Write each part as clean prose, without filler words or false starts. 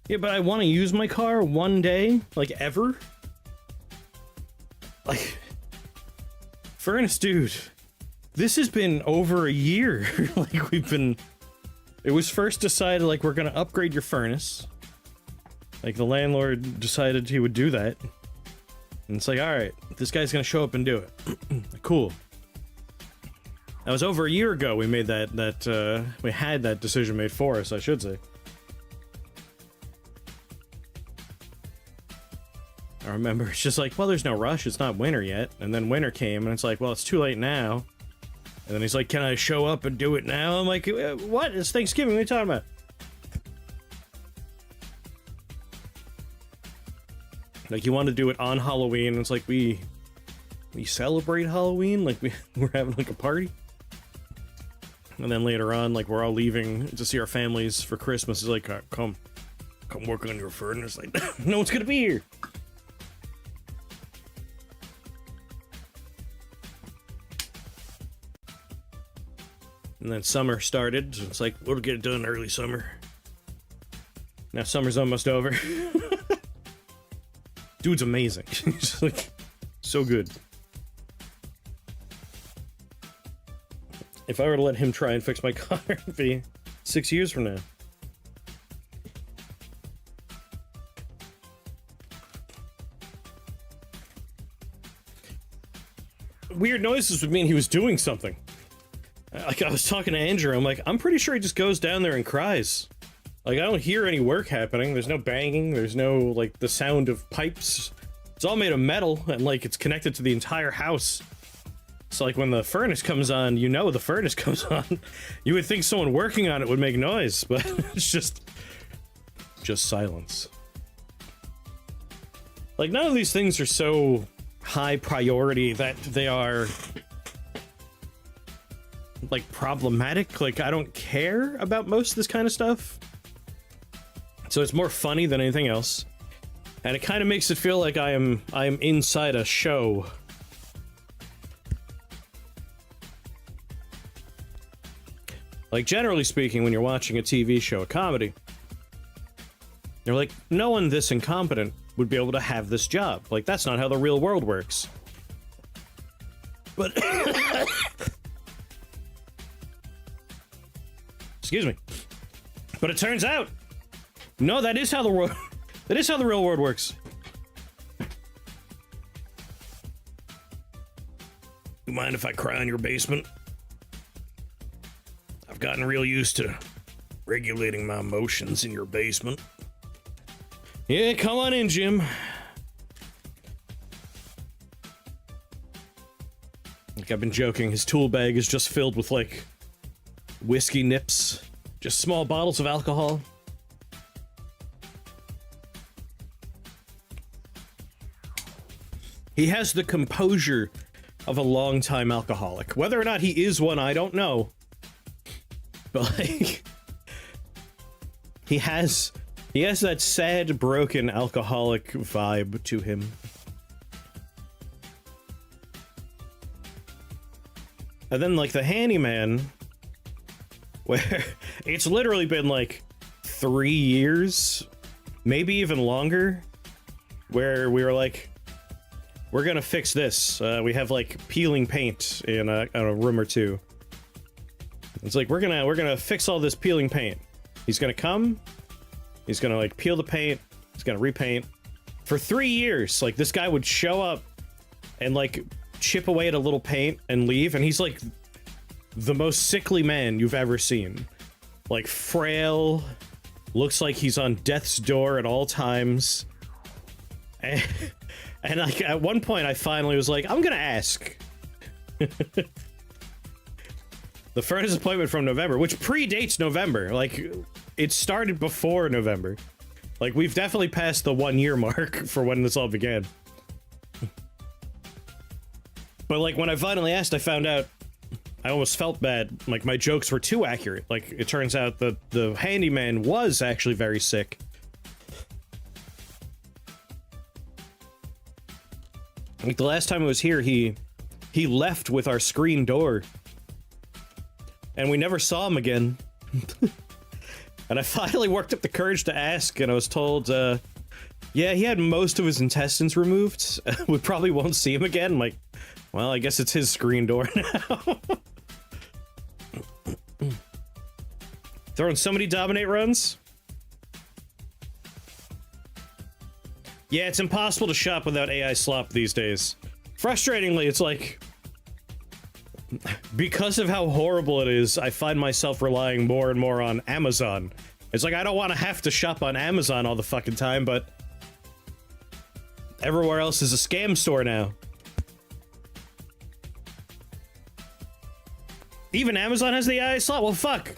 Yeah, but I want to use my car one day, like, ever. Like, furnace dude, this has been over a year. Like, it was first decided, like, we're gonna upgrade your furnace. Like, the landlord decided he would do that. And it's like, alright, this guy's gonna show up and do it. Cool. That was over a year ago we made we had that decision made for us, I should say. I remember it's just like, well, there's no rush, it's not winter yet. And then winter came, and it's like, well, it's too late now. And then he's like, can I show up and do it now? I'm like, what? It's Thanksgiving, what are you talking about? Like, you want to do it on Halloween, and it's like, we celebrate Halloween? Like, we're having, like, a party? And then later on, like, we're all leaving to see our families for Christmas. It's like, come work on your furnace. Like, no one's gonna be here. And then summer started, so it's like, we'll get it done early summer. Now summer's almost over. Dude's amazing. He's like, so good. If I were to let him try and fix my car, it'd be 6 years from now. Weird noises would mean he was doing something. Like, I was talking to Andrew, I'm like, I'm pretty sure he just goes down there and cries. Like, I don't hear any work happening, there's no banging, there's no, like, the sound of pipes. It's all made of metal, and, like, it's connected to the entire house. So, like, when the furnace comes on, you know the furnace comes on. You would think someone working on it would make noise, but it's just silence. Like, none of these things are so high priority that they are, like, problematic. Like, I don't care about most of this kind of stuff. So it's more funny than anything else. And it kind of makes it feel like I am inside a show. Like, generally speaking, when you're watching a TV show, a comedy, you're like, no one this incompetent would be able to have this job. Like, that's not how the real world works. But excuse me. But it turns out, no, that is how the world, that is how the real world works. You mind if I cry in your basement? I've gotten real used to regulating my emotions in your basement. Yeah, come on in, Jim. Like, I've been joking, his tool bag is just filled with, like, whiskey nips. Just small bottles of alcohol. He has the composure of a longtime alcoholic. Whether or not he is one, I don't know. But, like, he has that sad, broken, alcoholic vibe to him. And then, like, the handyman, where it's literally been, like, 3 years, maybe even longer, where we were like, we're gonna fix this. We have, like, peeling paint in a room or two. It's like, we're gonna fix all this peeling paint. He's gonna come, he's gonna, like, peel the paint, he's gonna repaint. For 3 years, like, this guy would show up and, like, chip away at a little paint and leave, and he's, like, the most sickly man you've ever seen. Like, frail, looks like he's on death's door at all times. And like, at one point I finally was like, I'm gonna ask. The furnace appointment from November, which predates November. Like, it started before November. Like, we've definitely passed the 1 year mark for when this all began. But, like, when I finally asked, I found out I almost felt bad. Like, my jokes were too accurate. Like, it turns out that the handyman was actually very sick. Like, the last time I was here, he left with our screen door. And we never saw him again. And I finally worked up the courage to ask, and I was told, yeah, he had most of his intestines removed. We probably won't see him again. I'm like, well, I guess it's his screen door now. Throwing so many dominate runs. Yeah, it's impossible to shop without AI slop these days. Frustratingly, it's like, because of how horrible it is, I find myself relying more and more on Amazon. It's like, I don't want to have to shop on Amazon all the fucking time, but everywhere else is a scam store now. Even Amazon has the AI slop? Well, fuck.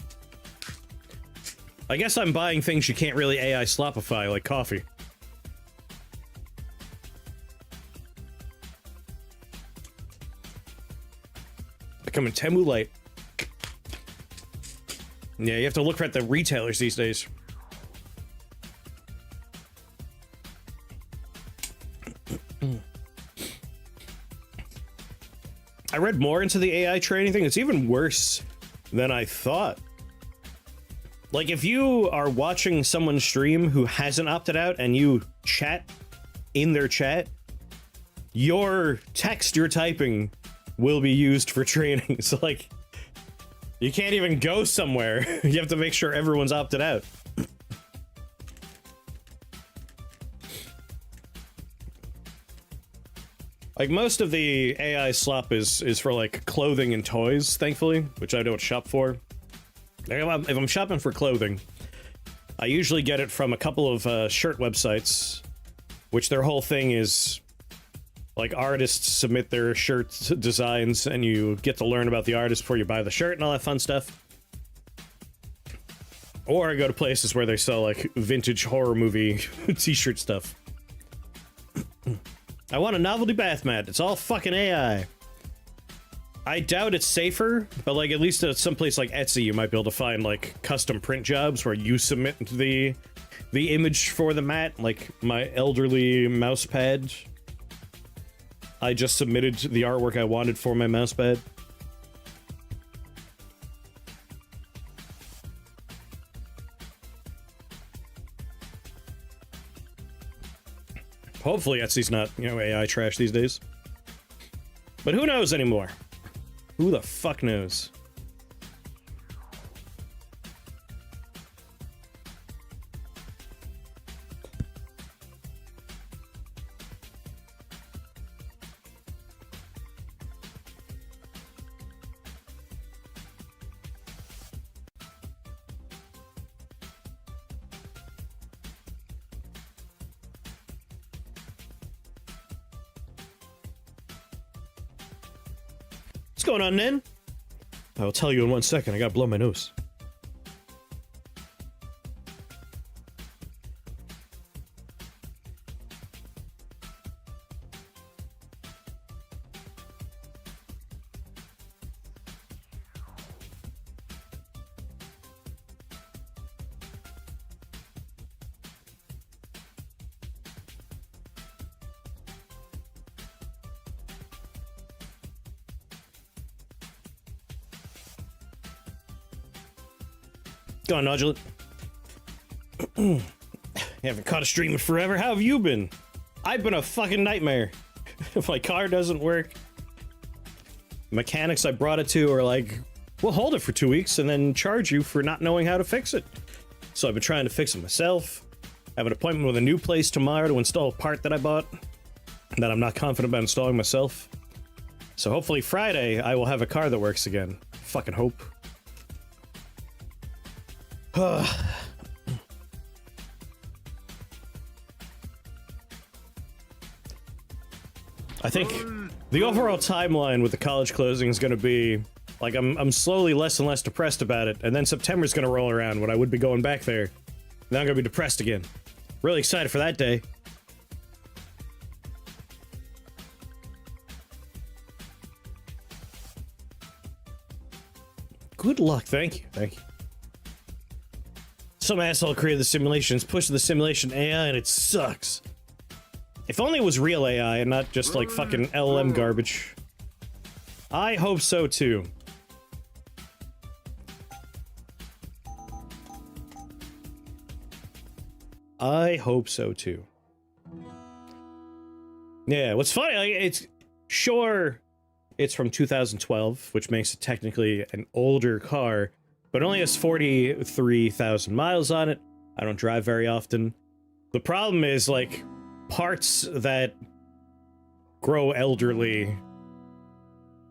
I guess I'm buying things you can't really AI slopify, like coffee. Becoming Temu Light. Yeah, you have to look at the retailers these days. I read more into the AI training thing. It's even worse than I thought. Like, if you are watching someone stream who hasn't opted out and you chat in their chat, your text you're typing will be used for training. So, like, you can't even go somewhere. You have to make sure everyone's opted out. Like, most of the AI slop is for, like, clothing and toys, thankfully, which I don't shop for. If I'm shopping for clothing, I usually get it from a couple of shirt websites, which their whole thing is, like, artists submit their shirt designs, and you get to learn about the artist before you buy the shirt and all that fun stuff. Or I go to places where they sell, like, vintage horror movie t-shirt stuff. I want a novelty bath mat. It's all fucking AI. I doubt it's safer, but, like, at least at some place like Etsy, you might be able to find, like, custom print jobs where you submit the image for the mat. Like, my elderly mouse pad. I just submitted the artwork I wanted for my mousepad. Hopefully Etsy's not, you know, AI trash these days. But who knows anymore? Who the fuck knows? What's going on, Nen? I'll tell you in 1 second. I gotta blow my nose. Go on, Nodulate. You haven't caught a stream in forever. How have you been? I've been a fucking nightmare. If my car doesn't work, mechanics I brought it to are like, we'll hold it for 2 weeks and then charge you for not knowing how to fix it. So I've been trying to fix it myself. I have an appointment with a new place tomorrow to install a part that I bought that I'm not confident about installing myself. So hopefully Friday I will have a car that works again. Fucking hope. I think the overall timeline with the college closing is going to be, like, I'm slowly less and less depressed about it, and then September's going to roll around when I would be going back there. Then I'm going to be depressed again. Really excited for that day. Good luck, thank you, thank you. Some asshole created the simulations, pushed the simulation AI, and it sucks. If only it was real AI and not just, like, fucking LLM garbage. I hope so, too. I hope so too. Yeah, what's funny, like, it's sure it's from 2012, which makes it technically an older car, but it only has 43,000 miles on it. I don't drive very often. The problem is, like, parts that grow elderly,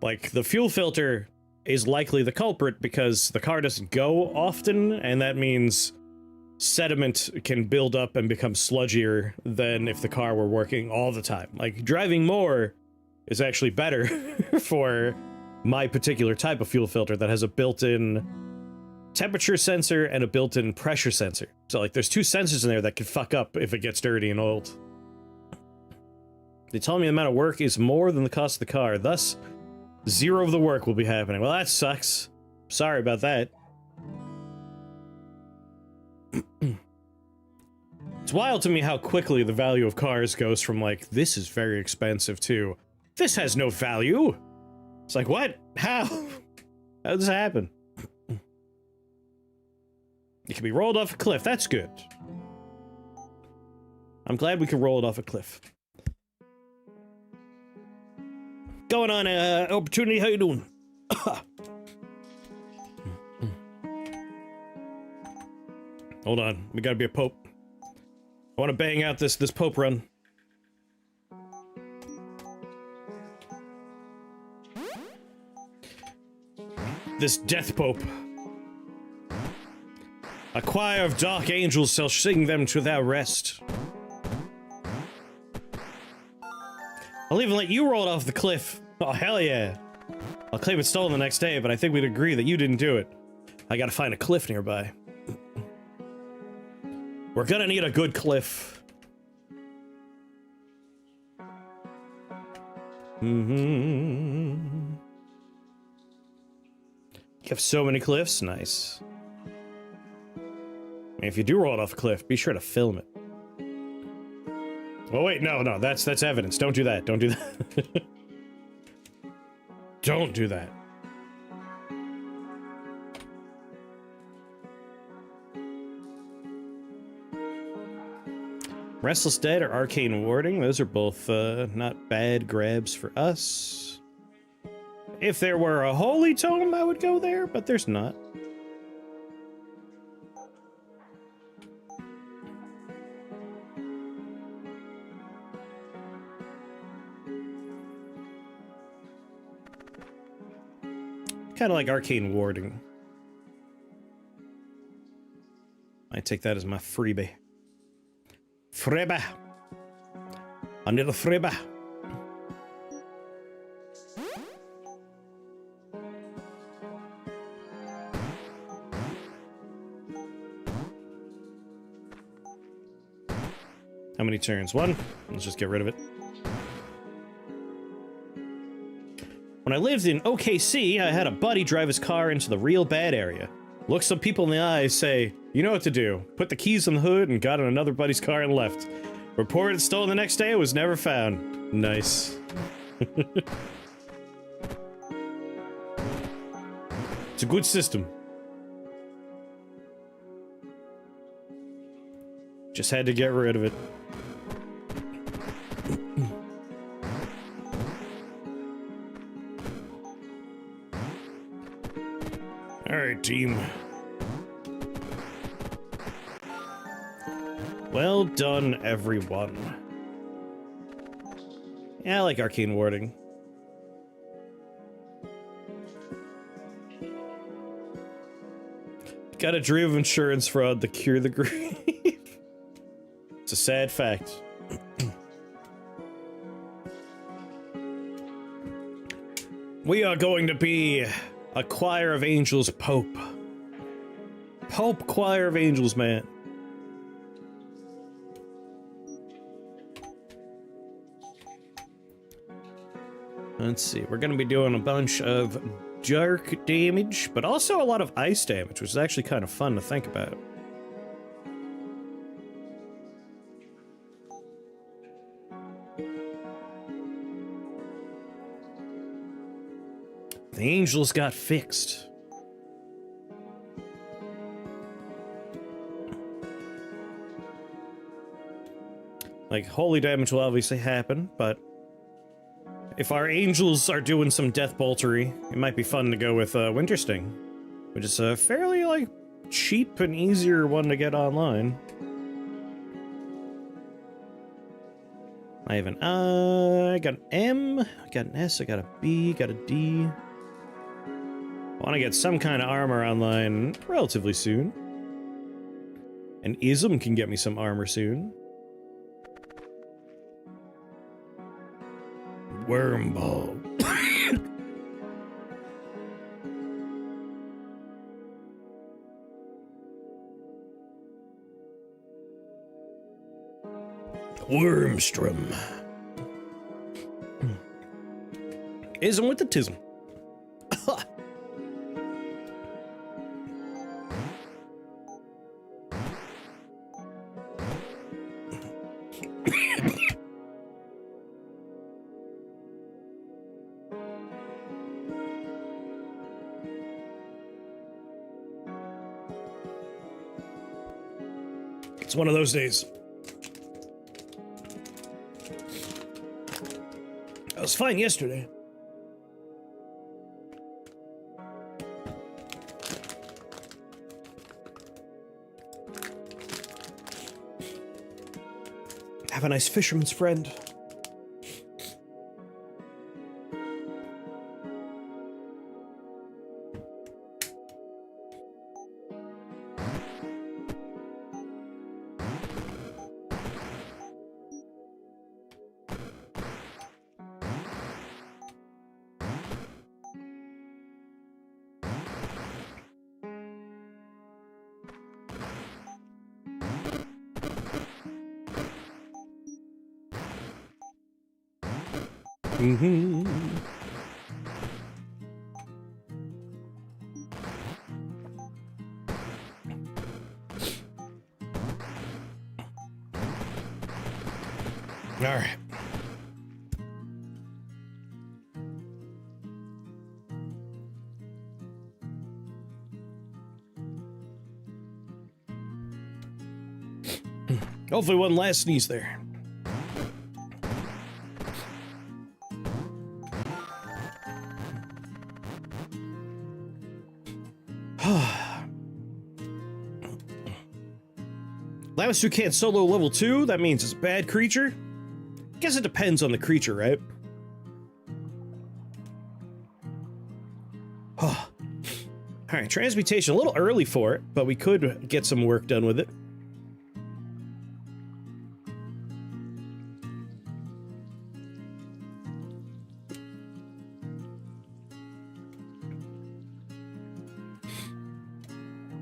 like the fuel filter is likely the culprit because the car doesn't go often, and that means sediment can build up and become sludgier than if the car were working all the time. Like, driving more is actually better for my particular type of fuel filter that has a built-in temperature sensor and a built-in pressure sensor. So, like, there's two sensors in there that can fuck up if it gets dirty and old. They tell me the amount of work is more than the cost of the car, thus, zero of the work will be happening. Well, that sucks. Sorry about that. It's wild to me how quickly the value of cars goes from, like, this is very expensive to, this has no value. It's like, what? How? How does this happen? It can be rolled off a cliff. That's good. I'm glad we can roll it off a cliff. Going on, Opportunity, how you doing? Hold on, we gotta be a pope. I want to bang out this pope run. This death pope. A choir of dark angels shall sing them to their rest. I'll even let you roll it off the cliff. Oh, hell yeah. I'll claim it's stolen the next day, but I think we'd agree that you didn't do it. I gotta find a cliff nearby. We're gonna need a good cliff. You have so many cliffs? Nice. And if you do roll it off a cliff, be sure to film it. Oh wait, no, that's evidence. Don't do that. Don't do that. Don't do that. Restless Dead or Arcane Warding, those are both not bad grabs for us. If there were a Holy Tome, I would go there, but there's not. Kind of like Arcane Warding. I take that as my freebie. Freebie. I need a freebie. How many turns? One? Let's just get rid of it. When I lived in OKC, I had a buddy drive his car into the real bad area. Look some people in the eyes, say, you know what to do. Put the keys in the hood and got in another buddy's car and left. Reported stolen the next day, it was never found. Nice. It's a good system. Just had to get rid of it. Alright, team. Well done, everyone. Yeah, I like Arcane Warding. Got a dream of insurance fraud to cure the grief. It's a sad fact. We are going to be a choir of angels pope. Pope choir of angels, man. Let's see, we're gonna be doing a bunch of dark damage, but also a lot of ice damage, which is actually kind of fun to think about. The angels got fixed. Like, holy damage will obviously happen, but if our angels are doing some death boltery, it might be fun to go with Winter Sting, which is a fairly, like, cheap and easier one to get online. I have an I got an M, I got an S, I got a B, got a D. I want to get some kind of armor online relatively soon. An Ism can get me some armor soon. Wormball. Wormstrom. Ism with the tism. It's one of those days. I was fine yesterday. Have a nice fisherman's friend. Mm-hmm. All right. Hopefully one last sneeze there. Lamasu can't solo level 2? That means it's a bad creature? Guess it depends on the creature, right? Alright, transmutation, a little early for it, but we could get some work done with it.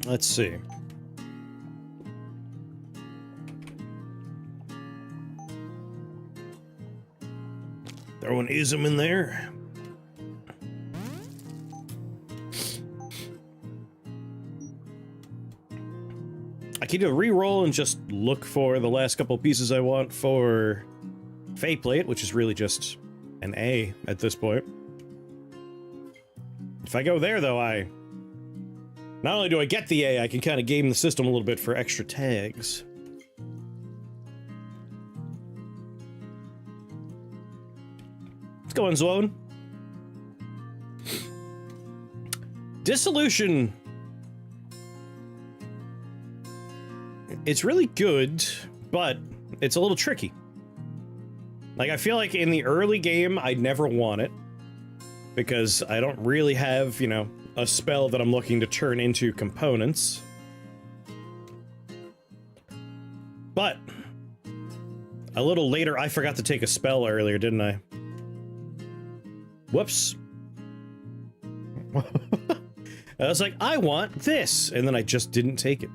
Let's see. Throw an ism in there. I can either re-roll and just look for the last couple pieces I want for Fate Plate, which is really just an A at this point. If I go there, though, not only do I get the A, I can kind of game the system a little bit for extra tags. Let's go on, Zlone. Dissolution. It's really good, but it's a little tricky. Like, I feel like in the early game, I'd never want it, because I don't really have, you know, a spell that I'm looking to turn into components. But a little later, I forgot to take a spell earlier, didn't I? Whoops. I was like, I want this, and then I just didn't take it.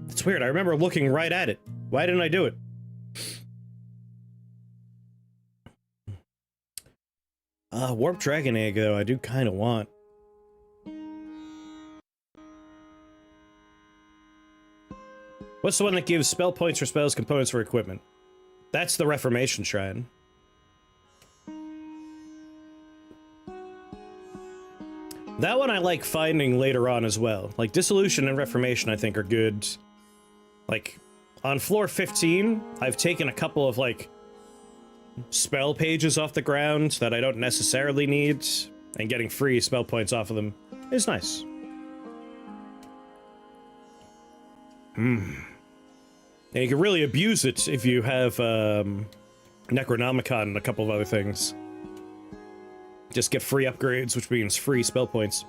It's weird, I remember looking right at it. Why didn't I do it? Warp Dragon Egg, though, I do kind of want. What's the one that gives spell points for spells, components for equipment? That's the Reformation Shrine. That one I like finding later on as well. Like, Dissolution and Reformation, I think, are good Like, on floor 15, I've taken a couple of, like, spell pages off the ground that I don't necessarily need, and getting free spell points off of them is nice. And you can really abuse it if you have, Necronomicon and a couple of other things. Just get free upgrades, which means free spell points.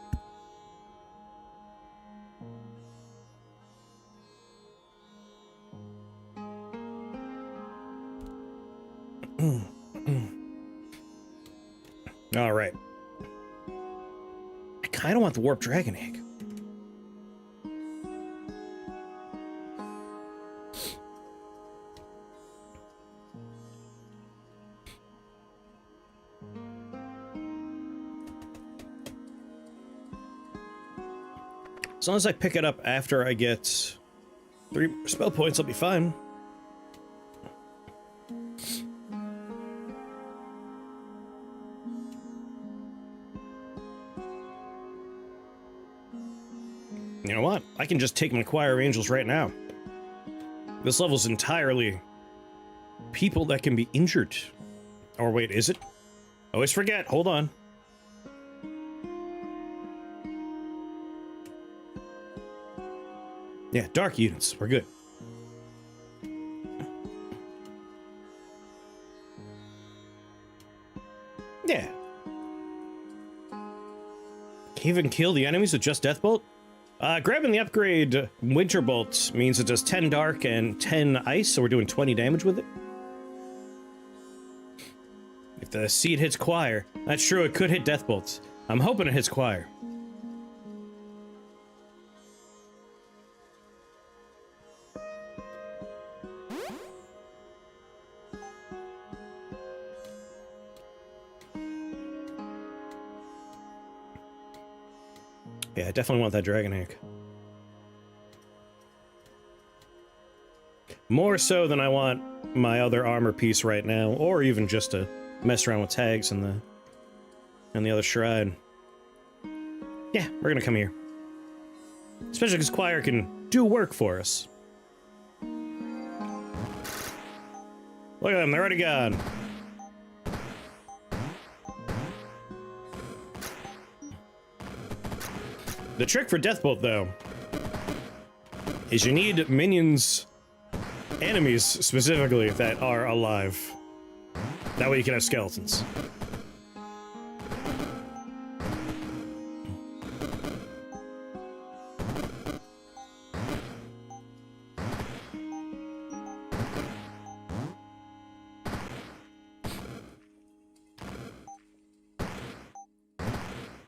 Alright. I kinda want the Warp Dragon Egg. As long as I pick it up after I get 3 spell points, I'll be fine. You know what? I can just take my Choir of Angels right now. This level's entirely people that can be injured. Or wait, is it? Always forget. Hold on. Yeah, dark units. We're good. Yeah. Can you even kill the enemies with just Deathbolt? Grabbing the upgrade Winterbolt means it does 10 dark and 10 ice, so we're doing 20 damage with it. If the seed hits Choir, that's true, it could hit Deathbolt. I'm hoping it hits Choir. Yeah, I definitely want that Dragon Egg. More so than I want my other armor piece right now, or even just to mess around with tags in the other shrine. Yeah, we're gonna come here. Especially because Choir can do work for us. Look at them, they're already gone. The trick for Deathbolt, though, is you need minions, enemies specifically, that are alive. That way you can have skeletons.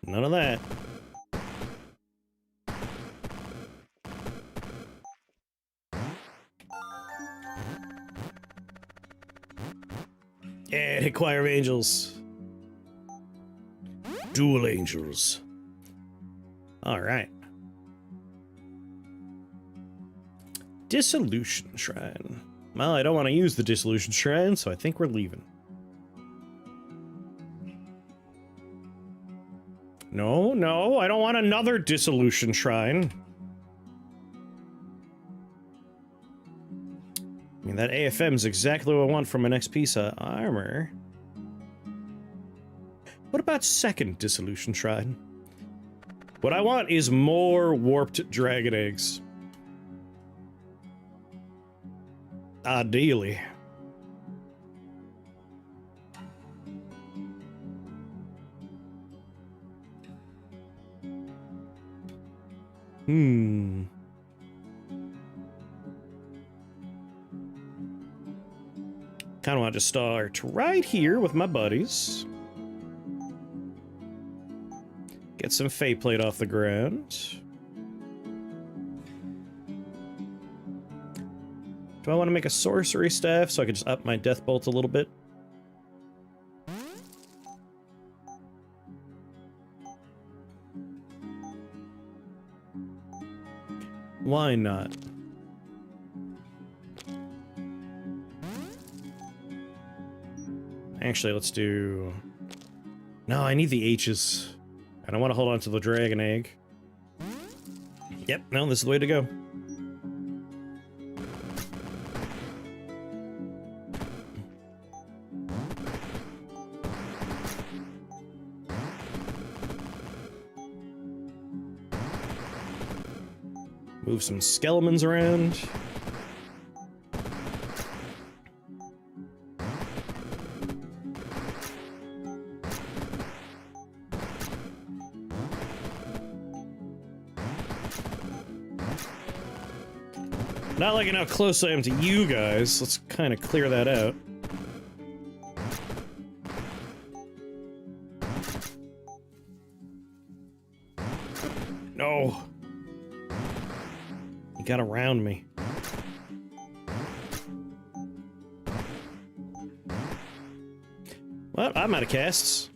None of that. Yeah, Choir of Angels. Dual Angels. Alright. Dissolution Shrine. Well, I don't want to use the Dissolution Shrine, so I think we're leaving. No, no, I don't want another Dissolution Shrine. I mean, that AFM is exactly what I want from my next piece of armor. What about second Dissolution Shrine? What I want is more warped dragon eggs. Ideally. Kind of want to start right here with my buddies. Get some Fey Plate off the ground. Do I want to make a sorcery staff so I can just up my death bolt a little bit? Why not? Actually, let's do... No, I need the H's. I don't want to hold on to the dragon egg. Yep, no, this is the way to go. Move some skeletons around. Not liking how close I am to you guys. Let's kind of clear that out. No. You got around me. Well, I'm out of casts.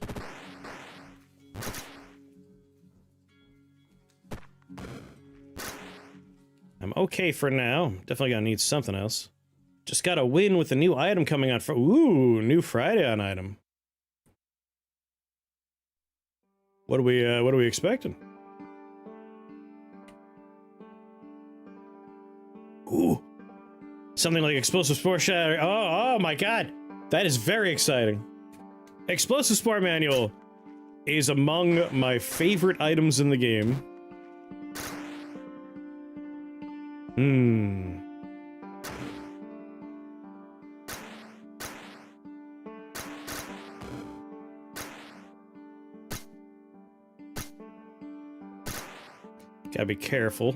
I'm okay for now. Definitely gonna need something else. Just got a win with a new item coming out for— ooh, new Friday on item. What are we expecting? Ooh. Something like Explosive Spore Shatter. Oh my god. That is very exciting. Explosive Spore Manual is among my favorite items in the game. Gotta be careful.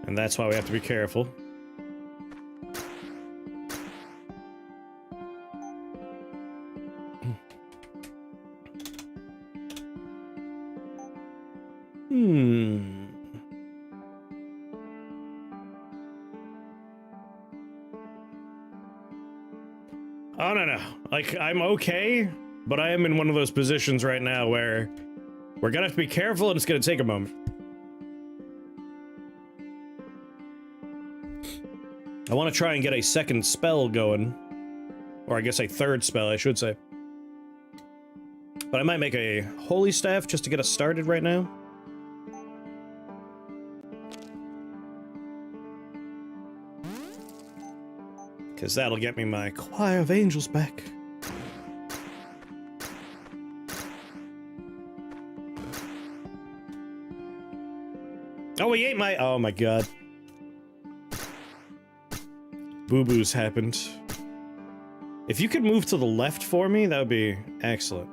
And that's why we have to be careful. Oh, no. Like, I'm okay, but I am in one of those positions right now where we're gonna have to be careful and it's gonna take a moment. I want to try and get a second spell going. Or I guess a third spell, I should say. But I might make a Holy Staff just to get us started right now. Because that'll get me my Choir of Angels back. Oh, he ate my— oh my god. Boo-boos happened. If you could move to the left for me, that would be excellent.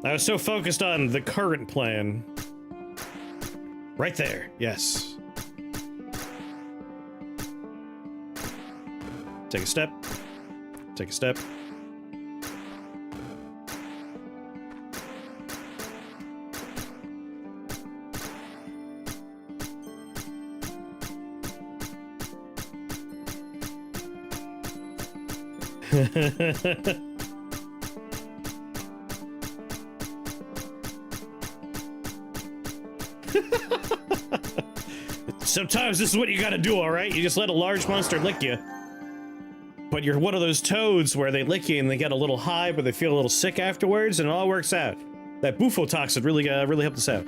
I was so focused on the current plan. Right there, yes. Take a step. Take a step. Sometimes this is what you gotta do, alright? You just let a large monster lick you. But you're one of those toads where they lick you and they get a little high, but they feel a little sick afterwards, and it all works out. That bufotoxin really helped us out.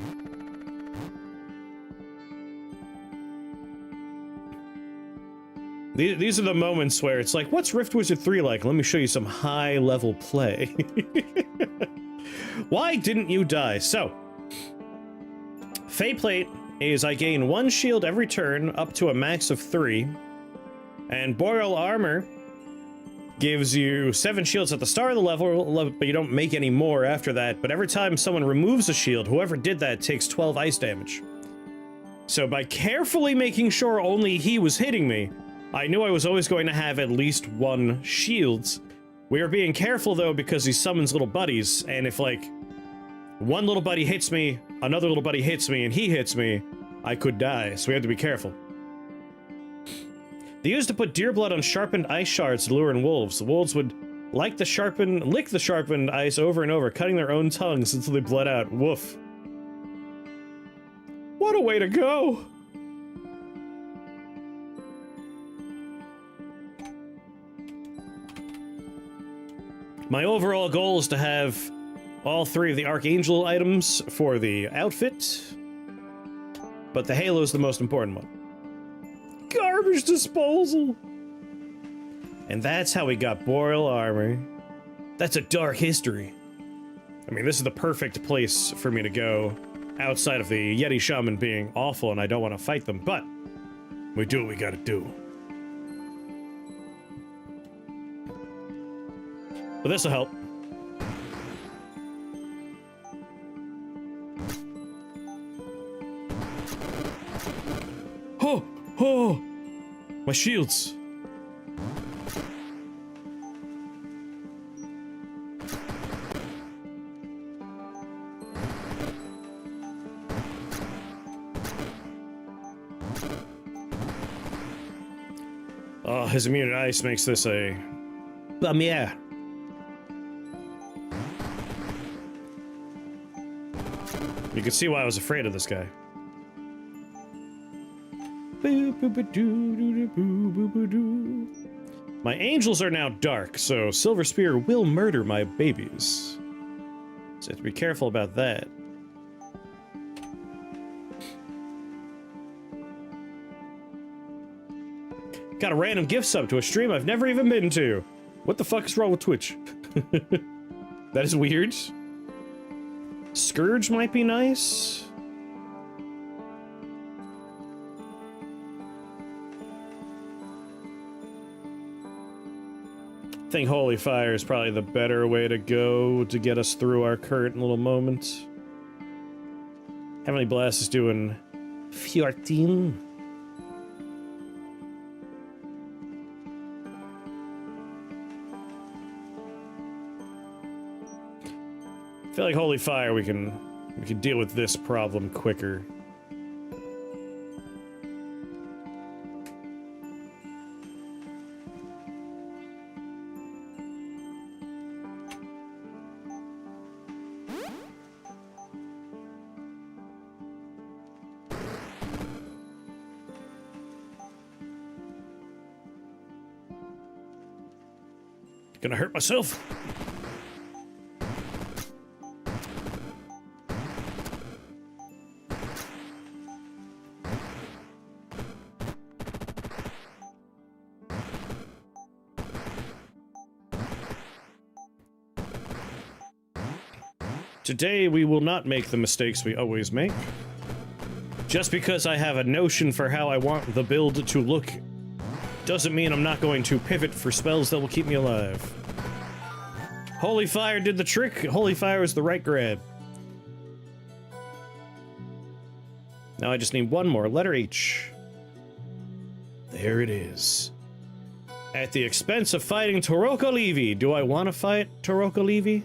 These are the moments where it's like, what's Rift Wizard 3 like? Let me show you some high-level play. Why didn't you die? So, Fey Plate is I gain 1 shield every turn, up to a max of 3. And Boreal Armor gives you 7 shields at the start of the level, but you don't make any more after that. But every time someone removes a shield, whoever did that takes 12 ice damage. So by carefully making sure only he was hitting me, I knew I was always going to have at least 1 shield. We are being careful, though, because he summons little buddies, and if, like, one little buddy hits me, another little buddy hits me, and he hits me, I could die, so we have to be careful. They used to put deer blood on sharpened ice shards to lure in wolves. The wolves would lick the sharpened ice over and over, cutting their own tongues until they bled out. Woof. What a way to go! My overall goal is to have all 3 of the Archangel items for the outfit, but the Halo is the most important one. Garbage disposal! And that's how we got Boreal Armor. That's a dark history. I mean, this is the perfect place for me to go outside of the Yeti Shaman being awful and I don't want to fight them, but we do what we gotta do. But this'll help. Oh! Oh! My shields! Oh, his immune to ice makes this a... yeah. You can see why I was afraid of this guy. My angels are now dark, so Silver Spear will murder my babies. So I have to be careful about that. Got a random gift sub to a stream I've never even been to. What the fuck is wrong with Twitch? That is weird. Scourge might be nice. I think Holy Fire is probably the better way to go to get us through our current little moment. Heavenly Blast is doing 14. I feel like Holy Fire we can deal with this problem quicker. Gonna hurt myself. Today we will not make the mistakes we always make. Just because I have a notion for how I want the build to look doesn't mean I'm not going to pivot for spells that will keep me alive. Holy Fire did the trick. Holy Fire is the right grab. Now I just need one more, letter H. There it is. At the expense of fighting Toroko Levy. Do I want to fight Toroko Levy?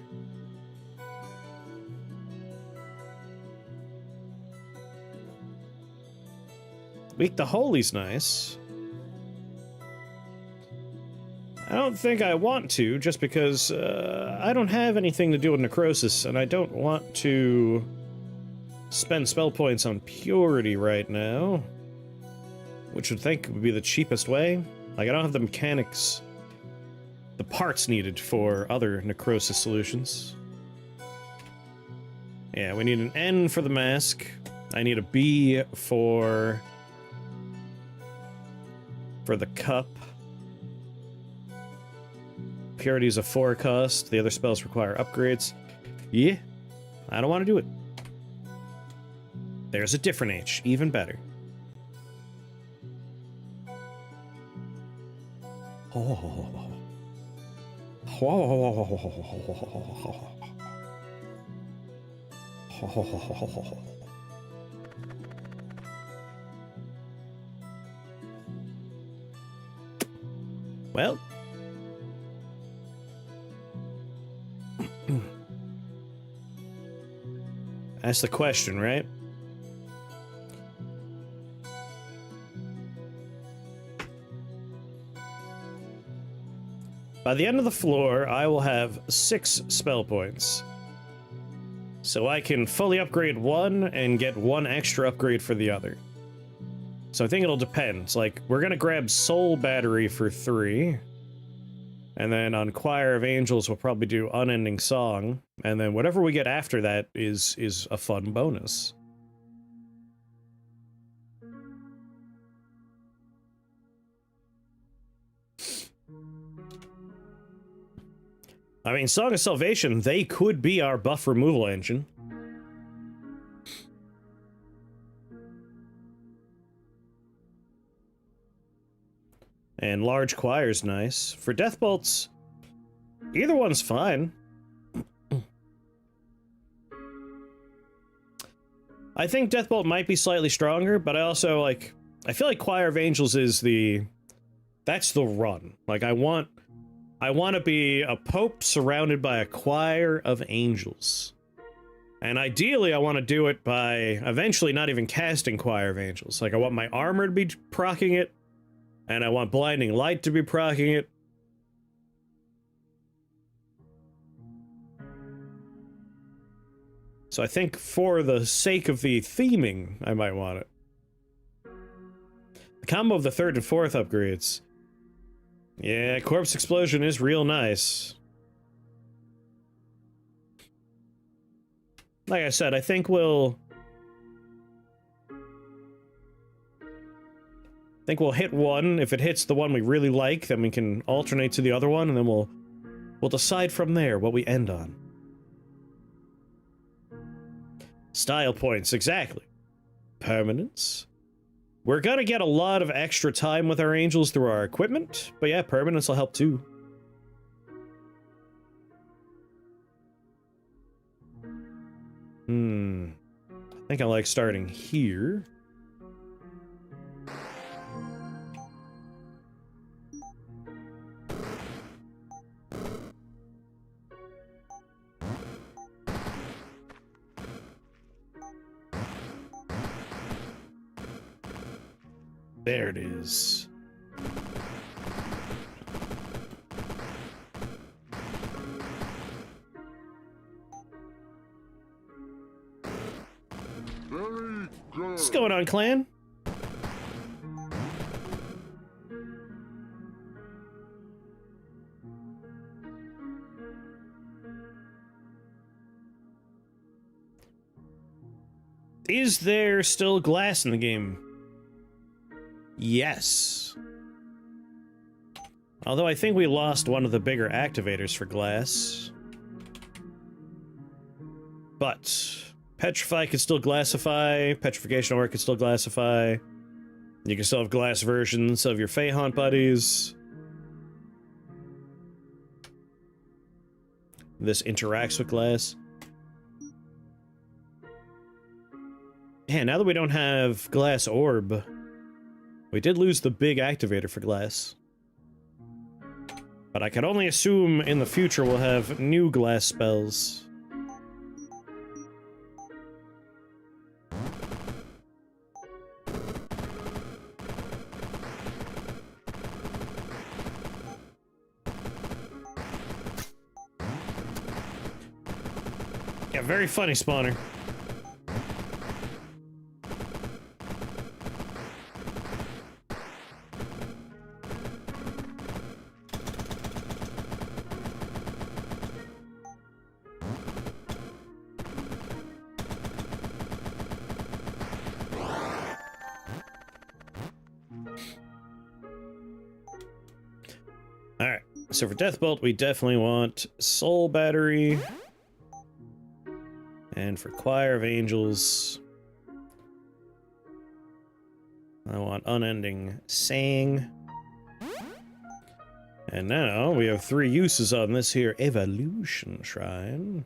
Weak to Holy's nice. I don't think I want to, just because I don't have anything to do with Necrosis, and I don't want to spend spell points on Purity right now. Which would think would be the cheapest way. Like, I don't have the mechanics, the parts needed for other Necrosis solutions. Yeah, we need an N for the mask. I need a B for the cup. Purity is a 4 cost. The other spells require upgrades. Yeah, I don't want to do it. There's a different H, even better. Well, that's the question, right? By the end of the floor, I will have 6 spell points. So I can fully upgrade one and get 1 extra upgrade for the other. So I think it'll depend. It's like, we're gonna grab Soul Battery for 3. And then on Choir of Angels, we'll probably do Unending Song. And then whatever we get after that is a fun bonus. I mean, Song of Salvation, they could be our buff removal engine. And large choir's nice. For death bolts, either one's fine. I think Deathbolt might be slightly stronger, but I also, like, I feel like Choir of Angels is that's the run. Like, I want to be a pope surrounded by a choir of angels. And ideally, I want to do it by eventually not even casting Choir of Angels. Like, I want my armor to be proccing it, and I want Blinding Light to be proccing it. So I think for the sake of the theming, I might want it. The combo of the 3rd and 4th upgrades. Yeah, Corpse Explosion is real nice. Like I said, I think we'll hit one. If it hits the one we really like, then we can alternate to the other one, and then we'll decide from there what we end on. Style points, exactly. Permanence. We're gonna get a lot of extra time with our angels through our equipment, but yeah, permanence will help too. I think I like starting here. There it is. What's going on, clan? Is there still glass in the game? Yes. Although I think we lost one of the bigger activators for glass. But Petrify can still glassify, Petrification Aura can still glassify. You can still have glass versions of your Feyhaunt buddies. This interacts with glass. Yeah, now that we don't have Glass Orb, we did lose the big activator for glass. But I can only assume in the future we'll have new glass spells. Yeah, very funny spawner. Alright, so for Deathbolt, we definitely want Soul Battery. And for Choir of Angels, I want Unending Sang. And now we have 3 uses on this here Evolution Shrine.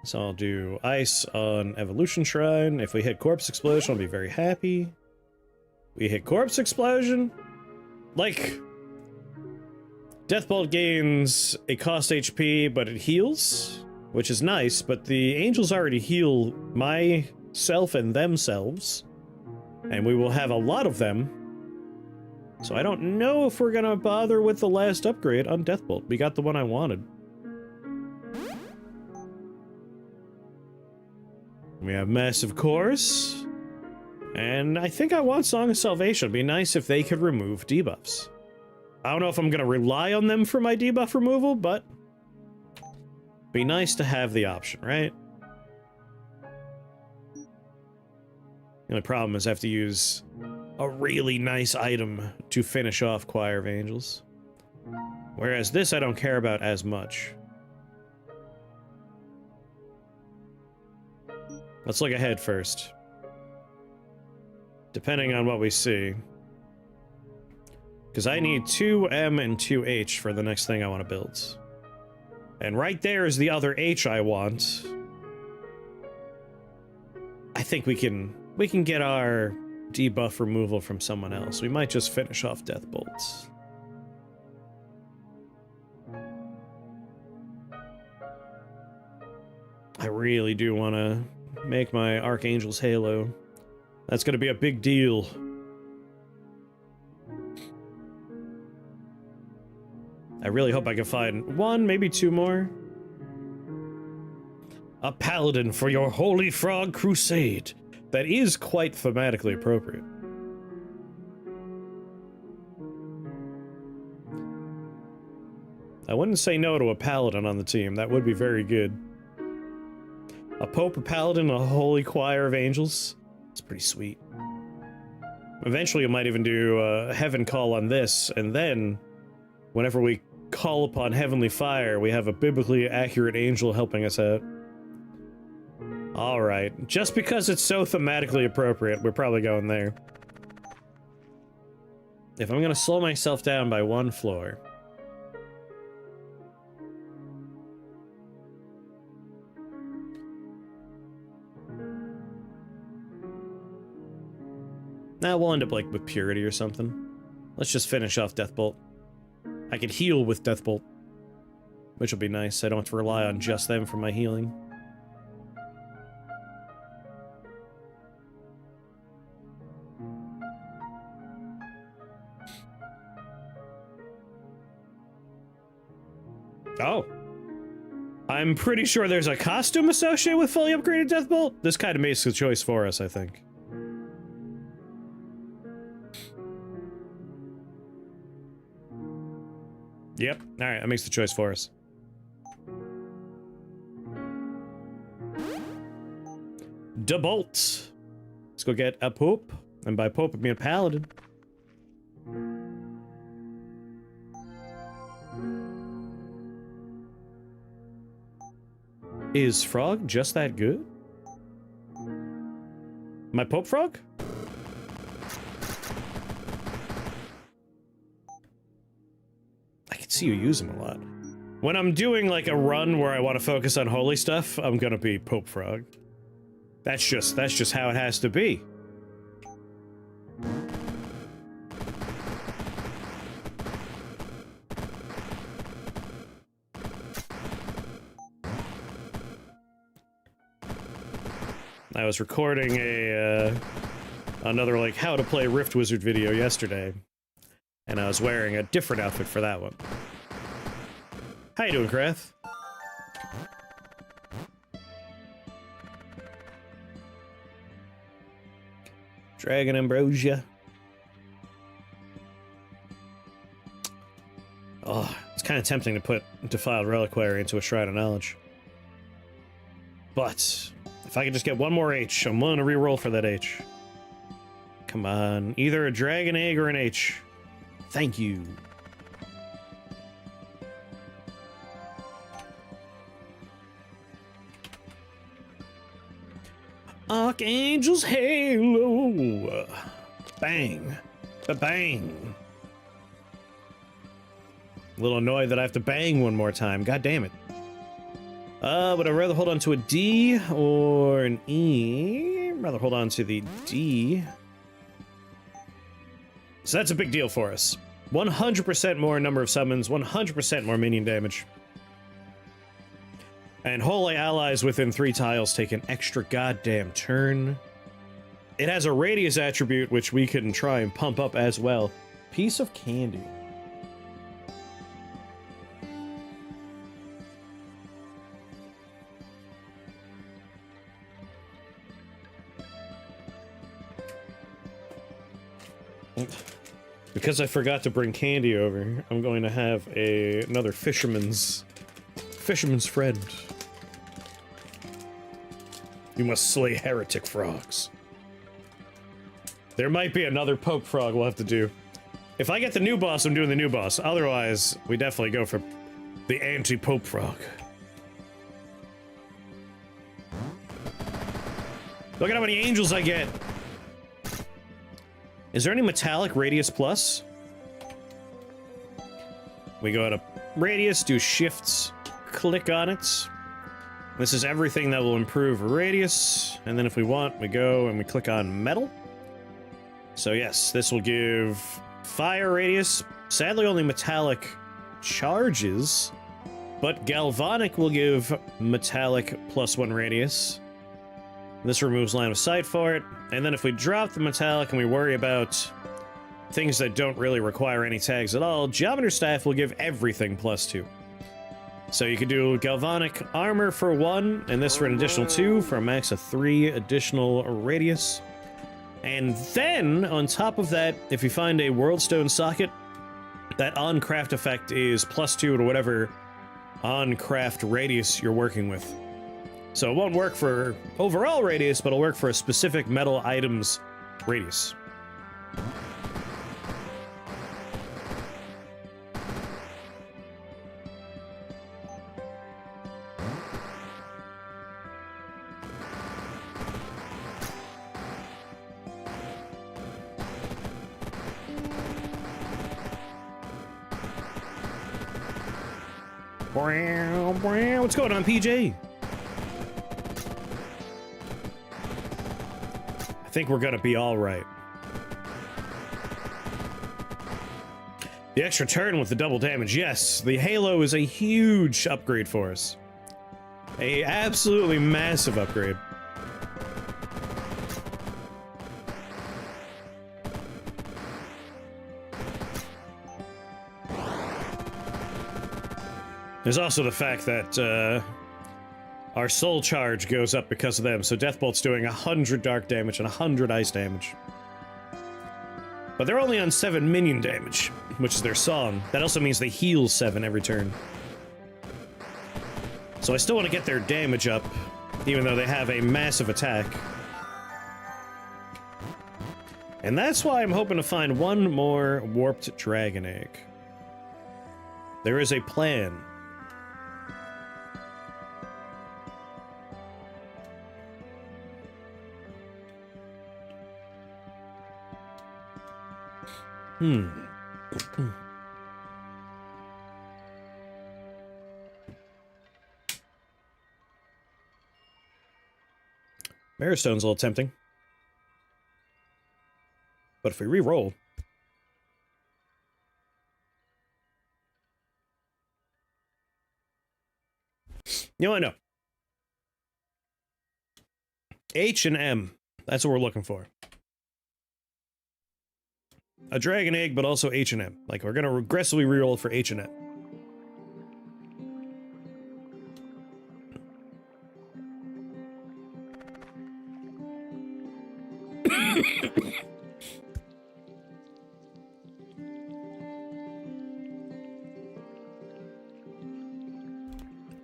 So I'll do Ice on Evolution Shrine. If we hit Corpse Explosion, I'll be very happy. We hit Corpse Explosion. Like, Deathbolt gains a cost HP, but it heals, which is nice, but the angels already heal myself and themselves, and we will have a lot of them. So I don't know if we're gonna bother with the last upgrade on Deathbolt. We got the one I wanted. We have Massive Course, and I think I want Song of Salvation. It'd be nice if they could remove debuffs. I don't know if I'm gonna rely on them for my debuff removal, but be nice to have the option, right? The only problem is I have to use a really nice item to finish off Choir of Angels. Whereas this I don't care about as much. Let's look ahead first. Depending on what we see. Because I need 2M and 2H for the next thing I want to build. And right there is the other H I want. I think we can get our debuff removal from someone else. We might just finish off Death Bolts. I really do want to make my Archangel's Halo. That's going to be a big deal. I really hope I can find one, maybe two more. A paladin for your Holy Frog Crusade. That is quite thematically appropriate. I wouldn't say no to a paladin on the team. That would be very good. A pope, a paladin, a holy choir of angels. It's pretty sweet. Eventually, I might even do a heaven call on this, and then, whenever we call upon heavenly fire, we have a biblically accurate angel helping us out. Alright, just because it's so thematically appropriate, we're probably going there. If I'm gonna slow myself down by one floor... Nah, we'll end up, like, with Purity or something. Let's just finish off Deathbolt. I could heal with Deathbolt, which will be nice. I don't have to rely on just them for my healing. Oh. I'm pretty sure there's a costume associated with fully upgraded Deathbolt. This kind of makes the choice for us, I think. Yep. Alright, that makes the choice for us. Debolt. Let's go get a Pope. And by Pope, I mean a Paladin. Is Frog just that good? My Pope Frog? I can see you use him a lot. When I'm doing like a run where I want to focus on holy stuff, I'm gonna be Pope Frog. That's just how it has to be. I was recording a another like how to play Rift Wizard video yesterday, and I was wearing a different outfit for that one. How you doing, Krath? Dragon Ambrosia. Oh, it's kind of tempting to put Defiled Reliquary into a Shrine of Knowledge. But if I could just get one more H, I'm willing to reroll for that H. Come on, either a Dragon Egg or an H. Thank you. Archangel's Halo. Bang. Ba-bang. A little annoyed that I have to bang one more time. God damn it. Would I rather hold on to a D or an E? I'd rather hold on to the D. So that's a big deal for us. 100% more number of summons, 100% more minion damage. And holy allies within 3 tiles take an extra goddamn turn. It has a radius attribute, which we can try and pump up as well. Piece of candy. Because I forgot to bring candy over, I'm going to have another fisherman's friend. You must slay heretic frogs. There might be another Pope Frog we'll have to do. If I get the new boss, I'm doing the new boss. Otherwise, we definitely go for the anti-Pope Frog. Look at how many angels I get. Is there any metallic radius plus? We go to radius, do shifts, click on it. This is everything that will improve radius. And then if we want, we go and we click on metal. So yes, this will give fire radius. Sadly, only metallic charges, but galvanic will give metallic +1 radius. This removes line of sight for it. And then if we drop the metallic and we worry about things that don't really require any tags at all, Geometer Staff will give everything +2. So you could do galvanic armor for 1, and this for an additional 2, for a max of 3 additional radius. And then, on top of that, if you find a Worldstone socket, that on-craft effect is +2 to whatever on-craft radius you're working with. So it won't work for overall radius, but it'll work for a specific metal item's radius. What's going on, PJ? I think we're gonna be all right. The extra turn with the double damage, yes. The Halo is a huge upgrade for us. A absolutely massive upgrade. There's also the fact that our soul charge goes up because of them, so Deathbolt's doing 100 dark damage and 100 ice damage. But they're only on 7 minion damage, which is their song. That also means they heal 7 every turn. So I still want to get their damage up, even though they have a massive attack. And that's why I'm hoping to find one more warped dragon egg. There is a plan. Maristone's a little tempting. But if we re-roll... You know what? No. H and M. That's what we're looking for. A dragon egg, but also H and M. Like, we're gonna aggressively reroll for H and M.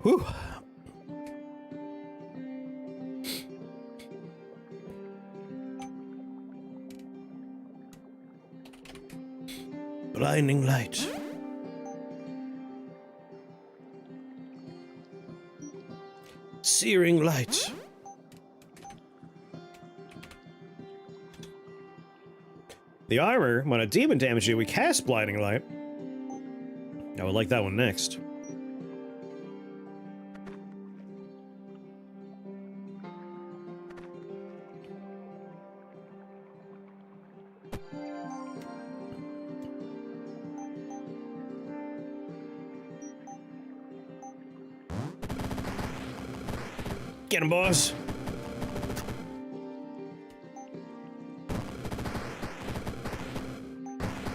Whew. Blinding light. Searing light. The armor, when a demon damages you, we cast blinding light. I would like that one next. Get him, boys.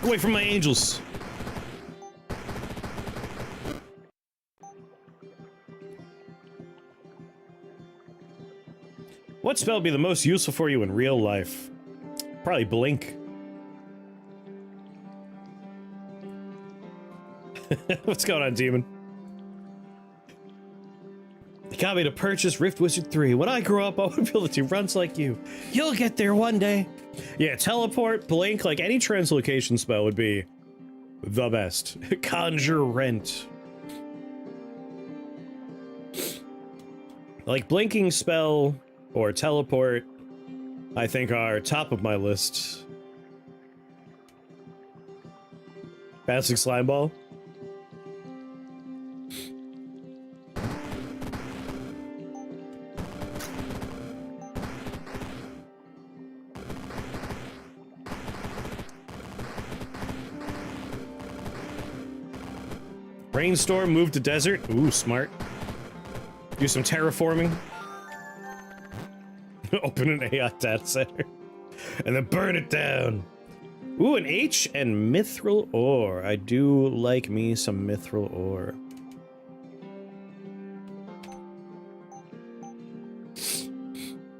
Away from my angels. What spell would be the most useful for you in real life? Probably blink. What's going on, demon? They got me to purchase Rift Wizard 3. When I grow up, I want to be able to do runs like you. You'll get there one day. Yeah, teleport, blink, like any translocation spell would be the best. Conjure Rent. Like blinking spell or teleport, I think are top of my list. Bouncing slime ball. Rainstorm, move to desert. Ooh, smart. Do some terraforming. Open an AI data center. And then burn it down. Ooh, an H and mithril ore. I do like me some mithril ore.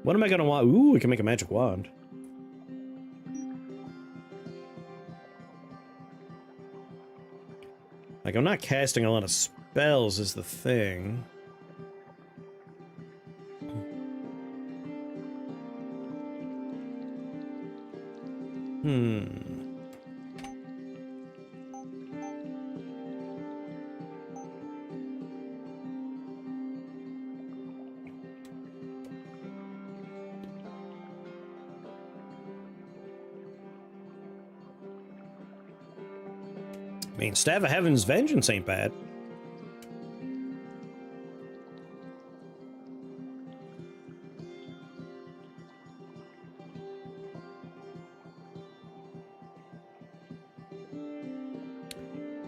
What am I gonna want? Ooh, we can make a magic wand. Like, I'm not casting a lot of spells is the thing. I mean, Staff of Heaven's Vengeance ain't bad.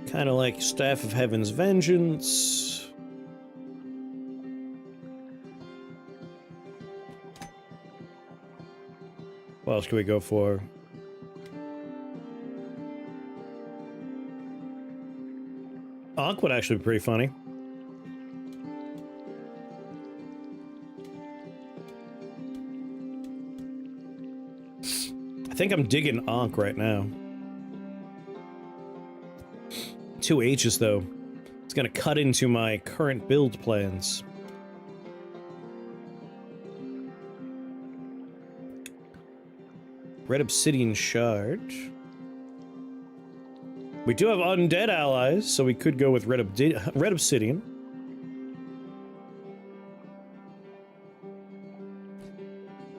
Kind of like Staff of Heaven's Vengeance. What else can we go for? Ankh would actually be pretty funny. I think I'm digging Ankh right now. 2 H's though. It's gonna cut into my current build plans. Red Obsidian Shard. We do have undead allies, so we could go with Red Obsidian.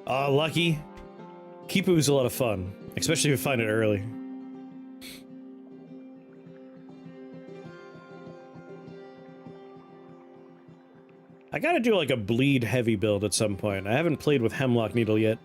Ah, lucky. Kipu's a lot of fun, especially if you find it early. I gotta do like a bleed heavy build at some point. I haven't played with Hemlock Needle yet.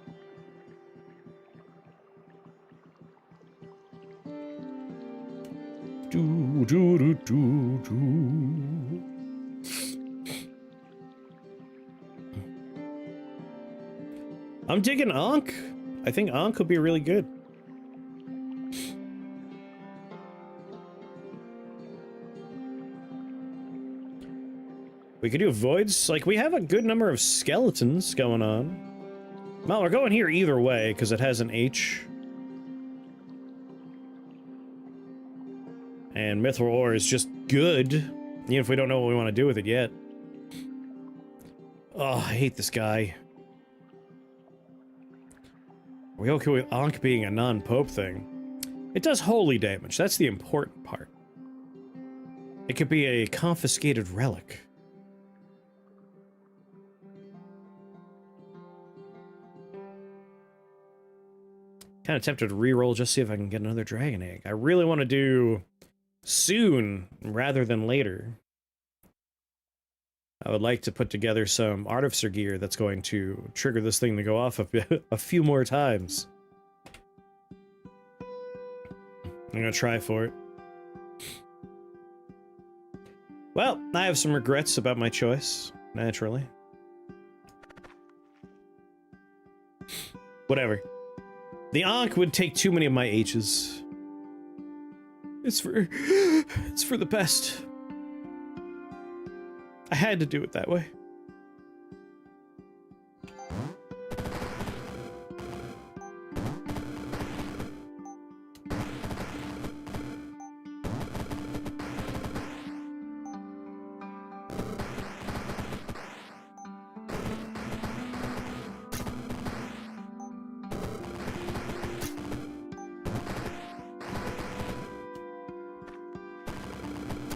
I'm digging Ankh. I think Ankh could be really good. We could do voids. Like, we have a good number of skeletons going on. Well, we're going here either way, because it has an H. And mithril ore is just good, even if we don't know what we want to do with it yet. Oh, I hate this guy. Are we okay with Ankh being a non-pope thing? It does holy damage, that's the important part. It could be a confiscated relic. Kind of tempted to reroll just see if I can get another dragon egg. I really want to do soon rather than later. I would like to put together some artificer gear that's going to trigger this thing to go off a few more times. I'm gonna try for it. Well, I have some regrets about my choice, naturally. Whatever. The Ankh would take too many of my H's. It's for the best. I had to do it that way.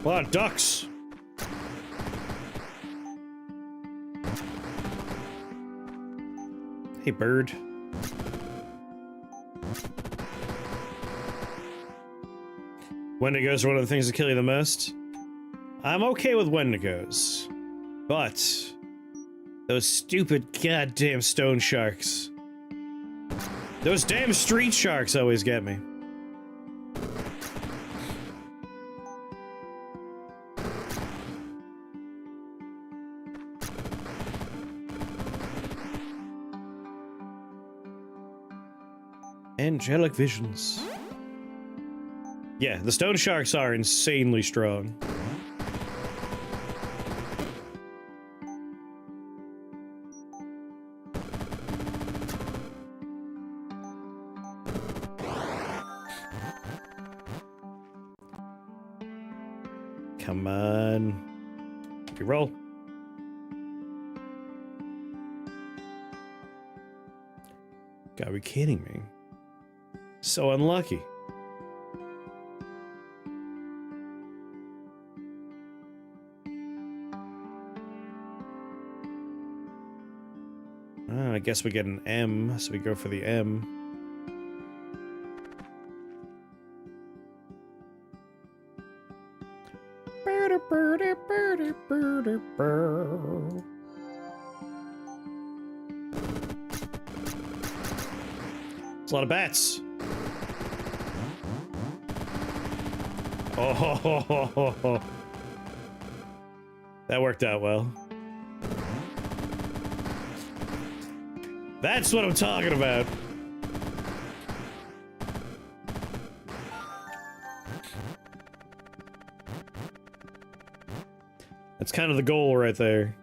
A lot of ducks. Hey, bird. Wendigos are one of the things that kill you the most. I'm okay with Wendigos, but those stupid goddamn stone sharks. Those damn street sharks always get me. Angelic visions. Yeah, the stone sharks are insanely strong. Come on. Reroll. Gotta be kidding me. So unlucky. I guess we get an M, so we go for the M. It's a lot of bats. Oh, that worked out well. That's what I'm talking about. That's kind of the goal right there.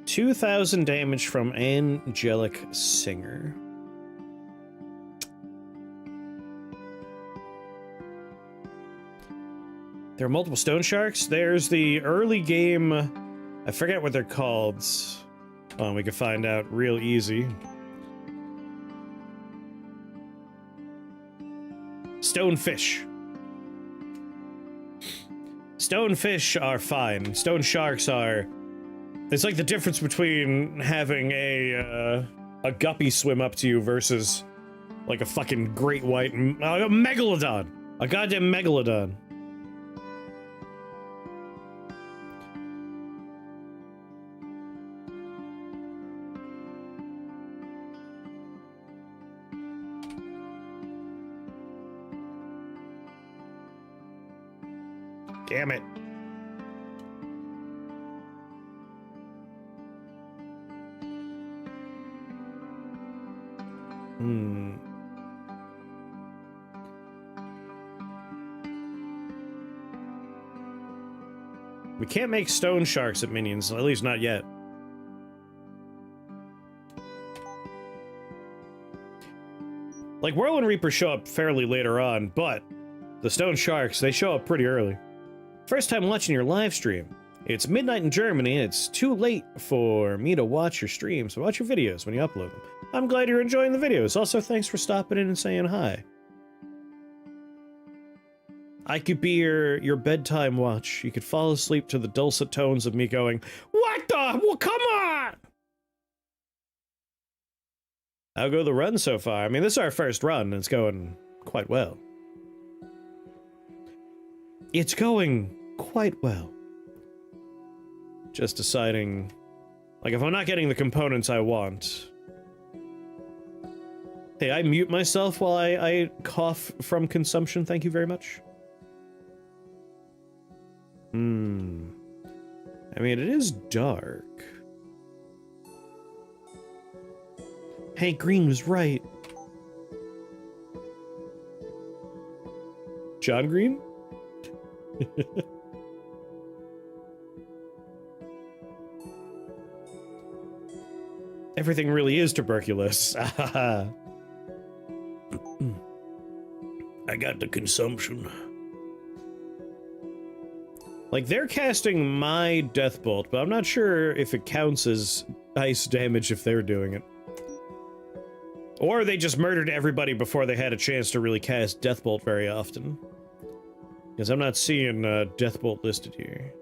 $2,000 damage from Angelic Singer. There are multiple stone sharks. There's the early game, I forget what they're called. We can find out real easy. Stonefish. Stonefish are fine. Stone sharks are... It's like the difference between having a guppy swim up to you versus like a fucking great white... a megalodon! A goddamn megalodon. Damn it. We can't make stone sharks at minions, at least not yet. Like, Whirlwind Reapers show up fairly later on, but the stone sharks, they show up pretty early. First time watching your live stream. It's midnight in Germany, and it's too late for me to watch your streams, so watch your videos when you upload them. I'm glad you're enjoying the videos. Also, thanks for stopping in and saying hi. I could be your bedtime watch. You could fall asleep to the dulcet tones of me going, "What the? Well, come on!" How go the run so far? I mean, this is our first run, and it's going quite well. It's going quite well. Just deciding, like, if I'm not getting the components I want... Hey, I mute myself while I cough from consumption, thank you very much. I mean, it is dark. Hank Green was right. John Green? Everything really is tuberculosis. I got the consumption. Like, they're casting my Deathbolt, but I'm not sure if it counts as ice damage if they're doing it. Or they just murdered everybody before they had a chance to really cast Deathbolt very often. Because I'm not seeing Deathbolt listed here.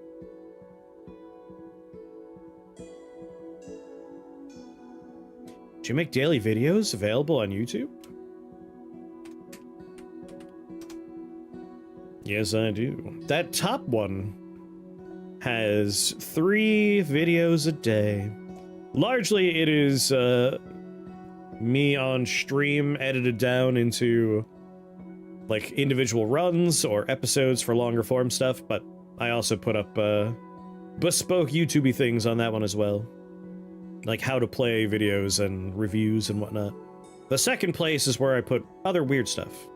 Do you make daily videos available on YouTube? Yes, I do. That top one has 3 videos a day. Largely, it is me on stream edited down into like individual runs or episodes for longer form stuff, but I also put up bespoke YouTubey things on that one as well. Like how to play videos and reviews and whatnot. The second place is where I put other weird stuff.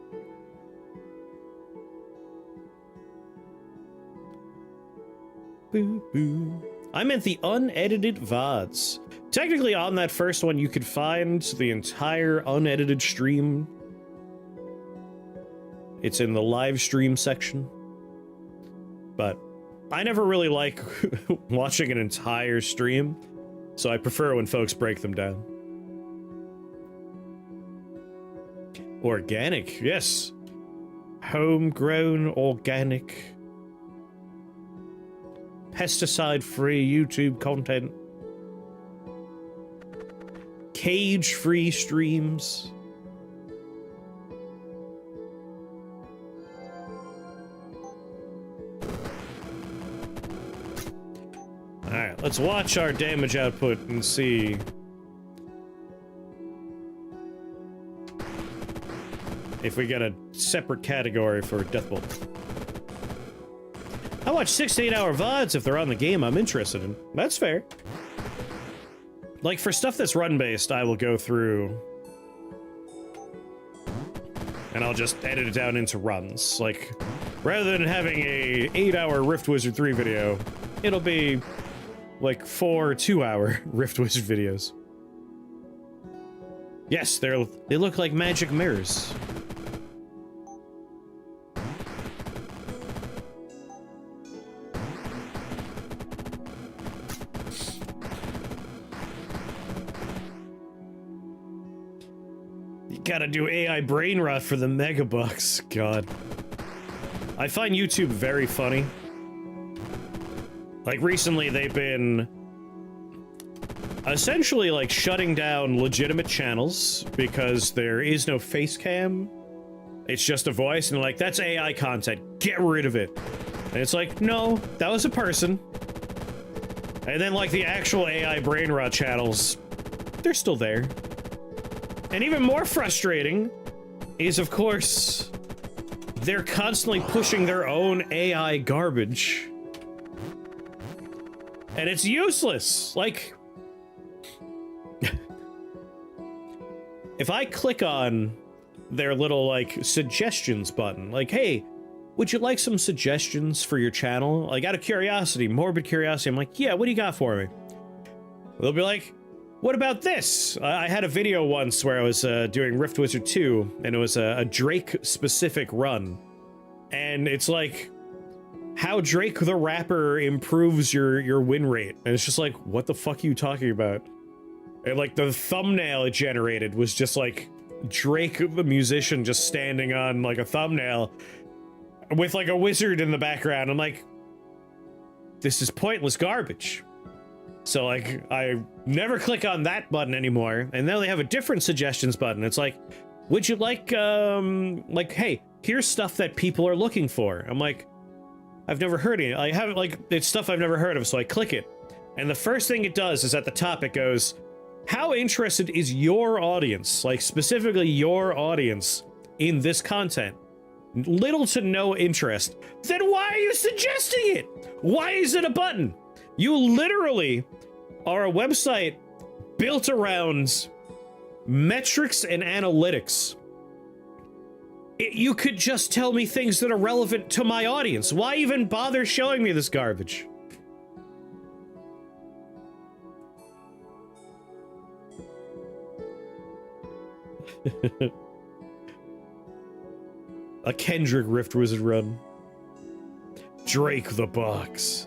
Boo boo. I meant the unedited VODs. Technically on that first one you could find the entire unedited stream. It's in the live stream section. But I never really like watching an entire stream, so I prefer when folks break them down. Organic, yes. Homegrown, organic, pesticide-free YouTube content. Cage-free streams. Alright, let's watch our damage output and see if we get a separate category for Deathbolt. I watch 6 to 8 hour VODs if they're on the game I'm interested in. That's fair. Like, for stuff that's run-based, I will go through and I'll just edit it down into runs. Like, rather than having a 8-hour Rift Wizard 3 video, it'll be like 4 2-hour Rift Wizard videos. Yes, they look like magic mirrors. You gotta do AI brain rot for the megabucks. God. I find YouTube very funny. Like, recently they've been essentially, like, shutting down legitimate channels because there is no face cam. It's just a voice, and like, that's AI content. Get rid of it. And it's like, no, that was a person. And then, like, the actual AI brain rot channels, they're still there. And even more frustrating is, of course, they're constantly pushing their own AI garbage. And it's useless. Like, if I click on their little, like, suggestions button, like, hey, would you like some suggestions for your channel? Like, out of curiosity, morbid curiosity, I'm like, yeah, what do you got for me? They'll be like, what about this? I had a video once where I was doing Rift Wizard 2, and it was a Drake-specific run. And it's like, how Drake the rapper improves your win rate. And it's just like, what the fuck are you talking about? And like, the thumbnail it generated was just like Drake the musician just standing on like a thumbnail with like a wizard in the background. I'm like, this is pointless garbage. So like, I never click on that button anymore. And now they have a different suggestions button. It's like, would you like, hey, here's stuff that people are looking for. I'm like, I've never heard it. I haven't, like, it's stuff I've never heard of, so I click it. And the first thing it does is at the top it goes, how interested is your audience, like specifically your audience, in this content? Little to no interest. Then why are you suggesting it? Why is it a button? You literally are a website built around metrics and analytics. You could just tell me things that are relevant to my audience. Why even bother showing me this garbage? A Kendrick Rift Wizard run. Drake the box.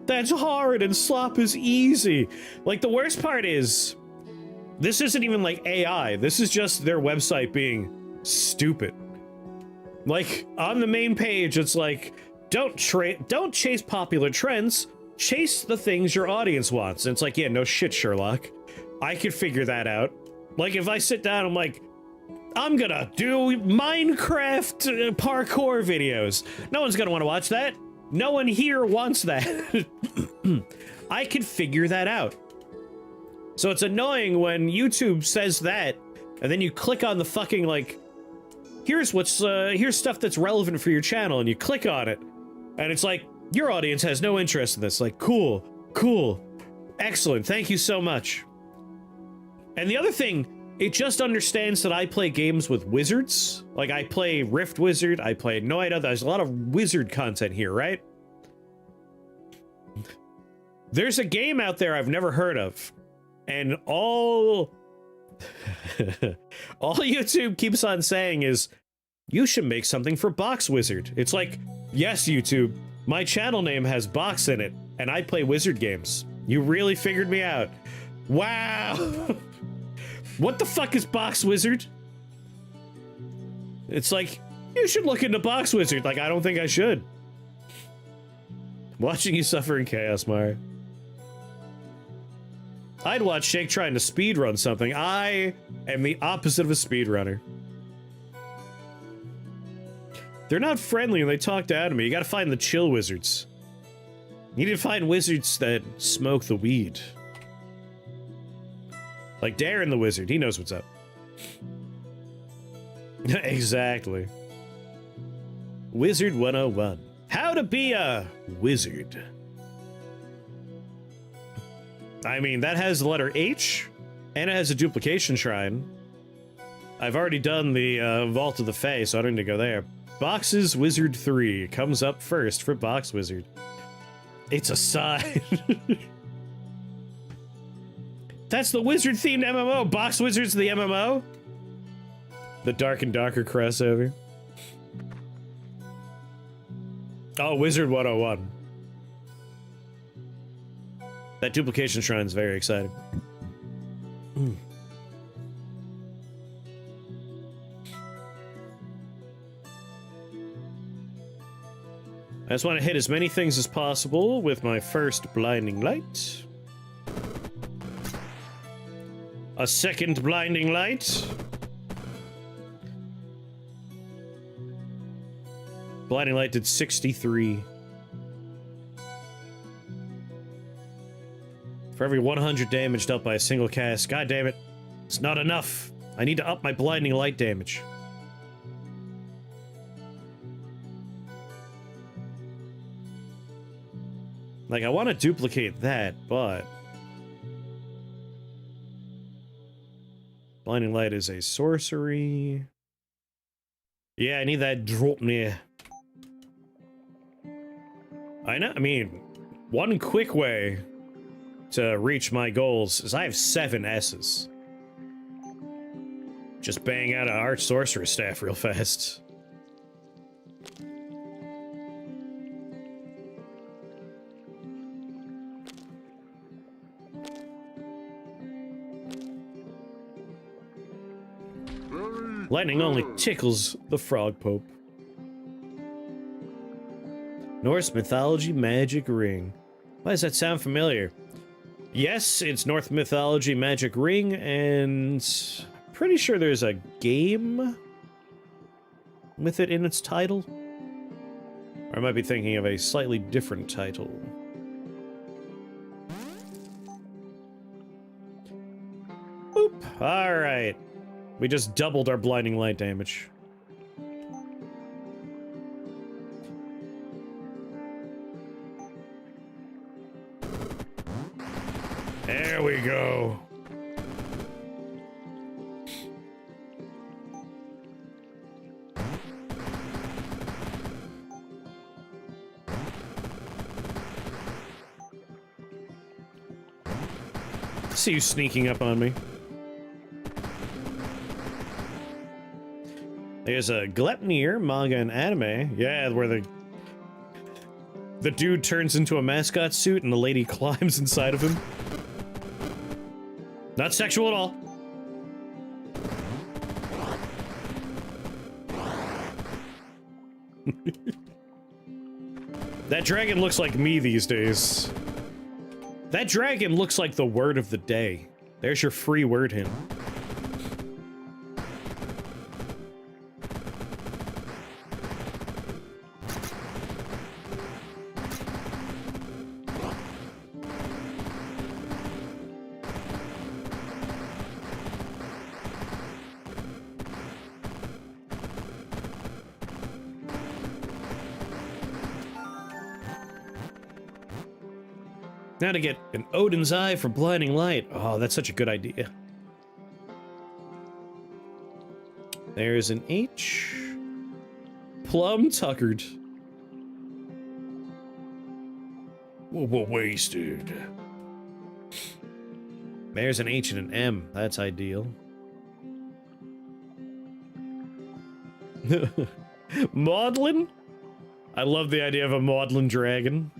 That's hard and slop is easy. Like, the worst part is, this isn't even like AI. This is just their website being stupid. Like, on the main page, it's like, don't chase popular trends, chase the things your audience wants. And it's like, yeah, no shit, Sherlock. I could figure that out. Like, if I sit down, I'm like, I'm gonna do Minecraft parkour videos. No one's gonna want to watch that. No one here wants that. I can figure that out. So it's annoying when YouTube says that, and then you click on the fucking, like, here's here's stuff that's relevant for your channel, and you click on it, and it's like, your audience has no interest in this. Like, cool, excellent, thank you so much. And the other thing, it just understands that I play games with wizards. Like, I play Rift Wizard, I play Noida, there's a lot of wizard content here, right? There's a game out there I've never heard of, and all YouTube keeps on saying is, you should make something for Box Wizard. It's like, yes, YouTube, my channel name has box in it, and I play wizard games. You really figured me out. Wow. What the fuck is Box Wizard? It's like, you should look into Box Wizard. Like, I don't think I should. Watching you suffer in chaos, Mario. I'd watch Shake trying to speedrun something. I am the opposite of a speedrunner. They're not friendly and they talk down to me. You gotta find the chill wizards. You need to find wizards that smoke the weed. Like Darren the Wizard, he knows what's up. Exactly. Wizard 101. How to be a wizard. I mean, that has the letter H, and it has a duplication shrine. I've already done the Vault of the Fae, so I don't need to go there. Boxes Wizard 3 comes up first for Box Wizard. It's a sign. That's the wizard-themed MMO. Box Wizard's the MMO? The Dark and Darker crossover. Oh, Wizard 101. That duplication shrine is very exciting. I just want to hit as many things as possible with my first blinding light. A second blinding light. Blinding light did 63. For every 100 damage dealt by a single cast. God damn it. It's not enough. I need to up my blinding light damage. Like, I want to duplicate that, but... Blinding light is a sorcery. Yeah, I need that drop near. I mean, one quick way to reach my goals is I have 7 S's. Just bang out an Arch Sorcerer staff real fast. Lightning only tickles the Frog Pope. Norse mythology magic ring. Why does that sound familiar? Yes, it's Norse mythology magic ring, and pretty sure there's a game with it in its title. Or I might be thinking of a slightly different title. Boop. Alright. We just doubled our blinding light damage. There we go. See you sneaking up on me. There's a Glepnir manga and anime. Yeah, where the dude turns into a mascot suit and the lady climbs inside of him. Not sexual at all. That dragon looks like me these days. That dragon looks like the word of the day. There's your free word hint. Now to get an Odin's Eye for blinding light. Oh, that's such a good idea. There's an H. Plum tuckered. Wasted. There's an H and an M. That's ideal. Maudlin? I love the idea of a maudlin dragon.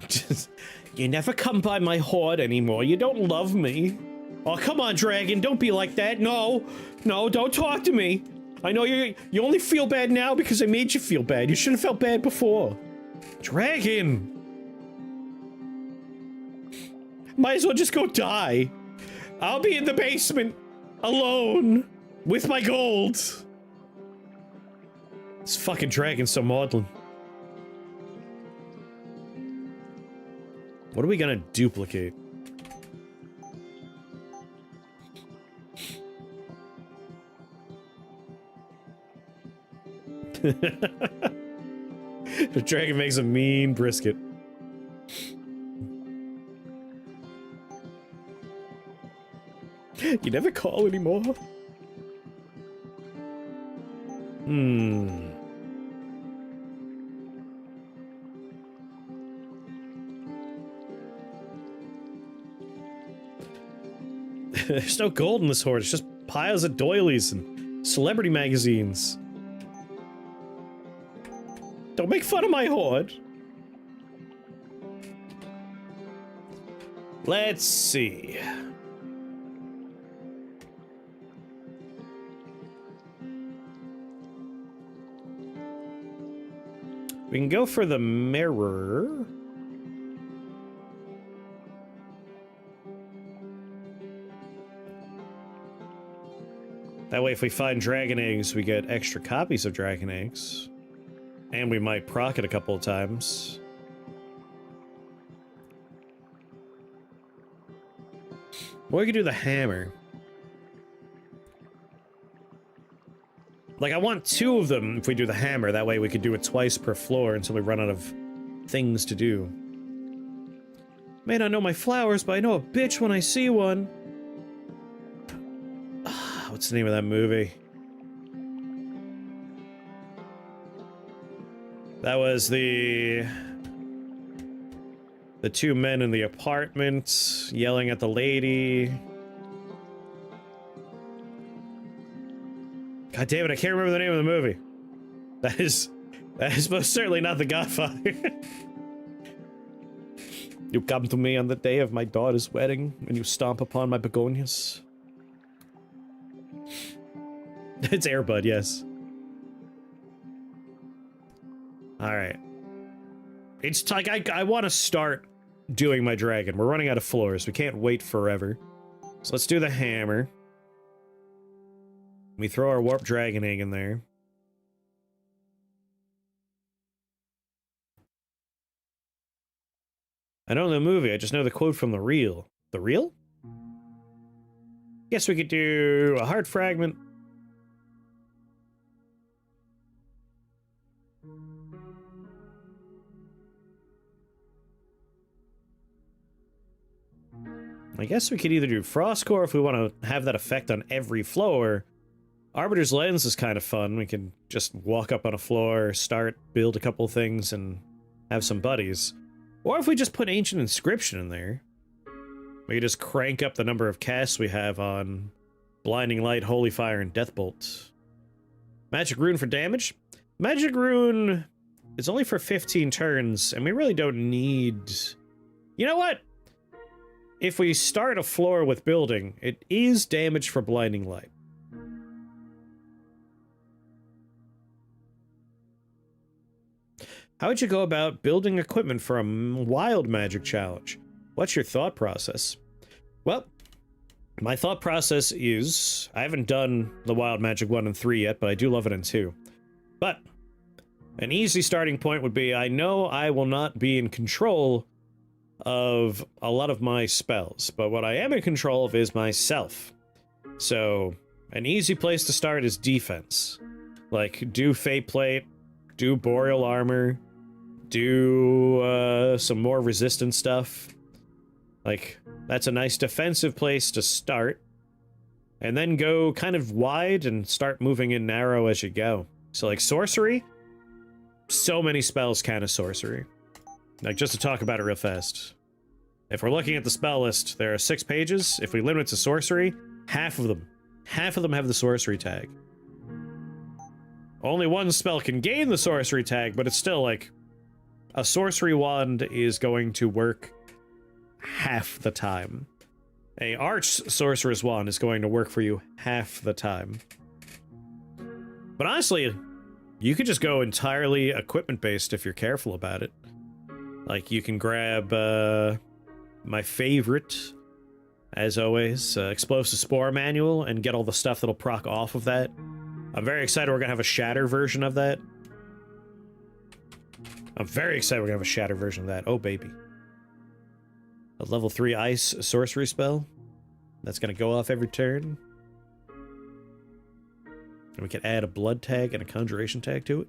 Just, you never come by my horde anymore. You don't love me. Oh, come on, dragon. Don't be like that. No. No, don't talk to me. I know you only feel bad now because I made you feel bad. You should have felt bad before. Dragon. Might as well just go die. I'll be in the basement. Alone. With my gold. This fucking dragon's so maudlin. What are we gonna duplicate? The dragon makes a mean brisket. You never call anymore? There's no gold in this horde, it's just piles of doilies and celebrity magazines. Don't make fun of my horde. Let's see. We can go for the mirror. That way, if we find dragon eggs, we get extra copies of dragon eggs. And we might proc it a couple of times. Or we could do the hammer. Like, I want 2 of them if we do the hammer. That way we could do it twice per floor until we run out of things to do. May not know my flowers, but I know a bitch when I see one. What's the name of that movie? That was the 2 men in the apartment yelling at the lady. God damn it, I can't remember the name of the movie. That is most certainly not The Godfather. You come to me on the day of my daughter's wedding, and you stomp upon my begonias. It's Air Bud, yes. Alright. It's like, I want to start doing my dragon. We're running out of floors. We can't wait forever. So let's do the hammer. We throw our warp dragon egg in there. I don't know the movie, I just know the quote from the reel. The reel? Guess we could do a heart fragment. I guess we could either do Frost Core if we want to have that effect on every floor. Arbiter's Lens is kind of fun. We can just walk up on a floor, start, build a couple things, and have some buddies. Or if we just put Ancient Inscription in there, we could just crank up the number of casts we have on Blinding Light, Holy Fire, and Deathbolt. Magic Rune for damage? Magic Rune is only for 15 turns, and we really don't need... You know what? If we start a floor with building, it is damage for Blinding Light. How would you go about building equipment for a wild magic challenge? What's your thought process? Well, my thought process is... I haven't done the wild magic 1 and 3 yet, but I do love it in 2. But an easy starting point would be, I know I will not be in control of a lot of my spells, but what I am in control of is myself. So, an easy place to start is defense. Like, do Fate Plate, do Boreal Armor, do some more resistant stuff. Like, that's a nice defensive place to start. And then go kind of wide and start moving in narrow as you go. So, like, sorcery? So many spells count as sorcery. Like, just to talk about it real fast. If we're looking at the spell list, there are 6 pages. If we limit it to sorcery, half of them have the sorcery tag. Only one spell can gain the sorcery tag, but it's still like a sorcery wand is going to work half the time. A arch sorcerer's wand is going to work for you half the time. But honestly, you could just go entirely equipment based if you're careful about it. Like, you can grab my favorite, as always, Explosive Spore Manual, and get all the stuff that'll proc off of that. I'm very excited we're gonna have a Shatter version of that. I'm very excited we're gonna have a Shatter version of that. Oh, baby. A level 3 ice sorcery spell. That's gonna go off every turn. And we can add a blood tag and a conjuration tag to it.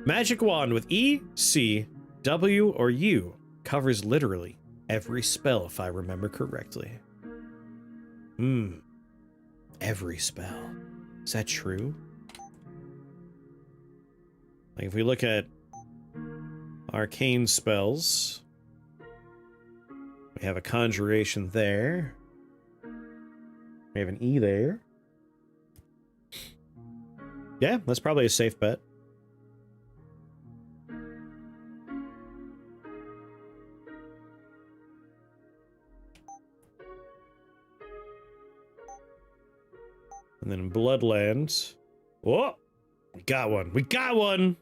Magic wand with E, C, W, or U covers literally every spell, if I remember correctly. Every spell. Is that true? Like, if we look at arcane spells, we have a conjuration there. We have an E there. Yeah, that's probably a safe bet. And then in Bloodlands... Oh! We got one! We got one!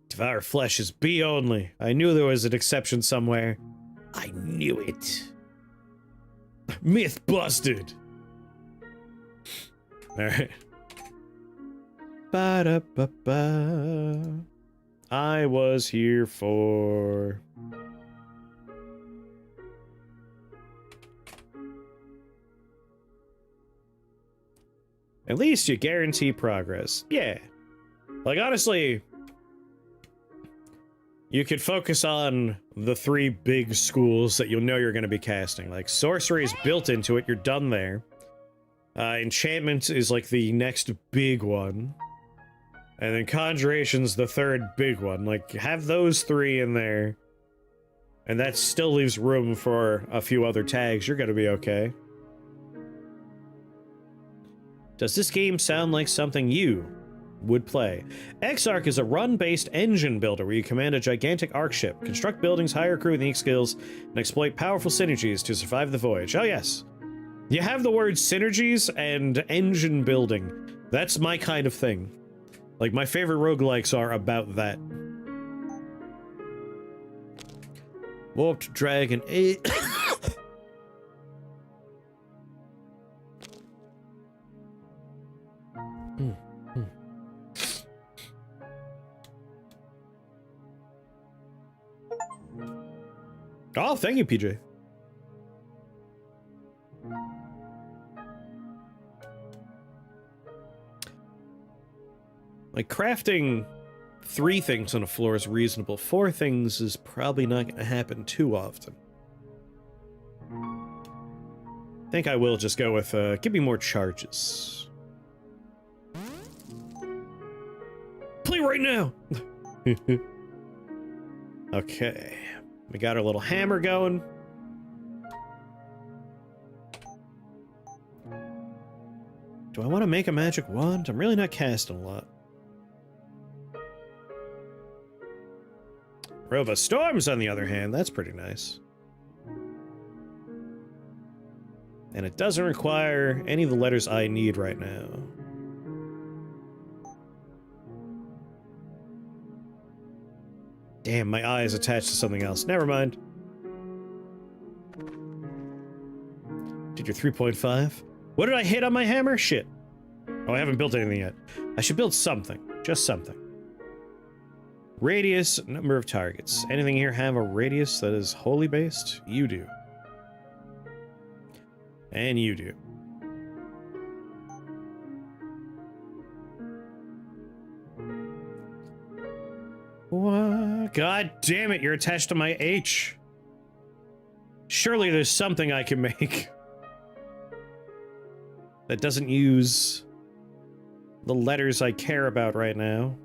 Devour flesh is B only. I knew there was an exception somewhere. I knew it. Myth busted! Alright. Ba-da-ba-ba. I was here for... At least you guarantee progress. Yeah. Like, honestly, you could focus on the 3 big schools that you'll know you're going to be casting. Like, sorcery is built into it. You're done there. Enchantment is, like, the next big one. And then conjuration's the 3rd big one. Like, have those 3 in there. And that still leaves room for a few other tags. You're going to be okay. Does this game sound like something you would play? Exarch is a run-based engine builder where you command a gigantic arc ship, construct buildings, hire crew with unique skills, and exploit powerful synergies to survive the voyage. Oh yes. You have the words synergies and engine building. That's my kind of thing. Like, my favorite roguelikes are about that. Warped Dragon 8. Oh, thank you, PJ. Like, crafting 3 things on a floor is reasonable. 4 things is probably not going to happen too often. I think I will just go with, give me more charges. Play right now! Okay. We got our little hammer going. Do I want to make a magic wand? I'm really not casting a lot. Robo Storms, on the other hand, that's pretty nice. And it doesn't require any of the letters I need right now. Damn, my eye is attached to something else. Never mind. Did your 3.5? What did I hit on my hammer? Shit. Oh, I haven't built anything yet. I should build something. Just something. Radius, number of targets. Anything here have a radius that is wholly based? You do. And you do. What? God damn it, you're attached to my H. Surely there's something I can make that doesn't use the letters I care about right now.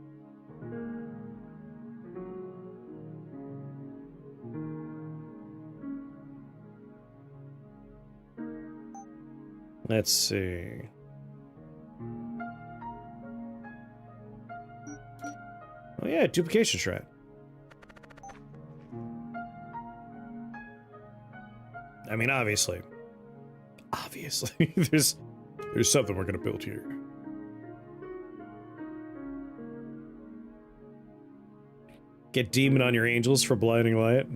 Let's see. Oh yeah, duplication shred. I mean, obviously, there's something we're gonna build here. Get demon on your angels for blinding light.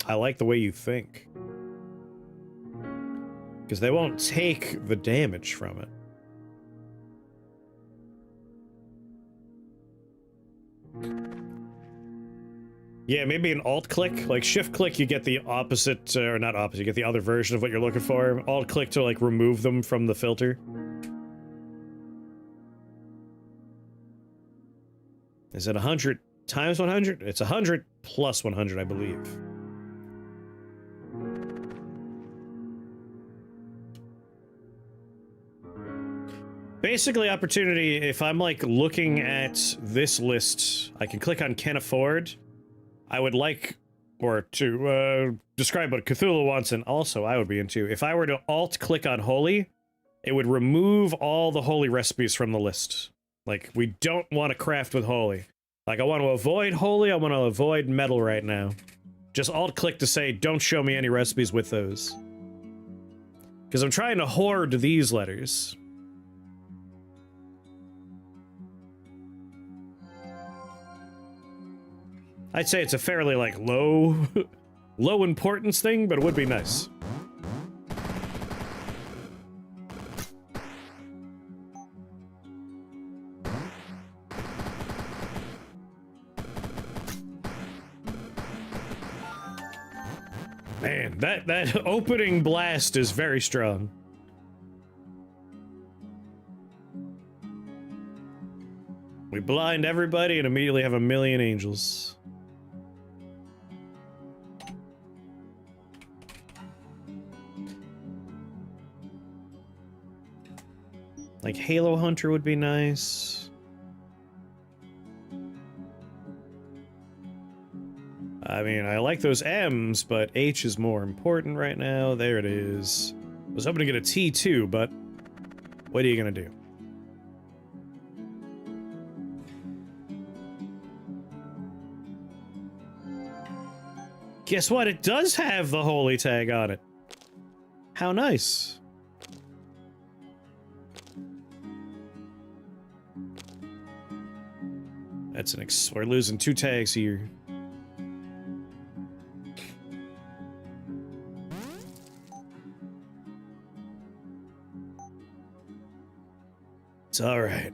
I like the way you think. Because they won't take the damage from it. Yeah, maybe an alt-click. Like, shift-click, you get the opposite, or not opposite, you get the other version of what you're looking for. Alt-click to, like, remove them from the filter. Is it 100 times 100? It's 100 plus 100, I believe. Basically, opportunity, if I'm, like, looking at this list, I can click on Can Afford. I would like, or to describe what Cthulhu wants, and also I would be into. If I were to alt-click on Holy, it would remove all the Holy recipes from the list. Like, we don't want to craft with Holy. Like, I want to avoid Holy, I want to avoid Metal right now. Just alt-click to say, don't show me any recipes with those. Because I'm trying to hoard these letters. I'd say it's a fairly, like, low importance thing, but it would be nice. Man, that opening blast is very strong. We blind everybody and immediately have a million angels. Like, Halo Hunter would be nice. I mean, I like those M's, but H is more important right now. There it is. I was hoping to get a T too, but what are you gonna do? Guess what? It does have the holy tag on it. How nice. That's an we're losing 2 tags here. It's alright.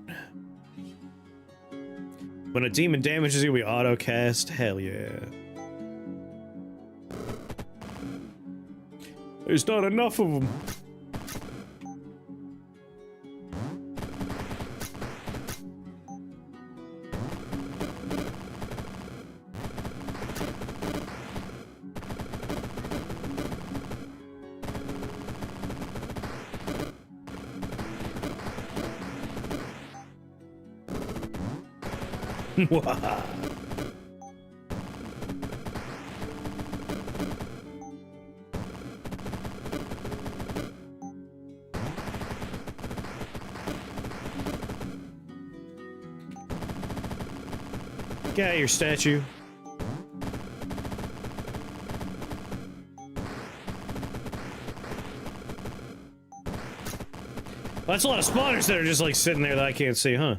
When a demon damages you, we auto-cast. Hell yeah. There's not enough of them. Get out your statue. Well, that's a lot of spawners that are just like sitting there that I can't see, huh?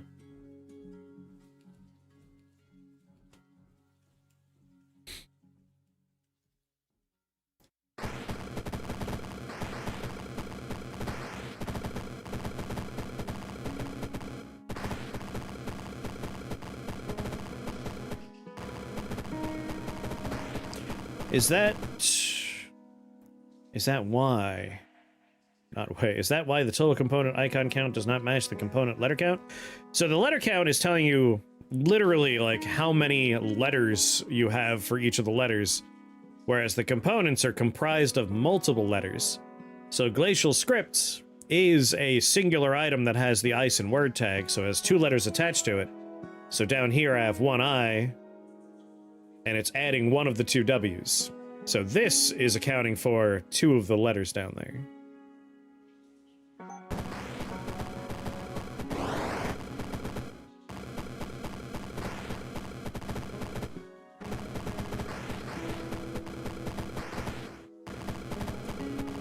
Is that why? Not wait, is that why the total component icon count does not match the component letter count? So the letter count is telling you literally like how many letters you have for each of the letters, whereas the components are comprised of multiple letters. So Glacial Scripts is a singular item that has the ice and word tag, so it has 2 letters attached to it. So down here I have 1 I, and it's adding 1 of the 2 W's. So this is accounting for 2 of the letters down there.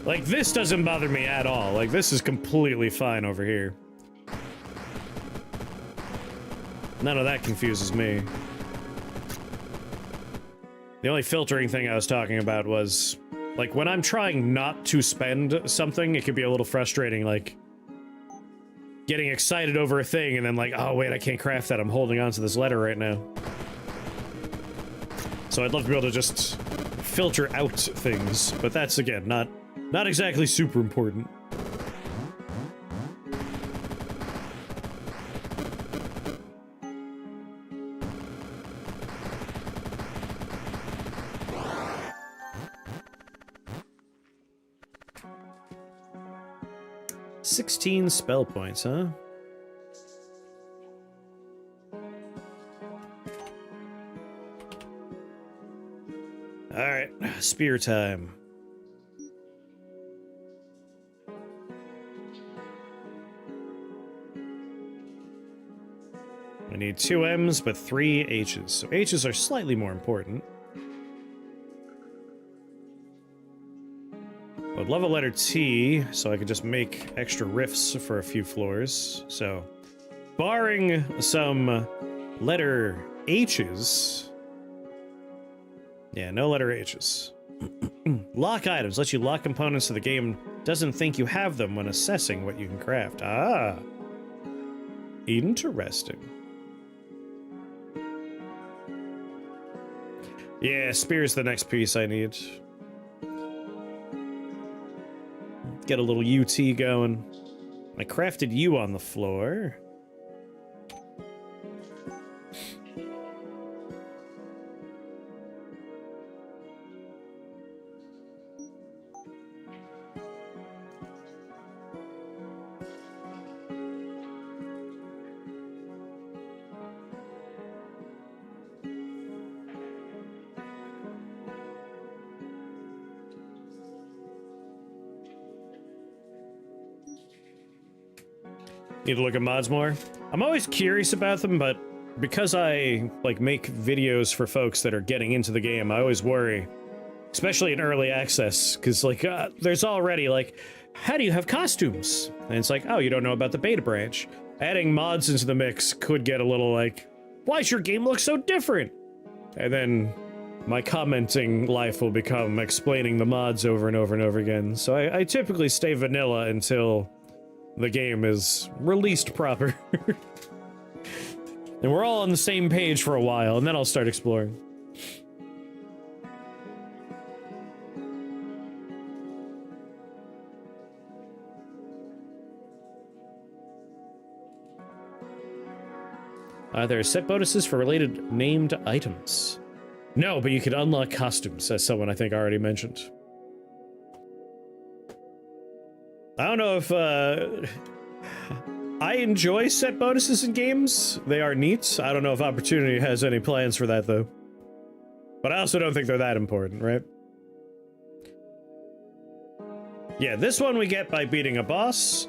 Like, this doesn't bother me at all. Like, this is completely fine over here. None of that confuses me. The only filtering thing I was talking about was, like, when I'm trying not to spend something, it can be a little frustrating, like, getting excited over a thing and then like, oh wait, I can't craft that, I'm holding on to this letter right now. So I'd love to be able to just filter out things, but that's, again, not exactly super important. "16 spell points, huh?" Alright, spear time. We need 2 M's, but 3 H's. So H's are slightly more important. I'd love a letter T, so I could just make extra riffs for a few floors. So, barring some letter H's... Yeah, no letter H's. Lock items lets you lock components so the game doesn't think you have them when assessing what you can craft. Ah. Interesting. Yeah, spear's the next piece I need. Get a little UT going. I crafted you on the floor. Need to look at mods more. I'm always curious about them, but because I, like, make videos for folks that are getting into the game, I always worry. Especially in early access, because, like, there's already, like, how do you have costumes? And it's like, oh, you don't know about the beta branch. Adding mods into the mix could get a little, like, why does your game look so different? And then my commenting life will become explaining the mods over and over and over again. So I typically stay vanilla until the game is released proper. And we're all on the same page for a while, and then I'll start exploring. There are set bonuses for related named items. No, but you can unlock costumes, as someone I think already mentioned. I don't know if, I enjoy set bonuses in games. They are neat. I don't know if Opportunity has any plans for that, though. But I also don't think they're that important, right? Yeah, this one we get by beating a boss.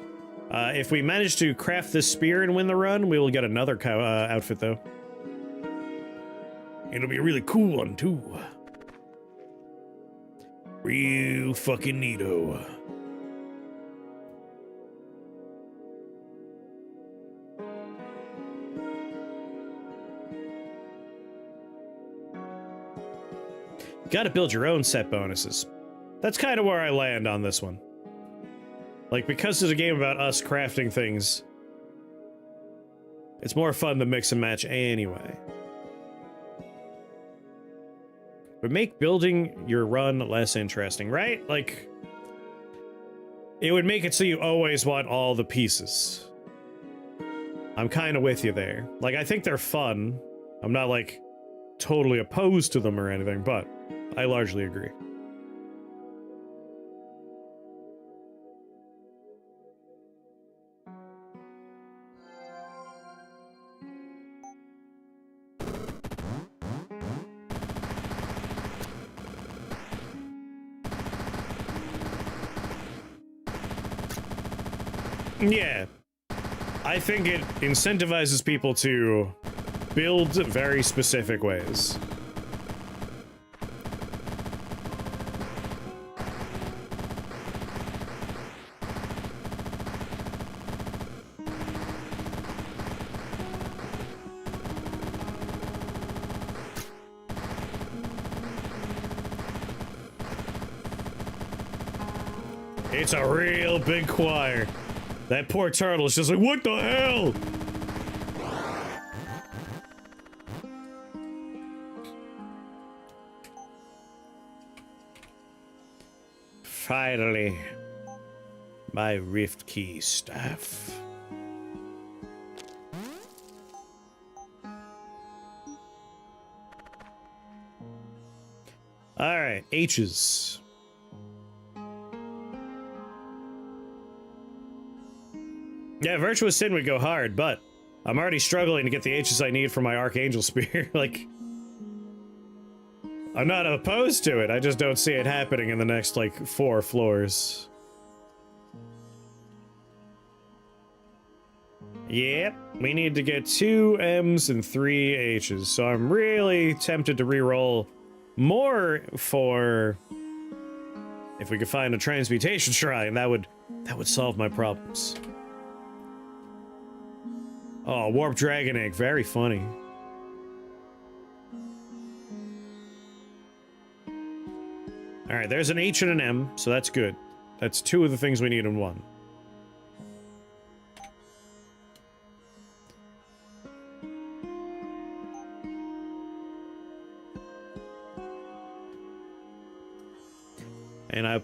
If we manage to craft this spear and win the run, we will get another outfit, though. It'll be a really cool one, too. Real fucking neato. Gotta build your own set bonuses. That's kind of where I land on this one. Like, because it's a game about us crafting things, it's more fun to mix and match anyway. would make building your run less interesting, right? Like, it would make it so you always want all the pieces. I'm kind of with you there. Like, I think they're fun. I'm not, like, totally opposed to them or anything, but I largely agree. Yeah. I think it incentivizes people to build very specific ways. It's a real big choir. That poor turtle is just like, what the hell? Finally, my Rift Key staff. All right, H's. Yeah, Virtuous Sin would go hard, but I'm already struggling to get the H's I need for my Archangel Spear. Like, I'm not opposed to it, I just don't see it happening in the next, like, 4 floors. Yep, we need to get 2 M's and 3 H's, so I'm really tempted to reroll more for... if we could find a Transmutation Shrine, that would solve my problems. Oh, Warp Dragon Egg, very funny. Alright, there's an H and an M, so that's good. That's 2 of the things we need in 1. And I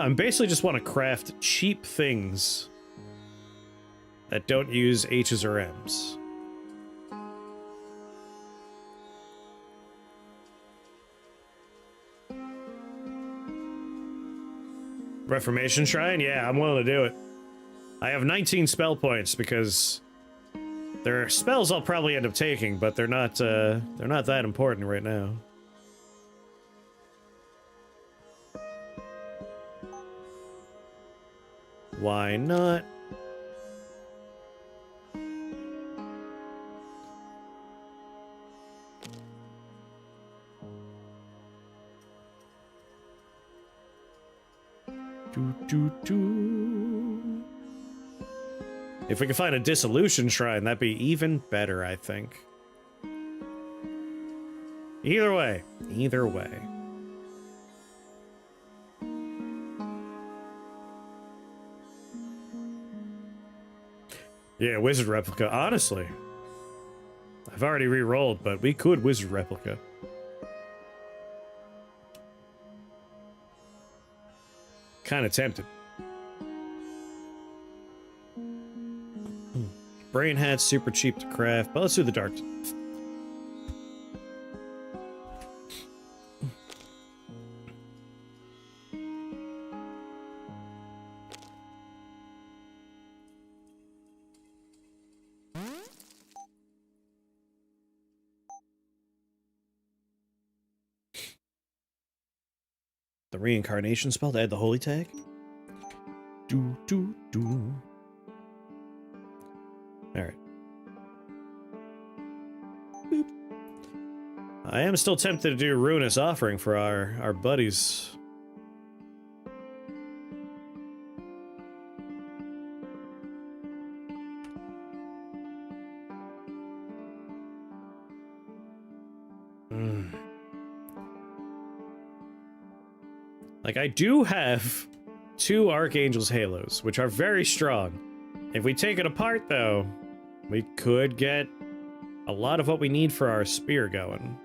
basically just want to craft cheap things that don't use H's or M's. Reformation Shrine? Yeah, I'm willing to do it. I have 19 spell points because there are spells I'll probably end up taking, but they're not that important right now. Why not? If we can find a Dissolution Shrine, that'd be even better, I think. Either way. Either way. Yeah, Wizard Replica, honestly. I've already re-rolled, but we could Wizard Replica. Kind of tempted. Brain Hat's super cheap to craft, but let's do the Dark. The reincarnation spell to add the holy tag? Alright. I am still tempted to do Ruinous Offering for our buddies. Like, I do have 2 Archangel's Halos, which are very strong. If we take it apart, though, we could get a lot of what we need for our spear going.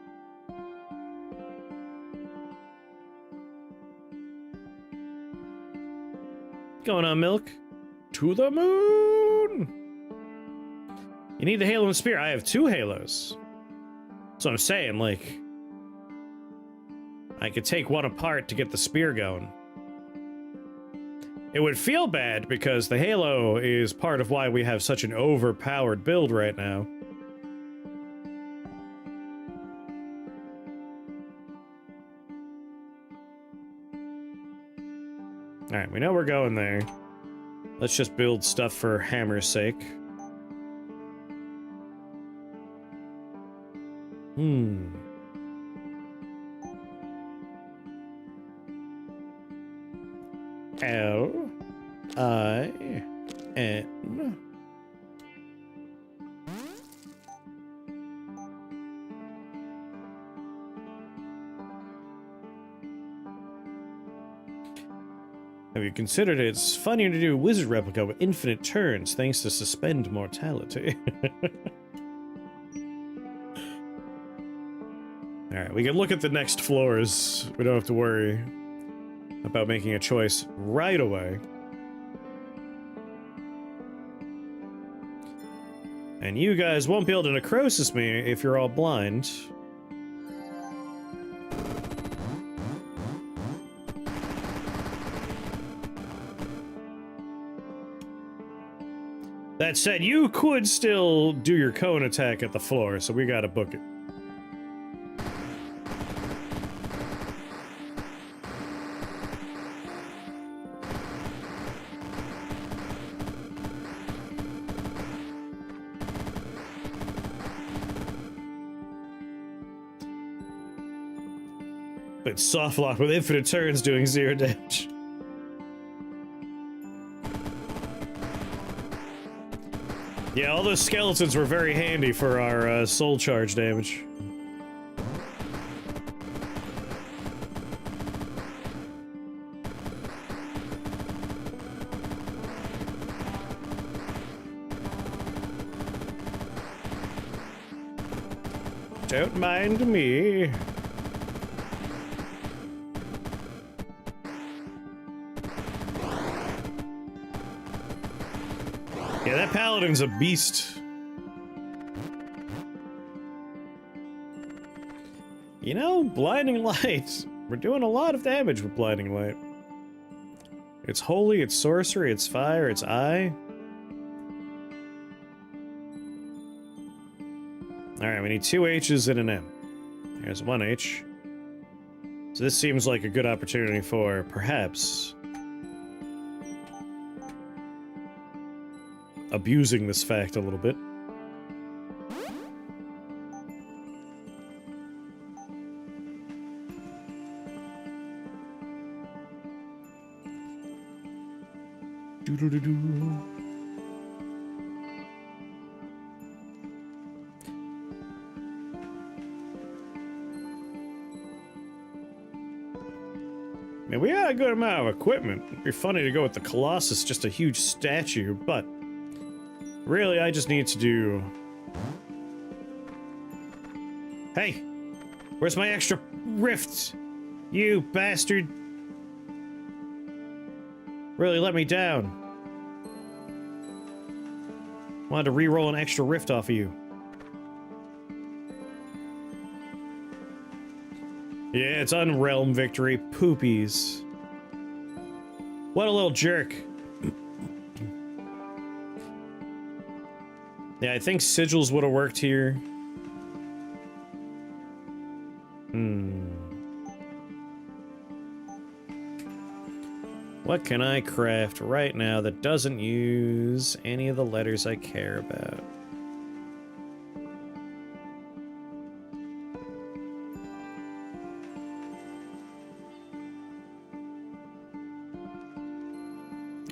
going on, Milk? To the moon! You need the halo and spear. I have 2 halos. That's what I'm saying, like... I could take one apart to get the spear going. It would feel bad because the halo is part of why we have such an overpowered build right now. Alright, we know we're going there. Let's just build stuff for hammer's sake. L-I-N. Have you considered it's funnier to do a wizard replica with infinite turns thanks to suspend mortality? Alright, we can look at the next floors. We don't have to worry about making a choice right away. And you guys won't be able to necrosis me if you're all blind. That said, you could still do your cone attack at the floor, so we gotta book it. But soft lock with infinite turns doing 0 damage. Yeah, all those skeletons were very handy for our soul charge damage. Don't mind me. Yeah, that paladin's a beast. You know, blinding light. We're doing a lot of damage with blinding light. It's holy, it's sorcery, it's fire, it's eye. Alright, we need 2 H's and an M. There's 1 H. So this seems like a good opportunity for, perhaps, abusing this fact a little bit. Doo-doo-doo-doo. Man, we got a good amount of equipment. It'd be funny to go with the Colossus, just a huge statue, but really, I just need to do... Hey! Where's my extra rifts? You bastard! Really let me down. Wanted to re-roll an extra rift off of you. Yeah, it's Unrealm victory. Poopies. What a little jerk. Yeah, I think sigils would have worked here. What can I craft right now that doesn't use any of the letters I care about?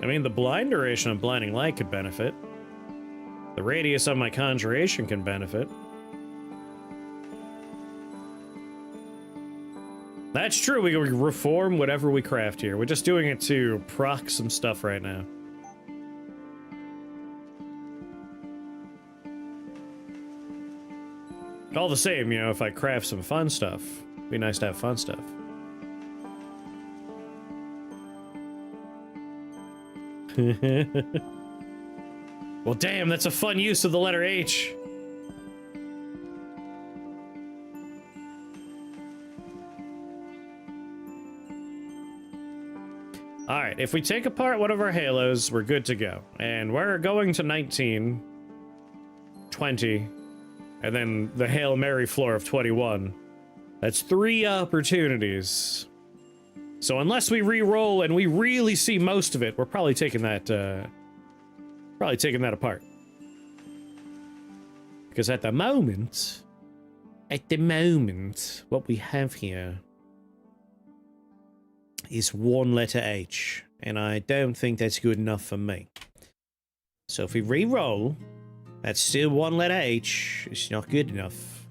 I mean, the blind duration of blinding light could benefit. The radius of my conjuration can benefit. That's true, we can reform whatever we craft here. We're just doing it to proc some stuff right now. All the same, you know, if I craft some fun stuff, it'd be nice to have fun stuff. Well, damn, that's a fun use of the letter H. Alright, if we take apart one of our halos, we're good to go. And we're going to 19, 20, and then the Hail Mary floor of 21. That's 3 opportunities. So unless we re-roll and we really see most of it, we're probably taking that, apart. Because at the moment, what we have here is 1 letter H, and I don't think that's good enough for me. So if we re-roll, that's still 1 letter H. It's not good enough.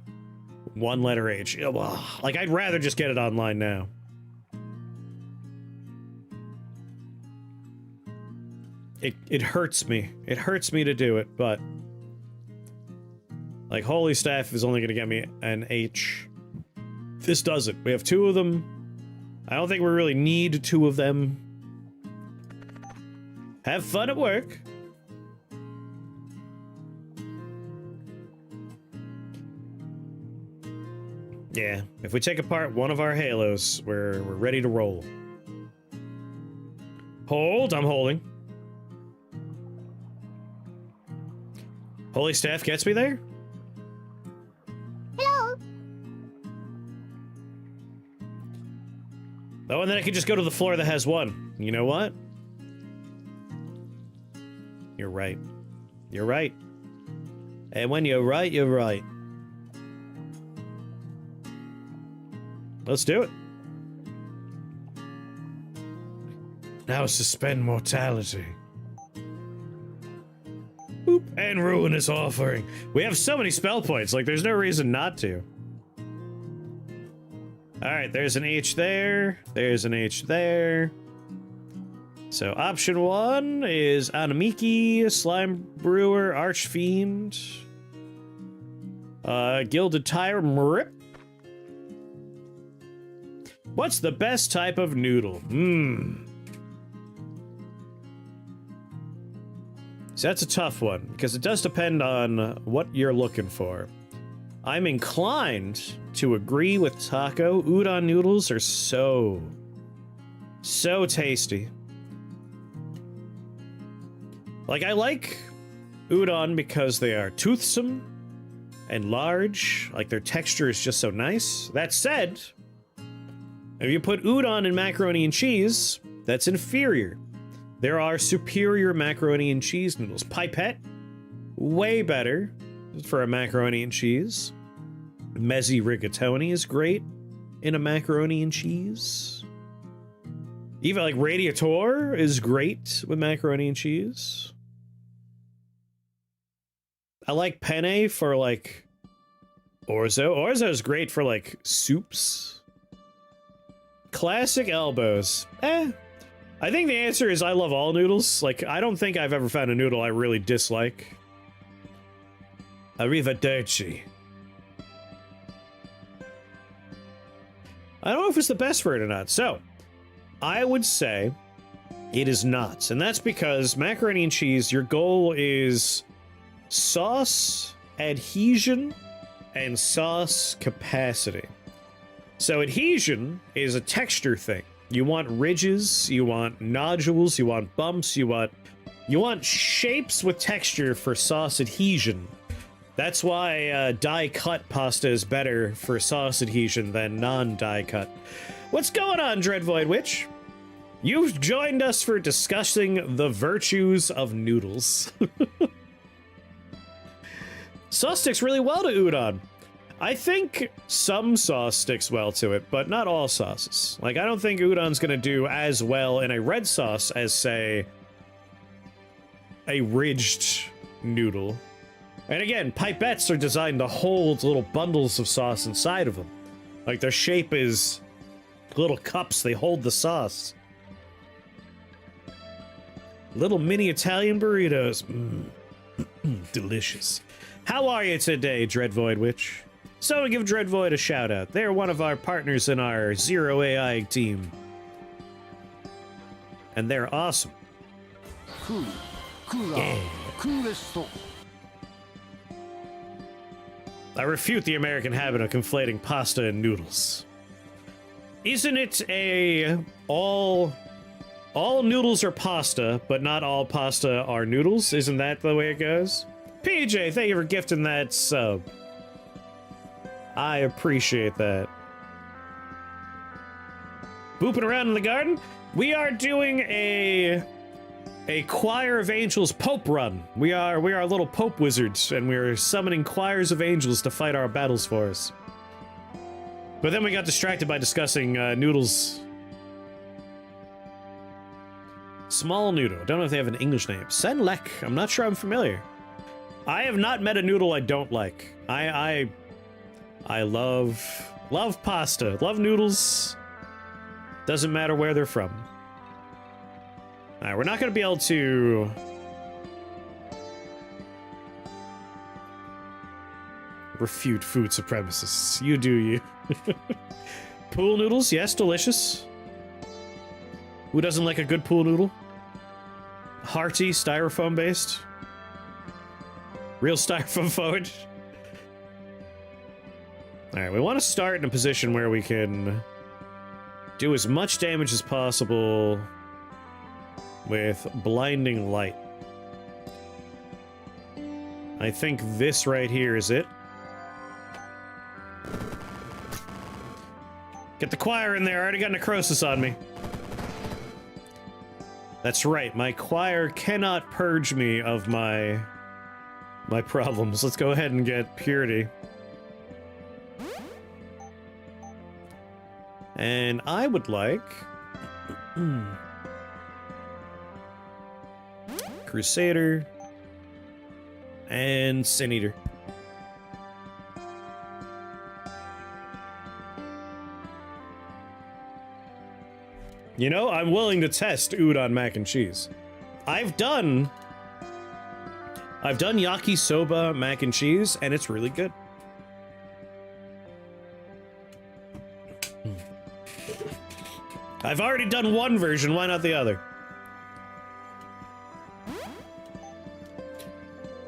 1 letter H. Ugh. Like, I'd rather just get it online now. It hurts me. It hurts me to do it, but... like, Holy Staff is only gonna get me an H. This does it. We have 2 of them. I don't think we really need 2 of them. Have fun at work. Yeah, if we take apart one of our halos, we're ready to roll. Hold, I'm holding. Holy Staff gets me there? Hello. Oh, and then I could just go to the floor that has 1. You know what? You're right. You're right. And when you're right, you're right. Let's do it. Now suspend mortality. Boop. And ruinous offering. We have so many spell points, like there's no reason not to. Alright, there's an H there. There's an H there. So option 1 is Anamiki, Slime Brewer, Archfiend, Gilded Tyrant. What's the best type of noodle? So that's a tough one, because it does depend on what you're looking for. I'm inclined to agree with Taco. Udon noodles are so tasty. Like, I like udon because they are toothsome and large. Like, their texture is just so nice. That said, if you put udon in macaroni and cheese, that's inferior. There are superior macaroni and cheese noodles. Pipette, way better for a macaroni and cheese. Mezzi rigatoni is great in a macaroni and cheese. Even like Radiator is great with macaroni and cheese. I like penne for like orzo. Orzo is great for like soups. Classic elbows. I think the answer is I love all noodles. Like, I don't think I've ever found a noodle I really dislike. Arrivederci. I don't know if it's the best for it or not. So, I would say it is not. And that's because macaroni and cheese, your goal is sauce adhesion and sauce capacity. So adhesion is a texture thing. You want ridges, you want nodules, you want bumps, you want shapes with texture for sauce adhesion. That's why die-cut pasta is better for sauce adhesion than non-die-cut. What's going on, Dreadvoid Witch? You've joined us for discussing the virtues of noodles. Sauce sticks really well to udon. I think some sauce sticks well to it, but not all sauces. Like, I don't think udon's gonna do as well in a red sauce as, say, a ridged noodle. And again, pipettes are designed to hold little bundles of sauce inside of them. Like, their shape is little cups, they hold the sauce. Little mini Italian burritos. Delicious. How are you today, Dreadvoid Witch? So give Dreadvoid a shout out. They're one of our partners in our Zero AI team. And they're awesome. Yeah. I refute the American habit of conflating pasta and noodles. Isn't it all noodles are pasta, but not all pasta are noodles? Isn't that the way it goes? PJ, thank you for gifting that sub. I appreciate that. Booping around in the garden? We are doing a choir of angels pope run. We are little pope wizards, and we are summoning choirs of angels to fight our battles for us. But then we got distracted by discussing noodles. Small noodle. I don't know if they have an English name. Senlek. I'm not sure I'm familiar. I have not met a noodle I don't like. I love pasta. Love noodles. Doesn't matter where they're from. Alright, we're not going to be able to... refute food supremacists. You do you. Pool noodles, yes, delicious. Who doesn't like a good pool noodle? Hearty, styrofoam based. Real styrofoam forward. Alright, we want to start in a position where we can do as much damage as possible with blinding light. I think this right here is it. Get the choir in there, I already got necrosis on me. That's right, my choir cannot purge me of my problems. Let's go ahead and get purity. And I would like... Crusader and Sin Eater. You know, I'm willing to test udon mac and cheese. I've done yakisoba mac and cheese, and it's really good. I've already done one version, why not the other?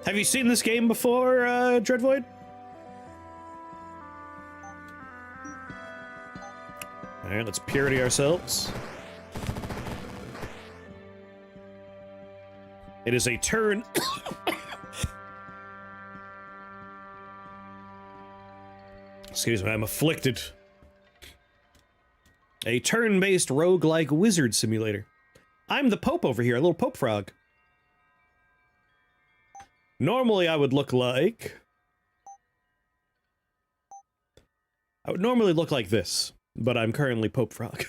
Have you seen this game before, Dreadvoid? Alright, let's purity ourselves. It is a turn... Excuse me, I'm afflicted. A turn-based roguelike wizard simulator. I'm the Pope over here, a little Pope frog. Normally I would look like... I would normally look like this, but I'm currently Pope Frog.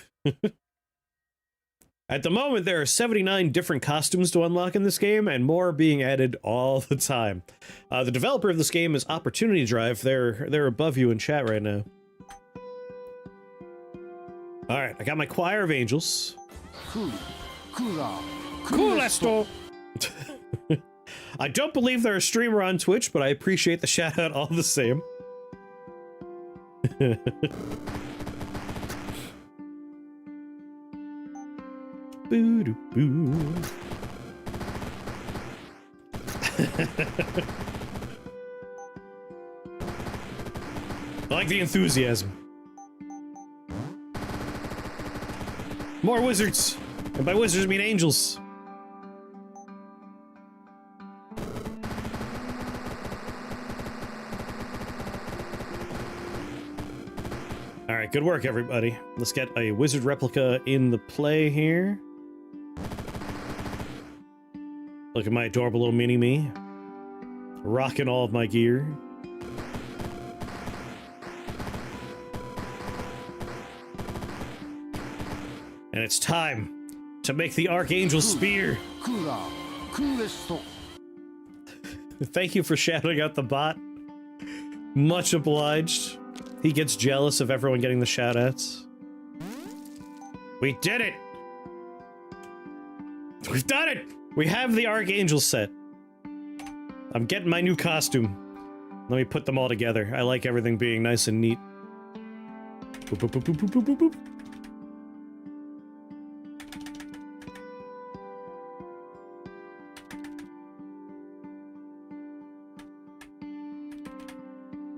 At the moment, there are 79 different costumes to unlock in this game, and more are being added all the time. The developer of this game is Opportunity Drive. They're above you in chat right now. Alright, I got my choir of angels. Cool. I don't believe they're a streamer on Twitch, but I appreciate the shout out all the same. Boo-doo-boo. I like the enthusiasm. More wizards! And by wizards I mean angels. Alright, good work everybody. Let's get a wizard replica in the play here. Look at my adorable little mini-me. Rocking all of my gear. And it's time to make the Archangel Spear. Thank you for shouting out the bot. Much obliged. He gets jealous of everyone getting the shoutouts. We did it! We've done it! We have the Archangel set. I'm getting my new costume. Let me put them all together. I like everything being nice and neat. Boop, boop, boop, boop, boop, boop, boop.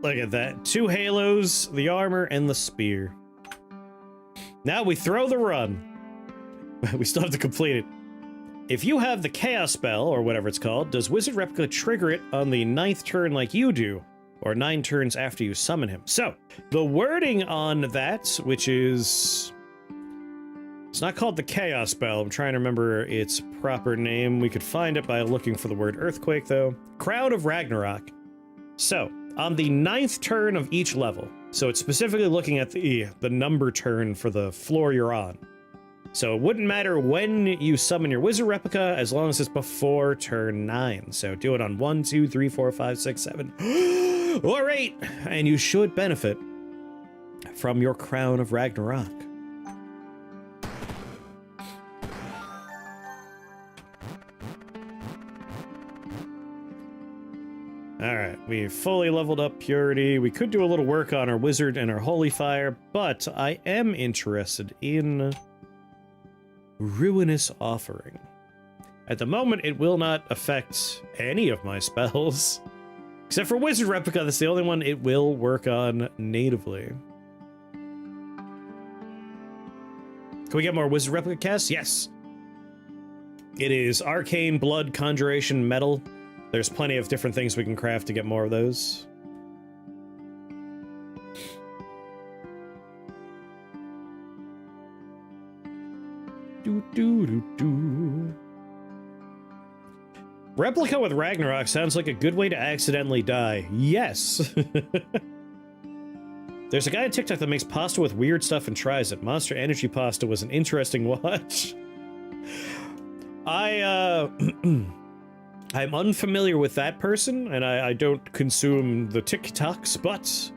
Look at that. 2 halos, the armor, and the spear. Now we throw the run. We still have to complete it. If you have the chaos spell, or whatever it's called, does Wizard Replica trigger it on the 9th turn like you do? Or 9 turns after you summon him? So, the wording on that, which is... It's not called the chaos spell. I'm trying to remember its proper name. We could find it by looking for the word earthquake, though. Crown of Ragnarok. So, on the 9th turn of each level, so it's specifically looking at the number turn for the floor you're on. So it wouldn't matter when you summon your Wizard Replica as long as it's before turn 9. So do it on 1, 2, 3, 4, 5, 6, 7, or 8, and you should benefit from your Crown of Ragnarok. Alright, we fully leveled up Purity. We could do a little work on our Wizard and our Holy Fire, but I am interested in Ruinous Offering. At the moment, it will not affect any of my spells. Except for Wizard Replica, that's the only one it will work on natively. Can we get more Wizard Replica casts? Yes. It is Arcane Blood Conjuration Metal. There's plenty of different things we can craft to get more of those. Replica with Ragnarok sounds like a good way to accidentally die. Yes. There's a guy on TikTok that makes pasta with weird stuff and tries it. Monster Energy Pasta was an interesting watch. I'm unfamiliar with that person, and I don't consume the TikToks, but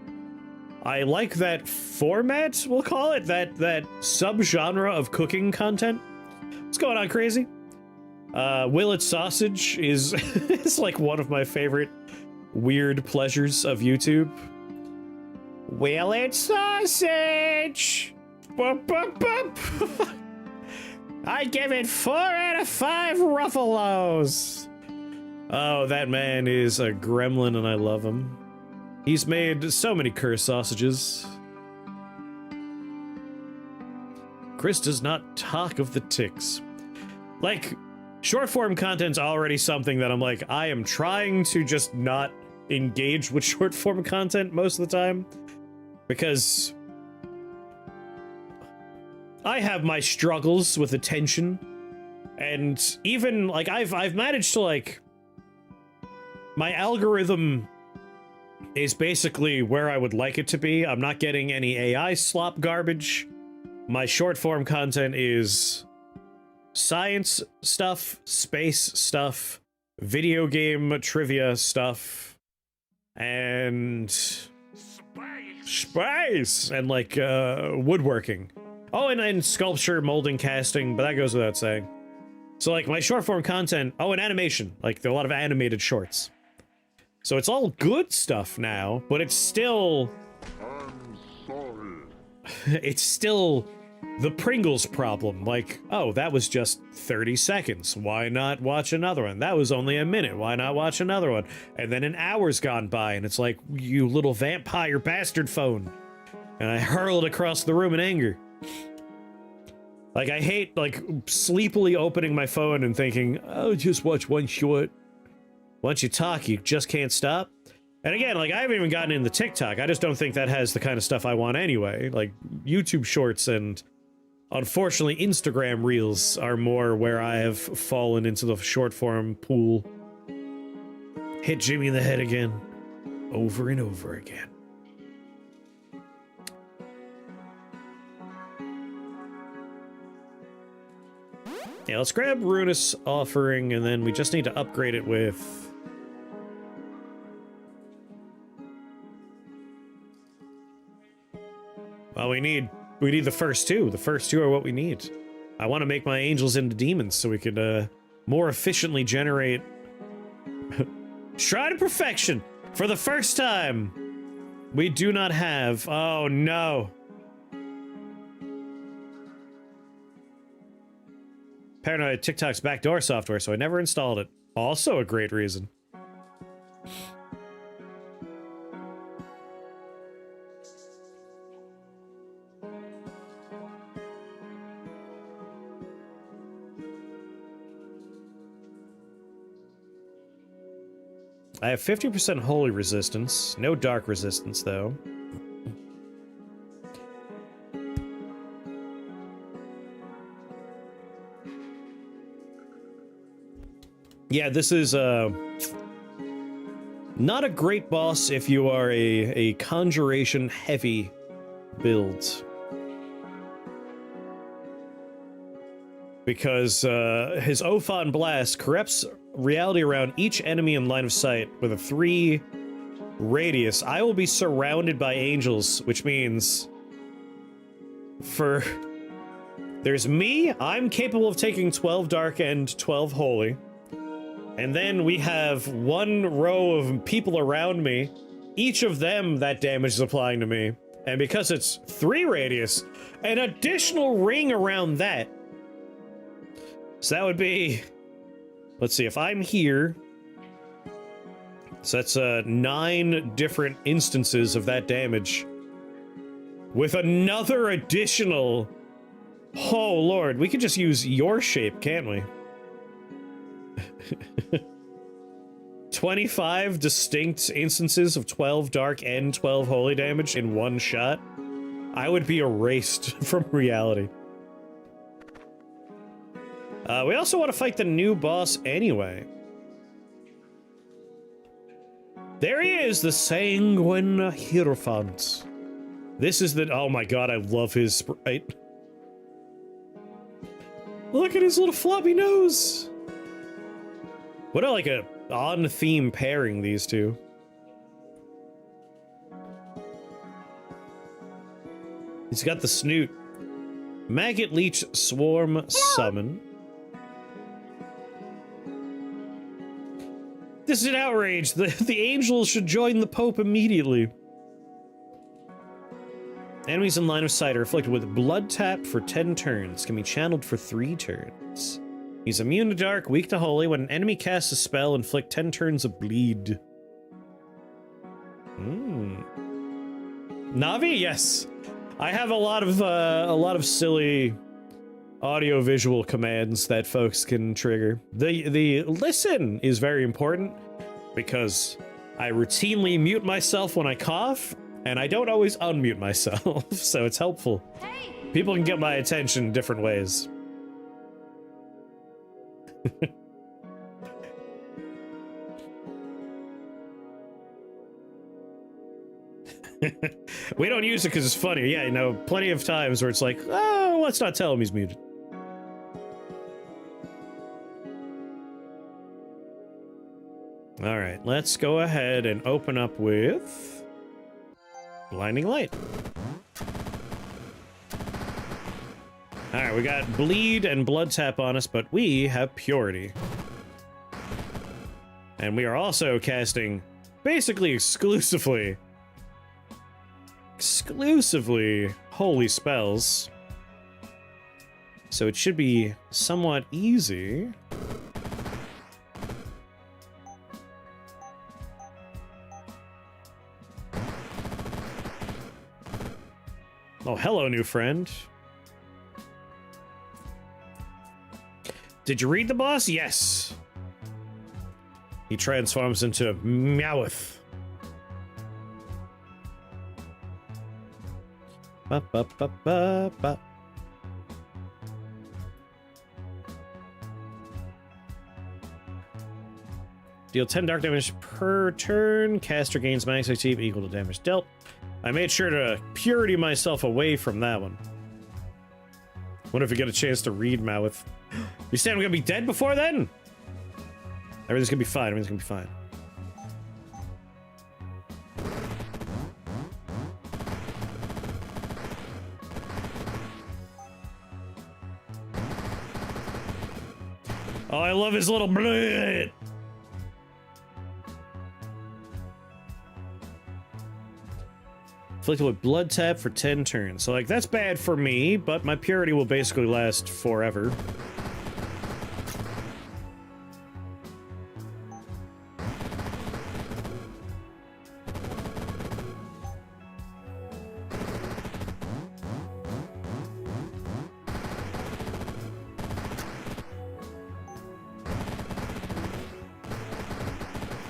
I like that format, we'll call it, that subgenre of cooking content. What's going on, Crazy? Willet Sausage is, is like one of my favorite weird pleasures of YouTube. Willet Sausage! Boop, boop, boop. I give it 4 out of 5 Ruffalos! Oh, that man is a gremlin and I love him. He's made so many cursed sausages. Chris does not talk of the ticks. Like, short form content's already something that I'm like, I am trying to just not engage with short form content most of the time. Because I have my struggles with attention. And even, like, I've managed to, like... My algorithm is basically where I would like it to be. I'm not getting any AI slop garbage. My short form content is science stuff, space stuff, video game trivia stuff, and space and like woodworking. Oh, and sculpture, molding, casting, but that goes without saying. So like my short form content, oh, and animation, like there are a lot of animated shorts. So it's all good stuff now, but it's still... I'm sorry. It's still the Pringles problem. Like, oh, that was just 30 seconds. Why not watch another one? That was only a minute. Why not watch another one? And then an hour's gone by, and it's like, you little vampire bastard phone. And I hurled across the room in anger. Like, I hate, like, sleepily opening my phone and thinking, oh, just watch one short. Once you talk, you just can't stop. And again, like, I haven't even gotten into TikTok. I just don't think that has the kind of stuff I want anyway. Like, YouTube Shorts and, unfortunately, Instagram Reels are more where I have fallen into the short-form pool. Hit Jimmy in the head again. Over and over again. Yeah, let's grab Ruinous Offering, and then we just need to upgrade it with... Well, we need the first two. The first two are what we need. I want to make my angels into demons so we could more efficiently generate Shrine of Perfection. For the first time, we do not have... Oh, no. Paranoid TikTok's backdoor software, so I never installed it. Also a great reason. I have 50% holy resistance. No dark resistance, though. Yeah, this is, not a great boss if you are a conjuration-heavy build. Because, his Ophan Blast corrupts reality around each enemy in line of sight with a 3 radius. I will be surrounded by angels, which means... There's me, I'm capable of taking 12 dark and 12 holy. And then we have 1 row of people around me. Each of them, that damage is applying to me. And because it's 3 radius, an additional ring around that. So that would be... Let's see, if I'm here... So that's 9 different instances of that damage. With another additional... Oh, Lord, we could just use your shape, can't we? 25 distinct instances of 12 dark and 12 holy damage in 1 shot. I would be erased from reality. We also want to fight the new boss anyway. There he is, the Sanguine Hierophant. This is the... Oh my god, I love his sprite. Look at his little floppy nose! What a, like, a on-theme pairing, these two. He's got the snoot. Maggot Leech Swarm Summon. This is an outrage. The angels should join the Pope immediately. Enemies in line of sight are afflicted with Blood Tap for 10 turns. Can be channeled for 3 turns. He's immune to dark, weak to holy. When an enemy casts a spell, inflict 10 turns of bleed. Navi, yes. I have a lot of silly audio-visual commands that folks can trigger. The listen is very important because I routinely mute myself when I cough, and I don't always unmute myself, so it's helpful. Hey. People can get my attention in different ways. We don't use it because it's funny. Yeah, you know, plenty of times where it's like, oh, let's not tell him he's muted. All right, let's go ahead and open up with Blinding Light. All right, we got Bleed and Blood Tap on us, but we have Purity. And we are also casting basically exclusively holy spells. So it should be somewhat easy. Oh, hello, new friend. Did you read the boss? Yes. He transforms into Meowth. Ba, ba, ba, ba, ba. Deal 10 dark damage per turn. Caster gains max HP equal to damage dealt. I made sure to purity myself away from that one. What if we get a chance to read Meowth? You saying we're gonna be dead before then? Everything's gonna be fine. Everything's gonna be fine. Oh, I love his little blade. Afflicted with Blood Tap for 10 turns. So, like, that's bad for me, but my purity will basically last forever.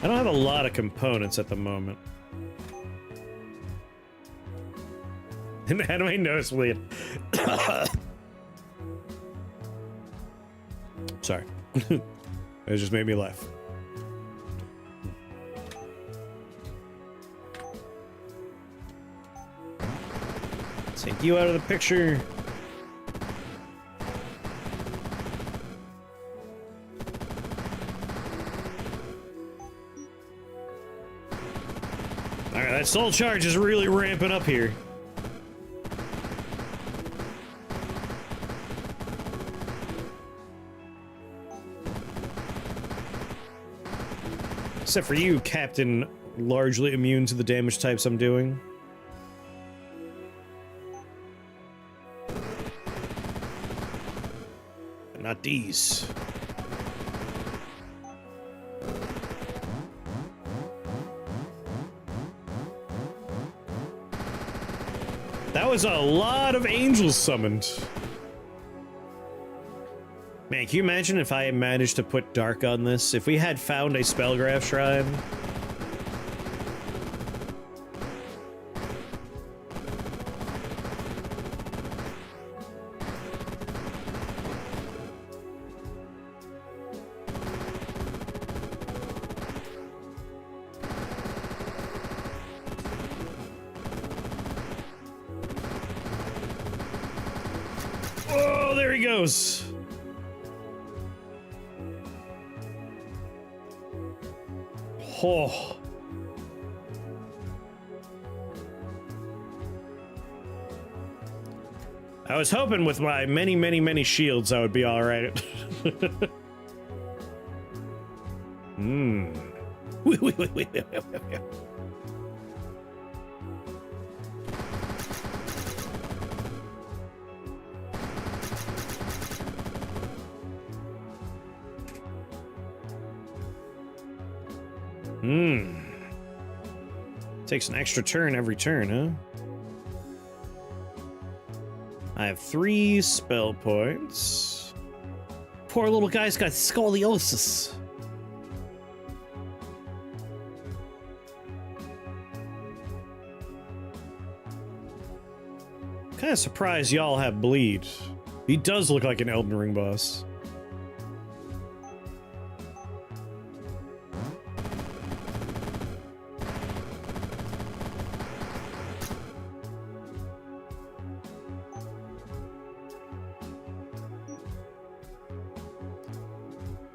I don't have a lot of components at the moment. And anime nose bleed. Sorry. It just made me laugh. Take you out of the picture. Alright, that soul charge is really ramping up here. Except for you, Captain, largely immune to the damage types I'm doing. But not these. That was a lot of angels summoned. Man, can you imagine if I managed to put dark on this? If we had found a spellgraph shrine? Oh, there he goes. Oh. I was hoping with my many shields I would be alright. Takes an extra turn every turn, huh? I have 3 spell points. Poor little guy's got scoliosis. Kinda surprised y'all have bleed. He does look like an Elden Ring boss.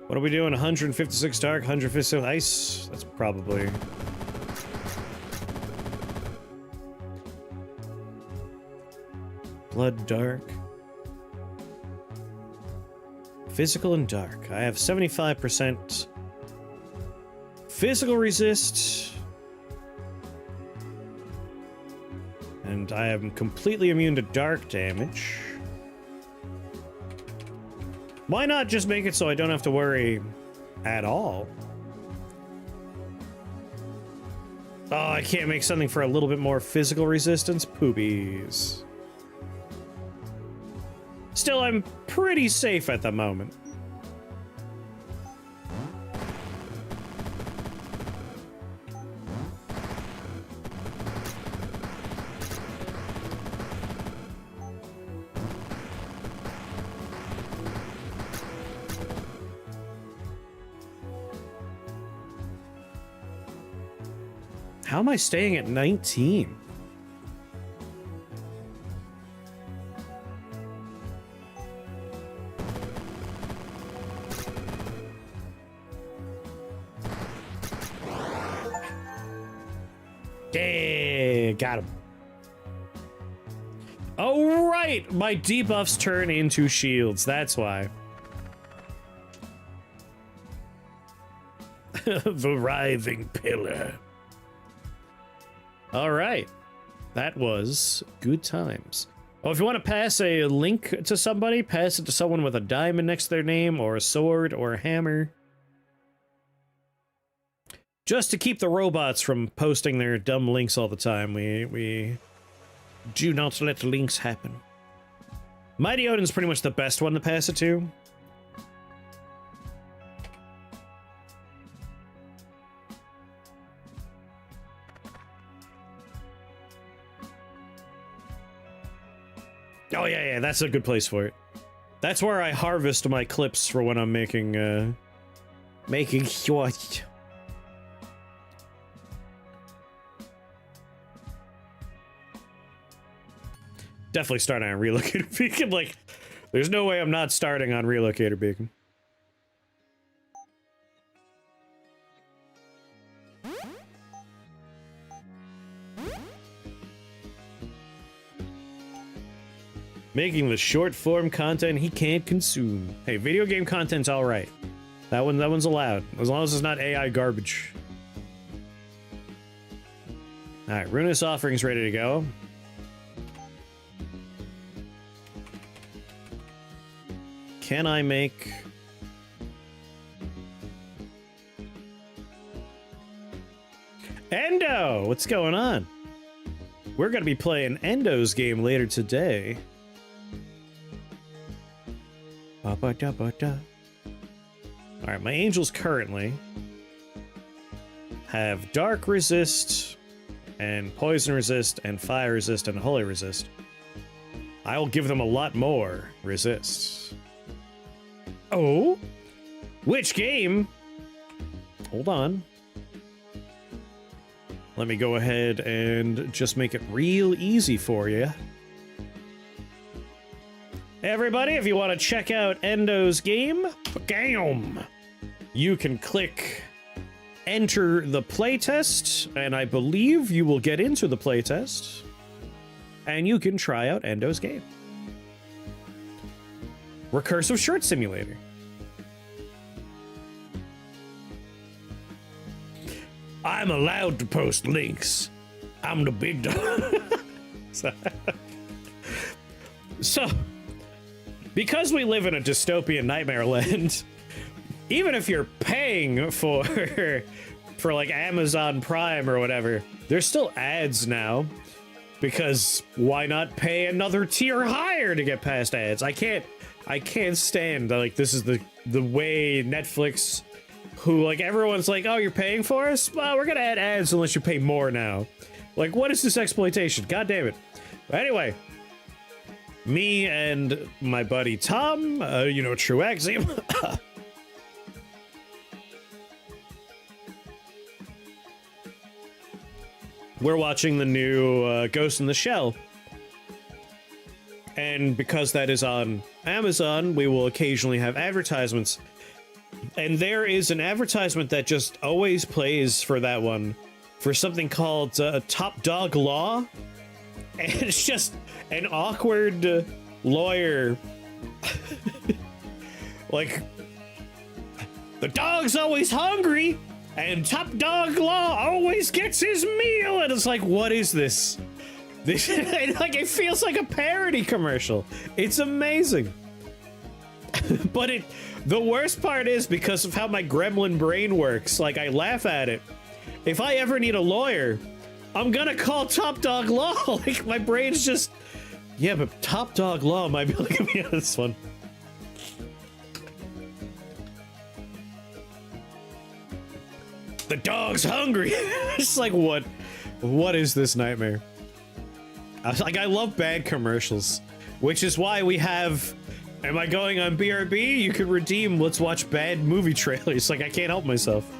What are we doing? 156 dark, 156 ice? That's probably... Blood dark. Physical and dark. I have 75% physical resist. And I am completely immune to dark damage. Why not just make it so I don't have to worry at all? Oh, I can't make something for a little bit more physical resistance? Poopies. Still, I'm pretty safe at the moment. How am I staying at 19? Yeah, got him. Oh, right! My debuffs turn into shields, that's why. The writhing pillar. All right, that was good times. Oh, if you want to pass a link to somebody, pass it to someone with a diamond next to their name, or a sword, or a hammer. Just to keep the robots from posting their dumb links all the time, we do not let links happen. Mighty Odin's pretty much the best one to pass it to. Oh yeah, that's a good place for it. That's where I harvest my clips for when I'm making short. Definitely starting on Relocator Beacon. Like, there's no way I'm not starting on Relocator Beacon. Making the short form content he can't consume. Hey, video game content's all right. That one's allowed, as long as it's not AI garbage. All right, Ruinous Offering's ready to go. Can I make... Endo! What's going on? We're gonna be playing Endo's game later today. Alright, my angels currently have Dark Resist, and Poison Resist, and Fire Resist, and Holy Resist. I will give them a lot more Resists. Oh? Which game? Hold on. Let me go ahead and just make it real easy for you. Everybody, if you want to check out Endo's game, you can click enter the playtest, and I believe you will get into the playtest, and you can try out Endo's game. Recursive Short Simulator. I'm allowed to post links. I'm the big dog. So, because we live in a dystopian nightmare land, even if you're paying for like Amazon Prime or whatever, there's still ads now. Because why not pay another tier higher to get past ads? I can't stand, like, this is the way Netflix, who, like, everyone's like, oh, you're paying for us? Well, we're gonna add ads unless you pay more now. Like, what is this exploitation? God damn it. But anyway, me and my buddy Tom, you know, True Axiom, we're watching the new Ghost in the Shell. And because that is on Amazon, we will occasionally have advertisements. And there is an advertisement that just always plays for that one, for something called Top Dog Law. And it's just an awkward lawyer. Like, the dog's always hungry, and Top Dog Law always gets his meal. And it's like, what is this? This, like, it feels like a parody commercial. It's amazing. But the worst part is, because of how my gremlin brain works, like, I laugh at it. If I ever need a lawyer, I'm gonna call Top Dog Law. Like, my brain's just, yeah, but Top Dog Law might be able to get me out of this one. The dog's hungry. It's like, what is this nightmare? I love bad commercials, which is why we have, am I going on BRB? You can redeem let's watch bad movie trailers. Like, I can't help myself.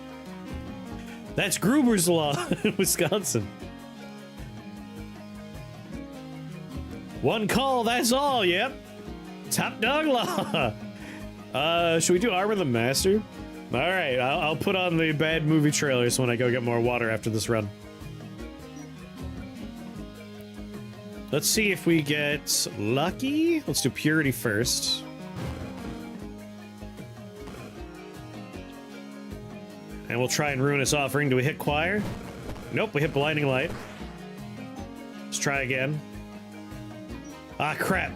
That's Gruber's Law in Wisconsin. One call, that's all, yep. Top Dog Law. Should we do Armor the Master? All right, I'll put on the bad movie trailers when I go get more water after this run. Let's see if we get lucky. Let's do Purity first. And we'll try and Ruinous Offering. Do we hit Choir? Nope, we hit Blinding Light. Let's try again. Ah, crap.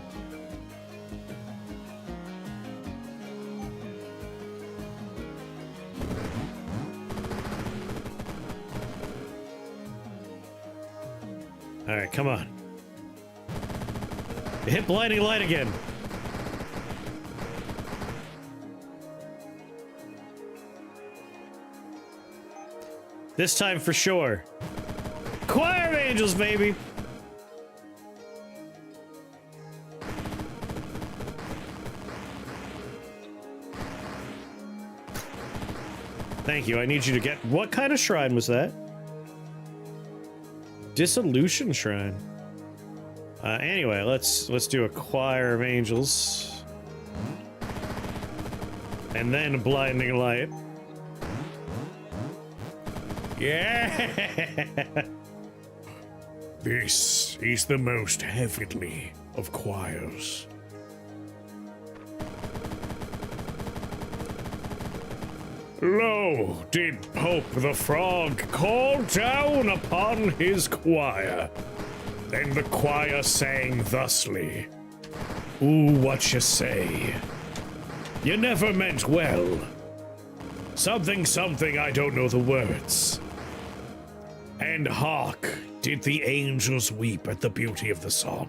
All right, come on. Hit Blinding Light again. This time for sure. Choir of Angels, baby. Thank you. I need you to get... What kind of shrine was that? Dissolution shrine. Anyway, let's do a choir of angels. And then blinding light. Yeah! This is the most heavenly of choirs. Lo, did Pope the Frog call down upon his choir. Then the choir sang thusly. Ooh, what you say? You never meant well. Something, something, I don't know the words. And hark, did the angels weep at the beauty of the song.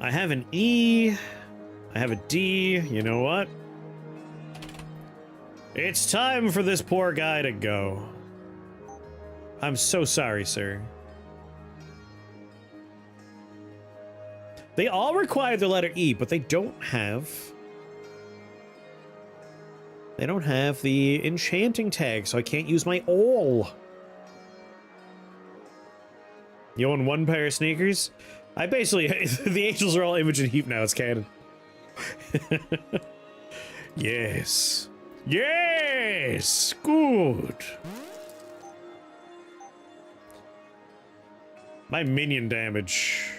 I have an E. I have a D. You know what? It's time for this poor guy to go. I'm so sorry, sir. They all require the letter E, but they don't have... They don't have the enchanting tag, so I can't use my all. You own one pair of sneakers? I basically... The angels are all Imogen Heap now, it's canon. Yes. Yes! Good! My minion damage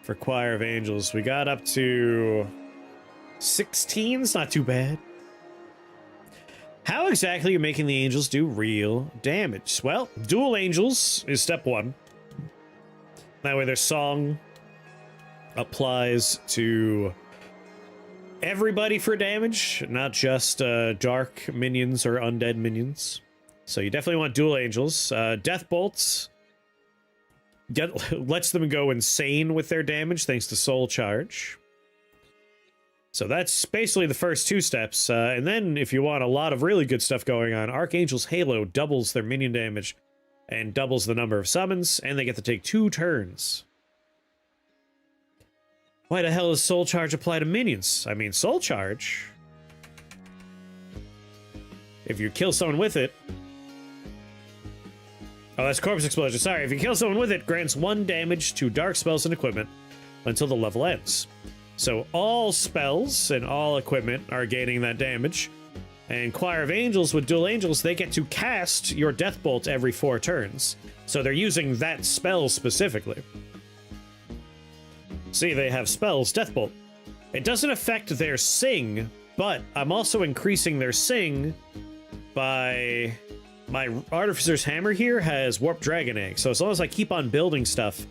for Choir of Angels. We got up to 16. It's not too bad. How exactly are you making the angels do real damage? Well, dual angels is step one. That way their song applies to everybody for damage, not just dark minions or undead minions. So you definitely want dual angels. Death bolts lets them go insane with their damage thanks to soul charge. So that's basically the first two steps. And then if you want a lot of really good stuff going on, Archangel's Halo doubles their minion damage and doubles the number of summons, and they get to take 2 turns. Why the hell does soul charge apply to minions? I mean, soul charge, if you kill someone with it... Oh, that's corpse explosion. Sorry, if you kill someone with it, grants 1 damage to dark spells and equipment until the level ends. So all spells and all equipment are gaining that damage. And Choir of Angels, with dual angels, they get to cast your Death Bolt every 4 turns. So they're using that spell specifically. See, they have spells, Death Bolt. It doesn't affect their sing, but I'm also increasing their sing by... My Artificer's Hammer here has Warp Dragon Egg, so as long as I keep on building stuff,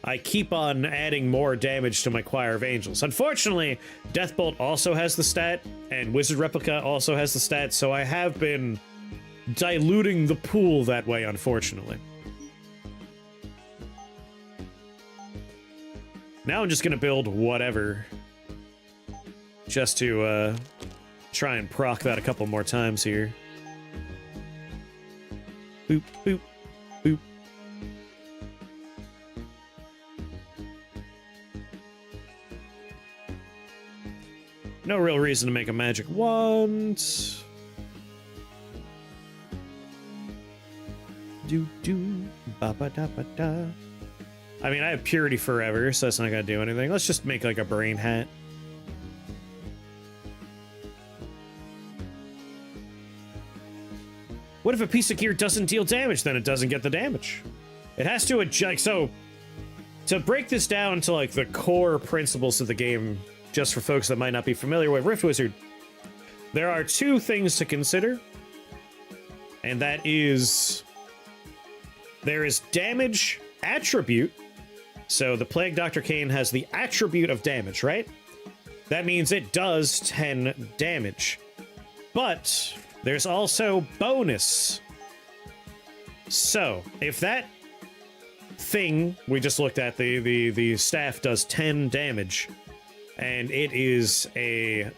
I keep on adding more damage to my Choir of Angels. Unfortunately, Deathbolt also has the stat, and Wizard Replica also has the stat, so I have been diluting the pool that way, unfortunately. Now I'm just gonna build whatever, just to try and proc that a couple more times here. Boop, boop, boop. No real reason to make a magic wand. Do do ba ba da ba da. I mean, I have Purity Forever, so that's not gonna do anything. Let's just make like a brain hat. What if a piece of gear doesn't deal damage? Then it doesn't get the damage. It has to adjust. So, to break this down to like the core principles of the game, just for folks that might not be familiar with Rift Wizard, there are 2 things to consider. And that is, there is damage attribute. So the Plague Dr. Kane has the attribute of damage, right? That means it does 10 damage. But there's also bonus. So, if that thing we just looked at, the staff does 10 damage, and it is a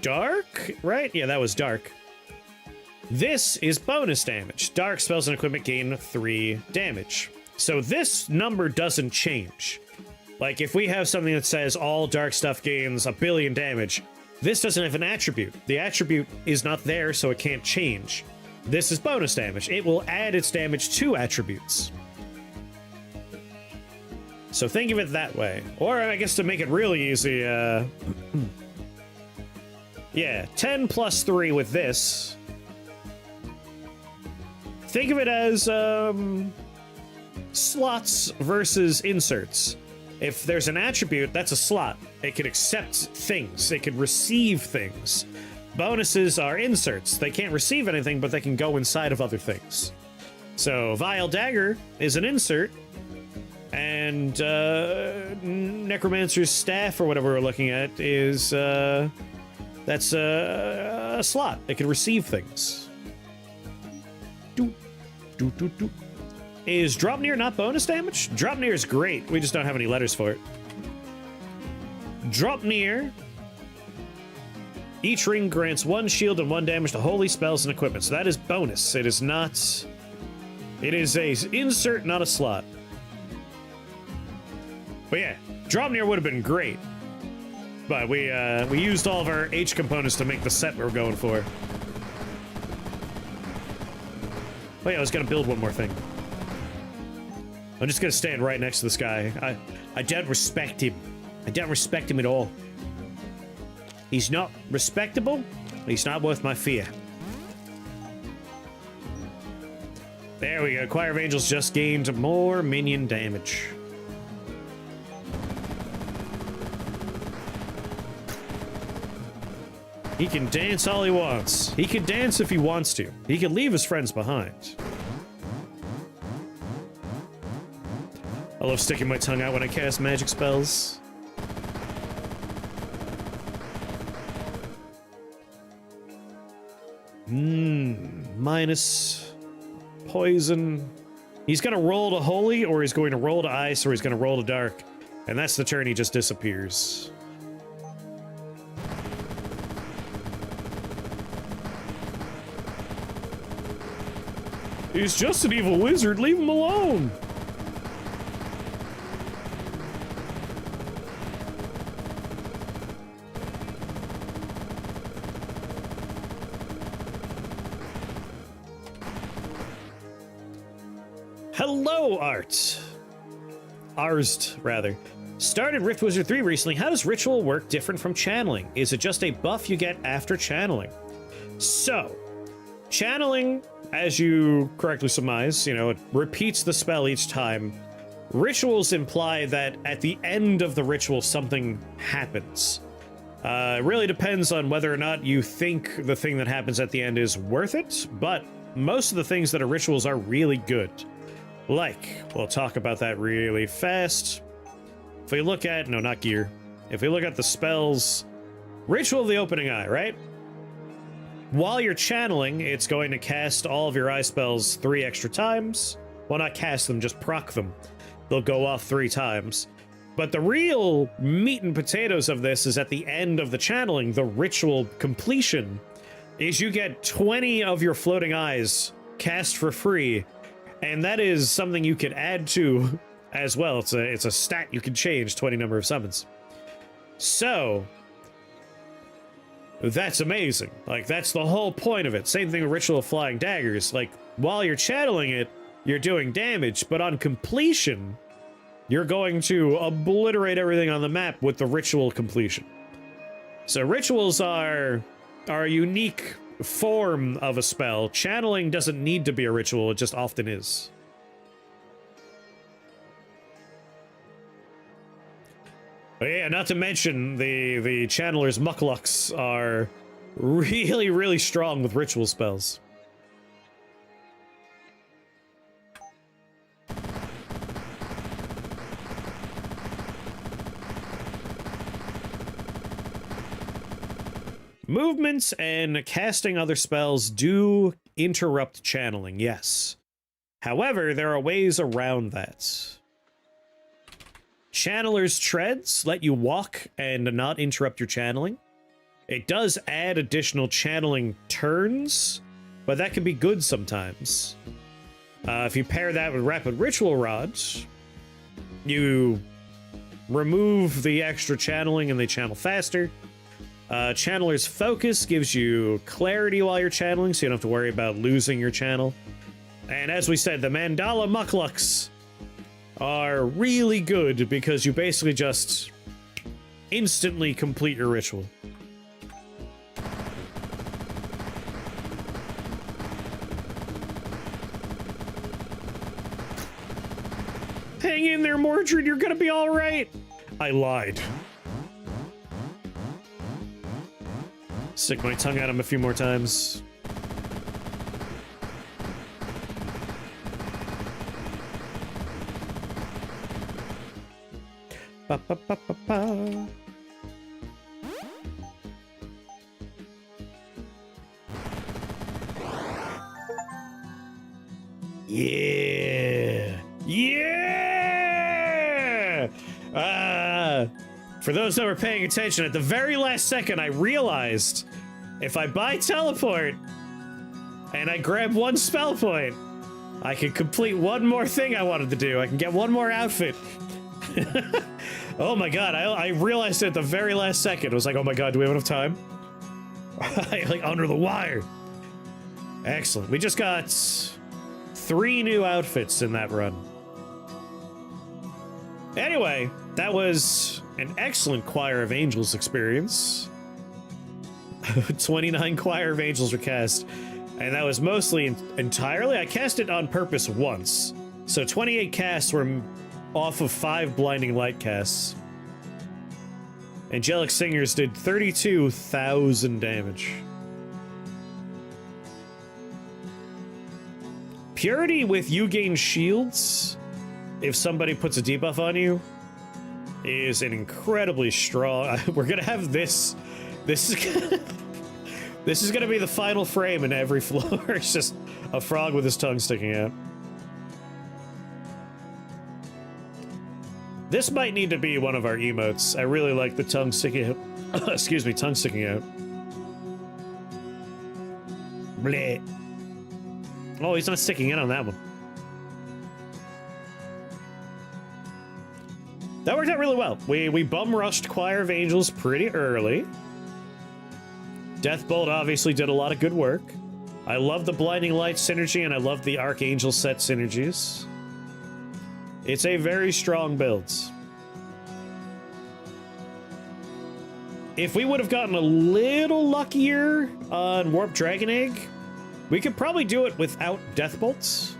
dark, right? Yeah, that was dark. This is bonus damage. Dark spells and equipment gain 3 damage. So this number doesn't change. Like, if we have something that says all dark stuff gains 1 billion damage, this doesn't have an attribute. The attribute is not there, so it can't change. This is bonus damage. It will add its damage to attributes. So think of it that way. Or, I guess to make it really easy, yeah, 10 plus 3 with this. Think of it as, slots versus inserts. If there's an attribute, that's a slot. It can accept things. It can receive things. Bonuses are inserts. They can't receive anything, but they can go inside of other things. So, Vile Dagger is an insert, and Necromancer's Staff, or whatever we're looking at, is, that's a slot. It can receive things. Is Drop Near not bonus damage? Drop Near is great. We just don't have any letters for it. Drop Near. Each ring grants 1 shield and 1 damage to holy spells and equipment. So that is bonus. It is not... It is a insert, not a slot. But yeah, Drop Near would have been great. But we used all of our H components to make the set we were going for. Oh yeah, I was gonna build one more thing. I'm just gonna stand right next to this guy. I don't respect him. I don't respect him at all. He's not respectable. He's not worth my fear. There we go. Choir of Angels just gained more minion damage. He can dance all he wants. He can dance if he wants to. He can leave his friends behind. I love sticking my tongue out when I cast magic spells. Minus poison. He's gonna roll to holy, or he's going to roll to ice, or he's gonna roll to dark. And that's the turn he just disappears. He's just an evil wizard, leave him alone! Hello, Art. Arsed, rather. Started Rift Wizard 3 recently. How does Ritual work different from Channeling? Is it just a buff you get after Channeling? So, Channeling, as you correctly surmise, it repeats the spell each time. Rituals imply that at the end of the ritual, something happens. It really depends on whether or not you think the thing that happens at the end is worth it, but most of the things that are rituals are really good. Like, we'll talk about that really fast. If we look at, no, not gear. If we look at the spells, Ritual of the Opening Eye, right? While you're channeling, it's going to cast all of your eye spells 3 extra times. Well, not cast them, just proc them. They'll go off 3 times. But the real meat and potatoes of this is at the end of the channeling, the ritual completion, is you get 20 of your floating eyes cast for free. And that is something you can add to as well. It's a stat you can change, 20 number of summons. So, that's amazing. Like, that's the whole point of it. Same thing with Ritual of Flying Daggers. Like, while you're channeling it, you're doing damage, but on completion, you're going to obliterate everything on the map with the ritual completion. So rituals are a unique form of a spell. Channeling doesn't need to be a ritual, it just often is. But yeah, not to mention the channelers mucklucks are really, really strong with ritual spells. Movements and casting other spells do interrupt channeling, yes. However, there are ways around that. Channeler's Treads let you walk and not interrupt your channeling. It does add additional channeling turns, but that can be good sometimes. If you pair that with rapid ritual rods, you remove the extra channeling and they channel faster. Channeler's focus gives you clarity while you're channeling, so you don't have to worry about losing your channel. And as we said, the Mandala Mucklucks are really good because you basically just instantly complete your ritual. Hang in there, Mordred, you're gonna be alright! I lied. Stick my tongue at him a few more times. Ba, ba, ba, ba, ba. Yeah! Yeah! For those that were paying attention, at the very last second, I realized if I buy teleport and I grab one spell point, I can complete one more thing I wanted to do. I can get one more outfit. Oh my god, I realized it at the very last second. I was like, oh my god, do we have enough time? Like, under the wire. Excellent. We just got 3 new outfits in that run. Anyway, that was an excellent Choir of Angels experience. 29 Choir of Angels were cast, and that was mostly entirely, I cast it on purpose once. So 28 casts were off of 5 Blinding Light casts. Angelic Singers did 32,000 damage. Purity with you gain shields if somebody puts a debuff on you is an incredibly strong. We're gonna have this. This is gonna be the final frame in every floor. It's just a frog with his tongue sticking out. This might need to be one of our emotes. I really like the tongue sticking out. Excuse me, tongue sticking out. Bleh. Oh, he's not sticking in on that one. That worked out really well. We bum rushed Choir of Angels pretty early. Deathbolt obviously did a lot of good work. I love the Blinding Light synergy, and I love the Archangel set synergies. It's a very strong build. If we would have gotten a little luckier on Warp Dragon Egg, we could probably do it without Deathbolts.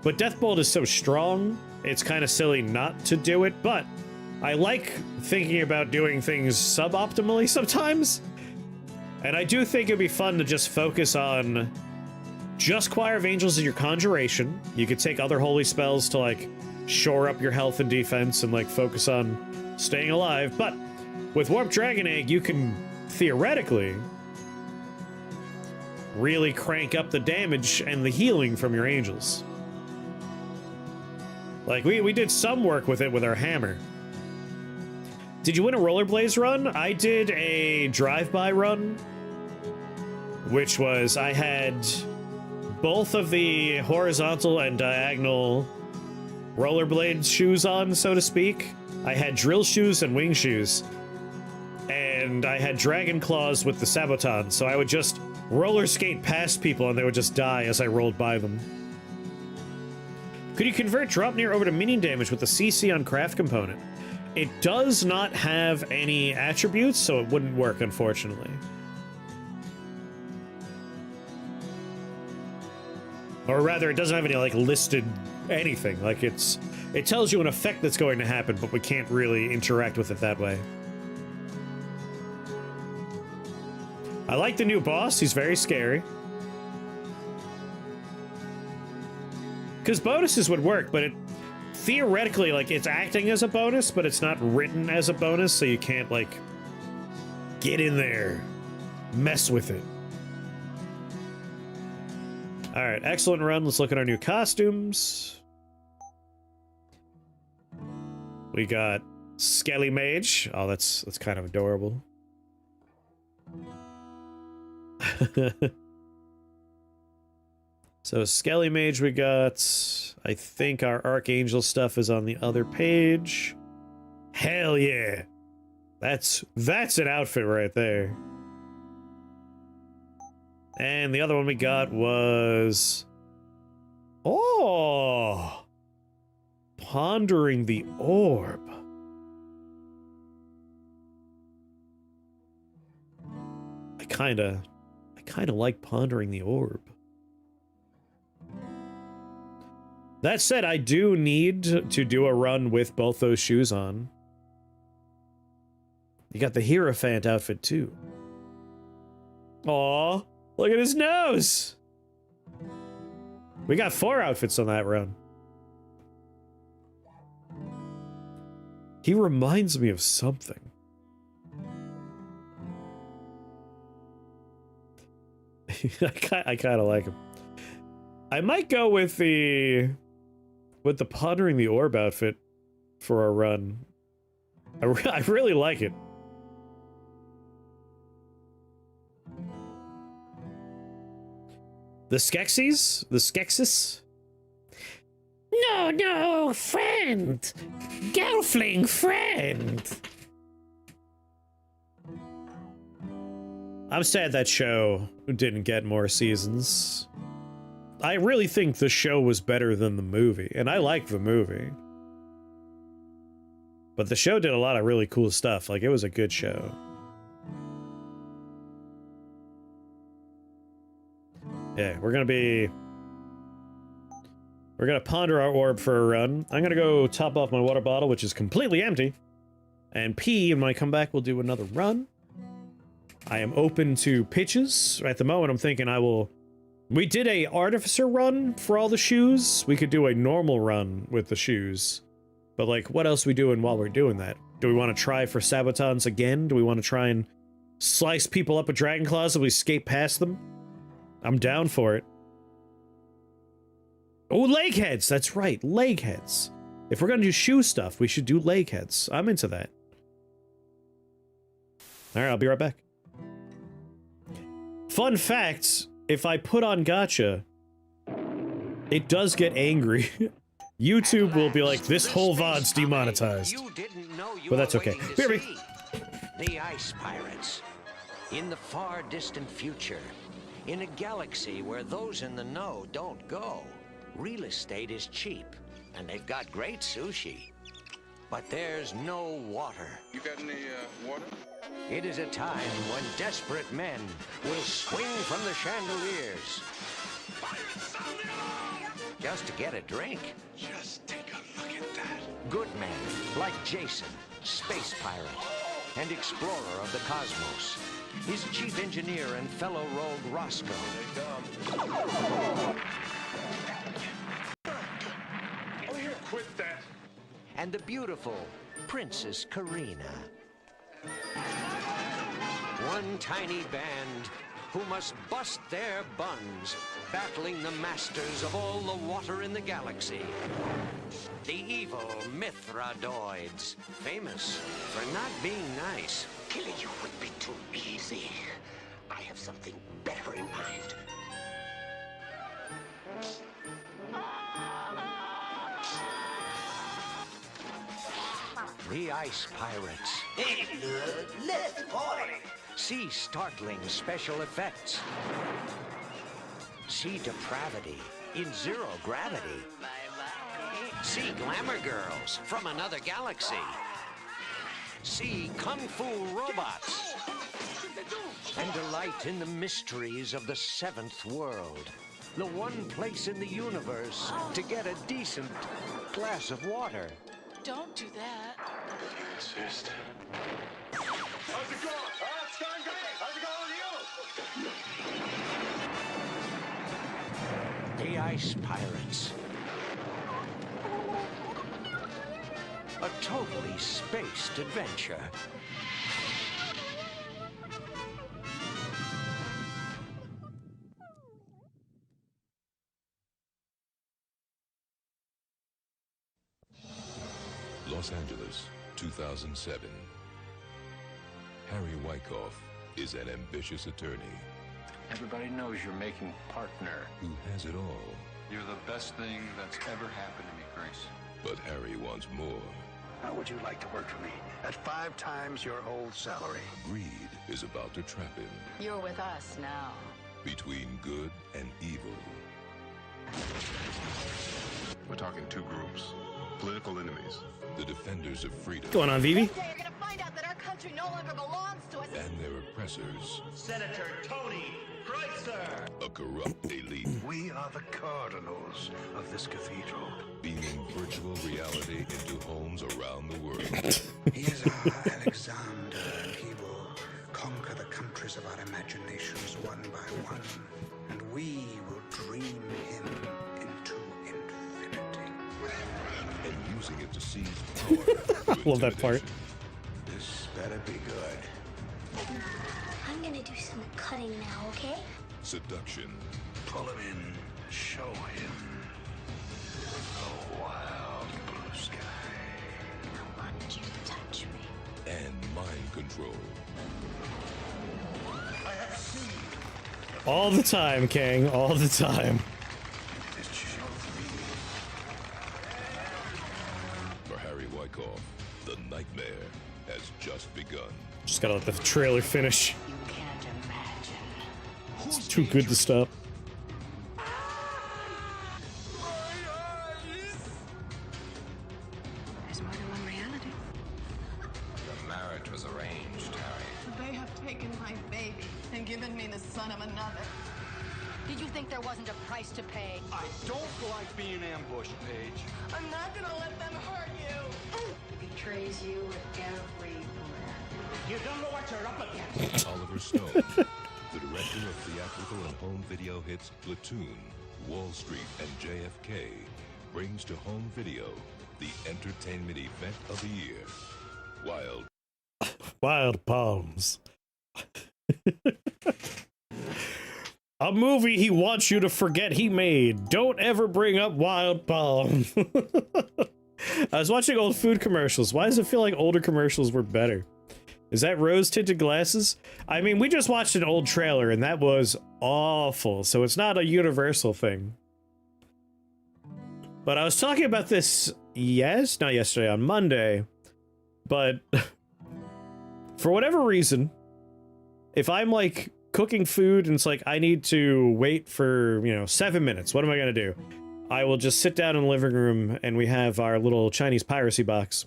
But Deathbolt is so strong, it's kind of silly not to do it, but I like thinking about doing things suboptimally sometimes. And I do think it'd be fun to just focus on just Choir of Angels in your Conjuration. You could take other holy spells to, like, shore up your health and defense and, like, focus on staying alive. But with Warp Dragon Egg, you can theoretically really crank up the damage and the healing from your angels. Like, we did some work with it with our hammer. Did you win a Rollerblades run? I did a drive-by run, which was, I had both of the horizontal and diagonal rollerblade shoes on, so to speak. I had drill shoes and wing shoes. And I had dragon claws with the saboton, so I would just roller skate past people and they would just die as I rolled by them. Could you convert Dropnir over to minion damage with the CC on craft component? It does not have any attributes, so it wouldn't work, unfortunately. Or rather, it doesn't have any, like, listed anything. Like, it tells you an effect that's going to happen, but we can't really interact with it that way. I like the new boss. He's very scary. Because bonuses would work, but it theoretically, like, it's acting as a bonus, but it's not written as a bonus, so you can't, like, get in there, mess with it. All right, excellent run. Let's look at our new costumes. We got Skelly Mage. Oh, that's kind of adorable. So Skelly Mage we got. I think our Archangel stuff is on the other page. Hell yeah. That's an outfit right there. And the other one we got was... Oh! Pondering the Orb. I kinda like Pondering the Orb. That said, I do need to do a run with both those shoes on. You got the Hierophant outfit too. Aw, look at his nose! We got 4 outfits on that run. He reminds me of something. I kind of like him. I might go with the Pondering the Orb outfit for a run. I really like it. The Skeksis? The Skeksis? No, friend! Gelfling friend! I'm sad that show didn't get more seasons. I really think the show was better than the movie, and I like the movie. But the show did a lot of really cool stuff, like it was a good show. Yeah, we're gonna ponder our orb for a run. I'm gonna go top off my water bottle, which is completely empty, and pee, and when I come back, we'll do another run. I am open to pitches. At the moment, I'm thinking we did a Artificer run for all the shoes. We could do a normal run with the shoes. But, like, what else are we doing while we're doing that? Do we want to try for Sabotons again? Do we want to try and slice people up with Dragon Claws so we skate past them? I'm down for it. Oh, leg heads! That's right, leg heads. If we're gonna do shoe stuff, we should do leg heads. I'm into that. Alright, I'll be right back. Fun fact, if I put on Gacha, it does get angry. YouTube will be like, this whole VOD's demonetized. But that's okay. Here. The Ice Pirates. In the far distant future, in a galaxy where those in the know don't go, real estate is cheap, and they've got great sushi. But there's no water. You got any water? It is a time when desperate men will swing from the chandeliers just to get a drink. Just take a look at that. Good men like Jason, space pirate and explorer of the cosmos. His chief engineer and fellow rogue Roscoe. Oh, here, quit that. And the beautiful Princess Karina. One tiny band who must bust their buns, battling the masters of all the water in the galaxy. The evil Mithradoids, famous for not being nice. Killing you would be too easy. I have something better in mind. The Ice Pirates. Let's party. See startling special effects. See depravity in zero gravity. See glamour girls from another galaxy. See kung fu robots. And delight in the mysteries of the seventh world. The one place in the universe to get a decent glass of water. Don't do that. Insist. How's it going? Oh, it's going great. How's it going with you? The Ice Pirates. A totally spaced adventure. Los Angeles, 2007. Harry Wyckoff is an ambitious attorney. Everybody knows you're making partner. who has it all. You're the best thing that's ever happened to me, Grace. But Harry wants more. How would you like to work for me? At 5 times your old salary. Greed is about to trap him You're with us now. between good and evil. We're talking 2 groups. Political enemies. The defenders of freedom Going on, Vivi? You're gonna find out that our country no longer belongs to us. and their oppressors. Senator Tony Kreutzer. A corrupt elite We are the cardinals of this cathedral. beaming virtual reality into homes around the world. He is our Alexander, and he will conquer the countries of our imaginations one by one, and we will dream him into infinity. And using it to seize power. through Love that part. intimidation. This better be good. I'm gonna do some cutting now, okay? Seduction Pull him in, show him the wild blue sky. I want you to touch me. and mind control. All the time, King. All the time. For Harry Wyckoff, the nightmare has just begun. Just gotta let the trailer finish. You can't imagine. It's too good to stop. There's more than one reality. The marriage was arranged, Harry. They have taken my baby and given me the son of another. Did you think there wasn't a price to pay? I don't like being ambushed, Paige. I'm not gonna let them hurt you. Betrays you at every breath. You don't know what you're up against. Oliver Stone, the director of theatrical and home video hits Platoon, Wall Street, and JFK, brings to home video the entertainment event of the year. Wild Palms. A movie he wants you to forget he made. Don't ever bring up Wild Palms. I was watching old food commercials. Why does it feel like older commercials were better? Is that rose-tinted glasses? I mean, we just watched an old trailer and that was awful, so it's not a universal thing. But I was talking about this, not yesterday, on Monday, but for whatever reason, if I'm like cooking food and it's like I need to wait for, 7 minutes, what am I gonna do? I will just sit down in the living room and we have our little Chinese piracy box.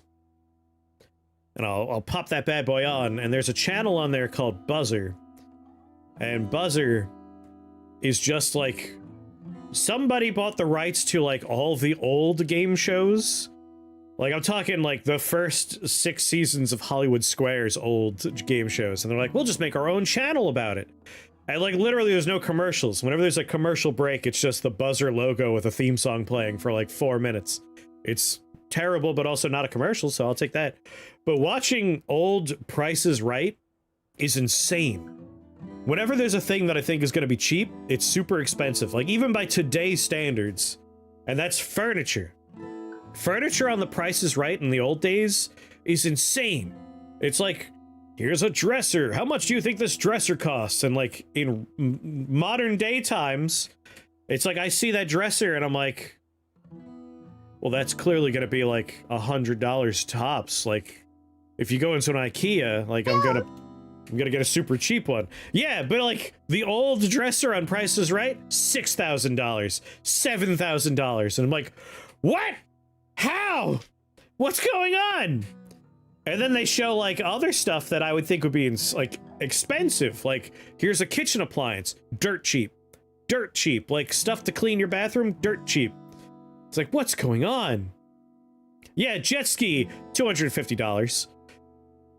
And I'll pop that bad boy on, and there's a channel on there called Buzzer. And Buzzer is just like somebody bought the rights to like all the old game shows. Like I'm talking like the first 6 seasons of Hollywood Square's old game shows. And they're like, we'll just make our own channel about it. And like literally there's no commercials. Whenever there's a commercial break, it's just the Buzzer logo with a theme song playing for like 4 minutes. It's terrible, but also not a commercial, so I'll take that. But watching old Price is Right is insane. Whenever there's a thing that I think is going to be cheap, it's super expensive. Like even by today's standards. And that's furniture. Furniture on the Price is Right in the old days is insane. It's like, here's a dresser. How much do you think this dresser costs? And like in modern day times, it's like I see that dresser and I'm like, well, that's clearly going to be like $100 tops. Like if you go into an IKEA, like I'm gonna get a super cheap one. Yeah, but like the old dresser on Price is Right, $6,000, $7,000. And I'm like, what? How? What's going on? And then they show like other stuff that I would think would be like expensive. Like here's a kitchen appliance, dirt cheap. Dirt cheap. Like stuff to clean your bathroom, dirt cheap. It's like, what's going on? Yeah, jet ski, $250.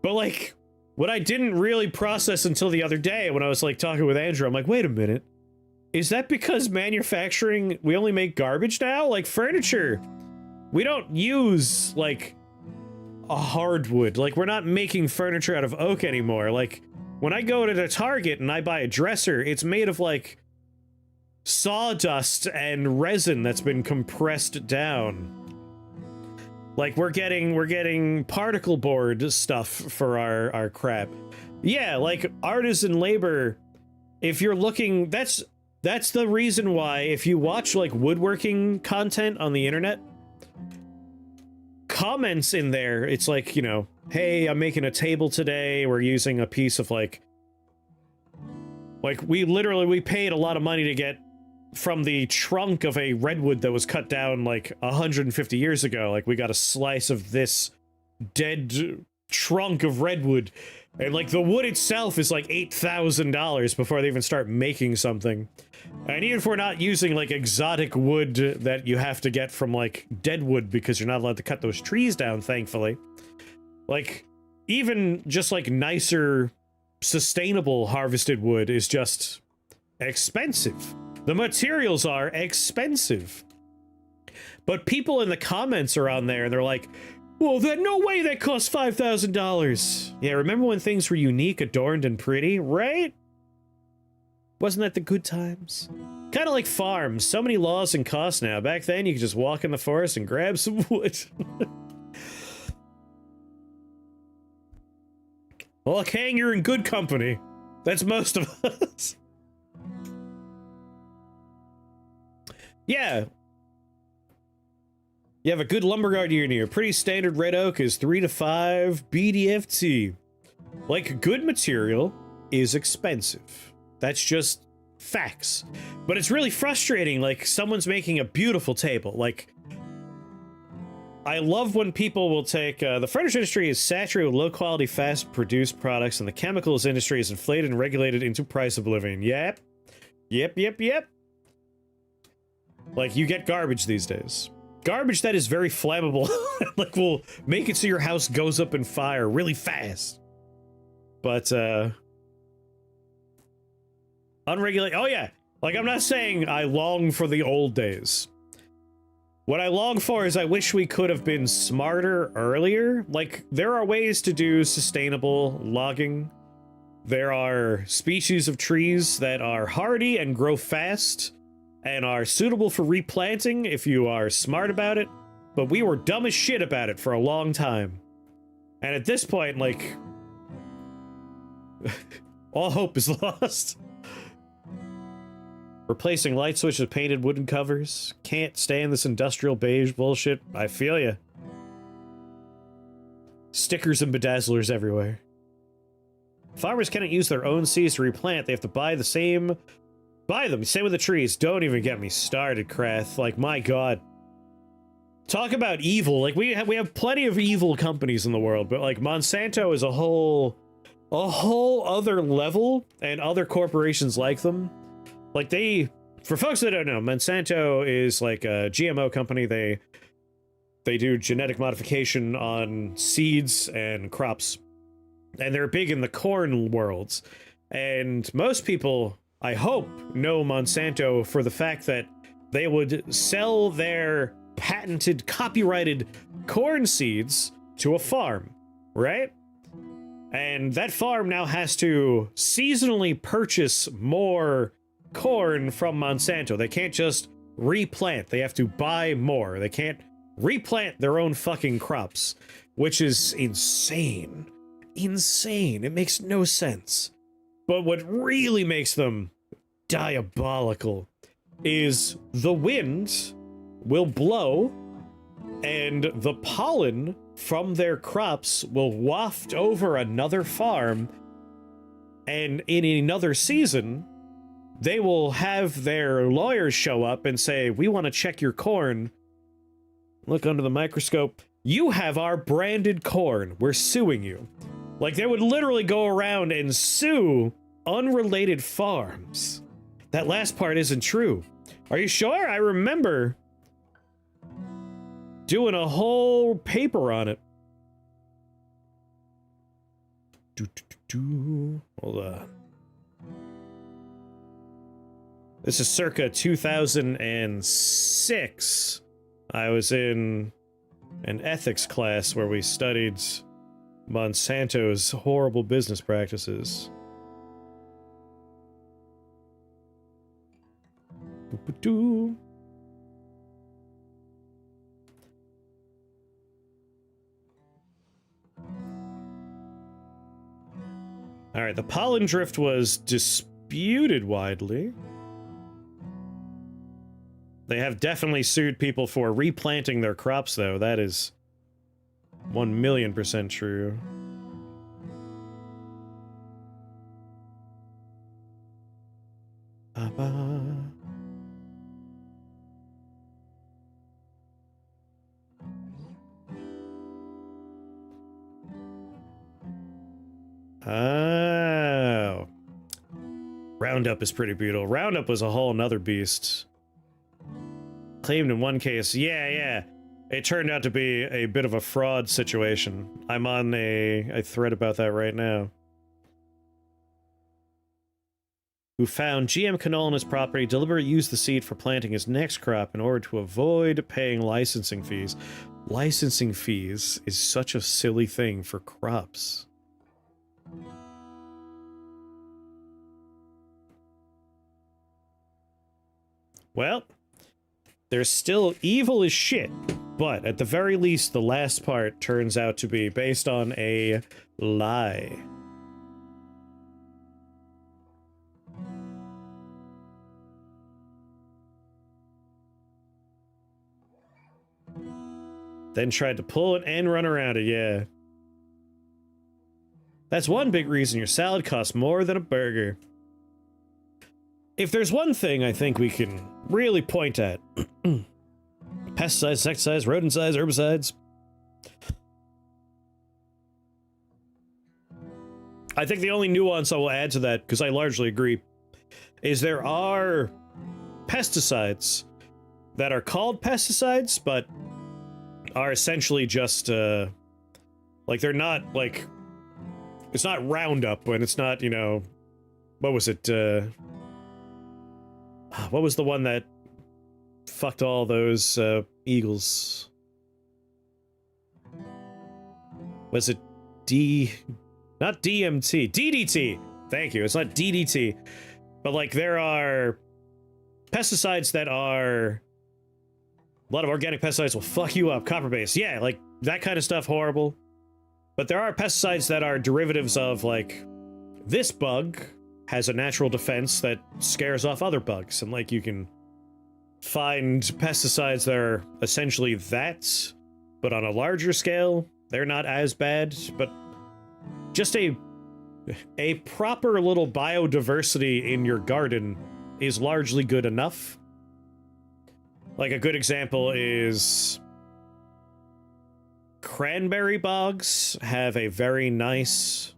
But like, what I didn't really process until the other day when I was like talking with Andrew, I'm like, wait a minute. Is that because manufacturing, we only make garbage now? Like furniture, we don't use like a hardwood. Like we're not making furniture out of oak anymore. Like when I go to the Target and I buy a dresser, it's made of like sawdust and resin that's been compressed down. Like we're getting particle board stuff for our crap. Yeah, like artisan labor if you're looking, that's the reason why if you watch like woodworking content on the internet, comments in there, it's like, you know, hey, I'm making a table today. We're using a piece of like we paid a lot of money to get from the trunk of a redwood that was cut down like 150 years ago. Like we got a slice of this dead trunk of redwood, and like the wood itself is like $8,000 before they even start making something. And even if we're not using like exotic wood that you have to get from like dead wood because you're not allowed to cut those trees down, thankfully, like even just like nicer sustainable harvested wood is just expensive. The materials are expensive. But people in the comments are on there and they're like, well, no way that costs $5,000. Yeah, remember when things were unique, adorned, and pretty, right? Wasn't that the good times? Kind of like farms. So many laws and costs now. Back then, you could just walk in the forest and grab some wood. Well, Kang, you're in good company. That's most of us. Yeah. You have a good lumberyard near. Pretty standard red oak is 3 to 5 BDFT. Like, good material is expensive. That's just facts. But it's really frustrating, like, someone's making a beautiful table. Like, I love when people will take, the furniture industry is saturated with low-quality, fast-produced products, and the chemicals industry is inflated and regulated into price of living. Yep. Yep. Like, you get garbage these days. Garbage that is very flammable, like, will make it so your house goes up in fire really fast. But, unregulated, oh yeah, like, I'm not saying I long for the old days. What I long for is I wish we could have been smarter earlier. Like, there are ways to do sustainable logging. There are species of trees that are hardy and grow fast and are suitable for replanting if you are smart about it. But we were dumb as shit about it for a long time. And at this point, like, all hope is lost. Replacing light switches with painted wooden covers. Can't stand this industrial beige bullshit. I feel ya. Stickers and bedazzlers everywhere. Farmers cannot use their own seeds to replant. They have to buy them. Same with the trees. Don't even get me started, Krath. Like, my god. Talk about evil. Like, we have plenty of evil companies in the world, but like Monsanto is a whole other level, and other corporations like them. Like, for folks that don't know, Monsanto is like a GMO company. They do genetic modification on seeds and crops. And they're big in the corn worlds. And most people, I hope, know Monsanto for the fact that they would sell their patented, copyrighted corn seeds to a farm, right? And that farm now has to seasonally purchase more corn from Monsanto. They can't just replant. They have to buy more. They can't replant their own fucking crops, which is insane. Insane. It makes no sense. But what really makes them diabolical is the wind will blow and the pollen from their crops will waft over another farm, and in another season they will have their lawyers show up and say, we want to check your corn. Look under the microscope. You have our branded corn. We're suing you. Like, they would literally go around and sue unrelated farms. That last part isn't true. Are you sure? I remember doing a whole paper on it. Hold on. This is circa 2006. I was in an ethics class where we studied Monsanto's horrible business practices. All right, the pollen drift was disputed widely. They have definitely sued people for replanting their crops, though. That is 1,000,000% true. Oh. Roundup is pretty beautiful. Roundup was a whole nother beast. Claimed in one case, yeah. It turned out to be a bit of a fraud situation. I'm on a thread about that right now. Who found GM canola in his property, deliberately used the seed for planting his next crop in order to avoid paying licensing fees. Licensing fees is such a silly thing for crops. Well, there's still evil as shit, but at the very least, the last part turns out to be based on a lie. Then tried to pull it and run around it, yeah. That's one big reason your salad costs more than a burger. If there's one thing I think we can really point at, pesticides, insecticides, rodenticides, herbicides. I think the only nuance I will add to that, because I largely agree, is there are pesticides that are called pesticides, but are essentially just, like, they're not, like, it's not Roundup, and it's not, you know, what was it, what was the one that fucked all those, eagles? Was it not DMT, DDT! Thank you, it's not DDT. But, like, there are pesticides that are... A lot of organic pesticides will fuck you up, copper-based. Yeah, like, that kind of stuff, horrible. But there are pesticides that are derivatives of, like, this bug has a natural defense that scares off other bugs. And, like, you can find pesticides that are essentially that, but on a larger scale. They're not as bad, but just a proper little biodiversity in your garden is largely good enough. Like, a good example is cranberry bogs have a very nice,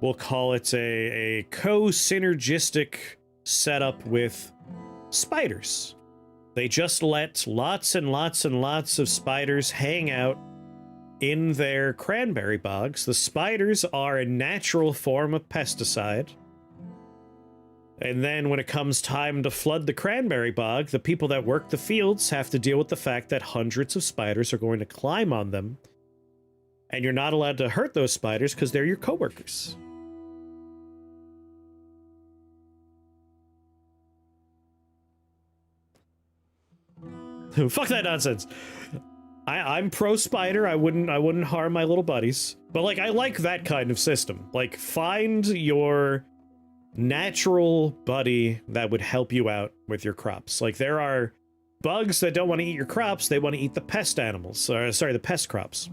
we'll call it a co-synergistic setup with spiders. They just let lots and lots and lots of spiders hang out in their cranberry bogs. The spiders are a natural form of pesticide. And then when it comes time to flood the cranberry bog, the people that work the fields have to deal with the fact that hundreds of spiders are going to climb on them. And you're not allowed to hurt those spiders because they're your coworkers. Fuck that nonsense. I'm pro spider. I wouldn't harm my little buddies. But, like, I like that kind of system. Like, find your natural buddy that would help you out with your crops. Like, there are bugs that don't want to eat your crops, they want to eat the pest animals. Sorry, the pest crops.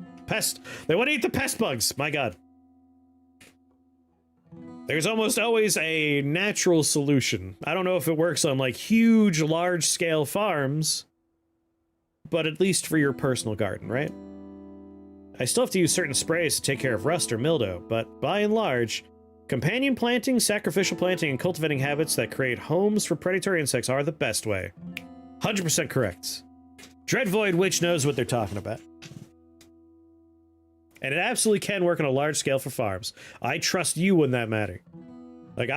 They want to eat the pest bugs, my god. There's almost always a natural solution. I don't know if it works on, like, huge, large-scale farms, but at least for your personal garden, right? I still have to use certain sprays to take care of rust or mildew, but by and large, companion planting, sacrificial planting, and cultivating habits that create homes for predatory insects are the best way. 100% correct. Dreadvoid Witch knows what they're talking about. And it absolutely can work on a large scale for farms. I trust you in that matter. Like,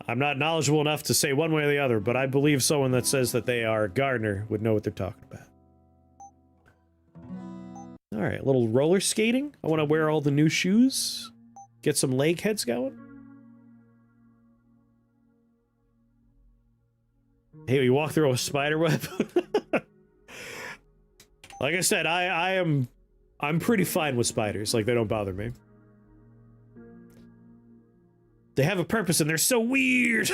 I'm not knowledgeable enough to say one way or the other, but I believe someone that says that they are a gardener would know what they're talking about. Alright, a little roller skating. I want to wear all the new shoes. Get some leg heads going. Hey, you walk through a spider web? Like I said, I'm pretty fine with spiders. Like, they don't bother me. They have a purpose and they're so weird.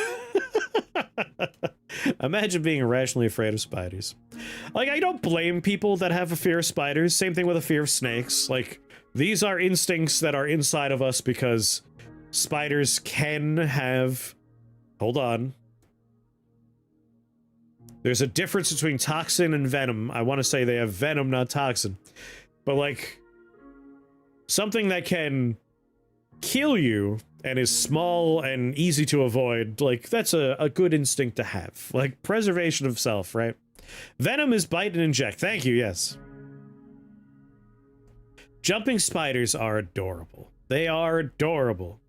Imagine being irrationally afraid of spiders. Like, I don't blame people that have a fear of spiders. Same thing with a fear of snakes. Like, these are instincts that are inside of us because spiders can have... Hold on. There's a difference between toxin and venom. I want to say they have venom, not toxin. But, like, something that can kill you and is small and easy to avoid, like, that's a good instinct to have. Like, preservation of self, right? Venom is bite and inject. Thank you, yes. Jumping spiders are adorable. They are adorable.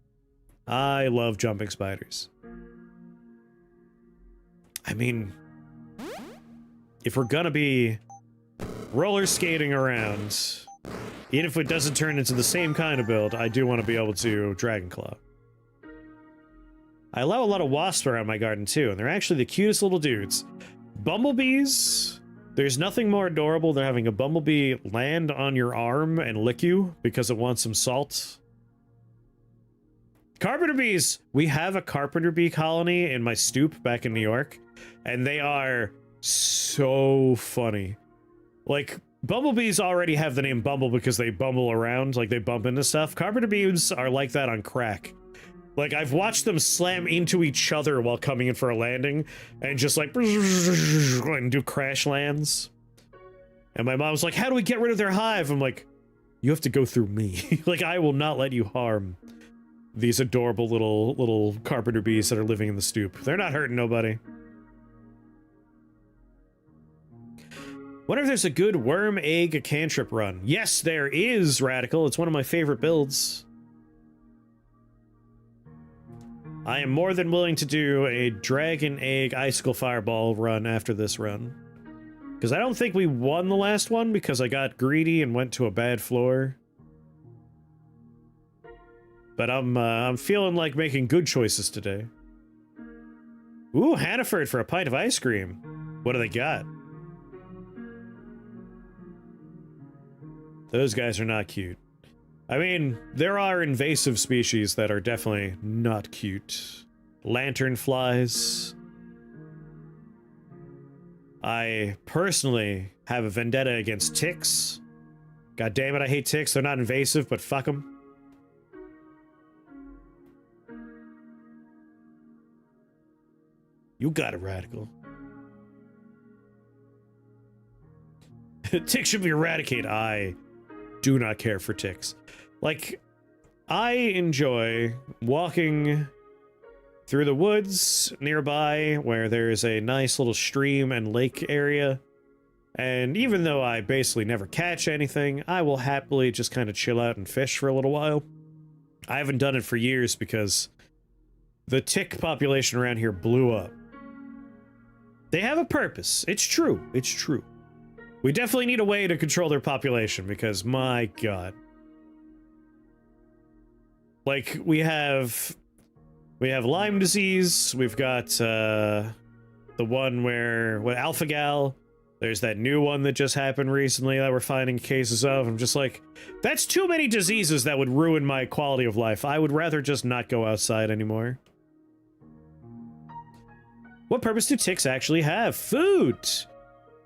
I love jumping spiders. I mean, if we're gonna be roller skating around, even if it doesn't turn into the same kind of build, I do want to be able to Dragon Claw. I allow a lot of wasps around my garden too, and they're actually the cutest little dudes. Bumblebees, there's nothing more adorable than having a bumblebee land on your arm and lick you because it wants some salt. Carpenter bees! We have a carpenter bee colony in my stoop back in New York, and they are so funny. Like, bumblebees already have the name Bumble because they bumble around, like they bump into stuff. Carpenter bees are like that on crack. Like, I've watched them slam into each other while coming in for a landing, and just like, and do crash lands. And my mom's like, how do we get rid of their hive? I'm like, you have to go through me. Like, I will not let you harm these adorable little carpenter bees that are living in the stoop. They're not hurting nobody. Wonder if there's a good worm egg cantrip run. Yes, there is, Radical. It's one of my favorite builds. I am more than willing to do a dragon egg icicle fireball run after this run. Because I don't think we won the last one because I got greedy and went to a bad floor. But I'm feeling like making good choices today. Ooh, Hannaford for a pint of ice cream. What do they got? Those guys are not cute. I mean, there are invasive species that are definitely not cute. Lanternflies. I personally have a vendetta against ticks. God damn it, I hate ticks. They're not invasive, but fuck them. You got it, Radical. Ticks should be eradicated. I do not care for ticks. Like, I enjoy walking through the woods nearby where there's a nice little stream and lake area. And even though I basically never catch anything, I will happily just kind of chill out and fish for a little while. I haven't done it for years because the tick population around here blew up. They have a purpose. It's true. It's true. We definitely need a way to control their population because, my god. Like, we have Lyme disease, we've got the one where, Alpha Gal, there's that new one that just happened recently that we're finding cases of. I'm just like, that's too many diseases that would ruin my quality of life. I would rather just not go outside anymore. What purpose do ticks actually have? Food!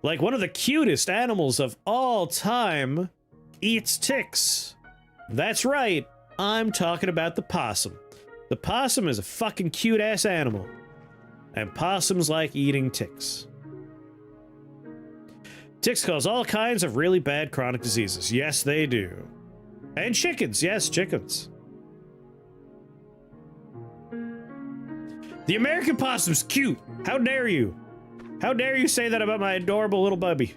Like, one of the cutest animals of all time eats ticks. That's right, I'm talking about the possum. The possum is a fucking cute-ass animal. And possums like eating ticks. Ticks cause all kinds of really bad chronic diseases. Yes, they do. And chickens. Yes, chickens. The American possum's cute. How dare you? How dare you say that about my adorable little bubby?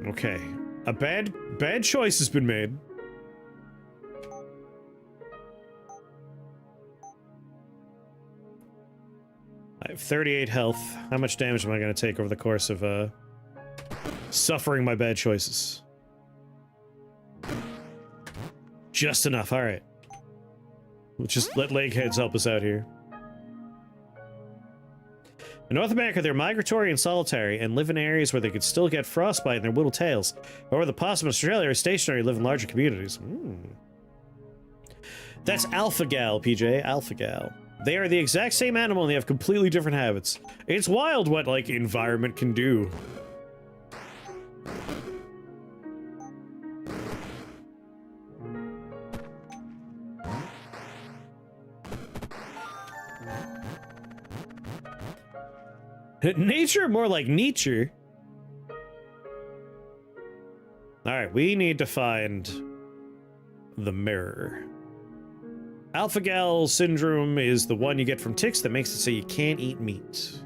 Okay. A bad choice has been made. I have 38 health. How much damage am I going to take over the course of, suffering my bad choices? Just enough, alright. We'll just let Legheads help us out here. In North America, they're migratory and solitary and live in areas where they could still get frostbite in their little tails. However, the possum in Australia are stationary and live in larger communities. That's alpha gal, PJ. Alpha gal. They are the exact same animal and they have completely different habits. It's wild what, like, environment can do. Nature, more like Nietzsche. Alright, we need to find the mirror. Alpha-gal syndrome is the one you get from ticks that makes it so you can't eat meat.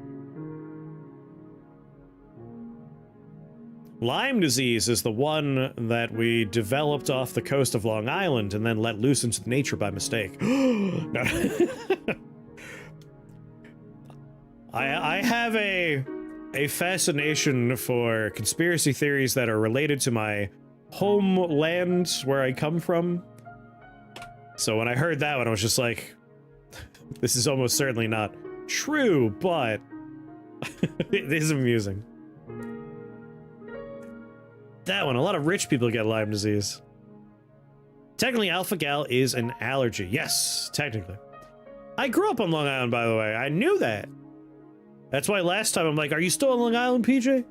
Lyme disease is the one that we developed off the coast of Long Island and then let loose into nature by mistake. No. I have a fascination for conspiracy theories that are related to my homeland where I come from. So when I heard that one, I was just like, this is almost certainly not true, but it is amusing. That one, a lot of rich people get Lyme disease. Technically, alpha-gal is an allergy. Yes, technically. I grew up on Long Island, by the way. I knew that. That's why last time I'm like, are you still on Long Island, PJ?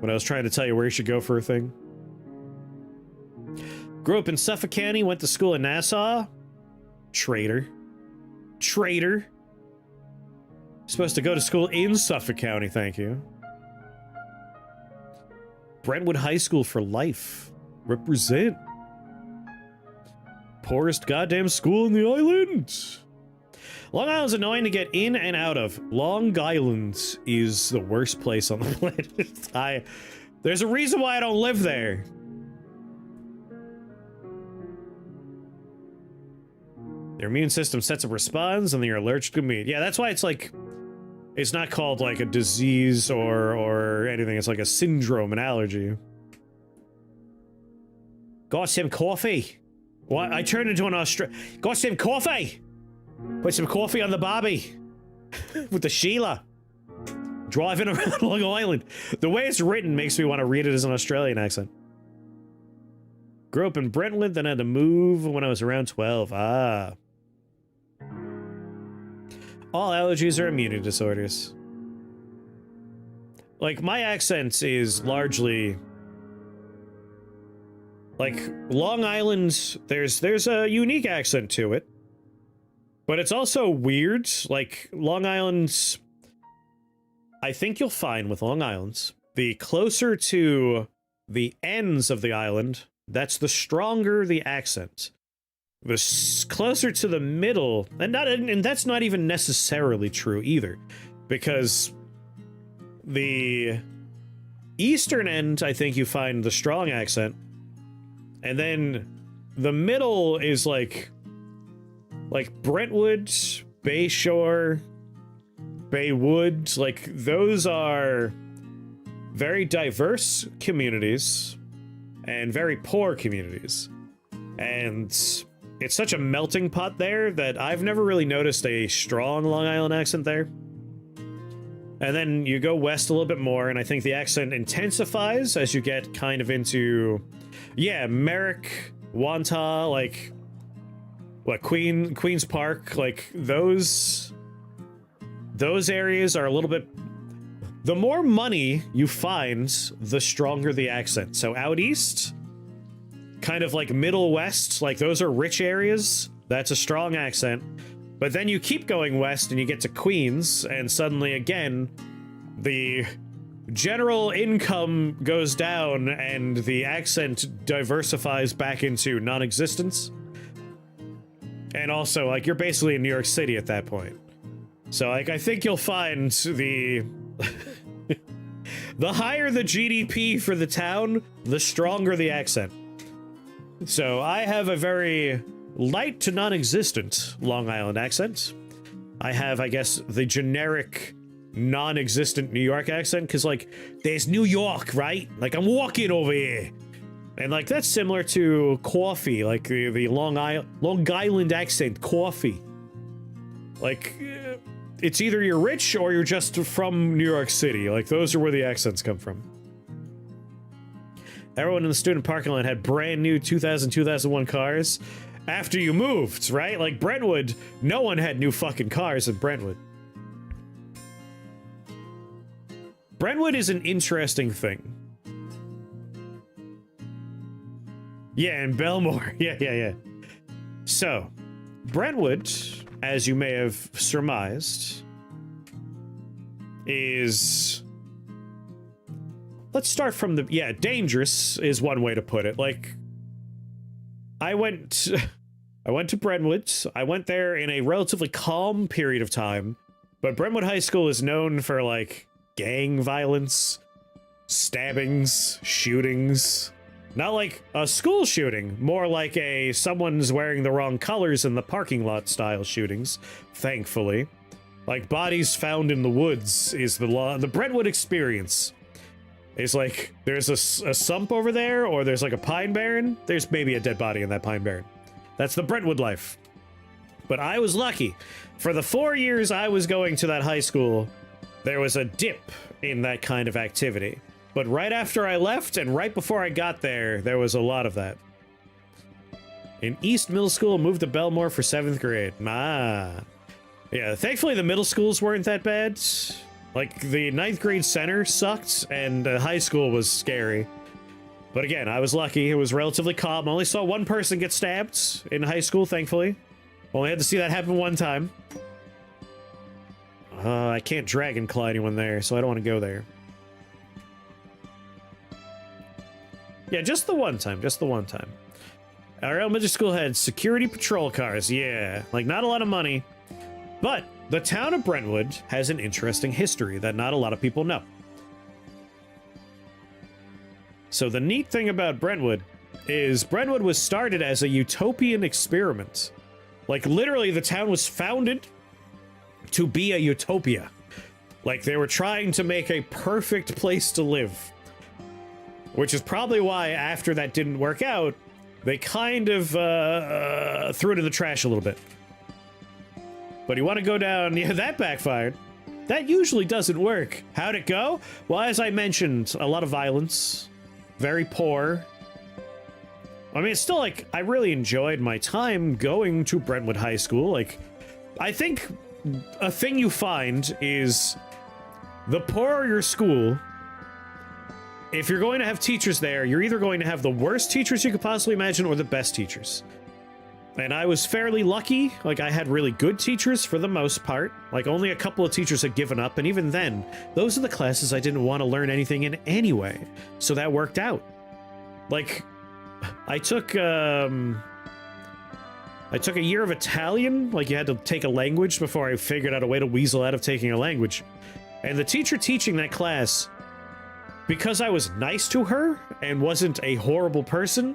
When I was trying to tell you where you should go for a thing. Grew up in Suffolk County, went to school in Nassau. Traitor. Traitor. Supposed to go to school in Suffolk County, thank you. Brentwood High School for life. Represent. Poorest goddamn school in the island. Long Island's annoying to get in and out of. Long Island is the worst place on the planet. There's a reason why I don't live there. Their immune system sets up response and they're allergic to meat. Yeah, that's why it's like, it's not called like a disease or anything. It's like a syndrome, an allergy. Got some coffee. What? I turned into an Got some coffee. Put some coffee on the Barbie. With the Sheila. Driving around Long Island. The way it's written makes me want to read it as an Australian accent. Grew up in Brentwood, then had to move when I was around 12. Ah. All allergies are immunity disorders. Like, my accent is largely... Like, Long Island, there's a unique accent to it. But it's also weird. Like, Long Island's... I think you'll find with Long Island, the closer to the ends of the island, that's the stronger the accent. The closer to the middle, and that's not even necessarily true either, because the eastern end, I think you find the strong accent, and then the middle is like Brentwood, Bayshore, Baywood, like those are very diverse communities and very poor communities. And it's such a melting pot there that I've never really noticed a strong Long Island accent there. And then you go west a little bit more, and I think the accent intensifies as you get kind of into, yeah, Merrick, Wantagh, like, what, Queens Park, like, those areas are a little bit... The more money you find, the stronger the accent. So out east, kind of like middle west, like those are rich areas. That's a strong accent. But then you keep going west and you get to Queens, and suddenly again, the general income goes down and the accent diversifies back into non-existence. And also, like, you're basically in New York City at that point. So, like, I think you'll find the... the higher the GDP for the town, the stronger the accent. So, I have a very light to non-existent Long Island accent. I have, I guess, the generic non-existent New York accent, because, like, there's New York, right? Like, I'm walking over here. And, like, that's similar to coffee, like the Long Island accent, coffee. Like, it's either you're rich or you're just from New York City. Like, those are where the accents come from. Everyone in the student parking lot had brand new 2001 cars after you moved, right? Like, Brentwood, no one had new fucking cars in Brentwood. Brentwood is an interesting thing. Yeah, and Belmore. Yeah. So, Brentwood, as you may have surmised, is... Let's start from the... Yeah, dangerous is one way to put it. Like, I went to Brentwood. I went there in a relatively calm period of time, but Brentwood High School is known for, like, gang violence, stabbings, shootings. Not like a school shooting, more like a someone's wearing the wrong colors in the parking lot style shootings, thankfully. Like, bodies found in the woods is the law. The Brentwood experience is like, there's a sump over there, or there's like a pine barren. There's maybe a dead body in that pine barren. That's the Brentwood life. But I was lucky. For the 4 years I was going to that high school, there was a dip in that kind of activity. But right after I left and right before I got there, there was a lot of that. In East Middle School, moved to Belmore for 7th grade. Yeah, thankfully the middle schools weren't that bad. Like, the 9th grade center sucked, and high school was scary. But again, I was lucky. It was relatively calm. I only saw one person get stabbed in high school, thankfully. Only had to see that happen one time. I can't dragon claw anyone there, so I don't want to go there. Yeah, just the one time, Our elementary school had security patrol cars, yeah. Like, not a lot of money. But the town of Brentwood has an interesting history that not a lot of people know. So the neat thing about Brentwood is Brentwood was started as a utopian experiment. Like, literally, the town was founded to be a utopia. Like, they were trying to make a perfect place to live. Which is probably why, after that didn't work out, they kind of threw it in the trash a little bit. But you want to go down... Yeah, that backfired. That usually doesn't work. How'd it go? Well, as I mentioned, a lot of violence. Very poor. I mean, it's still, like, I really enjoyed my time going to Brentwood High School. Like, I think a thing you find is the poorer your school... If you're going to have teachers there, you're either going to have the worst teachers you could possibly imagine or the best teachers. And I was fairly lucky. Like, I had really good teachers for the most part. Like, only a couple of teachers had given up, and even then, those are the classes I didn't want to learn anything in anyway. So that worked out. Like, I took a year of Italian. Like, you had to take a language before I figured out a way to weasel out of taking a language. And the teacher teaching that class... Because I was nice to her and wasn't a horrible person,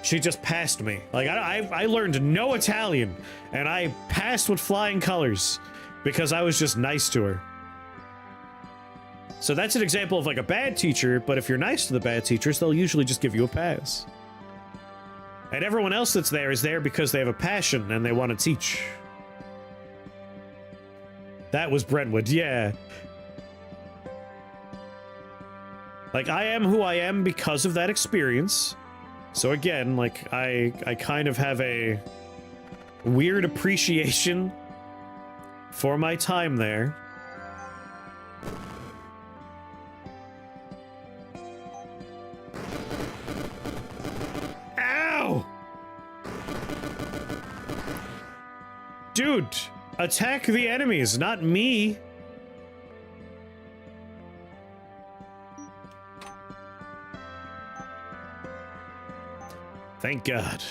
she just passed me. Like, I learned no Italian, and I passed with flying colors because I was just nice to her. So that's an example of, like, a bad teacher, but if you're nice to the bad teachers, they'll usually just give you a pass. And everyone else that's there is there because they have a passion and they want to teach. That was Brentwood, yeah. Like, I am who I am because of that experience. So again, like, I kind of have a weird appreciation for my time there. Ow! Dude, attack the enemies, not me. Thank God.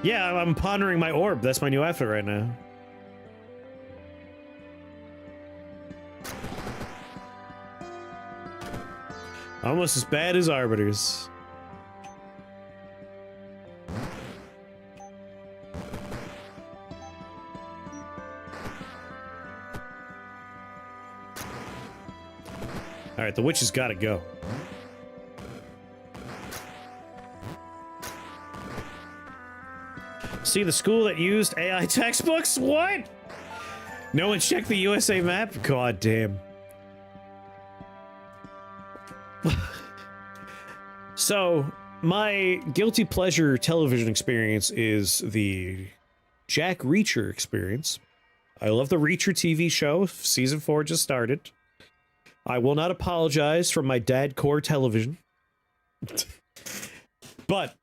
Yeah, I'm pondering my orb. That's my new outfit right now. Almost as bad as Arbiters. Alright, the witch has got to go. See the school that used AI textbooks? What? No one checked the USA map? God damn. So, my guilty pleasure television experience is the Jack Reacher experience. I love the Reacher TV show. Season 4 just started. I will not apologize for my dad core television. But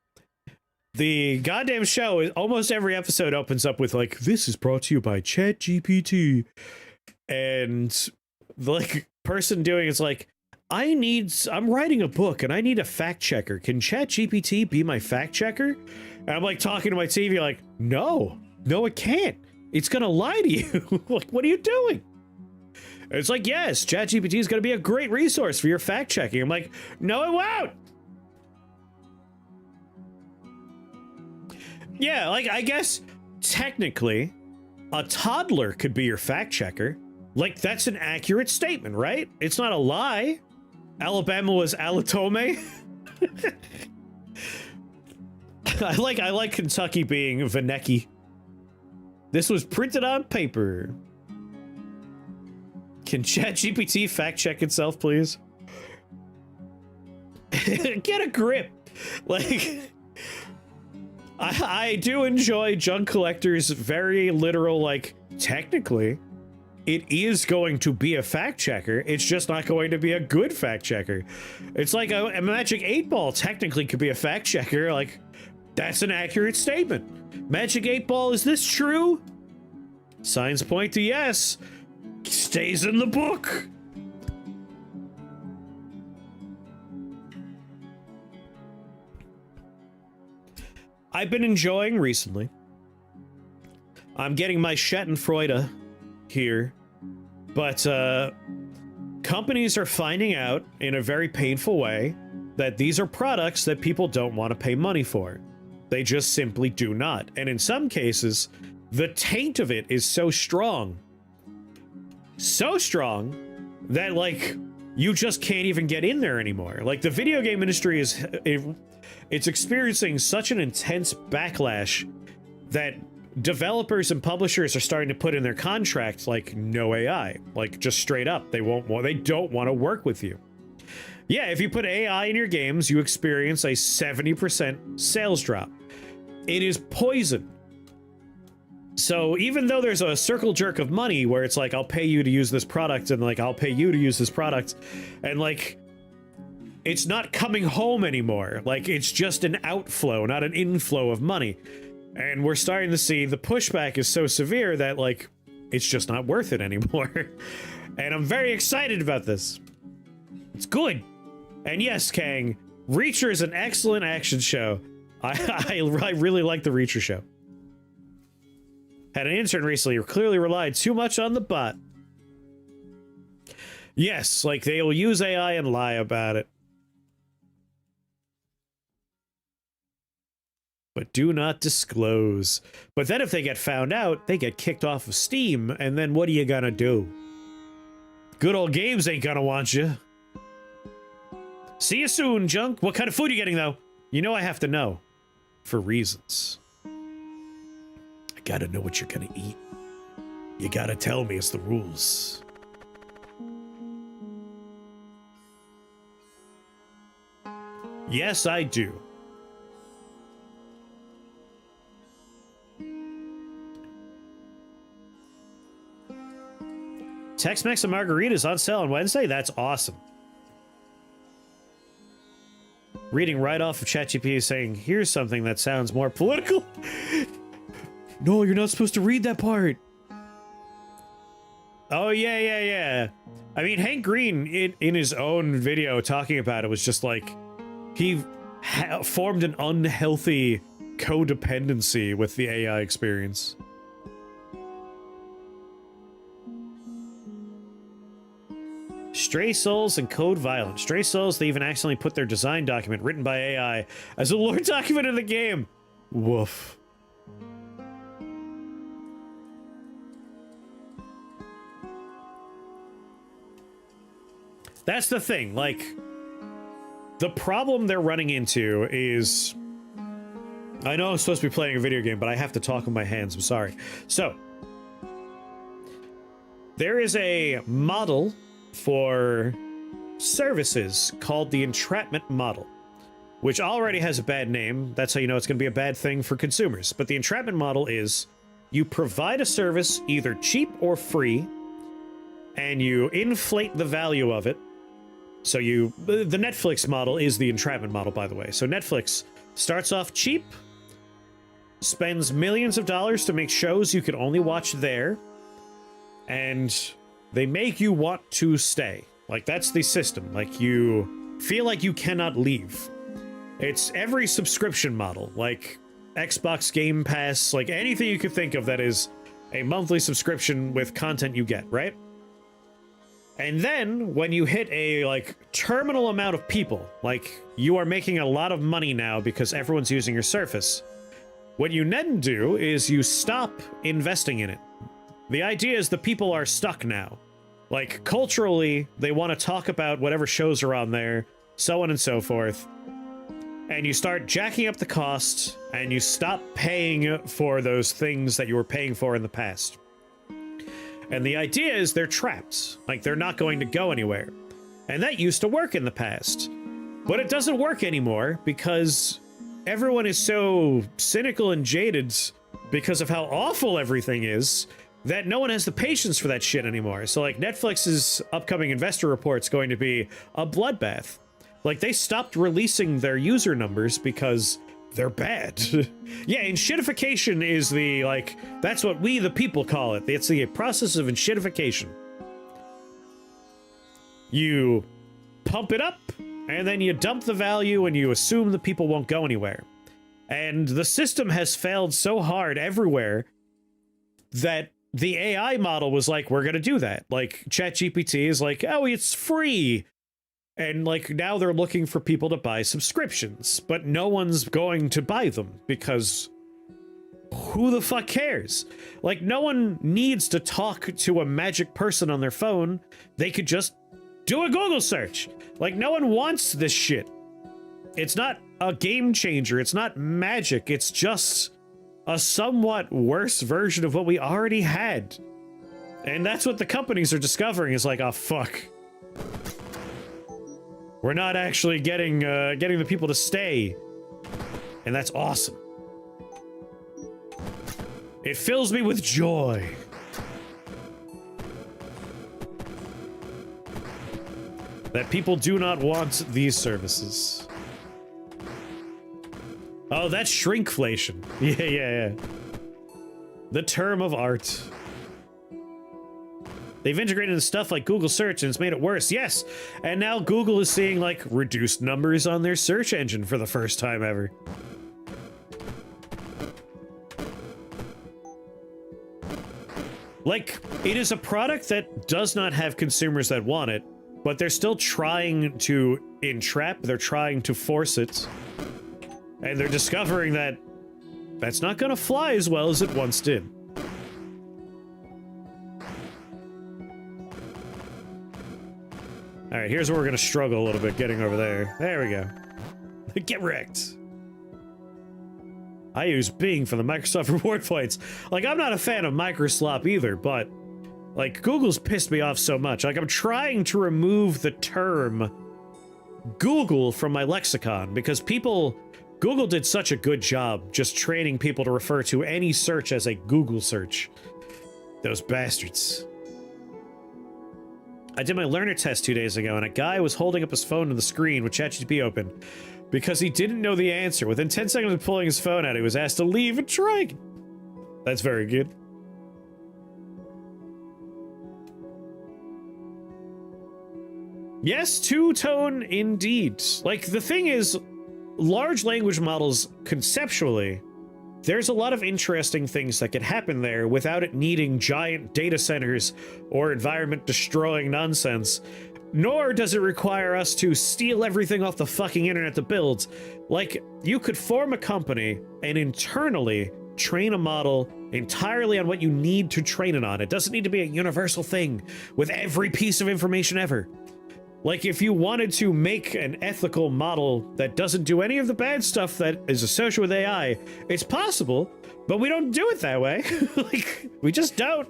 the goddamn show, is almost every episode opens up with like, this is brought to you by ChatGPT. And the like person doing it's like, I'm writing a book and I need a fact checker. Can ChatGPT be my fact checker? And I'm like talking to my TV like, no, it can't. It's gonna lie to you. Like, what are you doing? And it's like, yes, ChatGPT is gonna be a great resource for your fact checking. I'm like, no, it won't. Yeah, like, I guess technically a toddler could be your fact checker. Like, that's an accurate statement, right? It's not a lie. Alabama was Alatome. I like Kentucky being Vaneki. This was printed on paper. Can ChatGPT fact check itself, please? Get a grip. Like, I do enjoy Junk Collector's very literal, like, technically, it is going to be a fact checker. It's just not going to be a good fact checker. It's like a Magic 8 Ball technically could be a fact checker. Like, that's an accurate statement. Magic 8 Ball, is this true? Signs point to yes. Stays in the book. I've been enjoying recently. I'm getting my Schadenfreude here, but companies are finding out in a very painful way that these are products that people don't want to pay money for. They just simply do not. And in some cases, the taint of it is so strong that, like, you just can't even get in there anymore. Like, the video game industry it's experiencing such an intense backlash that developers and publishers are starting to put in their contracts, like, no AI, like, just straight up. They don't want to work with you. Yeah, if you put AI in your games, you experience a 70% sales drop. It is poison. So even though there's a circle jerk of money where it's like, I'll pay you to use this product, and like, I'll pay you to use this product, and like, it's not coming home anymore. Like, it's just an outflow, not an inflow of money. And we're starting to see the pushback is so severe that, like, it's just not worth it anymore. And I'm very excited about this. It's good. And yes, Kang, Reacher is an excellent action show. I really like the Reacher show. Had an intern recently who clearly relied too much on the bot. Yes, like, they'll use AI and lie about it. But do not disclose. But then if they get found out, they get kicked off of Steam, and then what are you gonna do? Good old games ain't gonna want you. See you soon, Junk. What kind of food are you getting, though? You know I have to know. For reasons. I gotta know what you're gonna eat. You gotta tell me, it's the rules. Yes, I do. Tex-Mex and Margaritas on sale on Wednesday? That's awesome. Reading right off of ChatGPT saying, here's something that sounds more political. No, you're not supposed to read that part. Oh, yeah. I mean, Hank Green, in his own video talking about it, was just like, he formed an unhealthy codependency with the AI experience. Stray Souls and Code Violence. Stray Souls, they even accidentally put their design document written by AI as a lore document in the game. Woof. That's the thing, like, the problem they're running into is I know I'm supposed to be playing a video game, but I have to talk with my hands. I'm sorry. So, there is a model for services called the entrapment model, which already has a bad name. That's how you know it's going to be a bad thing for consumers. But the entrapment model is you provide a service either cheap or free, and you inflate the value of it. So the Netflix model is the entrapment model, by the way. So Netflix starts off cheap, spends millions of dollars to make shows you can only watch there, and they make you want to stay. Like, that's the system. Like, you feel like you cannot leave. It's every subscription model, like Xbox Game Pass, like anything you could think of that is a monthly subscription with content you get, right? And then when you hit a like terminal amount of people, like you are making a lot of money now because everyone's using your service, what you then do is you stop investing in it. The idea is the people are stuck now. Like, culturally, they want to talk about whatever shows are on there, so on and so forth. And you start jacking up the cost, and you stop paying for those things that you were paying for in the past. And the idea is they're trapped. Like, they're not going to go anywhere. And that used to work in the past. But it doesn't work anymore because everyone is so cynical and jaded because of how awful everything is that no one has the patience for that shit anymore. So, like, Netflix's upcoming investor report's going to be a bloodbath. Like, they stopped releasing their user numbers because they're bad. Yeah, enshittification is the, like, that's what we the people call it. It's the process of enshittification. You pump it up, and then you dump the value, and you assume the people won't go anywhere. And the system has failed so hard everywhere that the AI model was like, we're gonna do that. Like, ChatGPT is like, oh, it's free. And, like, now they're looking for people to buy subscriptions, but no one's going to buy them because who the fuck cares? Like, no one needs to talk to a magic person on their phone. They could just do a Google search. Like, no one wants this shit. It's not a game changer. It's not magic. It's just a somewhat worse version of what we already had. And that's what the companies are discovering is like, oh, fuck. We're not actually getting the people to stay. And that's awesome. It fills me with joy. That people do not want these services. Oh, that's shrinkflation. Yeah. The term of art. They've integrated stuff like Google search and it's made it worse. Yes. And now Google is seeing like reduced numbers on their search engine for the first time ever. Like, it is a product that does not have consumers that want it, but they're still trying to entrap, they're trying to force it. And they're discovering that that's not gonna fly as well as it once did. Alright, here's where we're gonna struggle a little bit getting over there. There we go. Get wrecked. I use Bing for the Microsoft reward points. Like, I'm not a fan of Microslop either, but like, Google's pissed me off so much. Like, I'm trying to remove the term Google from my lexicon because Google did such a good job just training people to refer to any search as a Google search. Those bastards. I did my learner test 2 days ago, and a guy was holding up his phone to the screen with ChatGPT open because he didn't know the answer. Within 10 seconds of pulling his phone out, he was asked to leave and try again. That's very good. Yes, two-tone indeed. Like, the thing is, large language models, conceptually, there's a lot of interesting things that could happen there without it needing giant data centers or environment-destroying nonsense. Nor does it require us to steal everything off the fucking internet to build. Like, you could form a company and internally train a model entirely on what you need to train it on. It doesn't need to be a universal thing with every piece of information ever. Like, if you wanted to make an ethical model that doesn't do any of the bad stuff that is associated with AI, it's possible, but we don't do it that way. Like, we just don't.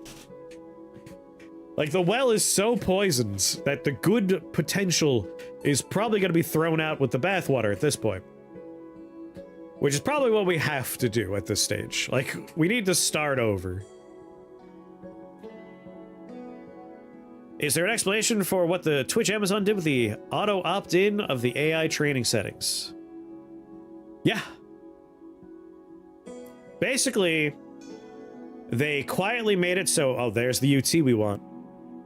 Like, the well is so poisoned that the good potential is probably going to be thrown out with the bathwater at this point. Which is probably what we have to do at this stage. Like, we need to start over. Is there an explanation for what the Twitch Amazon did with the auto opt-in of the AI training settings? Yeah. Basically, they quietly made it so... Oh, there's the UT we want.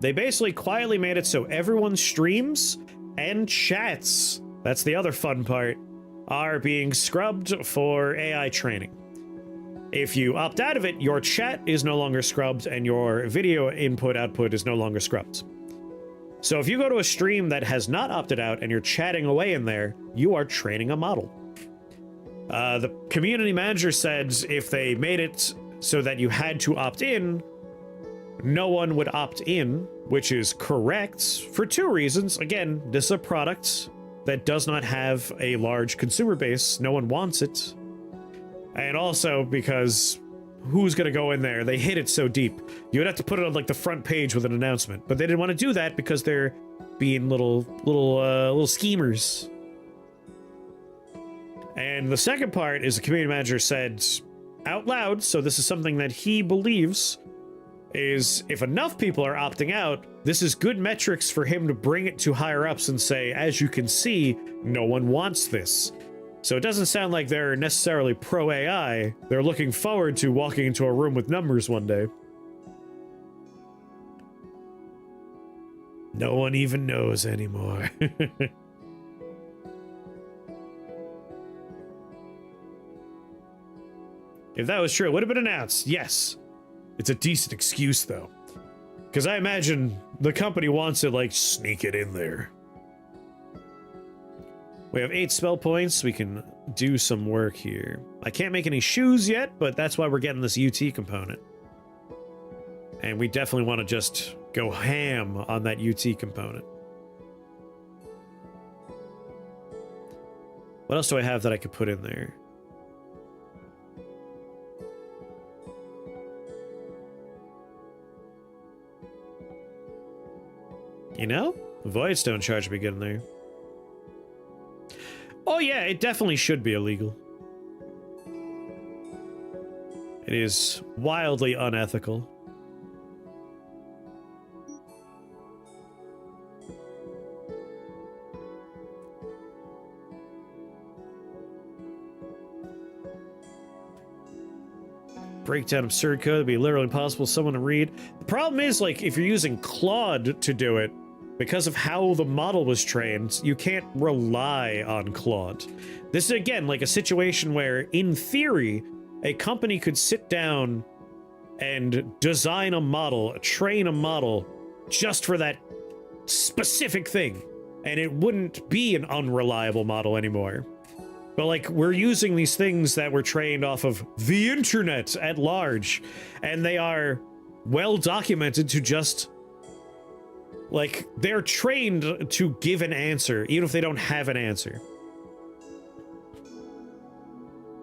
They basically quietly made it so everyone's streams and chats, that's the other fun part, are being scrubbed for AI training. If you opt out of it, your chat is no longer scrubbed and your video input-output is no longer scrubbed. So if you go to a stream that has not opted out and you're chatting away in there, you are training a model. The community manager said if they made it so that you had to opt in, no one would opt in, which is correct for two reasons. Again, this is a product that does not have a large consumer base. No one wants it. And also because who's going to go in there? They hit it so deep. You would have to put it on like the front page with an announcement. But they didn't want to do that because they're being little schemers. And the second part is the community manager said out loud, so this is something that he believes, is if enough people are opting out, this is good metrics for him to bring it to higher ups and say, as you can see, no one wants this. So it doesn't sound like they're necessarily pro-AI. They're looking forward to walking into a room with numbers one day. No one even knows anymore. If that was true, it would have been announced. Yes. It's a decent excuse, though. Because I imagine the company wants to, like, sneak it in there. We have 8 spell points. We can do some work here. I can't make any shoes yet, but that's why we're getting this UT component. And we definitely want to just go ham on that UT component. What else do I have that I could put in there? You know, Voidstone charge would be good in there. Oh yeah, it definitely should be illegal. It is wildly unethical. Break down absurd code, it'd be literally impossible for someone to read. The problem is, like, if you're using Claude to do it, because of how the model was trained, you can't rely on Claude. This is, again, like a situation where, in theory, a company could sit down and design a model, train a model, just for that specific thing, and it wouldn't be an unreliable model anymore. But, like, we're using these things that were trained off of the internet at large, and they are well documented to just... Like, they're trained to give an answer, even if they don't have an answer.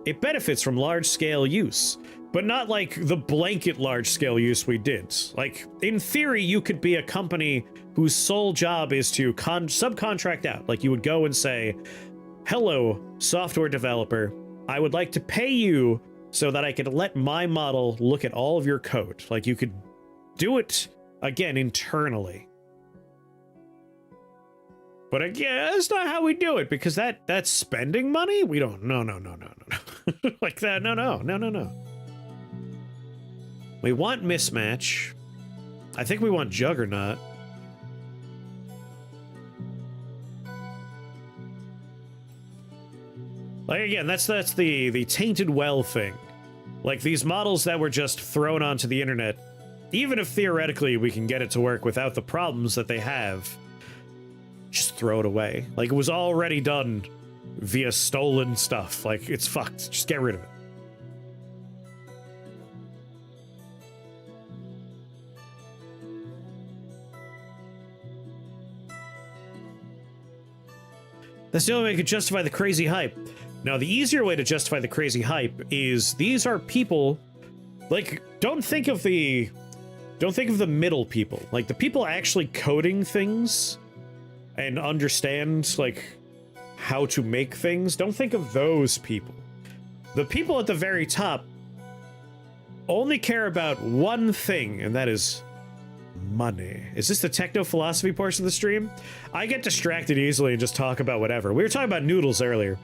It benefits from large-scale use, but not like the blanket large-scale use we did. Like, in theory, you could be a company whose sole job is to subcontract out. Like, you would go and say, hello, software developer, I would like to pay you so that I could let my model look at all of your code. Like, you could do it, again, internally. But again, that's not how we do it, because that's spending money? We don't, no. Like that, no. We want mismatch. I think we want Juggernaut. Like, again, that's the tainted well thing. Like, these models that were just thrown onto the internet, even if theoretically we can get it to work without the problems that they have, just throw it away. Like, it was already done via stolen stuff. Like, it's fucked. Just get rid of it. That's the only way I could justify the crazy hype. Now, the easier way to justify the crazy hype is these are people, like, don't think of the middle people. Like, the people actually coding things and understand, like, how to make things. Don't think of those people. The people at the very top only care about one thing, and that is money. Is this the techno-philosophy portion of the stream? I get distracted easily and just talk about whatever. We were talking about noodles earlier.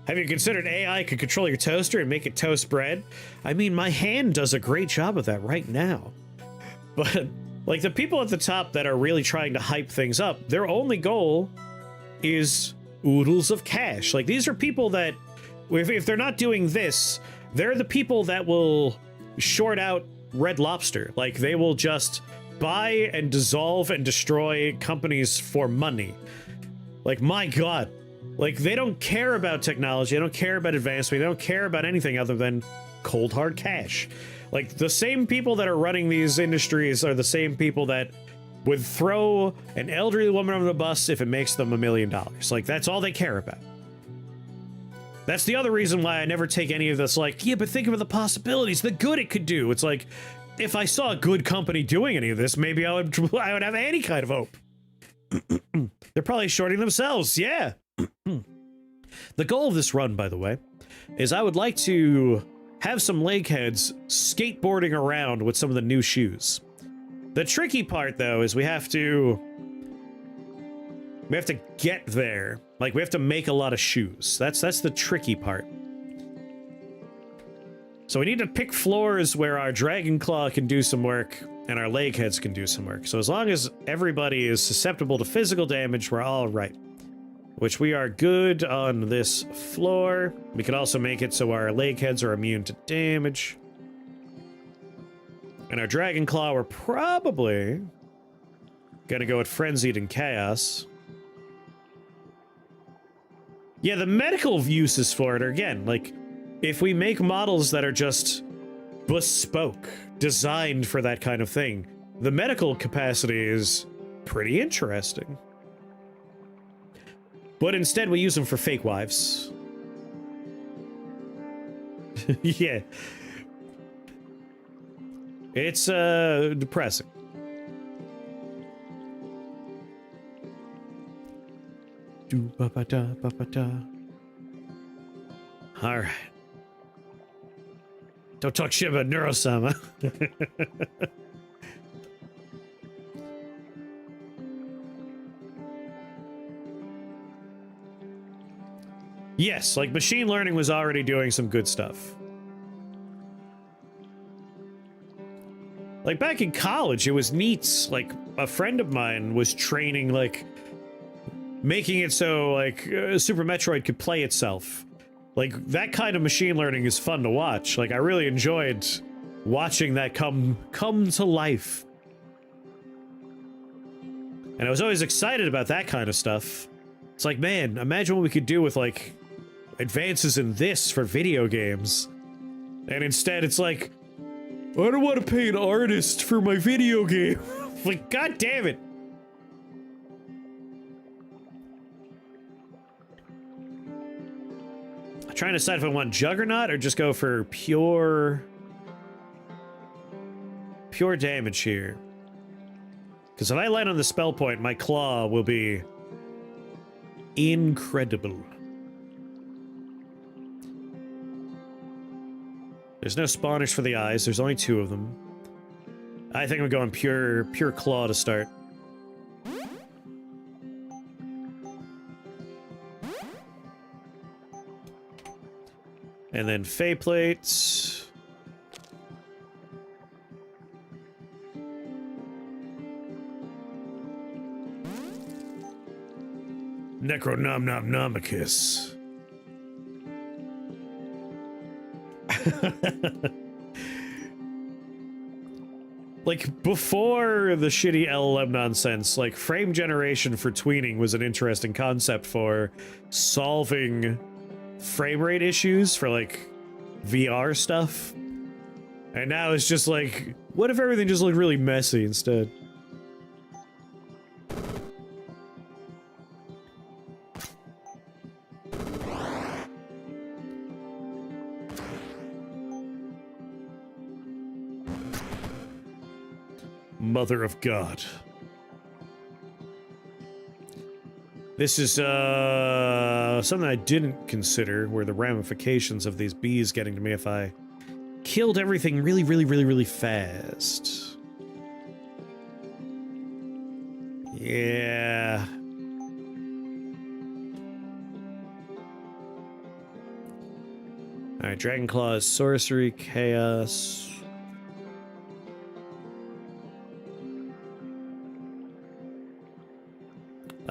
Have you considered AI could control your toaster and make it toast bread? I mean, my hand does a great job of that right now. But, like, the people at the top that are really trying to hype things up, their only goal is oodles of cash. Like, these are people that, if they're not doing this, they're the people that will short out Red Lobster. Like, they will just buy and dissolve and destroy companies for money. Like, my God. Like, they don't care about technology, they don't care about advancement, they don't care about anything other than cold hard cash. Like, the same people that are running these industries are the same people that would throw an elderly woman on the bus if it makes them $1 million. Like, that's all they care about. That's the other reason why I never take any of this, like, yeah, but think of the possibilities, the good it could do. It's like, if I saw a good company doing any of this, maybe I would have any kind of hope. They're probably shorting themselves, yeah. The goal of this run, by the way, is I would like to have some leg heads skateboarding around with some of the new shoes. The tricky part, though, is we have to get there. Like, we have to make a lot of shoes. That's the tricky part. So we need to pick floors where our Dragon Claw can do some work and our leg heads can do some work. So as long as everybody is susceptible to physical damage, we're all right. Which we are good on this floor. We could also make it so our leg heads are immune to damage. And our Dragon Claw, we're probably gonna go with Frenzied and Chaos. Yeah, the medical uses for it are, again, like, if we make models that are just bespoke, designed for that kind of thing, the medical capacity is pretty interesting. But instead, we use them for fake wives. Yeah. It's, depressing. Do-ba-ba-da-ba-ba-da. Alright. Don't talk shit about Neurosama. Yes, like, machine learning was already doing some good stuff. Like, back in college, it was neat. Like, a friend of mine was training, like, making it so, like, Super Metroid could play itself. Like, that kind of machine learning is fun to watch. Like, I really enjoyed watching that come to life. And I was always excited about that kind of stuff. It's like, man, imagine what we could do with, like, advances in this for video games. And instead it's like, I don't want to pay an artist for my video game. Like, god damn it. I'm trying to decide if I want Juggernaut or just go for pure damage here. Because if I land on the spell point, my claw will be incredible. There's no spawners for the eyes. There's only 2 of them. I think I'm going pure claw to start. And then Fey plates. Necronomnomnomicus. Like, before the shitty LLM nonsense, like, frame generation for tweening was an interesting concept for solving frame rate issues for, like, VR stuff. And now it's just like, what if everything just looked really messy instead? Mother of God. This is something I didn't consider, were the ramifications of these bees getting to me if I killed everything really fast. Yeah. Alright, Dragon Claw is sorcery, chaos.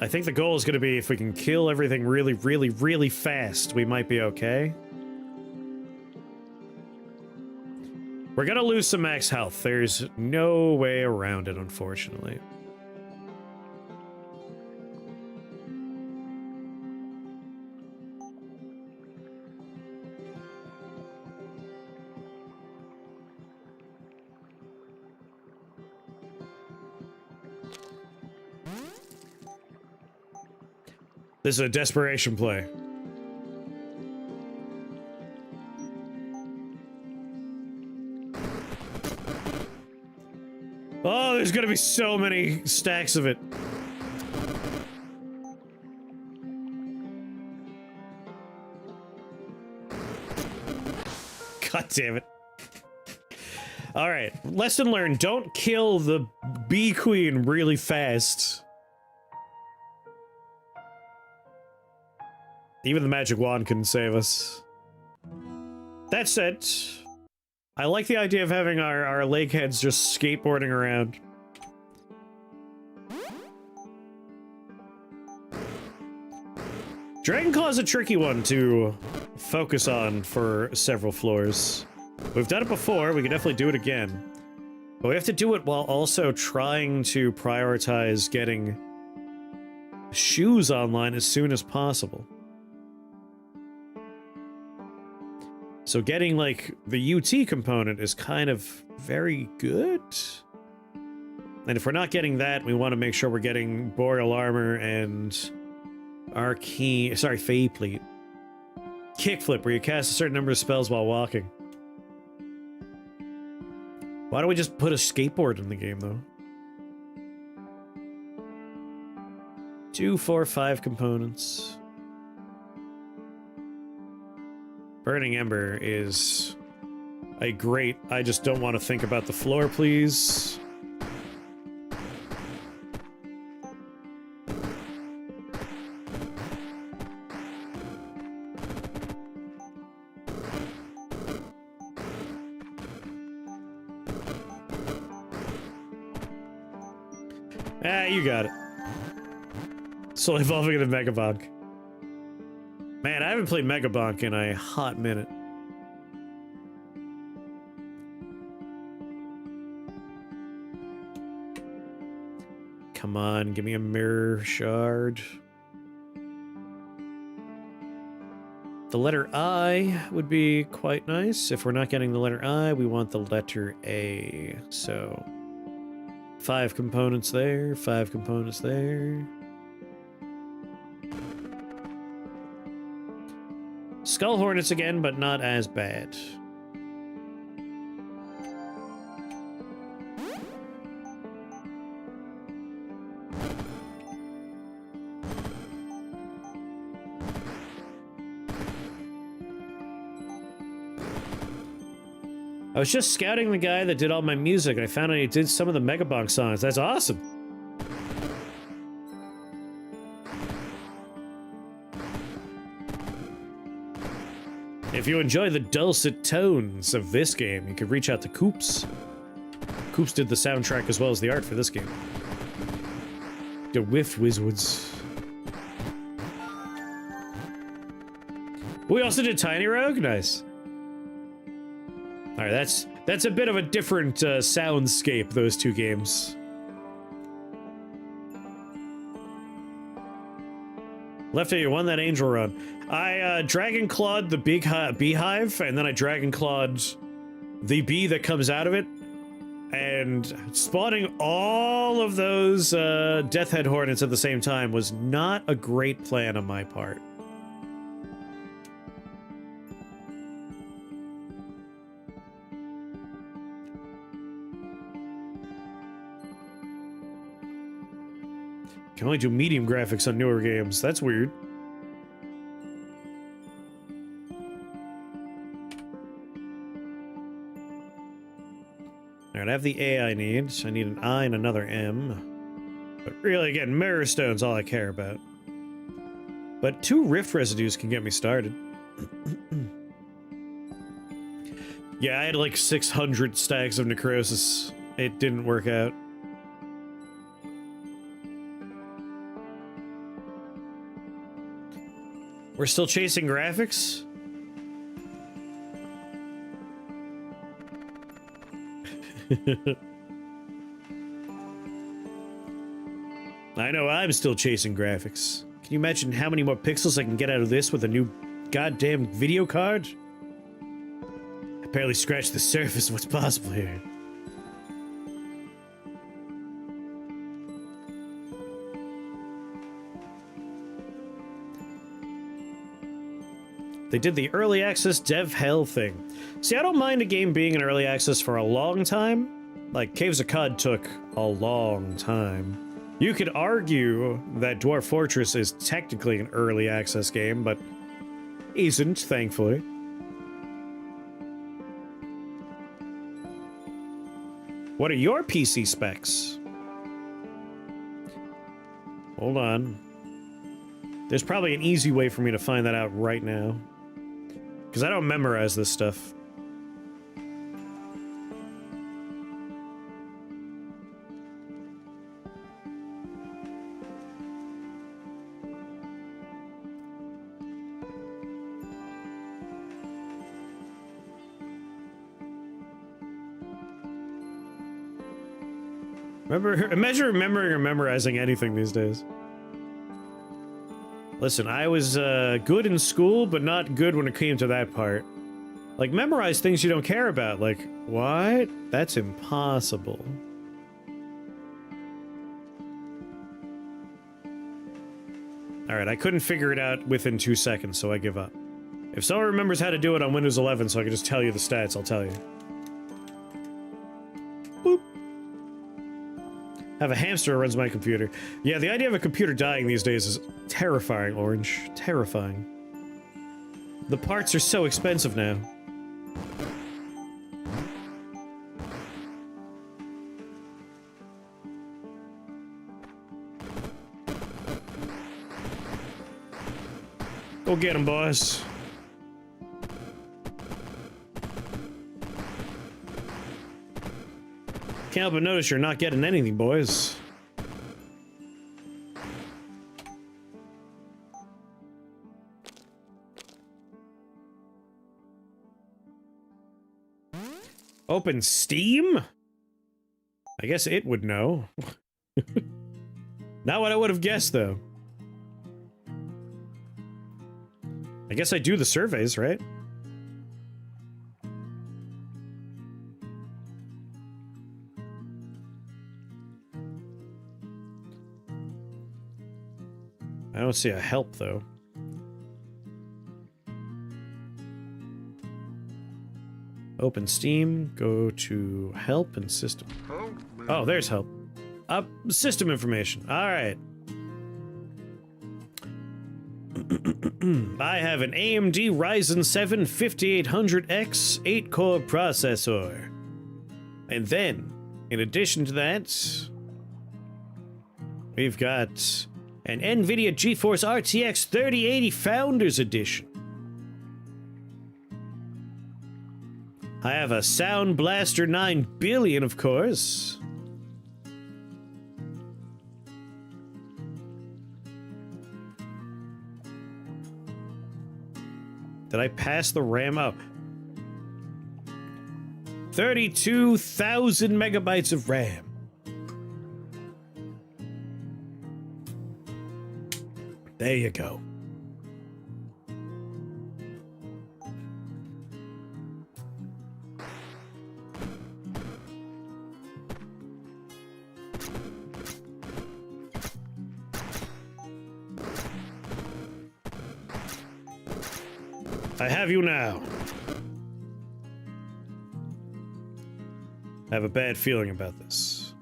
I think the goal is going to be if we can kill everything really fast, we might be okay. We're going to lose some max health. There's no way around it, unfortunately. This is a desperation play. Oh, there's gonna be so many stacks of it. God damn it. Alright, lesson learned. Don't kill the bee queen really fast. Even the magic wand couldn't save us. That said, I like the idea of having our leg heads just skateboarding around. Dragon Claw is a tricky one to focus on for several floors. We've done it before, we can definitely do it again. But we have to do it while also trying to prioritize getting shoes online as soon as possible. So getting, like, the UT component is kind of very good. And if we're not getting that, we want to make sure we're getting Boreal Armor and Arcane... Sorry, Fey Pleat. Kickflip, where you cast a certain number of spells while walking. Why don't we just put a skateboard in the game, though? 2, 4, 5 components. Burning Ember is a great... I just don't want to think about the floor, please. Ah, you got it. Slowly evolving into Megabonk. Man, I haven't played Megabonk in a hot minute. Come on, give me a mirror shard. The letter I would be quite nice. If we're not getting the letter I, we want the letter A. So, 5 components there, 5 components there. Skull Hornets again, but not as bad. I was just scouting the guy that did all my music, and I found out he did some of the Megabonk songs. That's awesome! If you enjoy the dulcet tones of this game, you could reach out to Coops. Coops did the soundtrack as well as the art for this game. The Whiff Wizards. We also did Tiny Rogue? Nice. Alright, that's a bit of a different soundscape, those two games. Lefty, you won that angel run. I Dragon Clawed the big beehive, and then I Dragon Clawed the bee that comes out of it. And spawning all of those Death Head Hornets at the same time was not a great plan on my part. Can only do medium graphics on newer games. That's weird. Alright, I have the A I need. I need an I and another M. But really, again, Mirror Stone's all I care about. But 2 Rift Residues can get me started. Yeah, I had like 600 stacks of Necrosis. It didn't work out. We're still chasing graphics? I know I'm still chasing graphics. Can you imagine how many more pixels I can get out of this with a new goddamn video card? I barely scratched the surface of what's possible here. They did the early access dev hell thing. See, I don't mind a game being in early access for a long time. Like, Caves of Cod took a long time. You could argue that Dwarf Fortress is technically an early access game, but isn't, thankfully. What are your PC specs? Hold on. There's probably an easy way for me to find that out right now. Because I don't memorize this stuff. Imagine remembering or memorizing anything these days. Listen, I was good in school, but not good when it came to that part. Like, memorize things you don't care about. Like, what? That's impossible. Alright, I couldn't figure it out within 2 seconds, so I give up. If someone remembers how to do it on Windows 11 so I can just tell you the stats, I'll tell you. Boop. Have a hamster who runs my computer. Yeah, the idea of a computer dying these days is terrifying, Orange. Terrifying. The parts are so expensive now. Go get him, boss. Can't help but notice you're not getting anything, boys. Open Steam? I guess it would know. Not what I would have guessed, though. I guess I do the surveys, right? I don't see a help, though. Open Steam, go to Help and System. Oh, there's Help. System information. Alright. I have an AMD Ryzen 7 5800X 8-core processor. And then, in addition to that, we've got an NVIDIA GeForce RTX 3080 Founders Edition. I have a Sound Blaster 9 billion, of course. Did I pass the RAM up? 32,000 megabytes of RAM. There you go. I have you now. I have a bad feeling about this.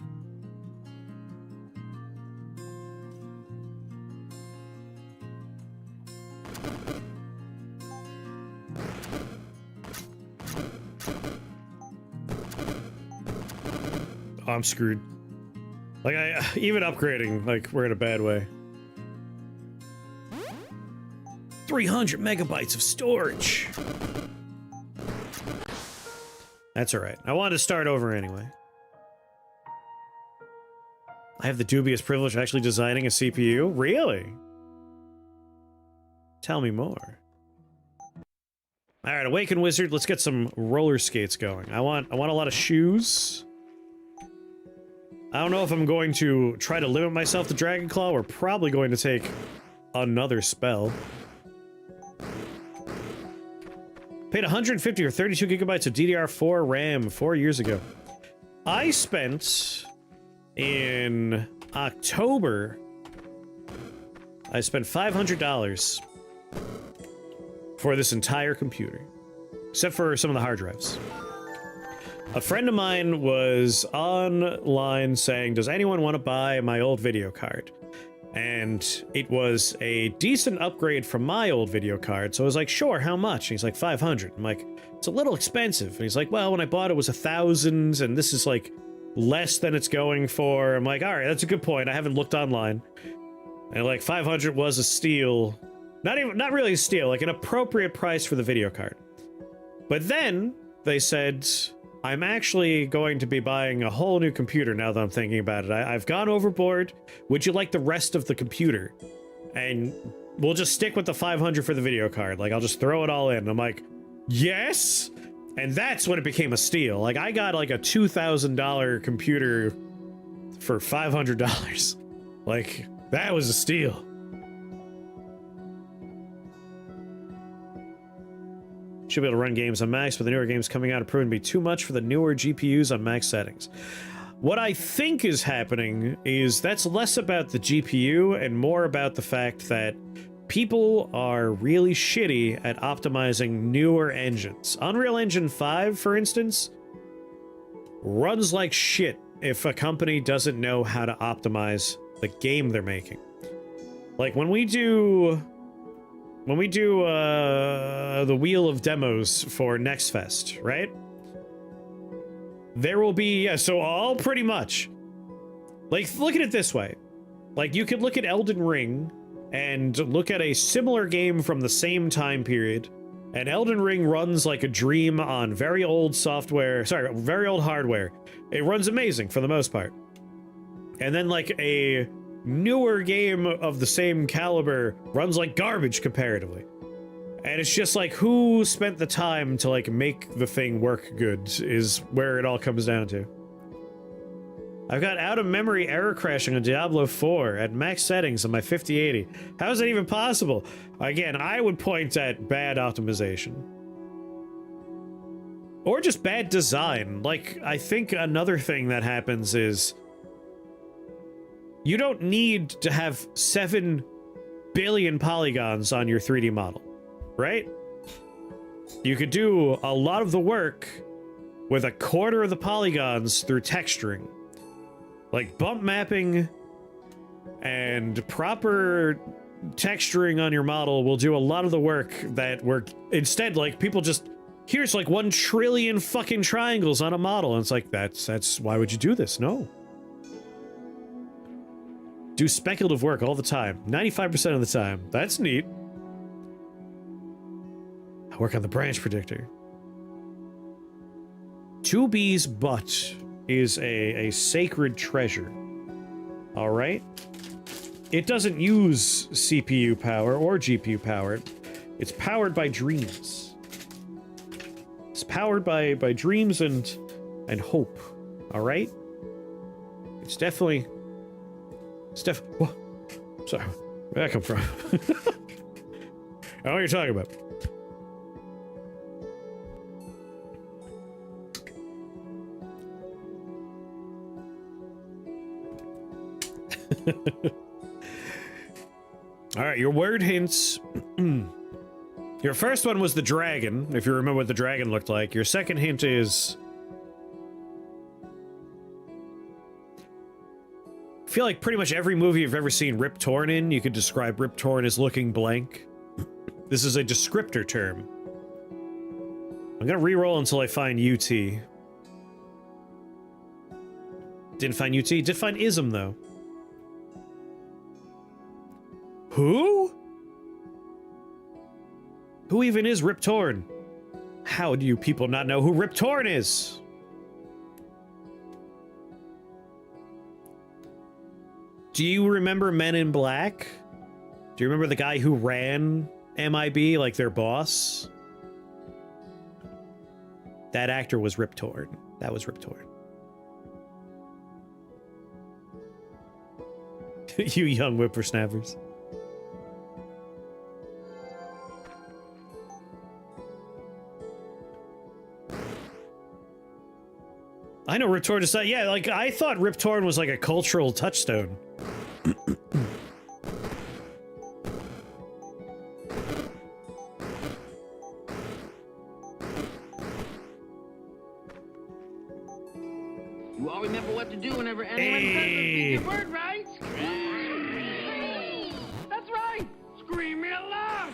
Oh, I'm screwed. Like, even upgrading, like, we're in a bad way. 300 megabytes of storage. That's alright. I wanted to start over anyway. I have the dubious privilege of actually designing a CPU? Really? Tell me more. Alright, Awaken Wizard, let's get some roller skates going. I want a lot of shoes. I don't know if I'm going to try to limit myself to Dragon Claw. We're probably going to take another spell. Paid 150 or 32 gigabytes of DDR4 RAM 4 years ago. I spent in October. I spent $500 for this entire computer, except for some of the hard drives. A friend of mine was online saying, does anyone want to buy my old video card? And it was a decent upgrade from my old video card, so I was like, sure, how much? And he's like, 500. I'm like, it's a little expensive. And he's like, well, when I bought it was 1,000, and this is like less than it's going for. I'm like, all right, that's a good point. I haven't looked online. And like 500 was a steal. Not really a steal, like an appropriate price for the video card. But then they said, I'm actually going to be buying a whole new computer now that I'm thinking about it. I've gone overboard. Would you like the rest of the computer? And we'll just stick with the 500 for the video card. Like, I'll just throw it all in. And I'm like, yes! And that's when it became a steal. Like, I got like a $2,000 computer for $500. Like, that was a steal. Should be able to run games on max, but the newer games coming out have proven to be too much for the newer GPUs on max settings. What I think is happening is that's less about the GPU and more about the fact that people are really shitty at optimizing newer engines. Unreal Engine 5, for instance, runs like shit if a company doesn't know how to optimize the game they're making. Like, when we do the wheel of demos for Next Fest, right? There will be, yeah, so all pretty much. Like, look at it this way. Like, you could look at Elden Ring and look at a similar game from the same time period, and Elden Ring runs like a dream on very old software, sorry, very old hardware. It runs amazing for the most part. And then, like, a newer game of the same caliber runs like garbage comparatively. And it's just like, who spent the time to like make the thing work good is where it all comes down to. I've got out of memory error crashing on Diablo 4 at max settings on my 5080. How is that even possible? Again, I would point at bad optimization. Or just bad design. Like, I think another thing that happens is you don't need to have 7 billion polygons on your 3D model, right? You could do a lot of the work with a quarter of the polygons through texturing. Like bump mapping and proper texturing on your model will do a lot of the work that we're instead like people just here's like 1 trillion fucking triangles on a model, and it's like that's why would you do this? No. Do speculative work all the time. 95% of the time. That's neat. I work on the branch predictor. 2B's butt is a sacred treasure. Alright? It doesn't use CPU power or GPU power. It's powered by dreams. It's powered by dreams and hope. Alright? It's definitely... Whoa. Sorry, where'd that come from? I don't know what you're talking about. Alright, your word hints. Your first one was the dragon, if you remember what the dragon looked like. Your second hint is... I feel like pretty much every movie you've ever seen Rip Torn in, you could describe Rip Torn as looking blank. This is a descriptor term. I'm gonna re-roll until I find UT. Didn't find UT. Did find Ism, though. Who? Who even is Rip Torn? How do you people not know who Rip Torn is? Do you remember Men in Black? Do you remember the guy who ran MIB, like their boss? That actor was Rip Torn. That was Rip Torn. You young whippersnappers. I know Rip Torn is not. Yeah, like I thought Rip Torn was like a cultural touchstone. You all remember what to do whenever anyone says your word, right? Scream! That's right! Scream it loud!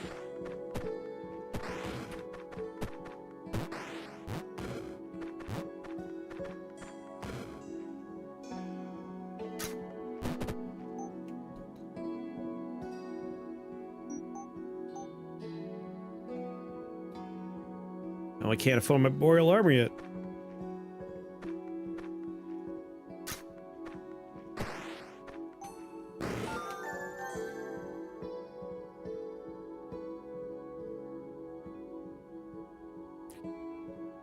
Oh, I can't afford my Boreal Armor yet.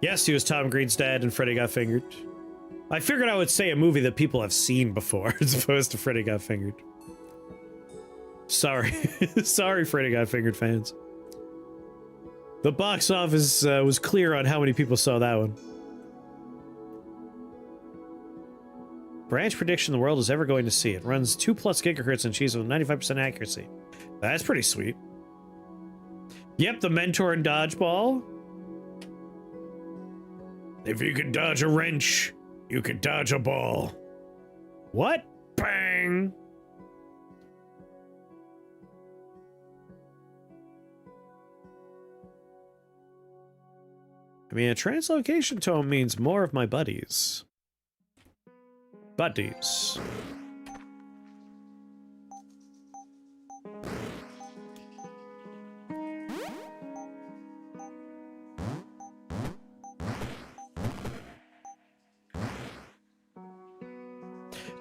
Yes, he was Tom Green's dad and Freddy Got Fingered. I figured I would say a movie that people have seen before as opposed to Freddy Got Fingered. Sorry. Sorry, Freddy Got Fingered fans. The box office was clear on how many people saw that one. Branch prediction the world is ever going to see. It runs 2+ gigahertz and achieves with 95% accuracy. That's pretty sweet. Yep, the mentor in Dodgeball. If you can dodge a wrench, you can dodge a ball. What? Bang! I mean, a translocation tome means more of my buddies. Buddies.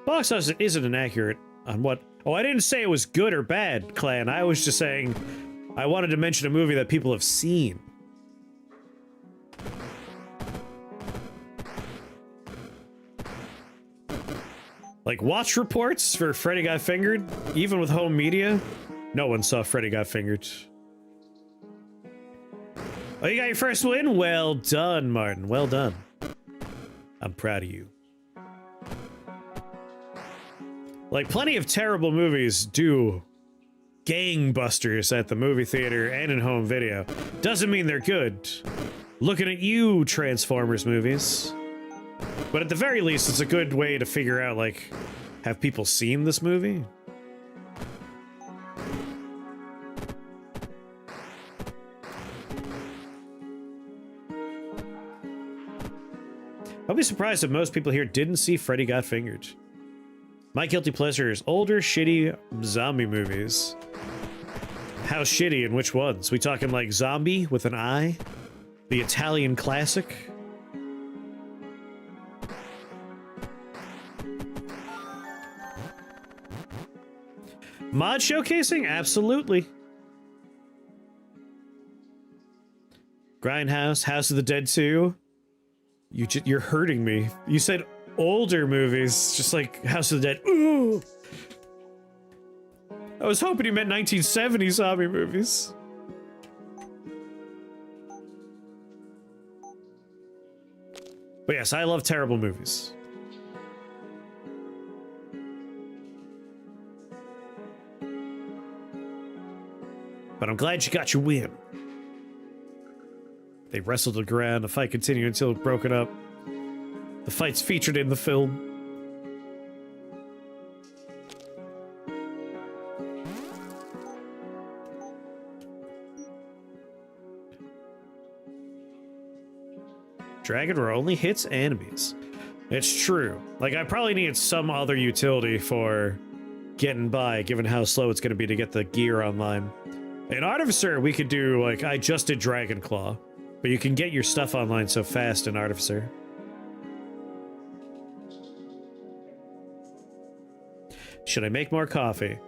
Box office isn't inaccurate on what... Oh, I didn't say it was good or bad, Clan. I was just saying I wanted to mention a movie that people have seen. Like, watch reports for Freddy Got Fingered, even with home media, no one saw Freddy Got Fingered. Oh, you got your first win? Well done, Martin. Well done. I'm proud of you. Like, plenty of terrible movies do gangbusters at the movie theater and in home video. Doesn't mean they're good. Looking at you, Transformers movies. But at the very least, it's a good way to figure out, like, have people seen this movie? I'll be surprised if most people here didn't see Freddy Got Fingered. My guilty pleasure is older, shitty zombie movies. How shitty and which ones? We talking like Zombie with an I? The Italian classic? Mod showcasing? Absolutely. Grindhouse, House of the Dead 2. You're hurting me. You said older movies, just like House of the Dead. Ooh! I was hoping you meant 1970s zombie movies. But yes, I love terrible movies. But I'm glad you got your win. They wrestled the ground. The fight continued until it broken up. The fight's featured in the film. Dragon Roar only hits enemies. It's true. Like, I probably need some other utility for getting by, given how slow it's going to be to get the gear online. In Artificer, we could do, like, I just did Dragon Claw, but you can get your stuff online so fast in Artificer. Should I make more coffee?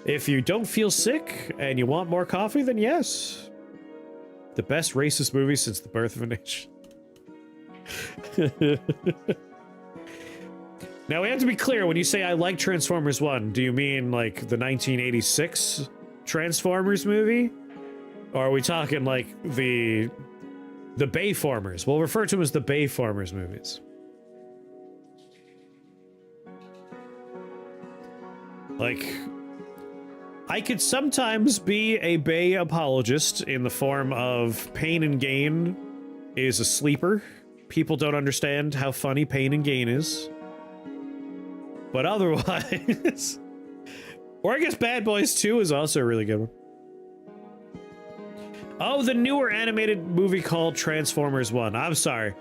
If you don't feel sick and you want more coffee, then yes. The best racist movie since The Birth of a Nation. Now, we have to be clear, when you say I like Transformers 1, do you mean, like, the 1986 Transformers movie? Or are we talking, like, the Bayformers? We'll refer to them as the Bayformers movies. Like, I could sometimes be a Bay apologist in the form of Pain and Gain is a sleeper. People don't understand how funny Pain and Gain is. But otherwise... Or I guess Bad Boys 2 is also a really good one. Oh, the newer animated movie called Transformers 1. I'm sorry.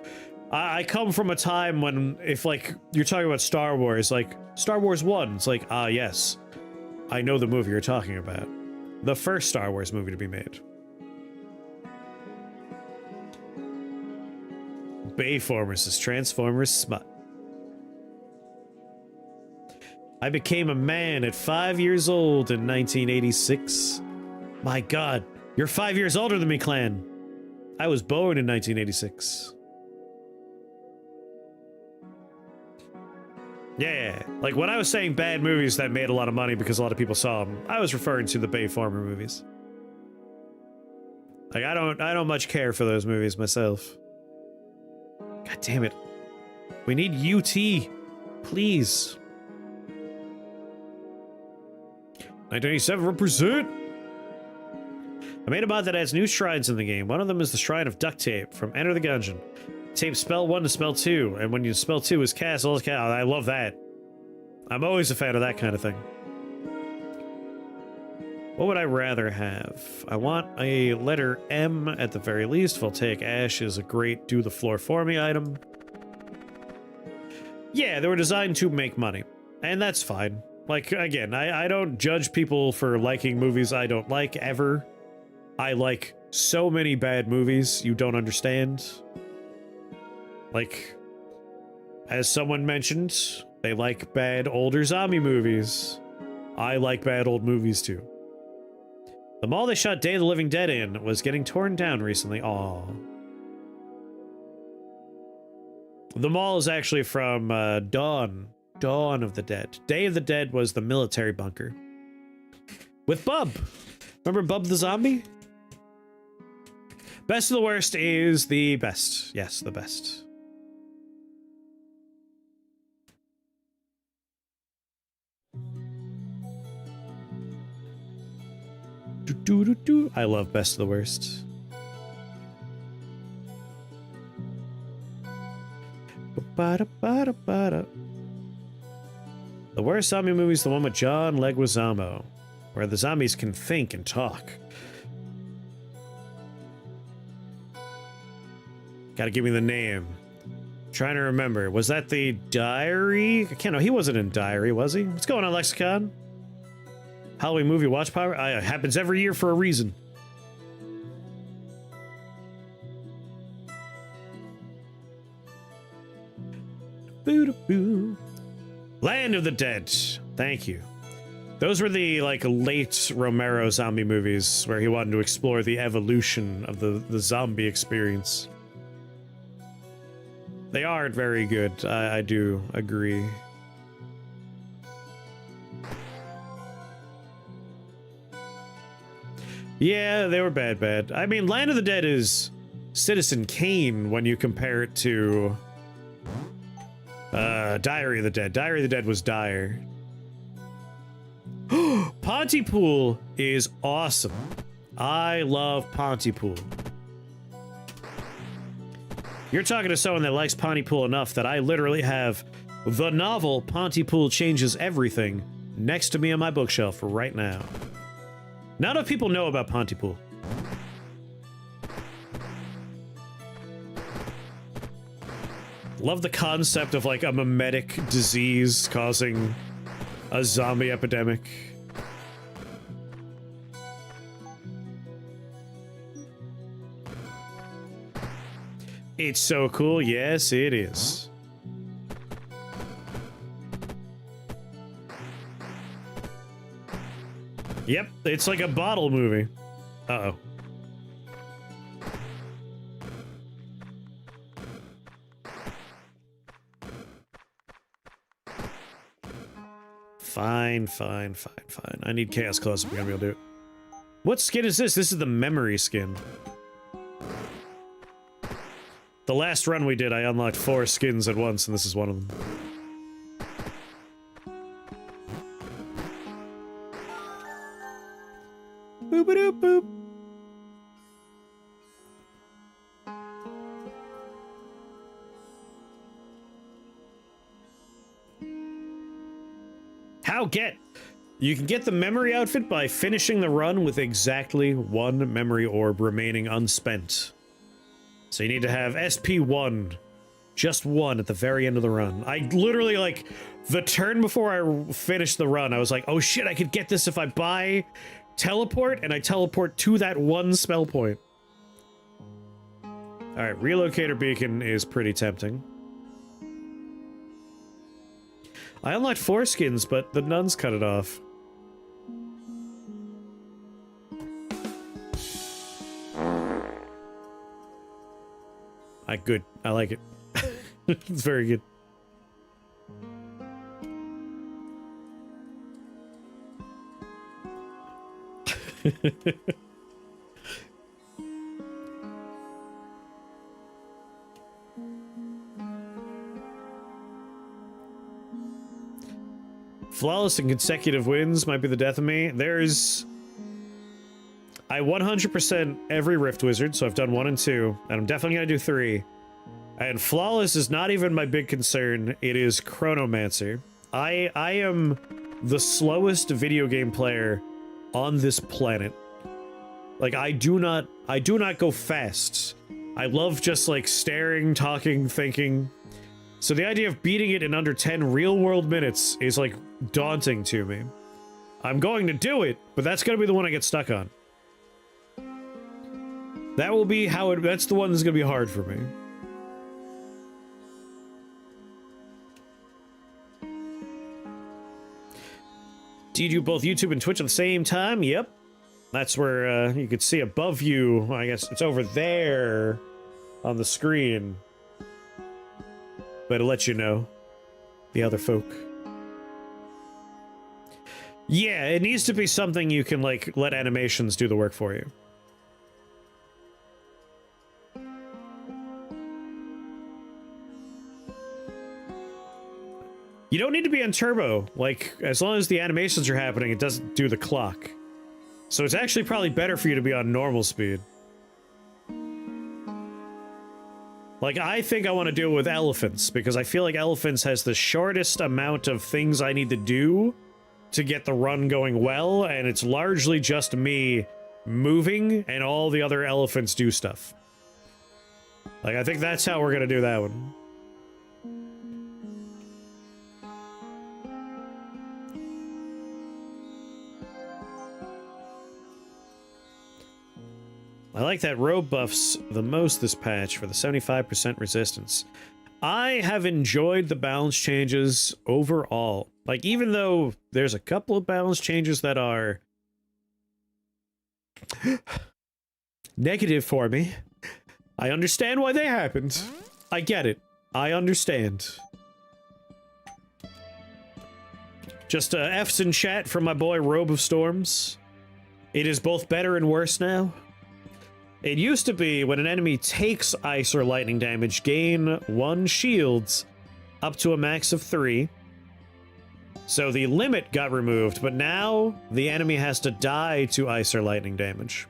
I come from a time when, if, like, you're talking about Star Wars, like, Star Wars 1, it's like, ah, yes. I know the movie you're talking about. The first Star Wars movie to be made. Bayformers is Transformers smut. I became a man at 5 years old in 1986. My god, you're 5 years older than me, Clan. I was born in 1986. Yeah, like when I was saying bad movies that made a lot of money because a lot of people saw them, I was referring to the Bayformer movies. Like I don't much care for those movies myself. God damn it. We need UT, please. 1987 represent. I made a mod that adds new shrines in the game. One of them is the Shrine of Duct Tape from Enter the Gungeon. Tape spell 1 to spell 2, and when you spell 2 is cast, all is cast. I love that. I'm always a fan of that kind of thing. What would I rather have? I want a letter M at the very least. Voltaic Ash is a great do the floor for me item. Yeah, they were designed to make money, and that's fine. Like, again, I don't judge people for liking movies I don't like, ever. I like so many bad movies you don't understand. Like, as someone mentioned, they like bad older zombie movies. I like bad old movies too. The mall they shot Day of the Living Dead in was getting torn down recently. Aw. The mall is actually from Dawn of the Dead. Day of the Dead was the military bunker. With Bub. Remember Bub the zombie? Best of the worst is the best. Yes, the best. I love best of the worst. The worst zombie movie is the one with John Leguizamo, where the zombies can think and talk. Gotta give me the name. Trying to remember. Was that the Diary? I can't know. He wasn't in Diary, was he? What's going on, Lexicon? Halloween movie watch power? It happens every year for a reason. Boo-da-boo. Land of the Dead. Thank you. Those were the, like, late Romero zombie movies where he wanted to explore the evolution of the zombie experience. They aren't very good. I do agree. Yeah, they were bad. I mean, Land of the Dead is Citizen Kane when you compare it to Diary of the Dead. Diary of the Dead was dire. Pontypool is awesome. I love Pontypool. You're talking to someone that likes Pontypool enough that I literally have the novel Pontypool Changes Everything next to me on my bookshelf right now. Not enough people know about Pontypool. Love the concept of like a mimetic disease causing a zombie epidemic. It's so cool. Yes, it is. Yep, it's like a bottle movie. Uh-oh. Fine. I need Chaos Claws if we're gonna be able to do it. What skin is this? This is the memory skin. The last run we did, I unlocked 4 skins at once, and this is one of them. Boop-a-doop boop. How get? You can get the memory outfit by finishing the run with exactly 1 memory orb remaining unspent. So you need to have SP1, just 1 at the very end of the run. I literally, like, the turn before I finished the run, I was like, oh shit, I could get this if I buy teleport, and I teleport to that 1 spell point. Alright, relocator beacon is pretty tempting. I unlocked 4 skins, but the nuns cut it off. Good. I like it. It's very good. Flawless and consecutive wins might be the death of me. I 100% every Rift Wizard, so I've done 1 and 2, and I'm definitely gonna do 3. And Flawless is not even my big concern, it is Chronomancer. I am the slowest video game player on this planet. Like, I do not go fast. I love just, like, staring, talking, thinking. So the idea of beating it in under 10 real-world minutes is, like, daunting to me. I'm going to do it, but that's gonna be the one I get stuck on. That will be that's the one that's gonna be hard for me. Do you do both YouTube and Twitch at the same time? Yep. That's where you can see above you. I guess it's over there on the screen. But to let you know, the other folk. Yeah, it needs to be something you can, like, let animations do the work for you. You don't need to be on turbo. Like, as long as the animations are happening, it doesn't do the clock. So it's actually probably better for you to be on normal speed. Like, I think I want to do it with elephants, because I feel like elephants has the shortest amount of things I need to do to get the run going well, and it's largely just me moving, and all the other elephants do stuff. Like, I think that's how we're gonna do that one. I like that robe buffs the most this patch for the 75% resistance. I have enjoyed the balance changes overall. Like, even though there's a couple of balance changes that are negative for me, I understand why they happened. I get it. I understand. Just F's in chat from my boy Robe of Storms. It is both better and worse now. It used to be when an enemy takes ice or lightning damage, gain 1 shields up to a max of 3. So the limit got removed, but now the enemy has to die to ice or lightning damage.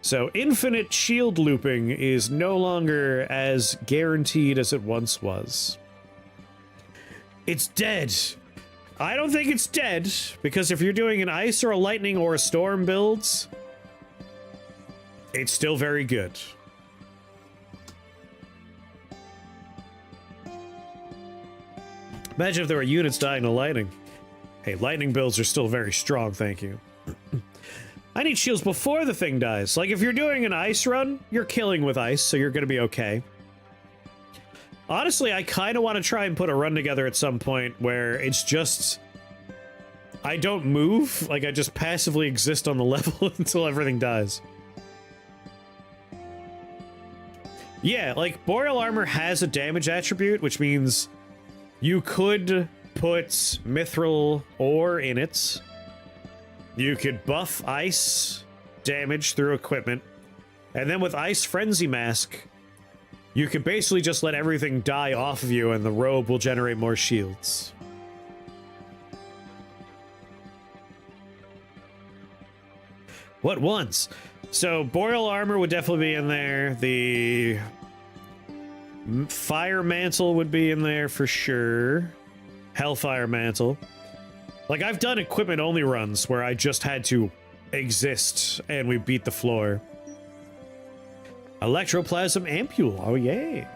So infinite shield looping is no longer as guaranteed as it once was. It's dead. I don't think it's dead, because if you're doing an ice or a lightning or a storm builds, it's still very good. Imagine if there were units dying to lightning. Hey, lightning builds are still very strong, thank you. I need shields before the thing dies. Like, if you're doing an ice run, you're killing with ice, so you're gonna be okay. Honestly, I kind of want to try and put a run together at some point where it's just... I don't move, like I just passively exist on the level until everything dies. Yeah, like, Boreal Armor has a damage attribute, which means you could put Mithril ore in it. You could buff ice damage through equipment. And then with Ice Frenzy Mask, you could basically just let everything die off of you and the robe will generate more shields. What ones? So, Boreal Armor would definitely be in there. The Fire Mantle would be in there for sure. Hellfire Mantle. Like, I've done equipment-only runs where I just had to exist and we beat the floor. Electroplasm Ampule. Oh, yay.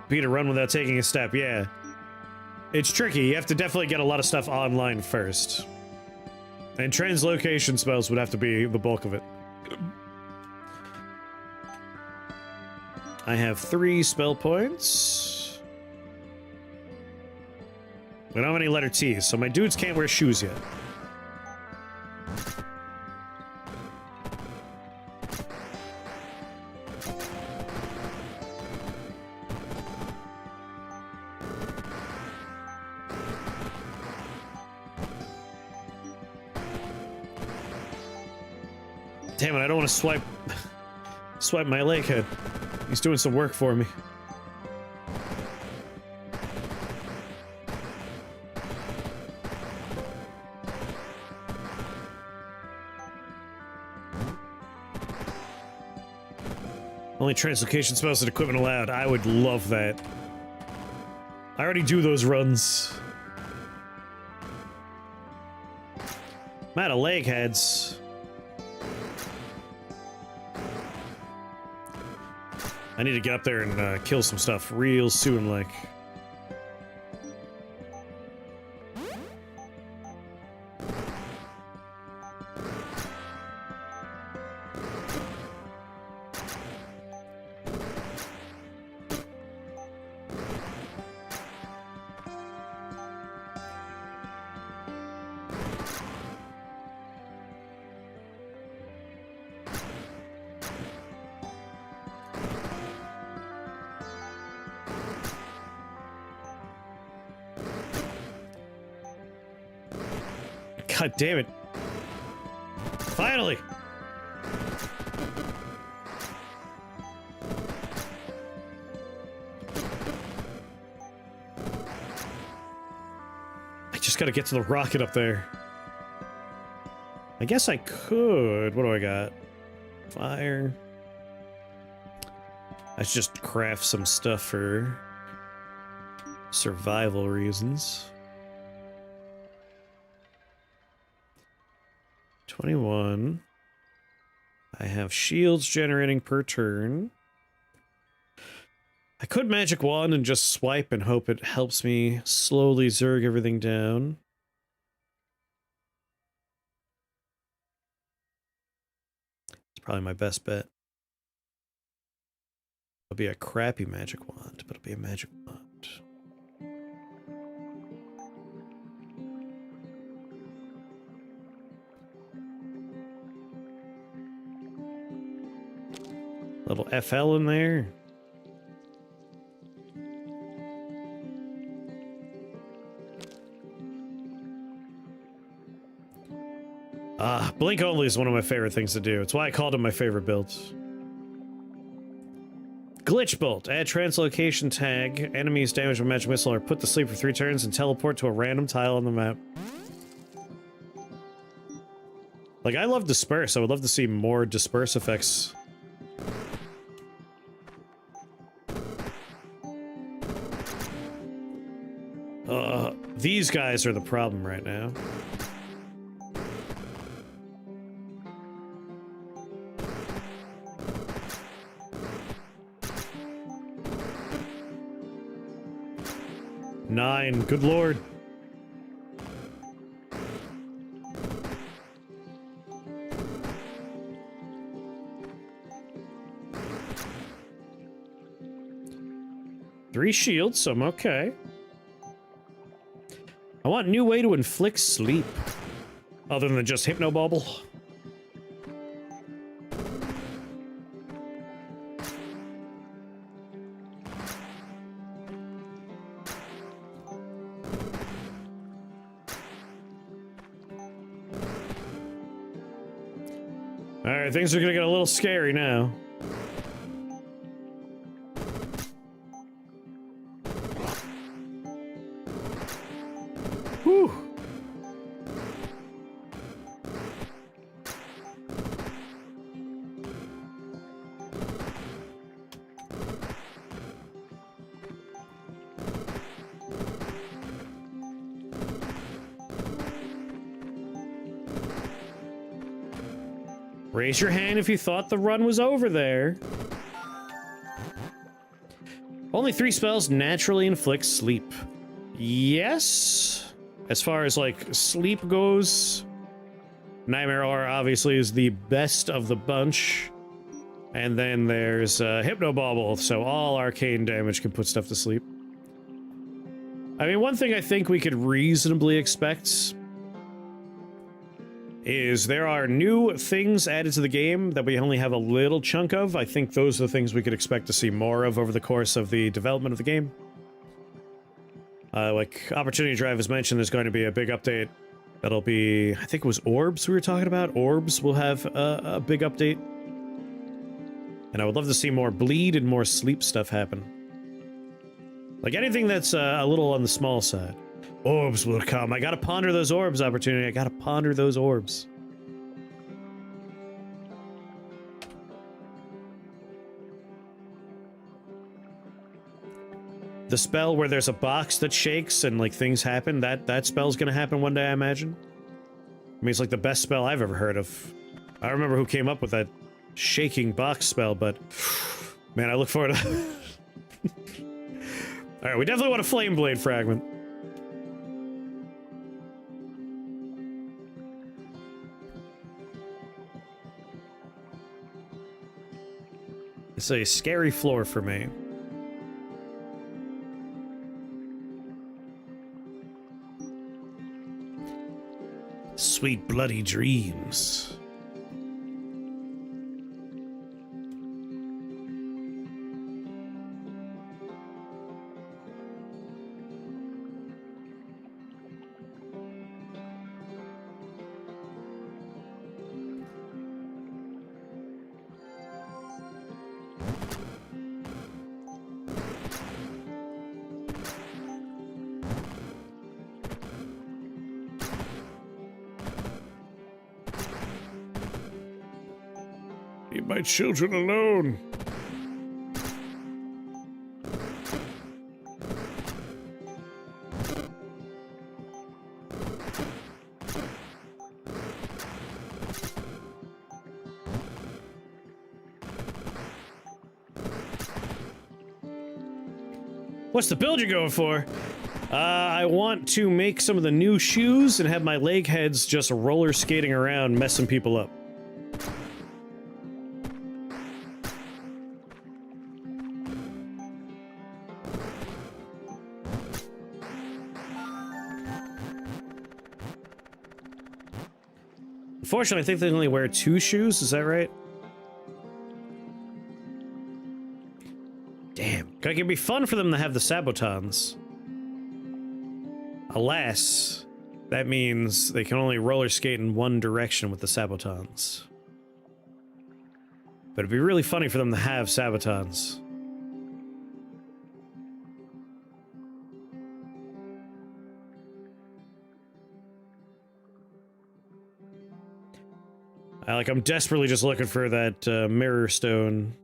Beat a run without taking a step, yeah. It's tricky. You have to definitely get a lot of stuff online first. And translocation spells would have to be the bulk of it. I have 3 spell points. We don't have any letter T's, so my dudes can't wear shoes yet. Damn it, I don't want to swipe my leg head. He's doing some work for me. Only translocation spells and equipment allowed. I would love that. I already do those runs. I'm out of leg heads. I need to get up there and kill some stuff real soon, like. God damn it. Finally! I just gotta get to the rocket up there. I guess I could. What do I got? Fire. I should just craft some stuff for survival reasons. 21. I have shields generating per turn. I could magic wand and just swipe and hope it helps me slowly zerg everything down. It's probably my best bet. It'll be a crappy magic wand, but it'll be a magic wand. Little FL in there. Blink only is one of my favorite things to do. It's why I called him my favorite build. Glitch Bolt. Add translocation tag. Enemies damaged by magic missile are put to sleep for 3 turns and teleport to a random tile on the map. Like, I love Disperse. I would love to see more Disperse effects. These guys are the problem right now. 9. Good lord. Three shields, so I'm okay. I want a new way to inflict sleep. Other than just hypnobobble. Alright, things are gonna get a little scary now. Whew. Raise your hand if you thought the run was over there. Only 3 spells naturally inflict sleep. Yes. As far as, like, sleep goes, Nightmare Aura obviously is the best of the bunch. And then there's Hypnobobble, so all arcane damage can put stuff to sleep. I mean, one thing I think we could reasonably expect is there are new things added to the game that we only have a little chunk of. I think those are the things we could expect to see more of over the course of the development of the game. Like Opportunity Drive has mentioned, there's going to be a big update. That'll be, I think it was Orbs we were talking about. Orbs will have a big update. And I would love to see more bleed and more sleep stuff happen. Like anything that's a little on the small side. Orbs will come. I gotta ponder those orbs, Opportunity. I gotta ponder those orbs. The spell where there's a box that shakes and, like, things happen, that spell's gonna happen one day, I imagine. I mean, it's like the best spell I've ever heard of. I don't remember who came up with that shaking box spell, but man, I look forward to Alright, we definitely want a Flame Blade fragment. It's a scary floor for me. Sweet bloody dreams. Leave my children alone. What's the build you're going for? I want to make some of the new shoes and have my leg heads just roller skating around, messing people up. Unfortunately, I think they only wear 2 shoes, is that right? Damn. It can be fun for them to have the Sabotons. Alas, that means they can only roller skate in one direction with the Sabotons. But it'd be really funny for them to have Sabotons. I'm desperately just looking for that mirror stone.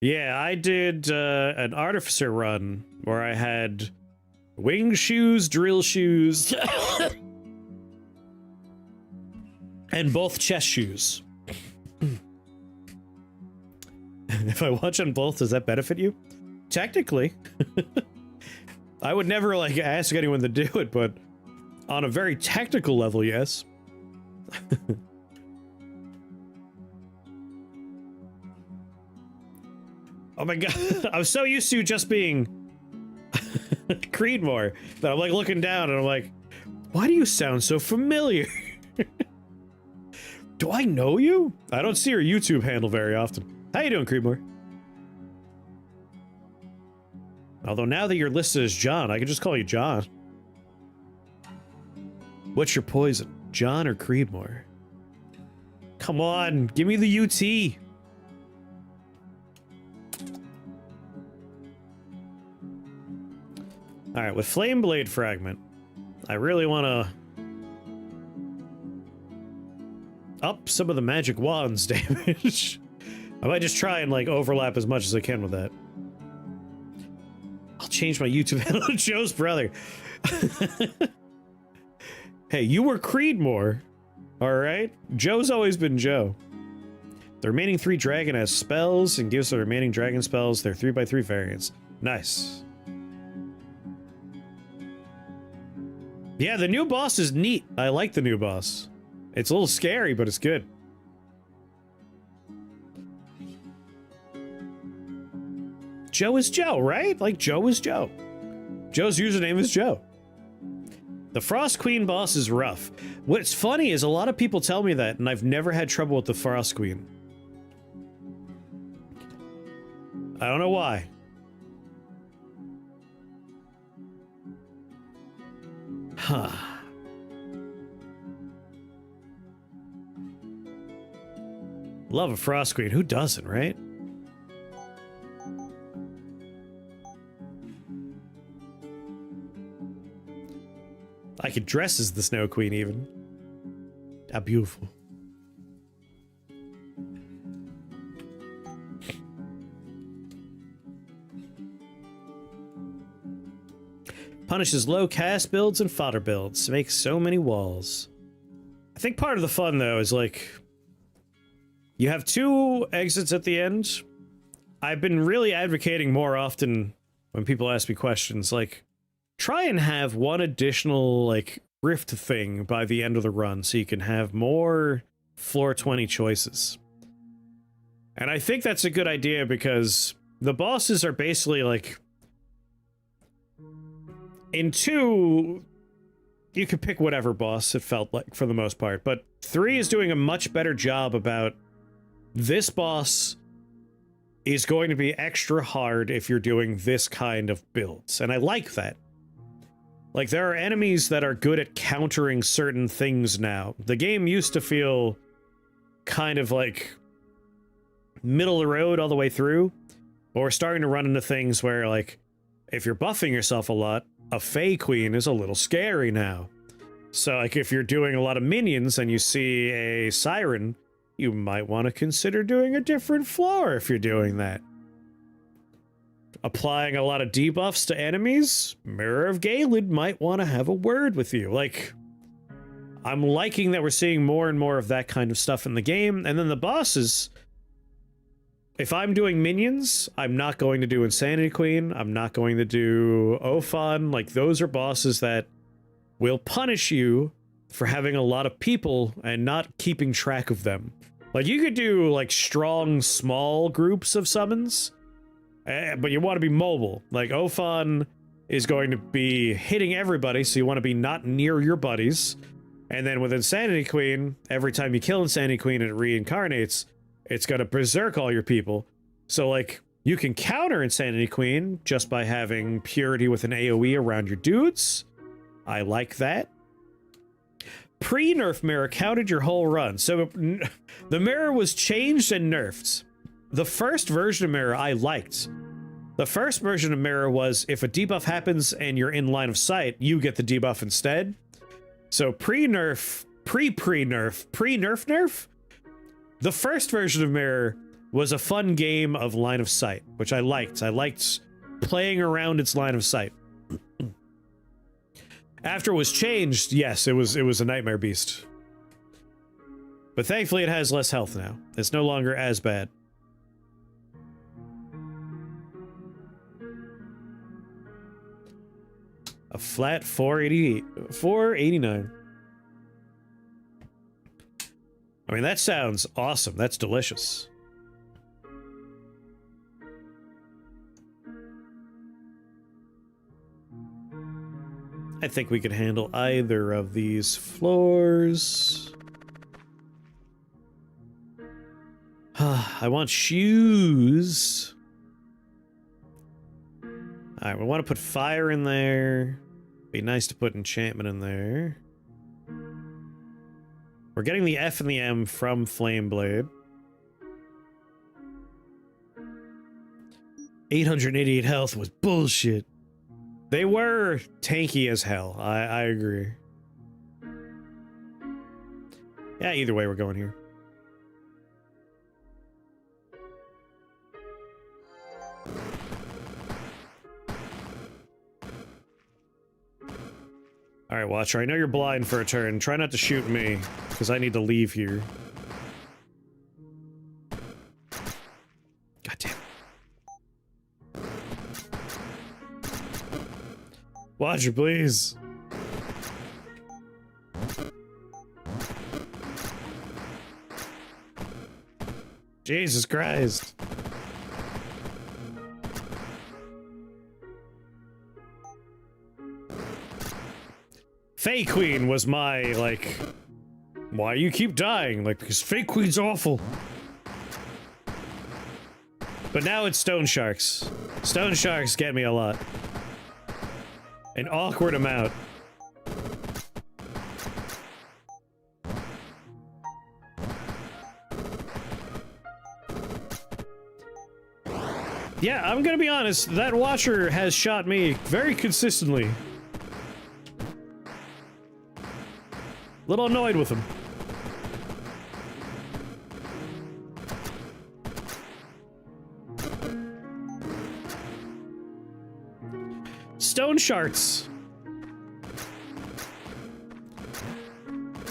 Yeah, I did an artificer run where I had wing shoes, drill shoes, and both chest shoes. If I watch on both, does that benefit you? Technically. I would never, like, ask anyone to do it, but on a very technical level, yes. Oh my god, I'm so used to just being Creedmoor that I'm like looking down and I'm like, why do you sound so familiar? Do I know you? I don't see your YouTube handle very often. How you doing, Creedmoor? Although now that you're listed as John, I can just call you John. What's your poison? John or Creedmoor? Come on, give me the UT. Alright, with Flame Blade Fragment, I really want to up some of the magic wand's damage. I might just try and, like, overlap as much as I can with that. I'll change my YouTube handle to Joe's brother. Hey, you were Creedmoor. Alright? Joe's always been Joe. The remaining 3 dragon has spells and gives the remaining dragon spells their 3x3 variants. Nice. Yeah, the new boss is neat. I like the new boss. It's a little scary, but it's good. Joe is Joe, right? Like, Joe is Joe. Joe's username is Joe. The Frost Queen boss is rough. What's funny is a lot of people tell me that, and I've never had trouble with the Frost Queen. I don't know why. Huh. Love a Frost Queen. Who doesn't, right? I could dress as the Snow Queen, even. How beautiful. Punishes low cast builds and fodder builds. Makes so many walls. I think part of the fun, though, is like... You have 2 exits at the end. I've been really advocating more often when people ask me questions, like... Try and have 1 additional, like, rift thing by the end of the run so you can have more floor 20 choices. And I think that's a good idea because the bosses are basically, like... In 2, you could pick whatever boss it felt like for the most part, but 3 is doing a much better job about this boss is going to be extra hard if you're doing this kind of builds, and I like that. Like, there are enemies that are good at countering certain things now. The game used to feel kind of like middle of the road all the way through, but we're starting to run into things where, like, if you're buffing yourself a lot, a Fey Queen is a little scary now. So, like, if you're doing a lot of minions and you see a Siren, you might want to consider doing a different floor if you're doing that. Applying a lot of debuffs to enemies, Mirror of Galen might want to have a word with you. Like, I'm liking that we're seeing more and more of that kind of stuff in the game. And then the bosses, if I'm doing minions, I'm not going to do Insanity Queen. I'm not going to do Ophan. Like, those are bosses that will punish you for having a lot of people and not keeping track of them. Like, you could do, like, strong, small groups of summons, but you want to be mobile. Like, Ophan is going to be hitting everybody, so you want to be not near your buddies. And then with Insanity Queen, every time you kill Insanity Queen and it reincarnates, it's going to berserk all your people. So, like, you can counter Insanity Queen just by having Purity with an AoE around your dudes. I like that. Pre-nerf mirror counted your whole run. So, the mirror was changed and nerfed. The first version of mirror I liked. The first version of mirror was if a debuff happens and you're in line of sight, you get the debuff instead. So pre-nerf, pre-nerf, the first version of mirror was a fun game of line of sight, which I liked. I liked playing around its line of sight. After it was changed, yes, it was a nightmare beast. But thankfully it has less health now. It's no longer as bad. A flat 488, 489. I mean, that sounds awesome. That's delicious. I think we could handle either of these floors. I want shoes. Alright, we want to put fire in there. Be nice to put enchantment in there. We're getting the F and the M from Flameblade. 888 health was bullshit. They were tanky as hell. I agree. Yeah, either way, we're going here. Alright, Watcher, I know you're blind for a turn. Try not to shoot me, because I need to leave here. God damn. Watcher, please. Jesus Christ. Fae Queen was my, like, why you keep dying? Like, because Fae Queen's awful. But now it's Stone Sharks. Stone Sharks get me a lot. An awkward amount. Yeah, I'm gonna be honest, that Watcher has shot me very consistently. Little annoyed with him. Stone Sharks.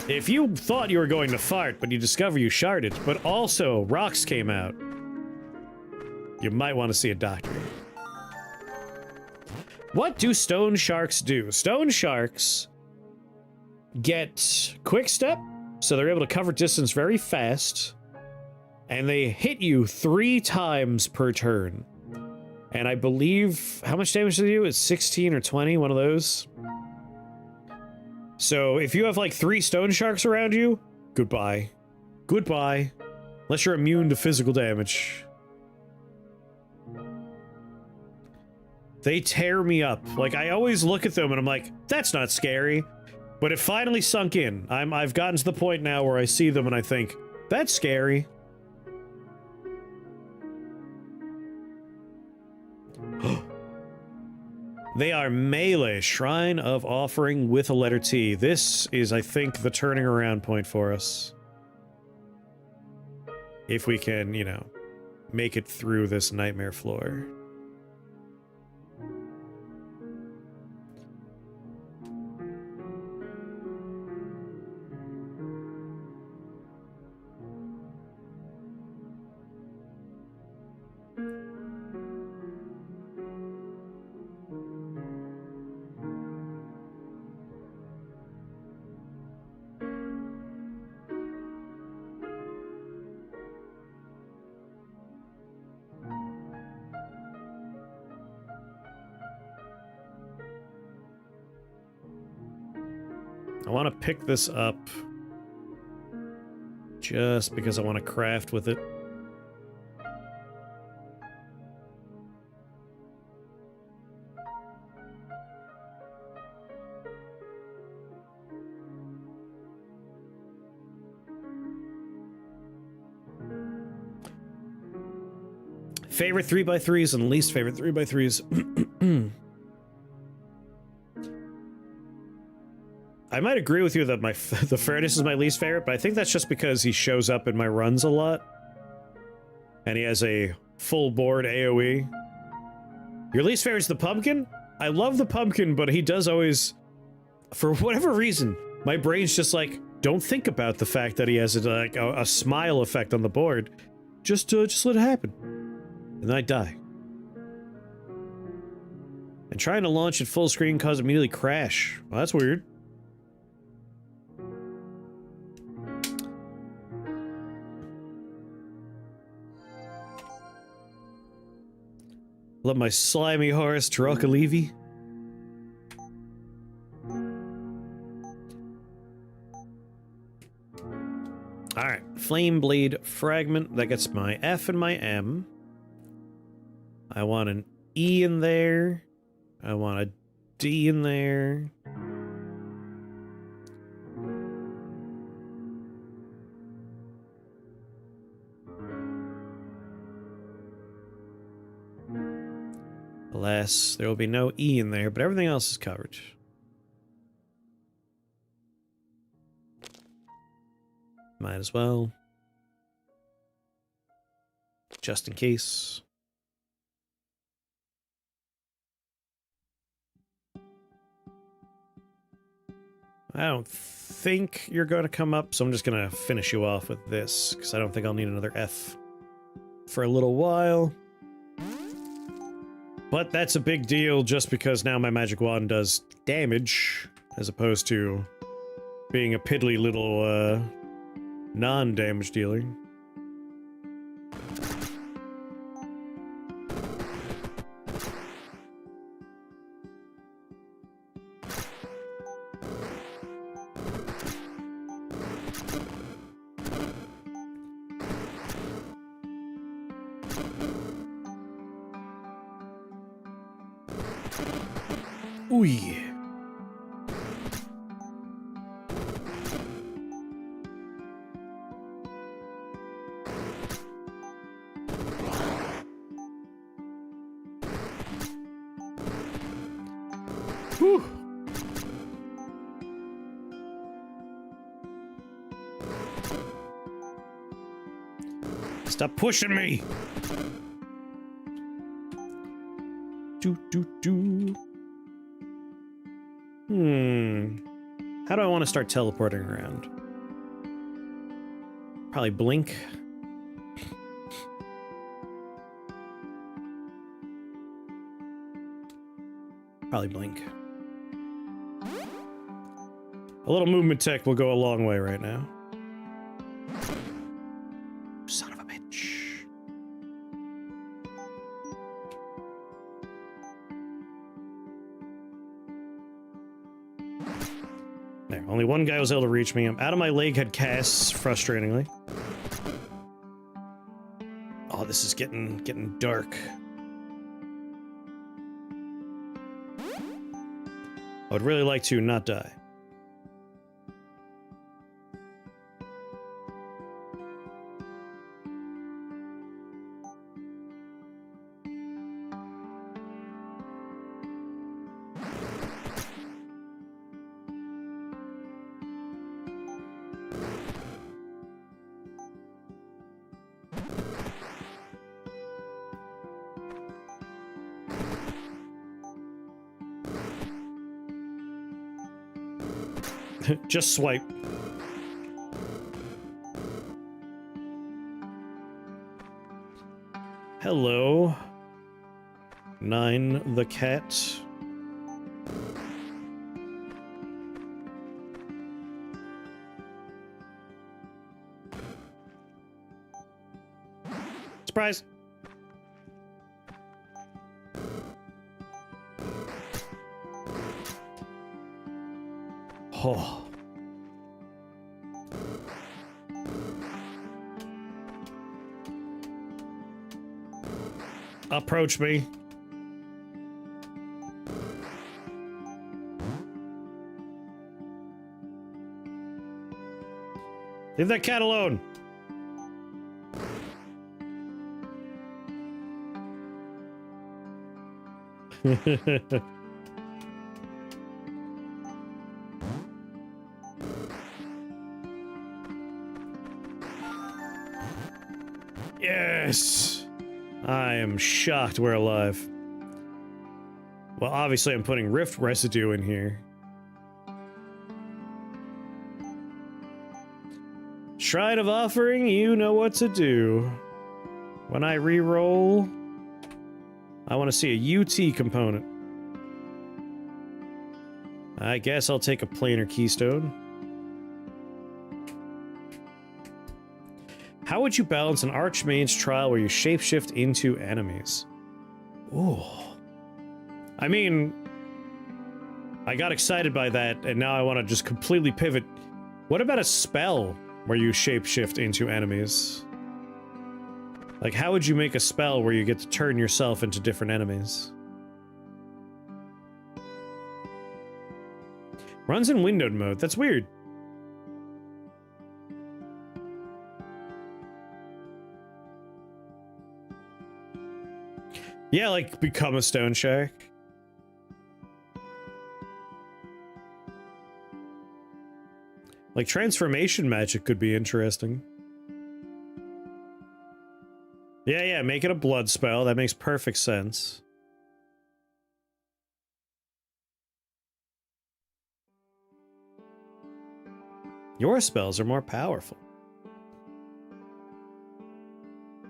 If you thought you were going to fart, but you discover you sharted, but also rocks came out, you might want to see a doctor. What do Stone Sharks do? Stone Sharks get quick step, so they're able to cover distance very fast, and they hit you 3 times per turn. And I believe, how much damage do they do? It's 16 or 20, one of those. So if you have like 3 Stone Sharks around you, goodbye. Goodbye. Unless you're immune to physical damage. They tear me up. Like, I always look at them and I'm like, that's not scary. But it finally sunk in. I've gotten to the point now where I see them and I think, that's scary. They are melee, Shrine of Offering with a letter T. This is, I think, the turning around point for us. If we can, you know, make it through this nightmare floor. I want to pick this up just because I want to craft with it. Favorite 3x3s and least favorite 3x3s. I might agree with you that the Fairness is my least favorite, but I think that's just because he shows up in my runs a lot. And he has a full board AoE. Your least favorite is the Pumpkin? I love the Pumpkin, but he does always... For whatever reason, my brain's just like, don't think about the fact that he has a smile effect on the board. Just let it happen. And then I die. And trying to launch at full screen caused it immediately crash. Well, that's weird. Let my slimy horse truck a levy. Alright, Flame Blade Fragment. That gets my F and my M. I want an E in there. I want a D in there. Alas, there will be no E in there, but everything else is covered. Might as well. Just in case. I don't think you're going to come up, so I'm just going to finish you off with this, because I don't think I'll need another F for a little while. But that's a big deal just because now my magic wand does damage, as opposed to being a piddly little, non-damage dealer. Ooh. Whew. Stop pushing me. Do. How do I want to start teleporting around? Probably blink. Probably blink. A little movement tech will go a long way right now. Son of a bitch. There, only one guy was able to reach me. I'm out of my leg had casts, frustratingly. Oh, this is getting dark. I would really like to not die. Just swipe. Hello. 9 the cat. Surprise. Oh. Approach me. Leave that cat alone. Yes! I am shocked we're alive. Well, obviously I'm putting rift residue in here. Shrine of Offering, you know what to do. When I re-roll, I want to see a UT component. I guess I'll take a planar keystone. How would you balance an Archmage's trial where you shapeshift into enemies? Ooh. I mean, I got excited by that, and now I want to just completely pivot. What about a spell where you shapeshift into enemies? Like, how would you make a spell where you get to turn yourself into different enemies? Runs in windowed mode. That's weird. Yeah, like, become a stone shark. Like, transformation magic could be interesting. Yeah, make it a blood spell. That makes perfect sense. Your spells are more powerful.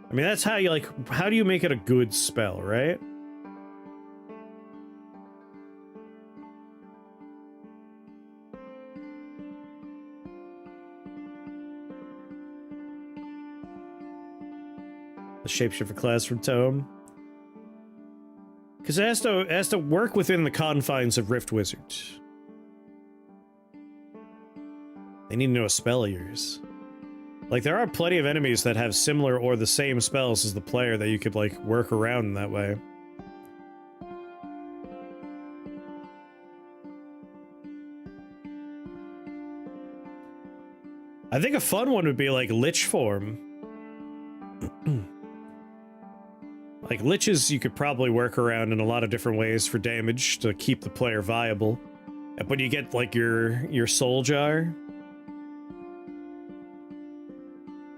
I mean, that's how you, like, how do you make it a good spell, right? The shapeshifter class from Tome. Because it has to work within the confines of Rift Wizard. They need to know a spell of yours. Like, there are plenty of enemies that have similar or the same spells as the player that you could, like, work around in that way. I think a fun one would be, like, Lich form. Like, Liches you could probably work around in a lot of different ways for damage to keep the player viable. But you get, like, your soul jar.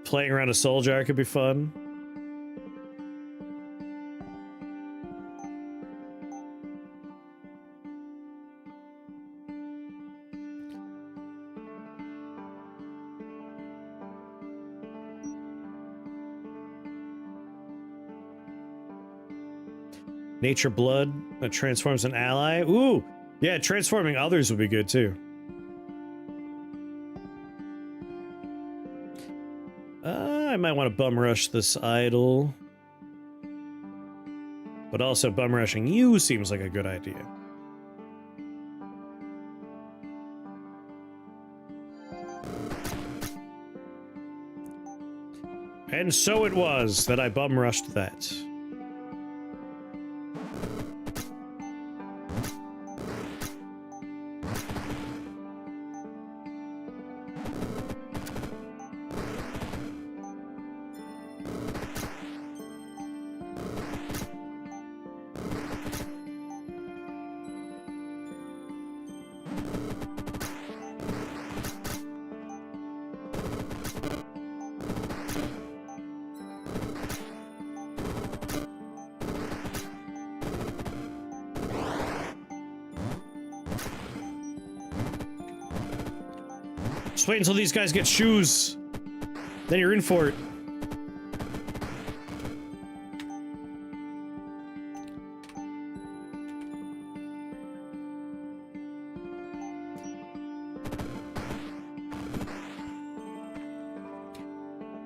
Playing around a soul jar could be fun. Nature Blood that transforms an ally. Ooh, yeah, transforming others would be good too. I might want to bum rush this idol. But also bum rushing you seems like a good idea. And so it was that I bum rushed that. Just wait until these guys get shoes. Then you're in for it.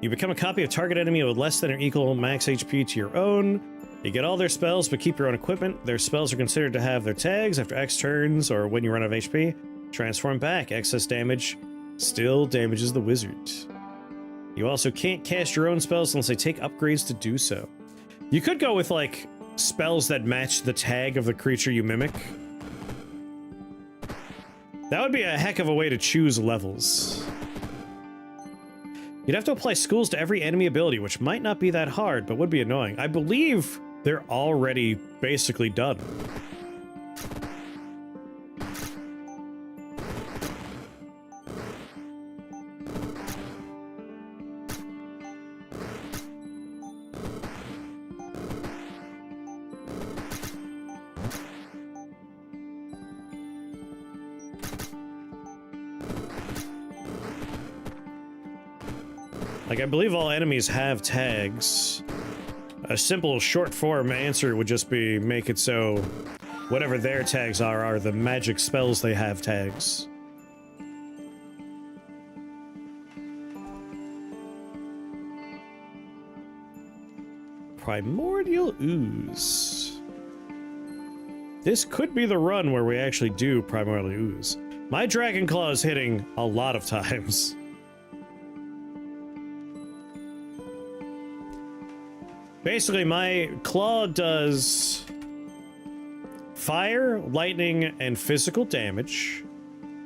You become a copy of target enemy with less than or equal max HP to your own. You get all their spells, but keep your own equipment. Their spells are considered to have their tags after X turns or when you run out of HP. Transform back. Excess damage still damages the wizard. You also can't cast your own spells unless they take upgrades to do so. You could go with, like, spells that match the tag of the creature you mimic. That would be a heck of a way to choose levels. You'd have to apply schools to every enemy ability, which might not be that hard, but would be annoying. I believe they're already basically done. Like, I believe all enemies have tags. A simple short form answer would just be make it so whatever their tags are the magic spells they have tags. Primordial Ooze. This could be the run where we actually do Primordial Ooze. My Dragon Claw is hitting a lot of times. Basically, my claw does fire, lightning, and physical damage,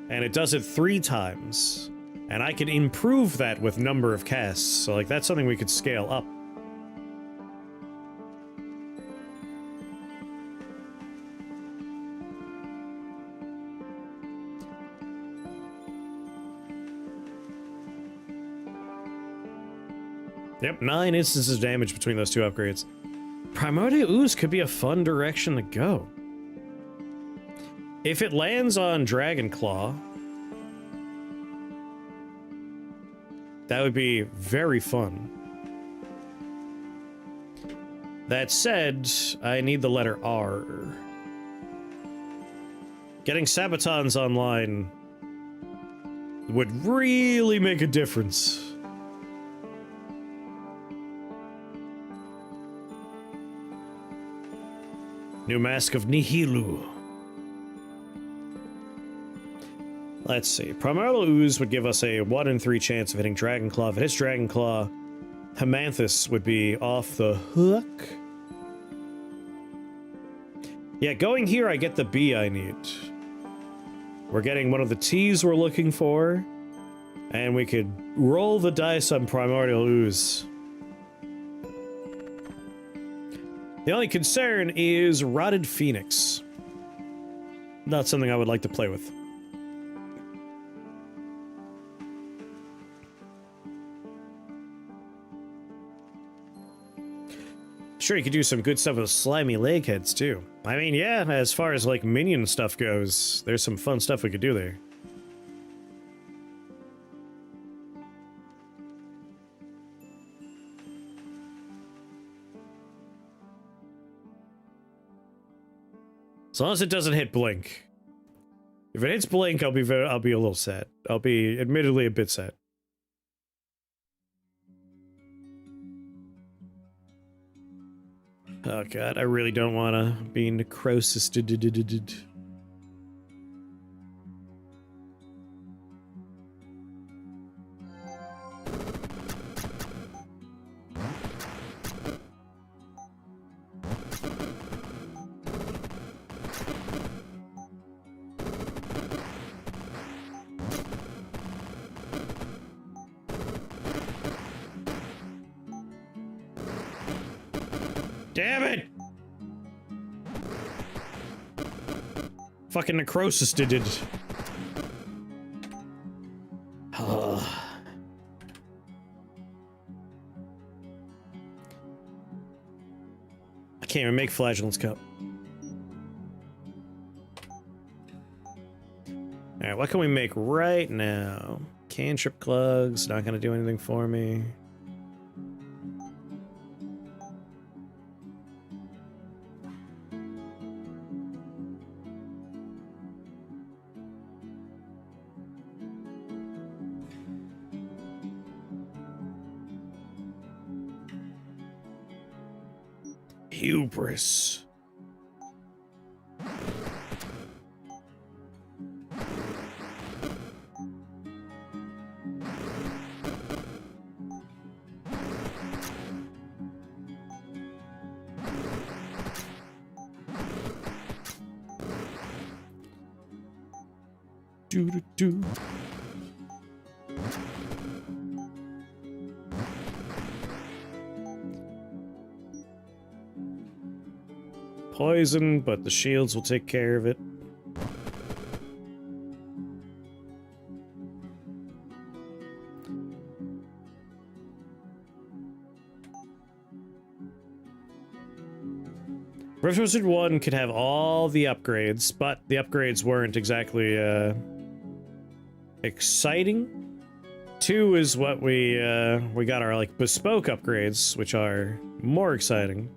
and it does it 3 times. And I can improve that with number of casts, so like that's something we could scale up. Yep, 9 instances of damage between those 2 upgrades. Primordial Ooze could be a fun direction to go. If it lands on Dragon Claw, that would be very fun. That said, I need the letter R. Getting Sabatons online would really make a difference. New Mask of Nihilu. Let's see. Primordial Ooze would give us a 1 in 3 chance of hitting Dragon Claw. If it hits Dragon Claw, Hamanthus would be off the hook. Yeah, going here, I get the B I need. We're getting one of the T's we're looking for. And we could roll the dice on Primordial Ooze. The only concern is Rotted Phoenix. Not something I would like to play with. Sure, you could do some good stuff with slimy leg heads, too. I mean, yeah, as far as, like, minion stuff goes, there's some fun stuff we could do there. As long as it doesn't hit Blink. If it hits Blink, I'll be a little sad. I'll be admittedly a bit sad. Oh god, I really don't want to be necrosis. Damn it! Fucking necrosis did it. I can't even make Flagellant's Cup. Alright, what can we make right now? Cantrip Clugs, not gonna do anything for me. Hubris. Do. Poison, but the shields will take care of it. Rift Wizard 1 could have all the upgrades, but the upgrades weren't exactly exciting. 2 is what we got our like bespoke upgrades, which are more exciting.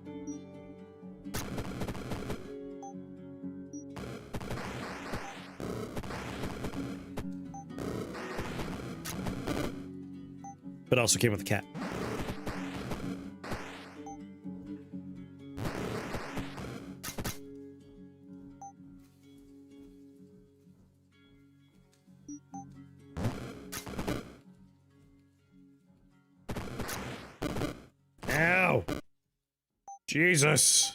But also came with a cat. Ow! Jesus!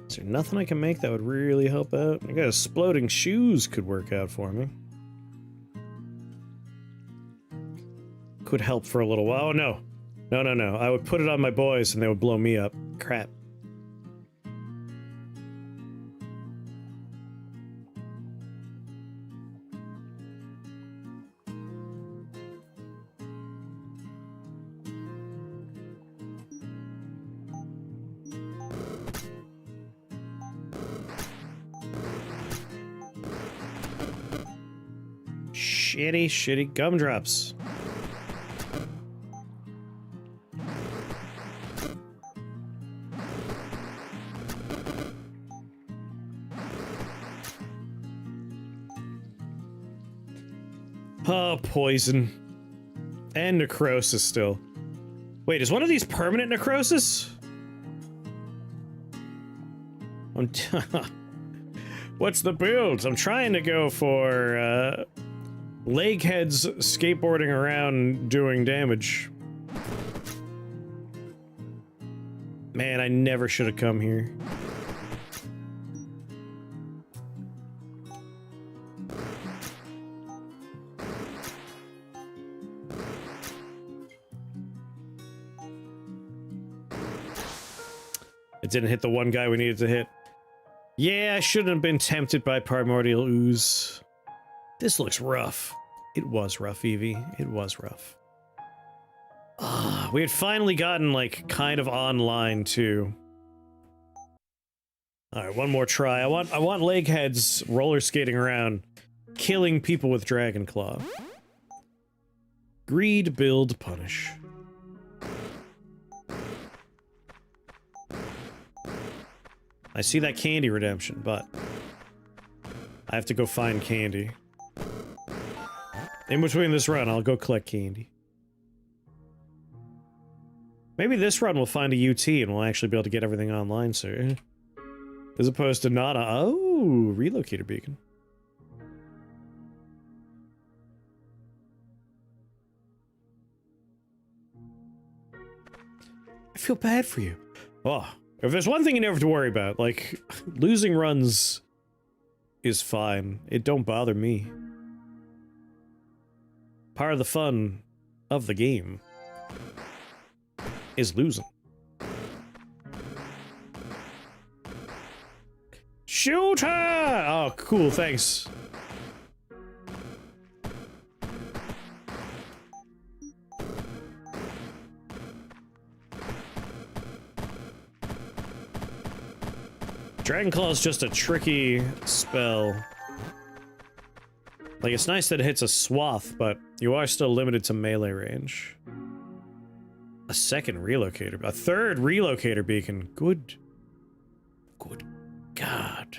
Is there nothing I can make that would really help out? I guess exploding shoes could work out for me. Could help for a little while. Oh, no. No, no, no. I would put it on my boys and they would blow me up. Crap. Shitty, shitty gumdrops. Oh, poison. And necrosis still. Wait, is one of these permanent necrosis? What's the build? I'm trying to go for, leg heads skateboarding around doing damage. Man, I never should have come here. It didn't hit the one guy we needed to hit. Yeah, I shouldn't have been tempted by primordial ooze. This looks rough. It was rough, Evie. It was rough. We had finally gotten, like, kind of online, too. Alright, one more try. I want leg heads roller skating around, killing people with Dragon Claw. Greed, build, punish. I see that candy redemption, but I have to go find candy. In between this run, I'll go collect candy. Maybe this run we'll find a UT and we'll actually be able to get everything online soon. As opposed to not a— oh, relocator beacon. I feel bad for you. Oh, if there's one thing you never have to worry about, like, losing runs is fine. It don't bother me. Part of the fun of the game is losing. Shoot her! Oh, cool, thanks. Dragon Claw is just a tricky spell. Like, it's nice that it hits a swath, but you are still limited to melee range. A second relocator, a third relocator beacon. Good God.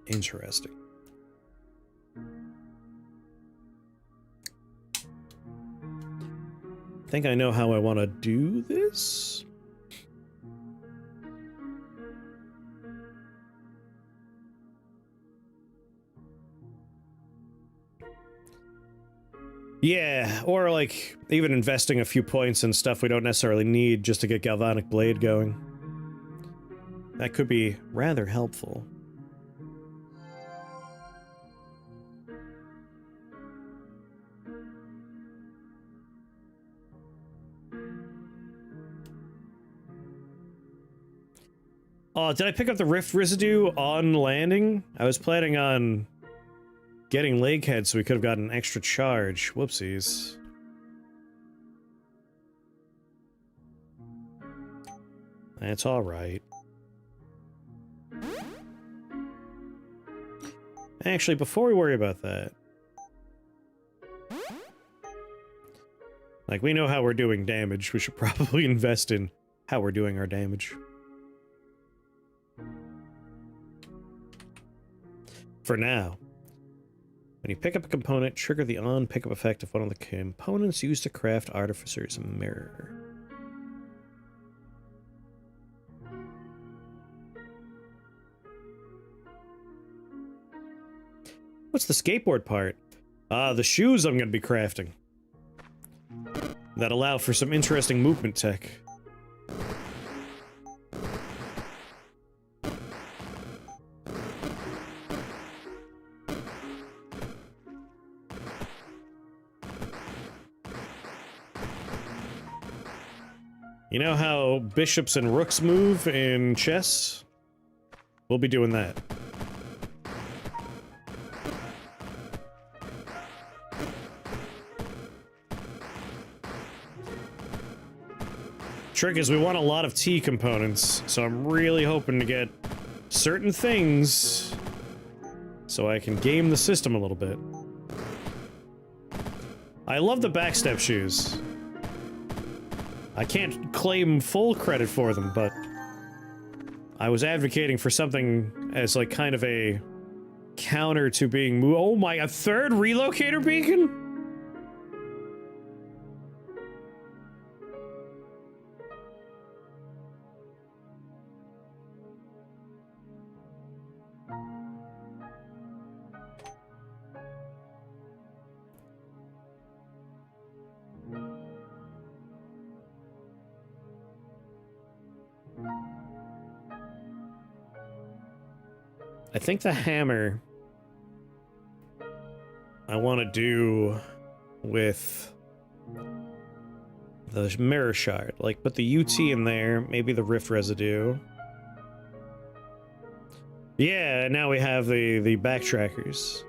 Interesting. I think I know how I want to do this. Yeah, or like even investing a few points in stuff we don't necessarily need just to get Galvanic Blade going. That could be rather helpful. Oh, did I pick up the rift residue on landing? I was planning on getting leg head so we could have gotten an extra charge. Whoopsies. That's alright. Actually, before we worry about that... Like, we know how we're doing damage. We should probably invest in how we're doing our damage. For now. When you pick up a component, trigger the on pickup effect of one of the components used to craft Artificer's Mirror. What's the skateboard part? The shoes I'm going to be crafting. That allow for some interesting movement tech. You know how bishops and rooks move in chess? We'll be doing that. Trick is we want a lot of T components, so I'm really hoping to get certain things so I can game the system a little bit. I love the backstep shoes. I can't claim full credit for them, but I was advocating for something as like kind of a counter to being oh my, a third relocator beacon? I think the hammer I want to do with the mirror shard. Like, put the UT in there, maybe the rift residue. Yeah, now we have the backtrackers.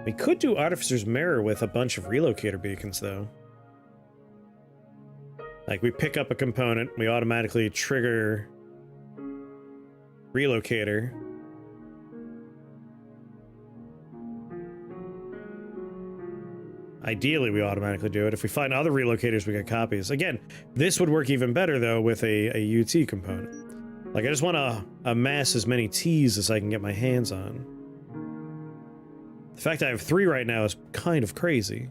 We could do Artificer's Mirror with a bunch of relocator beacons, though. Like, we pick up a component, we automatically trigger relocator. Ideally, we automatically do it. If we find other relocators, we get copies. Again, this would work even better, though, with a UT component. Like, I just want to amass as many Ts as I can get my hands on. The fact I have 3 right now is kind of crazy.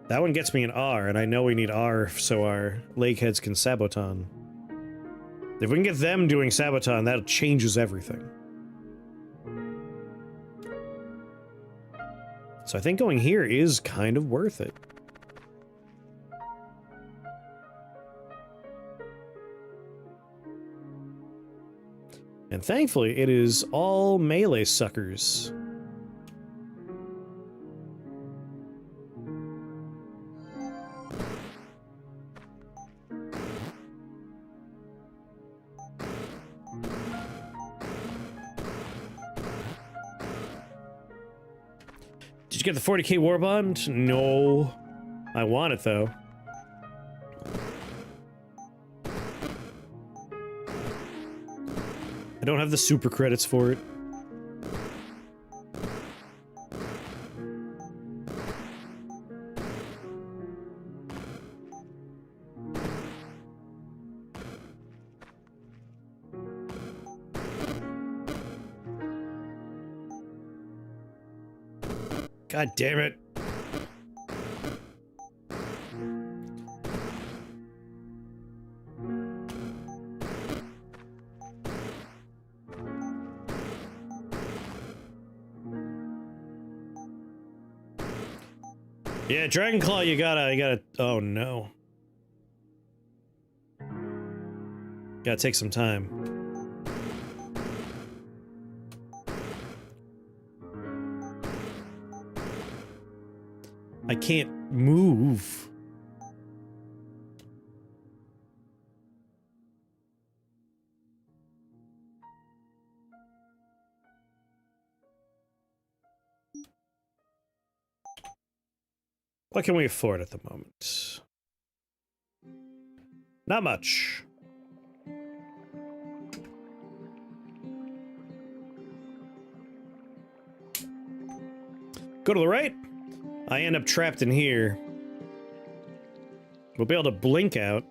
That one gets me an R, and I know we need R so our leg heads can saboton. If we can get them doing saboton, that changes everything. So I think going here is kind of worth it. And thankfully, it is all melee suckers. Did you get the 40k war bond? No. I want it, though. I don't have the super credits for it. God damn it. Yeah, Dragonclaw, you gotta, oh no. Gotta take some time. I can't move. What can we afford at the moment? Not much. Go to the right. I end up trapped in here. We'll be able to blink out.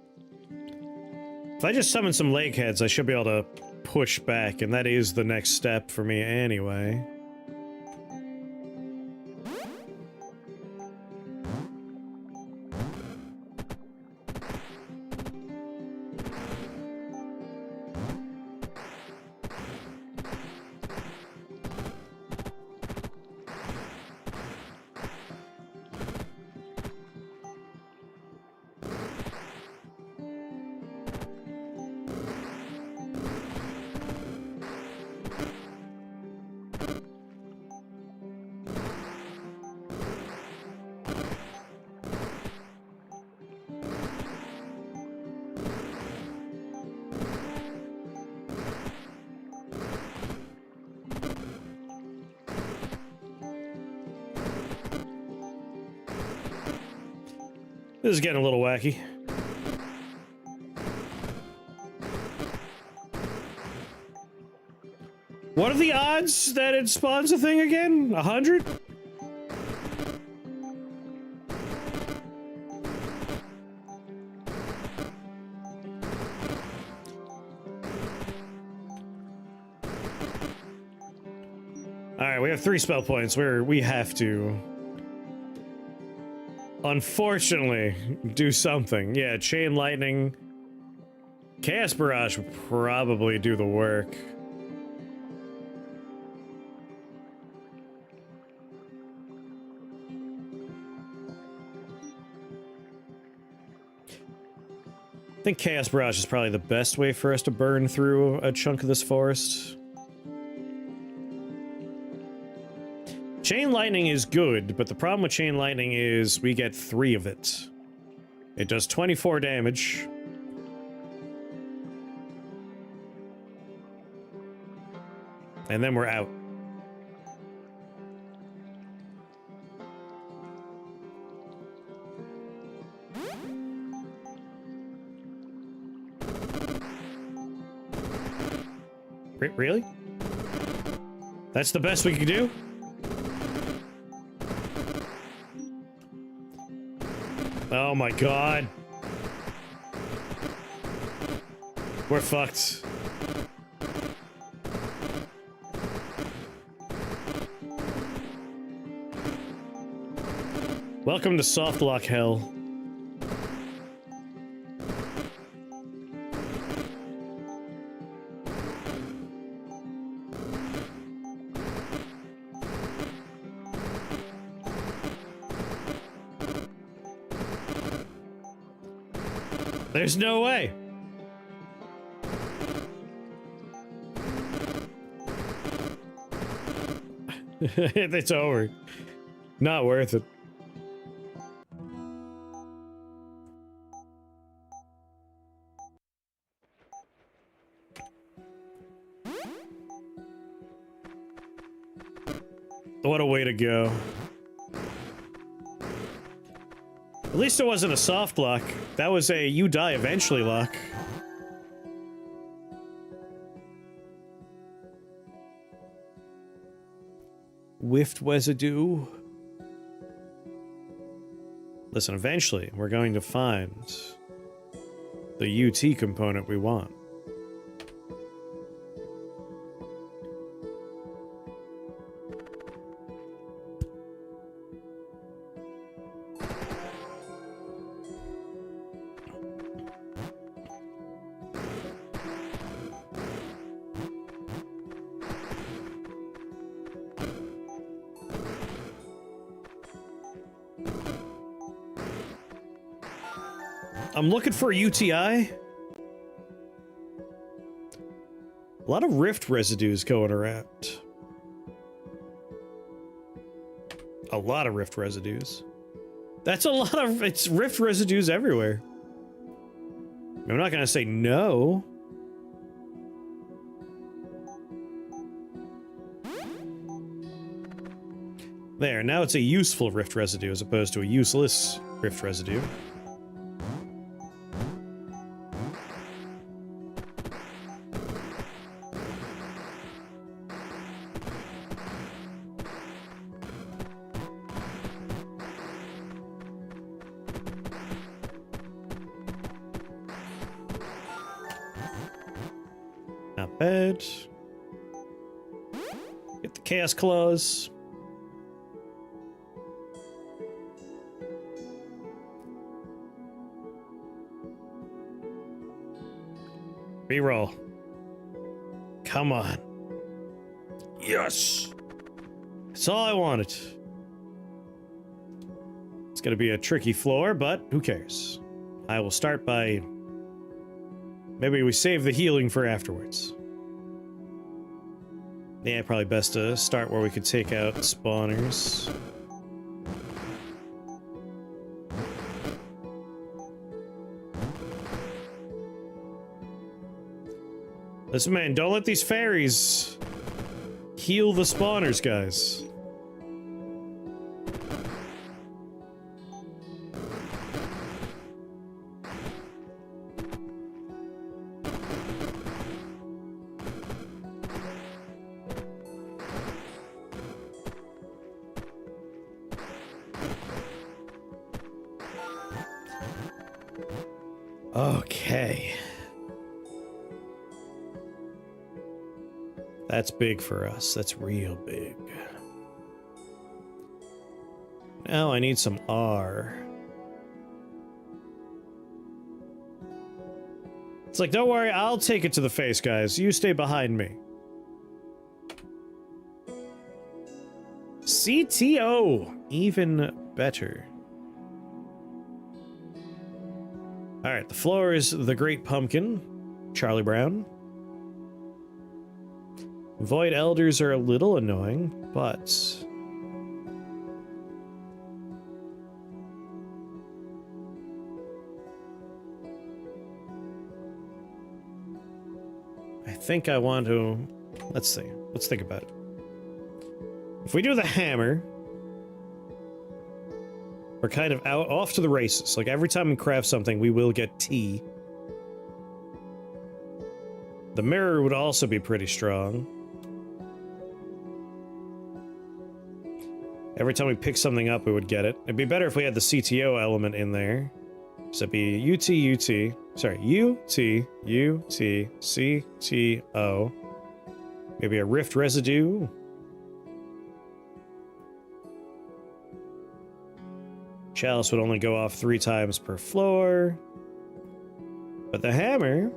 If I just summon some leg heads, I should be able to push back, and that is the next step for me anyway. This is getting a little wacky. What are the odds that it spawns a thing again? 100? Alright, we have 3 spell points where we have to... unfortunately, do something. Yeah, Chain Lightning. Chaos Barrage would probably do the work. I think Chaos Barrage is probably the best way for us to burn through a chunk of this forest. Chain Lightning is good, but the problem with Chain Lightning is we get 3 of it. It does 24 damage. And then we're out. Really? That's the best we could do? Oh my god. We're fucked. Welcome to softlock hell. There's no way. It's over. Not worth it. What a way to go. At least it wasn't a soft lock. That was a you die eventually lock. Whiffed residue. Listen, eventually we're going to find the UT component we want. I'm looking for a UTI. A lot of rift residues going around. A lot of rift residues. That's a lot of... It's rift residues everywhere. I'm not gonna say no. There, now it's a useful rift residue as opposed to a useless rift residue. Not bad. Get the Chaos Claws. Reroll. Come on. Yes! That's all I wanted. It's gonna be a tricky floor, but who cares? I will start by... Maybe we save the healing for afterwards. Yeah, probably best to start where we could take out spawners. Listen, man, don't let these fairies heal the spawners, guys. Okay. That's big for us. That's real big. Now I need some R. It's like, don't worry, I'll take it to the face, guys. You stay behind me. CTO. Even better. Alright, the floor is the Great Pumpkin. Charlie Brown. Void Elders are a little annoying, but... I think I want to... Let's see. Let's think about it. If we do the hammer... We're kind of off to the races. Like, every time we craft something, we will get T. The mirror would also be pretty strong. Every time we pick something up, we would get it. It'd be better if we had the CTO element in there. So it'd be UT. Sorry, UT, CTO. Maybe a rift residue. Chalice would only go off 3 times per floor. But the hammer...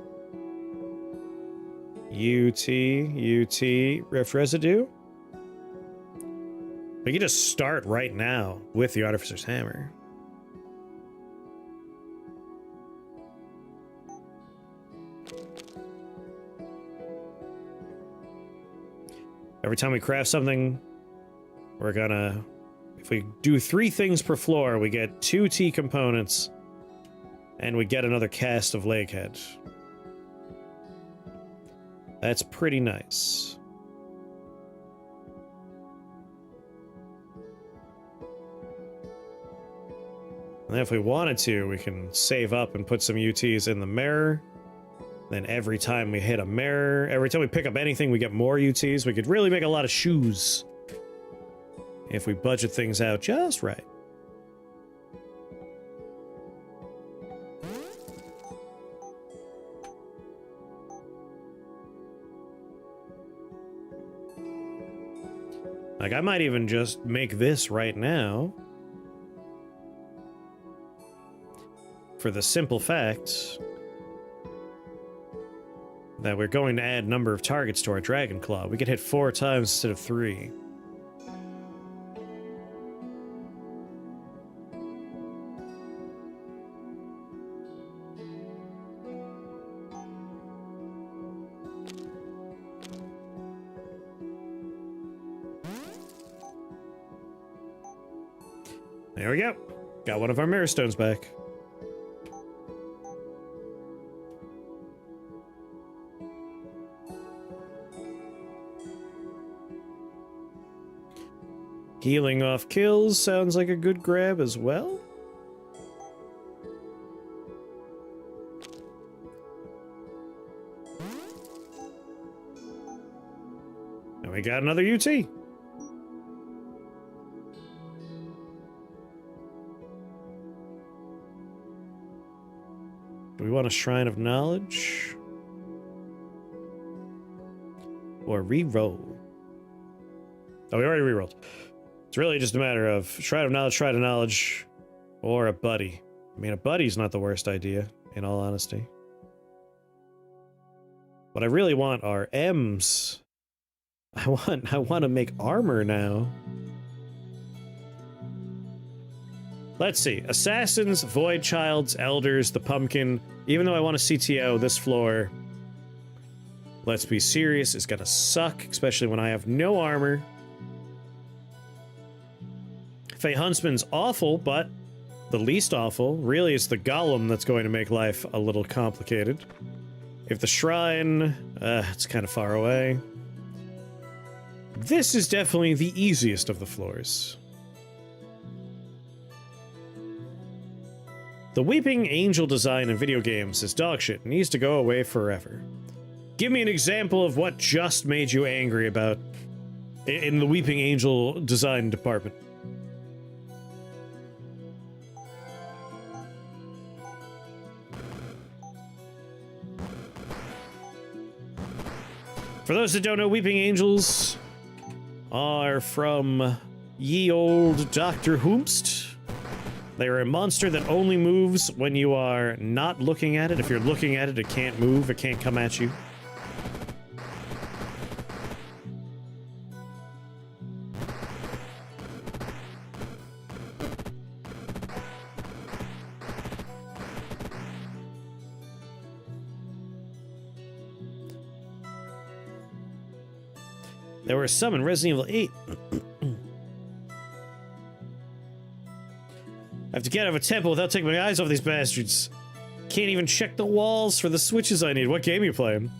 UT, rift residue. We can just start right now with the Artificer's Hammer. Every time we craft something, we're gonna... If we do 3 things per floor, we get 2 T components, and we get another cast of Leghead. That's pretty nice. And then if we wanted to, we can save up and put some UTs in the mirror. Then every time we hit a mirror, every time we pick up anything, we get more UTs. We could really make a lot of shoes if we budget things out just right. Like, I might even just make this right now. For the simple fact that we're going to add number of targets to our Dragon Claw. We could hit 4 times instead of 3. There we go. Got one of our mirror stones back. Healing off kills sounds like a good grab as well. And we got another UT. Do we want a Shrine of Knowledge? Or re-roll? Oh, we already re-rolled. It's really just a matter of Shrine of Knowledge, or a buddy. I mean, a buddy's not the worst idea, in all honesty. What I really want are M's. I want to make armor now. Let's see. Assassins, Void Childs, Elders, the Pumpkin. Even though I want a CTO, this floor, let's be serious, is gonna suck, especially when I have no armor. Fey Huntsman's awful, but the least awful. Really, it's the Golem that's going to make life a little complicated. If the Shrine, it's kind of far away. This is definitely the easiest of the floors. The Weeping Angel design in video games is dogshit. It needs to go away forever. Give me an example of what just made you angry about in the Weeping Angel design department. For those that don't know, Weeping Angels are from ye old Dr. Whomst. They are a monster that only moves when you are not looking at it. If you're looking at it, it can't move, it can't come at you. There were some in Resident Evil 8. I have to get out of a temple without taking my eyes off these bastards. Can't even check the walls for the switches I need. What game are you playing?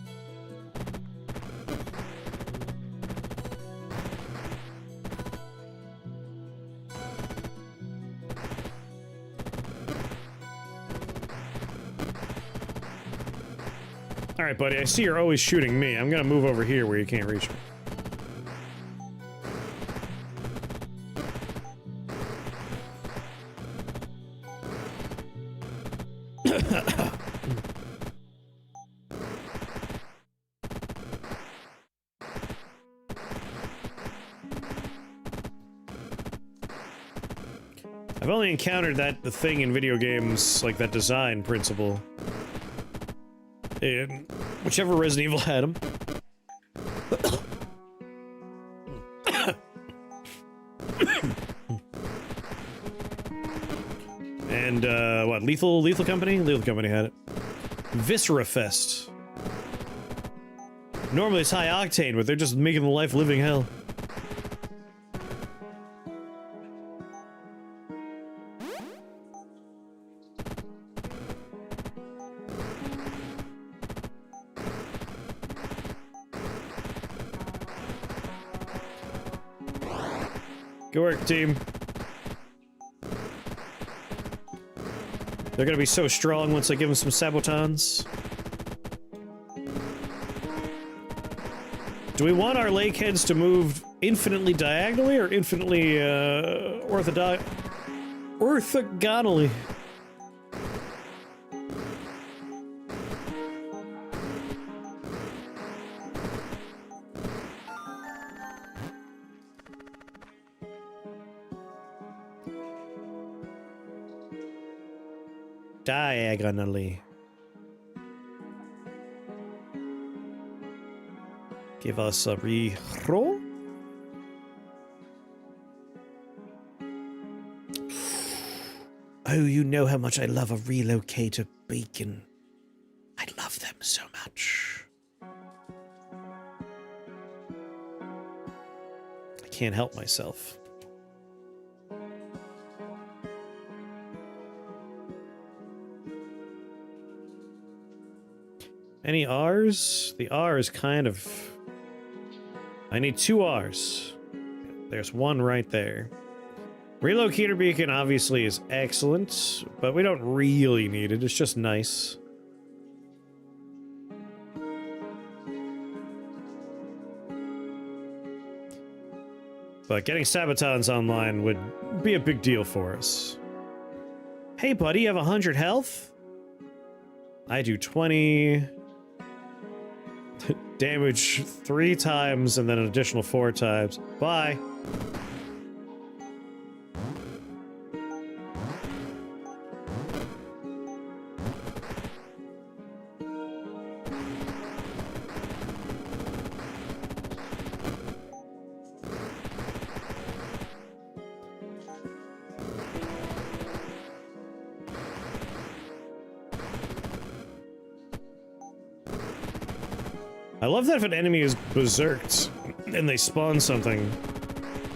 Alright, buddy, I see you're always shooting me. I'm gonna move over here where you can't reach me. I've only encountered the thing in video games, like that design principle, in whichever Resident Evil had them. And, what, Lethal Company? Lethal Company had it. Viscera Fest. Normally it's high octane, but they're just making the life living hell. Good work, team. They're gonna be so strong once I give them some sabotons. Do we want our lake heads to move infinitely diagonally or infinitely, orthogonally? Diagonally. Give us a re-roll. Oh, you know how much I love a relocator beacon. I love them so much. I can't help myself. Any R's? The R is kind of... I need 2 R's. There's one right there. Relocator beacon obviously is excellent, but we don't really need it. It's just nice. But getting Sabatons online would be a big deal for us. Hey buddy, you have 100 health? I do 20 damage 3 times and then an additional 4 times. Bye. I love that if an enemy is berserked and they spawn something,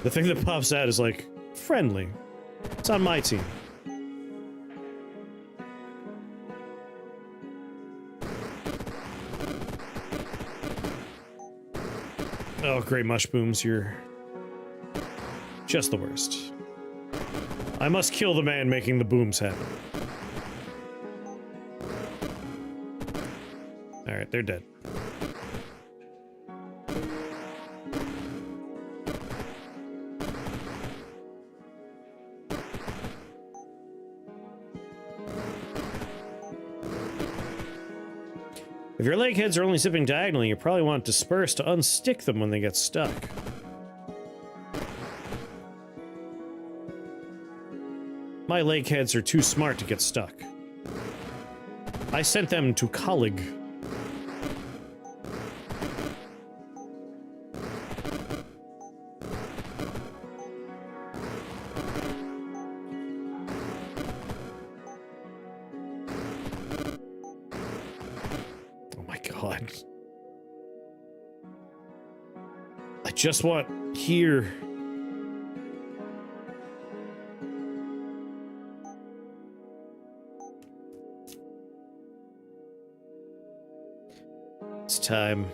the thing that pops out is like, friendly. It's on my team. Oh, great mushbooms, you're just the worst. I must kill the man making the booms happen. Alright, they're dead. If your leg heads are only zipping diagonally, you probably want disperse to unstick them when they get stuck. My leg heads are too smart to get stuck. I sent them to college. I just want here. It's time.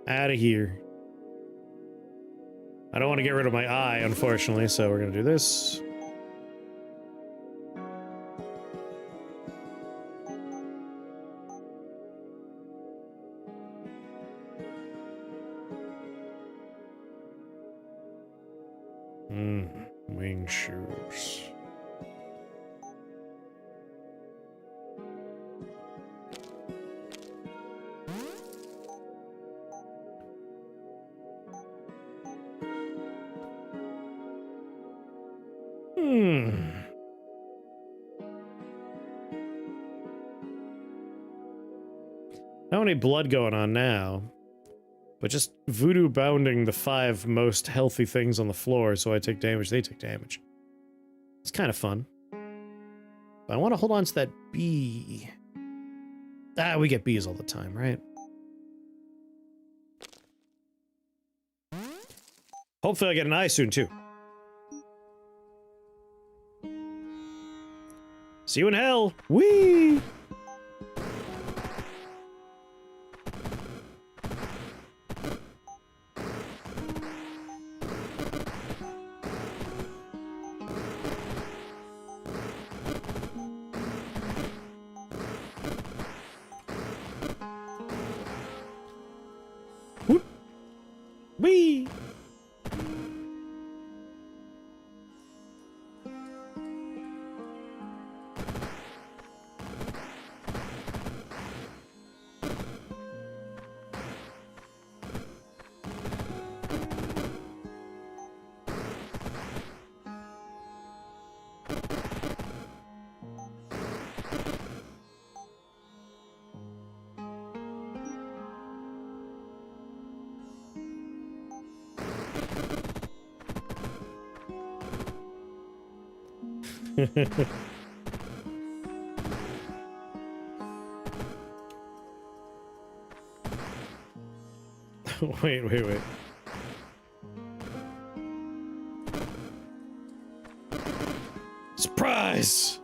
Out of here. I don't want to get rid of my eye, unfortunately, so we're gonna do this. Wing shoes. Not any blood going on now, but just voodoo bounding the 5 most healthy things on the floor, so I take damage, they take damage. It's kind of fun. But I want to hold on to that bee. Ah, we get bees all the time, right? Hopefully I get an eye soon, too. See you in hell! Whee! Whoop! Whee! Wait. Surprise!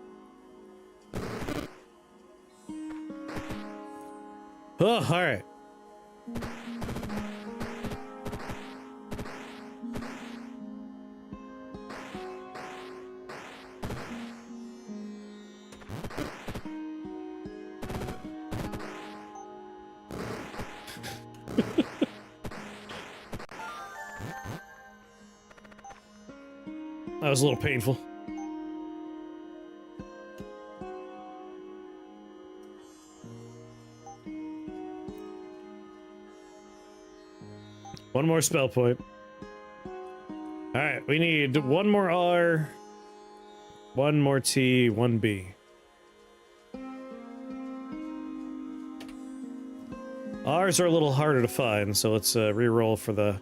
Oh, alright. That was a little painful. One more spell point. Alright, we need one more R, one more T, one B. R's are a little harder to find, so let's re-roll for the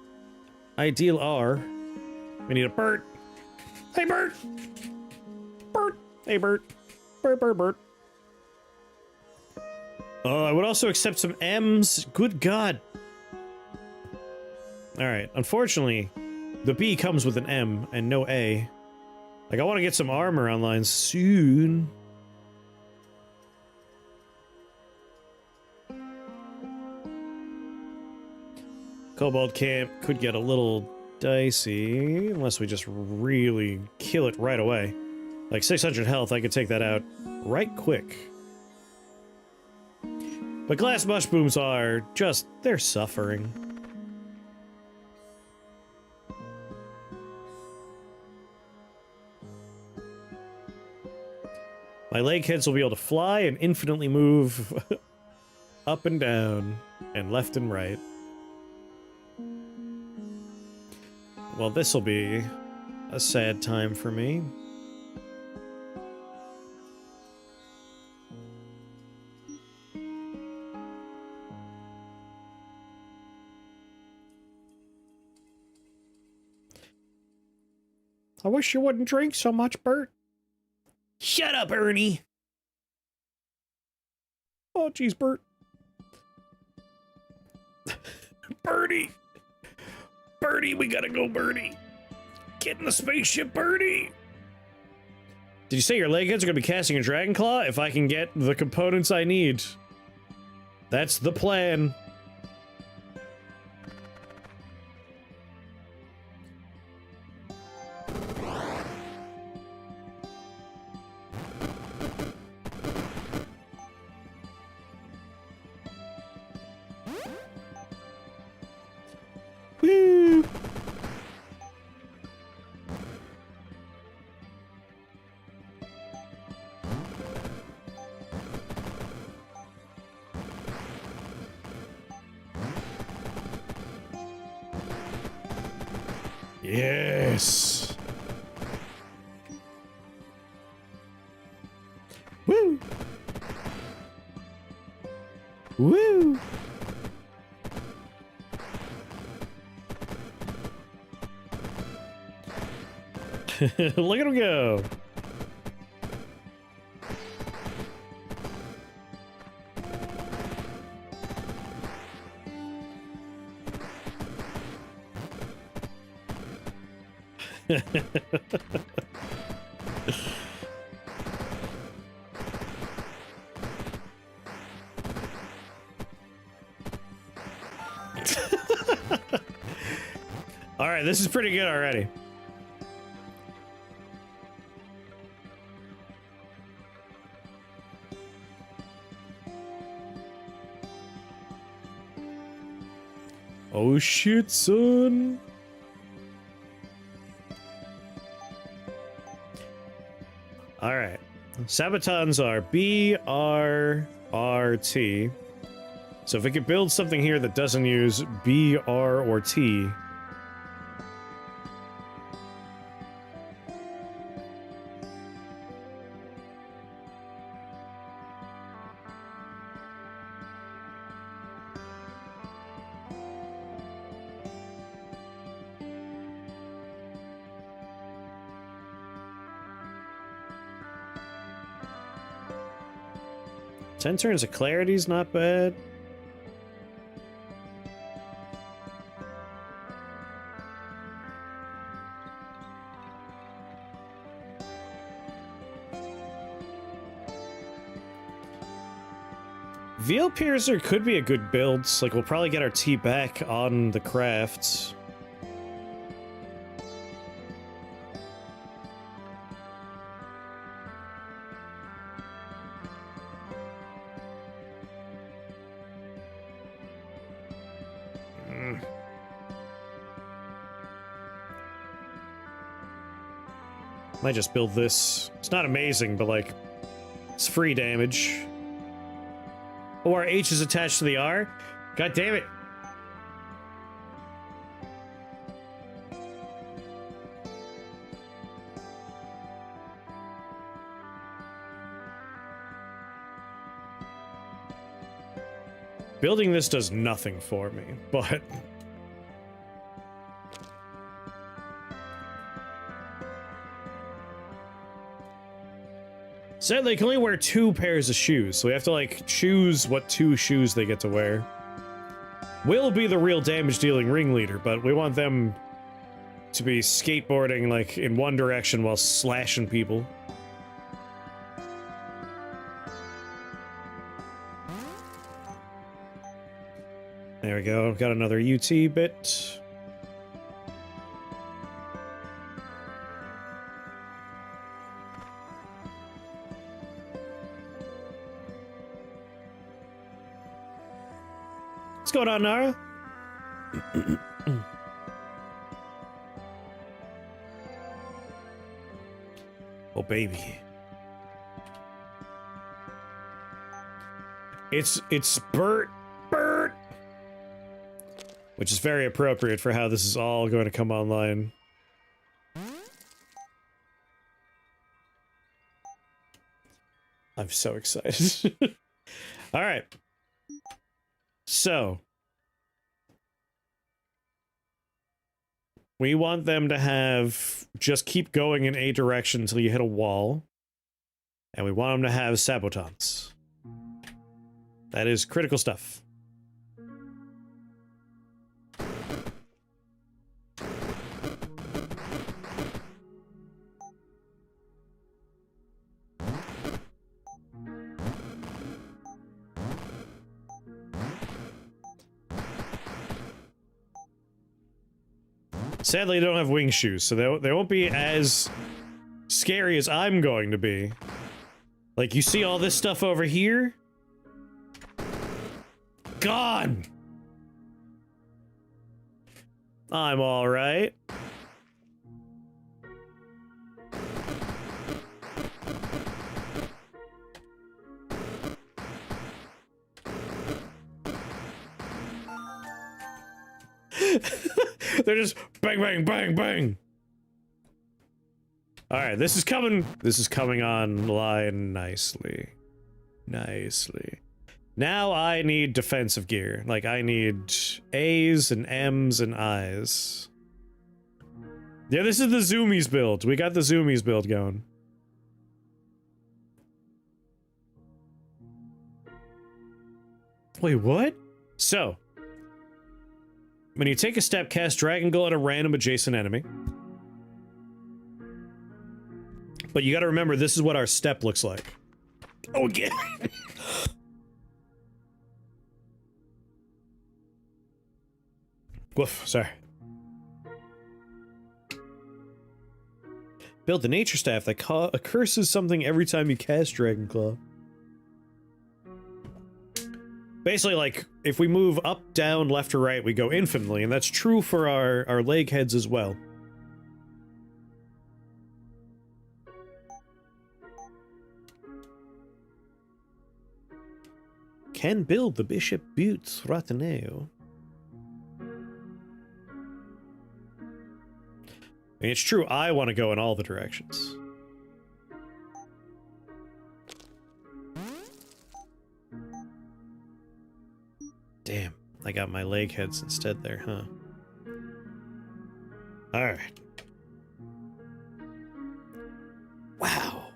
ideal R. We need a Bert. Hey, Bert! Bert! Hey, Bert. Bert. I would also accept some M's. Good God. Alright, unfortunately, the B comes with an M and no A. Like, I want to get some armor online soon. Cobalt Camp could get a little dicey, unless we just really kill it right away. Like 600 health, I could take that out right quick. But glass mushrooms are just, they're suffering. My leg heads will be able to fly and infinitely move up and down and left and right. Well, this'll be a sad time for me. I wish you wouldn't drink so much, Bert. Shut up, Ernie! Oh, jeez, Bert. Bertie! Bertie, we gotta go, Bertie! Get in the spaceship, Bertie! Did you say your legheads are gonna be casting a Dragon Claw? If I can get the components I need. That's the plan. Woo! Yes. Woo! Woo! Look at him go. All right, this is pretty good already. Oh shit, son. All right. Sabatons are B, R, R, T. So if we could build something here that doesn't use B, R, or T. Ten turns of clarity's not bad. Veal Piercer could be a good build. Like, we'll probably get our tea back on the crafts. Might just build this. It's not amazing, but like, it's free damage. Oh, our H is attached to the R? God damn it. Building this does nothing for me, but... Sadly, they can only wear 2 pairs of shoes, so we have to, like, choose what 2 shoes they get to wear. Will be the real damage-dealing ringleader, but we want them to be skateboarding, like, in one direction while slashing people. There we go, got another UT bit. What's going on, Nara? Oh, baby. It's Bert. Which is very appropriate for how this is all going to come online. I'm so excited. All right. So, we want them to have just keep going in a direction until you hit a wall. And we want them to have sabotons. That is critical stuff. Sadly, they don't have wing shoes, so they won't be as scary as I'm going to be. Like, you see all this stuff over here? Gone! I'm alright. They're just bang, bang, bang, bang. All right, this is coming online nicely. Nicely. Now I need defensive gear. Like, I need A's and M's and I's. Yeah, this is the Zoomies build. We got the Zoomies build going. Wait, what? So, when you take a step, cast Dragon Ghoul at a random adjacent enemy. But you gotta remember, this is what our step looks like. Oh, yeah. Woof, sorry. Build the nature staff that curses something every time you cast Dragon Claw. Basically, like, if we move up, down, left, or right, we go infinitely, and that's true for our leg heads as well. Can build the Bishop Boots Rataneo. And it's true, I want to go in all the directions. Damn, I got my leg heads instead there, huh? Alright. Wow.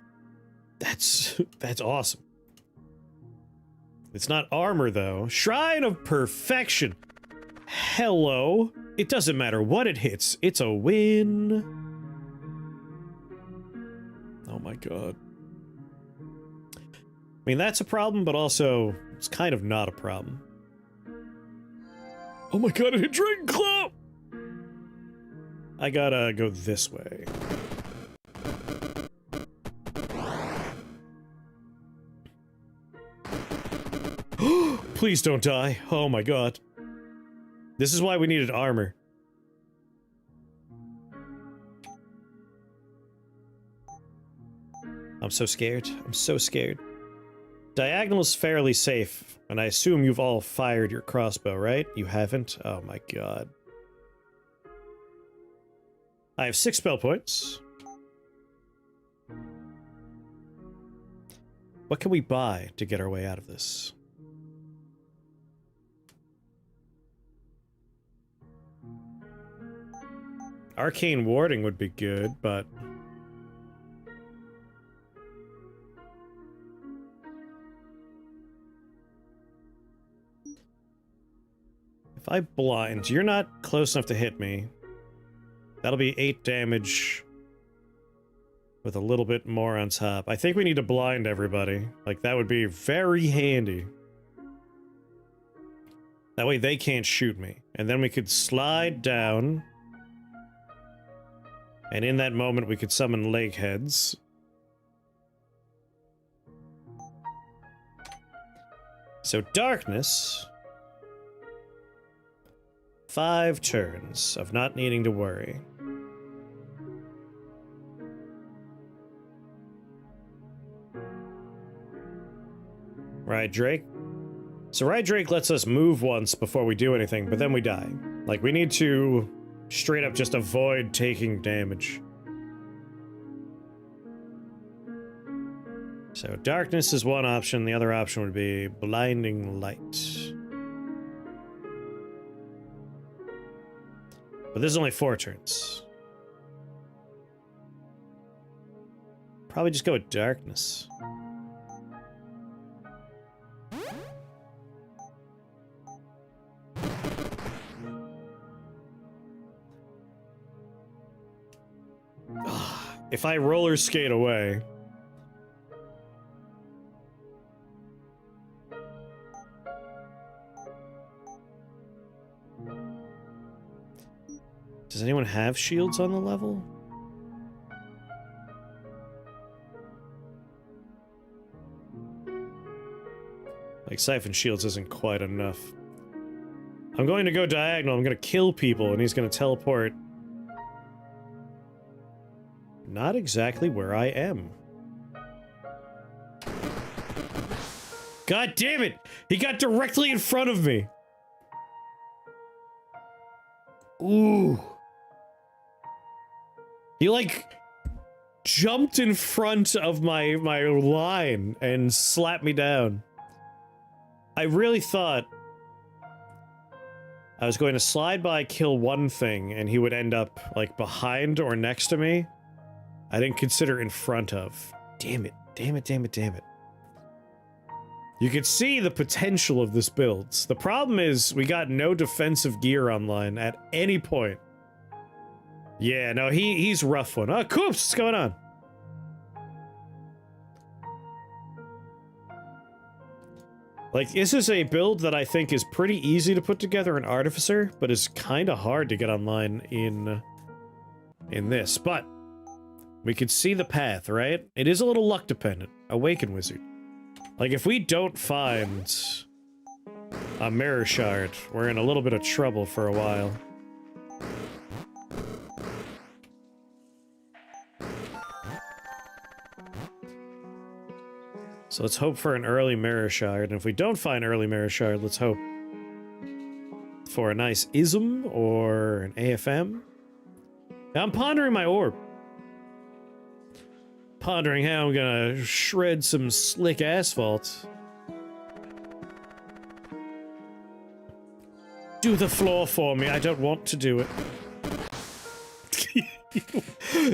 That's awesome. It's not armor, though. Shrine of Perfection. Hello. It doesn't matter what it hits. It's a win. Oh my god. I mean, that's a problem, but also it's kind of not a problem. Oh my god, it hit Dragon Claw! I gotta go this way. Please don't die. Oh my god. This is why we needed armor. I'm so scared. I'm so scared. Diagonal's fairly safe, and I assume you've all fired your crossbow, right? You haven't? Oh my god. I have 6 spell points. What can we buy to get our way out of this? Arcane warding would be good, but... if I blind, you're not close enough to hit me. That'll be 8 damage with a little bit more on top. I think we need to blind everybody. Like, that would be very handy. That way they can't shoot me. And then we could slide down. And in that moment, we could summon leg heads. So, darkness. 5 turns of not needing to worry. Right, Drake? So Right Drake lets us move once before we do anything, but then we die. Like, we need to straight up just avoid taking damage. So darkness is one option, the other option would be blinding light. But this is only 4 turns. Probably just go with darkness. If I roller skate away... Does anyone have shields on the level? Like, Siphon Shields isn't quite enough. I'm going to go diagonal, I'm going to kill people, and he's going to teleport. Not exactly where I am. God damn it! He got directly in front of me! Ooh. He, like, jumped in front of my line and slapped me down. I really thought I was going to slide by, kill one thing, and he would end up, like, behind or next to me. I didn't consider in front of. Damn it. Damn it, damn it, damn it. You could see the potential of this build. The problem is, we got no defensive gear online at any point. Yeah, no, he's rough one. Oh, Coops, what's going on? Like, this is a build that I think is pretty easy to put together in Artificer, but is kind of hard to get online in this. But we could see the path, right? It is a little luck dependent. Awaken Wizard. Like, if we don't find a Mirror Shard, we're in a little bit of trouble for a while. So let's hope for an early Mirror Shard, and if we don't find early Mirror Shard, let's hope for a nice Ism or an AFM. Now I'm pondering my orb. Pondering how I'm gonna shred some slick asphalt. Do the floor for me, I don't want to do it.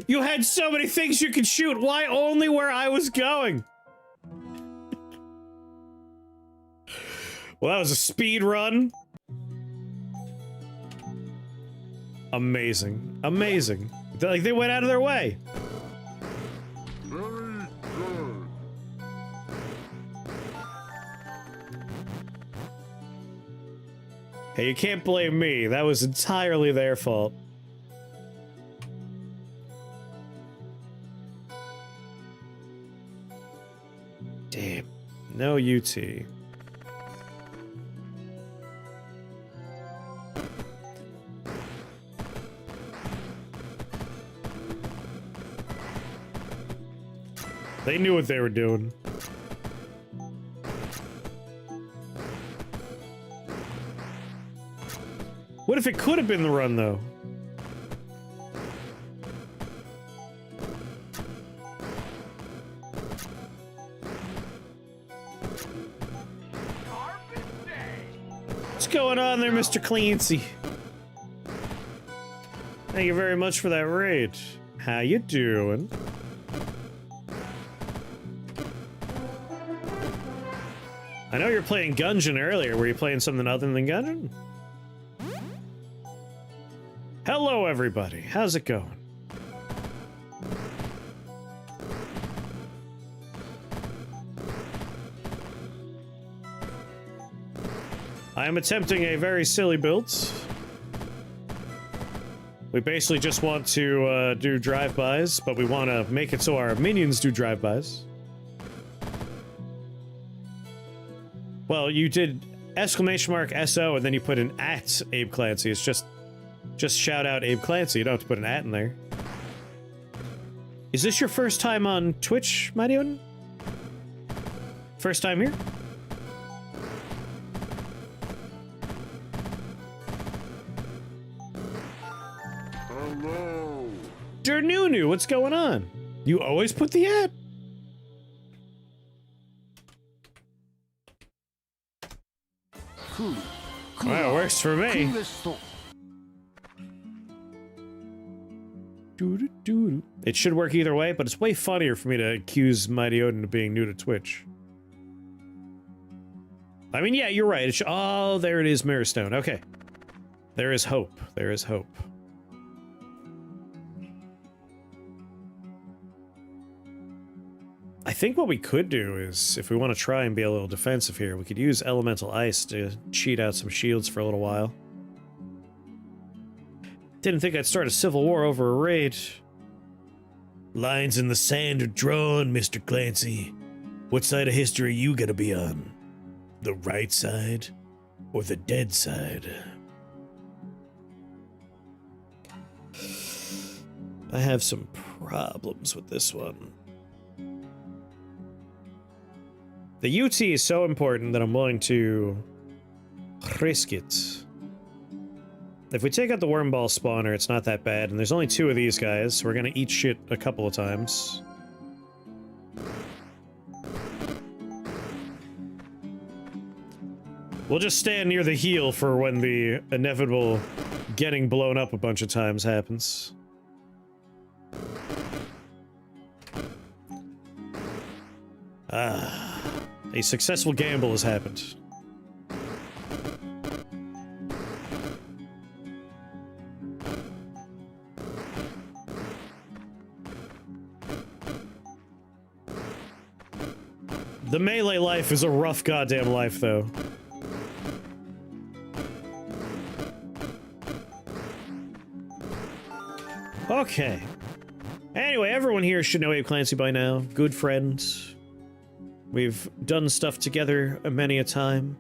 You had so many things you could shoot, why only where I was going? Well, that was a speed run. Amazing. Amazing. Like, they went out of their way. Very good. Hey, you can't blame me. That was entirely their fault. Damn. No UT. They knew what they were doing. What if it could have been the run, though? What's going on there, Mr. Clancy? Thank you very much for that raid. How you doing? I know you were playing Gungeon earlier. Were you playing something other than Gungeon? Hello, everybody. How's it going? I am attempting a very silly build. We basically just want to do drive-bys, but we want to make it so our minions do drive-bys. Well, you did exclamation mark SO and then you put an at Abe Clancy. It's just shout out Abe Clancy. You don't have to put an at in there. Is this your first time on Twitch, my dude? First time here? Hello. Nunu, what's going on? You always put the ad? Well, it works for me. It should work either way, but it's way funnier for me to accuse Mighty Odin of being new to Twitch. I mean, yeah, you're right. It oh, there it is, Mirrorstone. Okay. There is hope. There is hope. I think what we could do is, if we want to try and be a little defensive here, we could use Elemental Ice to cheat out some shields for a little while. Didn't think I'd start a civil war over a raid. Lines in the sand are drawn, Mr. Clancy. What side of history you gonna be on? The right side or the dead side? I have some problems with this one. The UT is so important that I'm willing to risk it. If we take out the wormball spawner, it's not that bad, and there's only 2 of these guys, so we're gonna eat shit a couple of times. We'll just stand near the heel for when the inevitable getting blown up a bunch of times happens. Ah. A successful gamble has happened. The melee life is a rough goddamn life, though. Okay. Anyway, everyone here should know Abe Clancy by now. Good friends. We've done stuff together many a time.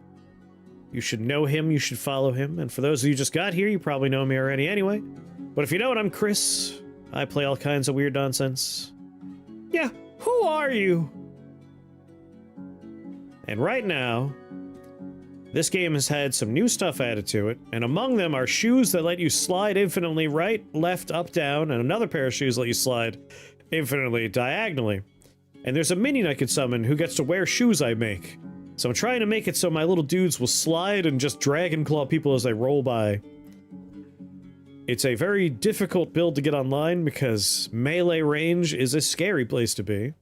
You should know him, you should follow him, and for those of you who just got here, you probably know me already anyway. But if you don't, I'm Chris. I play all kinds of weird nonsense. Yeah, who are you? And right now, this game has had some new stuff added to it, and among them are shoes that let you slide infinitely right, left, up, down, and another pair of shoes let you slide infinitely diagonally. And there's a minion I could summon who gets to wear shoes I make. So I'm trying to make it so my little dudes will slide and just dragon claw people as they roll by. It's a very difficult build to get online because melee range is a scary place to be.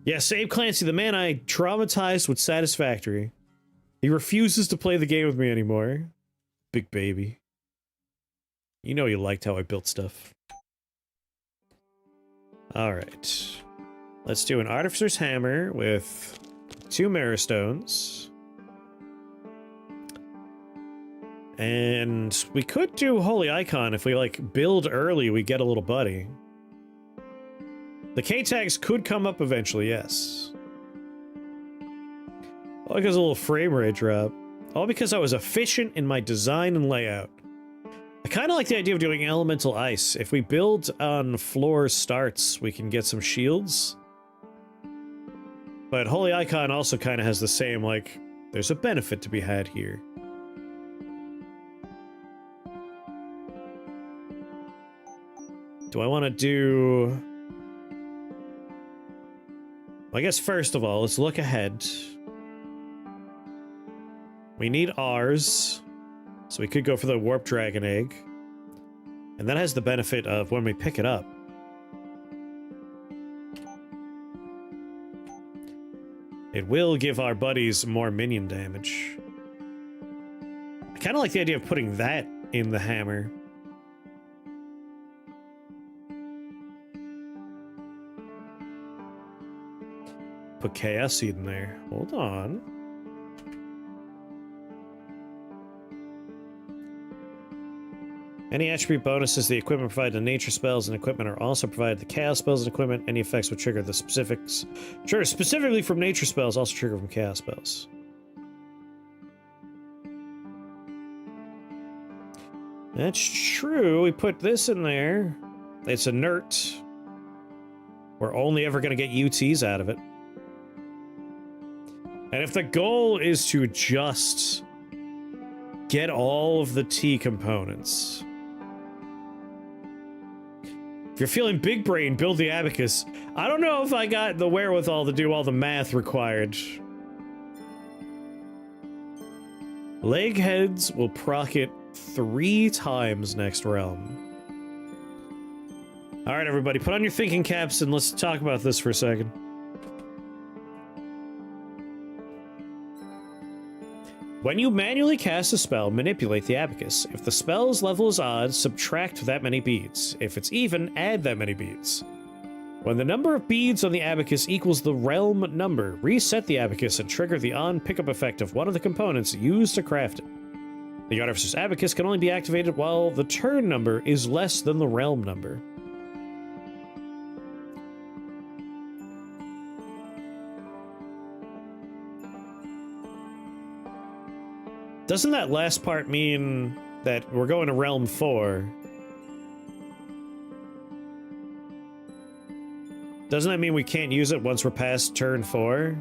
Yes, Abe Clancy, the man I traumatized with Satisfactory. He refuses to play the game with me anymore. Big baby. You know you liked how I built stuff. Alright. Let's do an Artificer's Hammer with 2 Mirror Stones. And we could do Holy Icon. If we, like, build early, we get a little buddy. The K-tags could come up eventually, yes. All because a little frame rate drop. All because I was efficient in my design and layout. I kind of like the idea of doing elemental ice. If we build on floor starts, we can get some shields. But Holy Icon also kind of has the same, like, there's a benefit to be had here. Do I want to do... I guess first of all, let's look ahead. We need R's, so we could go for the Warp Dragon Egg. And that has the benefit of when we pick it up. It will give our buddies more minion damage. I kind of like the idea of putting that in the hammer. Put Chaos Seed in there. Hold on. Any attribute bonuses the equipment provided to nature spells and equipment are also provided to chaos spells and equipment. Any effects would trigger the specifics. Trigger specifically from nature spells, also trigger from chaos spells. That's true. We put this in there. It's inert. We're only ever going to get UTs out of it. And if the goal is to just get all of the T components. If you're feeling big brain, build the abacus. I don't know if I got the wherewithal to do all the math required. Leg heads will proc it 3 times next realm. Alright, everybody, put on your thinking caps and let's talk about this for a second. When you manually cast a spell, manipulate the abacus. If the spell's level is odd, subtract that many beads. If it's even, add that many beads. When the number of beads on the abacus equals the realm number, reset the abacus and trigger the on-pickup effect of one of the components used to craft it. The Artificer's abacus can only be activated while the turn number is less than the realm number. Doesn't that last part mean that we're going to Realm 4? Doesn't that mean we can't use it once we're past turn 4?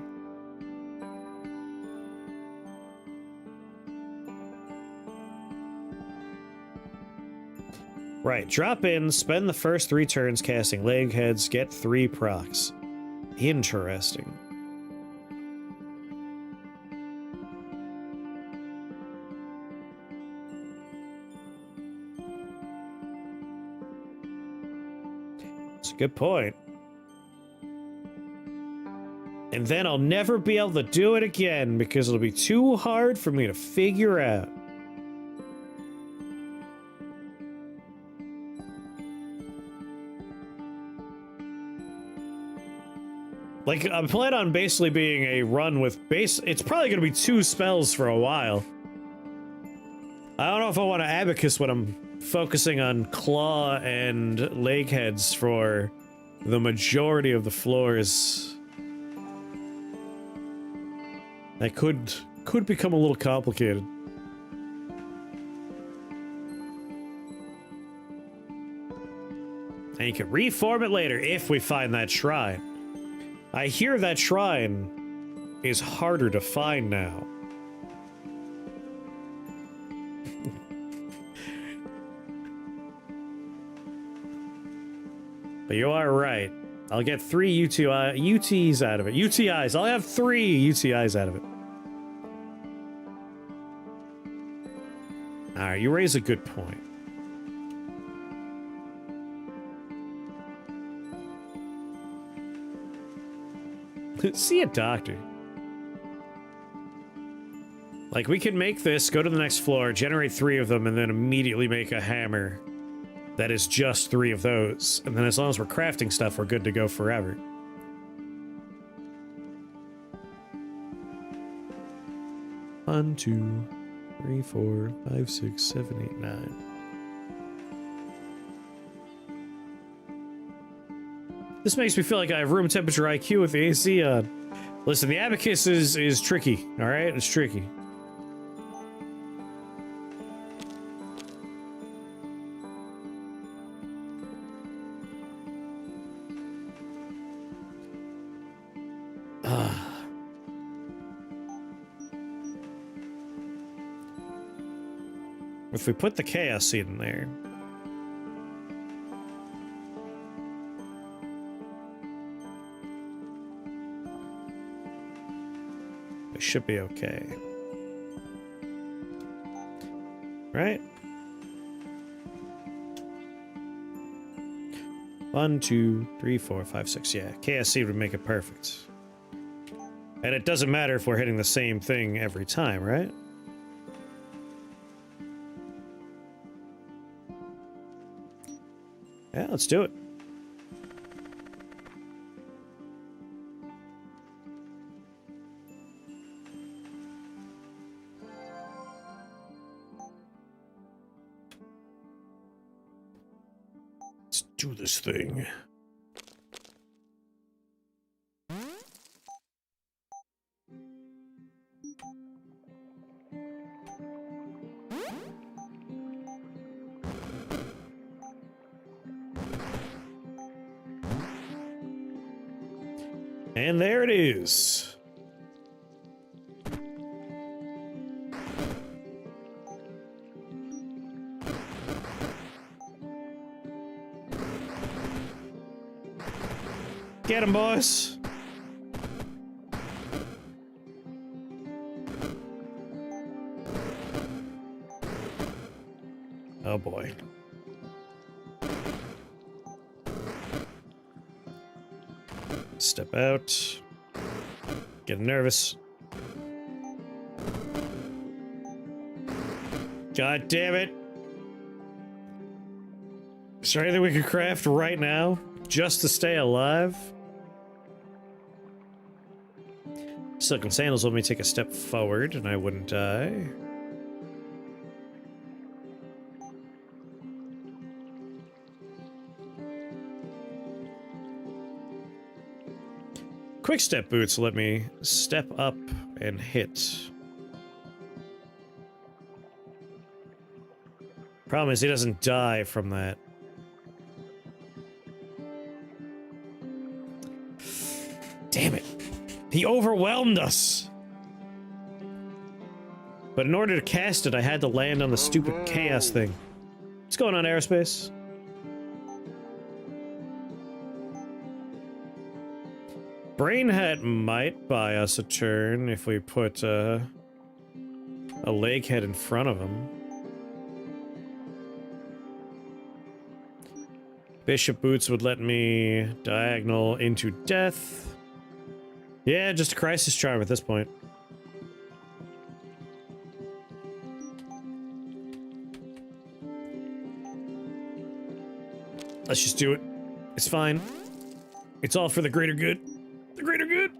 Right, drop in, spend the first 3 turns casting leg heads, get 3 procs. Interesting. Good point. And then I'll never be able to do it again because it'll be too hard for me to figure out. Like, I'm planning on basically being a run with it's probably going to be 2 spells for a while. I don't know if I want to abacus when I'm focusing on claw and leg heads for the majority of the floors. That could become a little complicated. And you can reform it later if we find that shrine. I hear that shrine is harder to find now. But you are right. I'll get 3 UTs out of it. UTIs. I'll have 3 UTIs out of it. Alright, you raise a good point. See a doctor. Like, we can make this, go to the next floor, generate 3 of them, and then immediately make a hammer that is just 3 of those. And then as long as we're crafting stuff, we're good to go forever. Fun to 3, 4, 5, 6, 7, 8, 9. This makes me feel like I have room temperature IQ with the AC on. Listen, the abacus is tricky, alright? It's tricky. If we put the chaos seed in there, it should be okay. Right? 1, 2, 3, 4, 5, 6. Yeah, chaos seed would make it perfect. And it doesn't matter if we're hitting the same thing every time, right? Yeah, let's do it. Let's do this thing. And there it is. Get him, boys. Oh boy. Step out. Get nervous. God damn it. Is there anything we could craft right now just to stay alive? Silken sandals let me take a step forward and I wouldn't die. Quick step boots let me step up and hit. Problem is he doesn't die from that. Damn it. He overwhelmed us. But in order to cast it, I had to land on the stupid chaos thing. What's going on, Aerospace? Brain Hat might buy us a turn if we put a leg head in front of him. Bishop Boots would let me diagonal into death. Yeah, just a crisis charm at this point. Let's just do it. It's fine. It's all for the greater good. The greater good.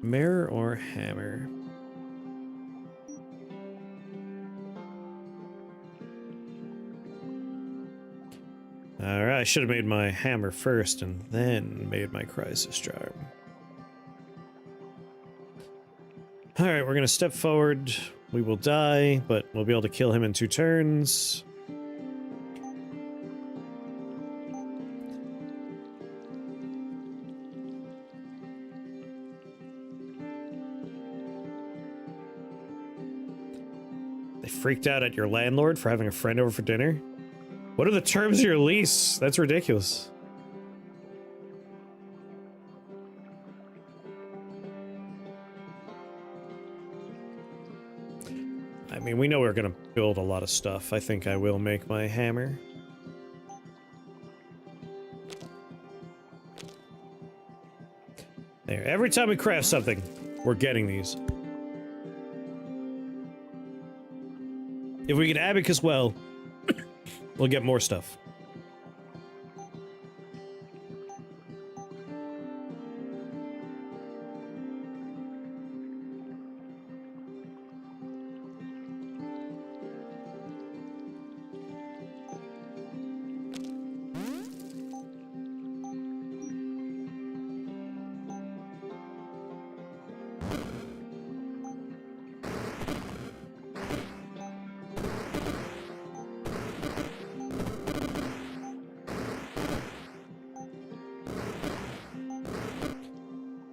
Mirror or hammer? Alright, I should have made my hammer first and then made my crisis charm. Alright, we're gonna step forward. We will die, but we'll be able to kill him in 2 turns. They freaked out at your landlord for having a friend over for dinner? What are the terms of your lease? That's ridiculous. I mean, we know we're gonna build a lot of stuff. I think I will make my hammer. There, every time we craft something, we're getting these. If we get abacus well, we'll get more stuff.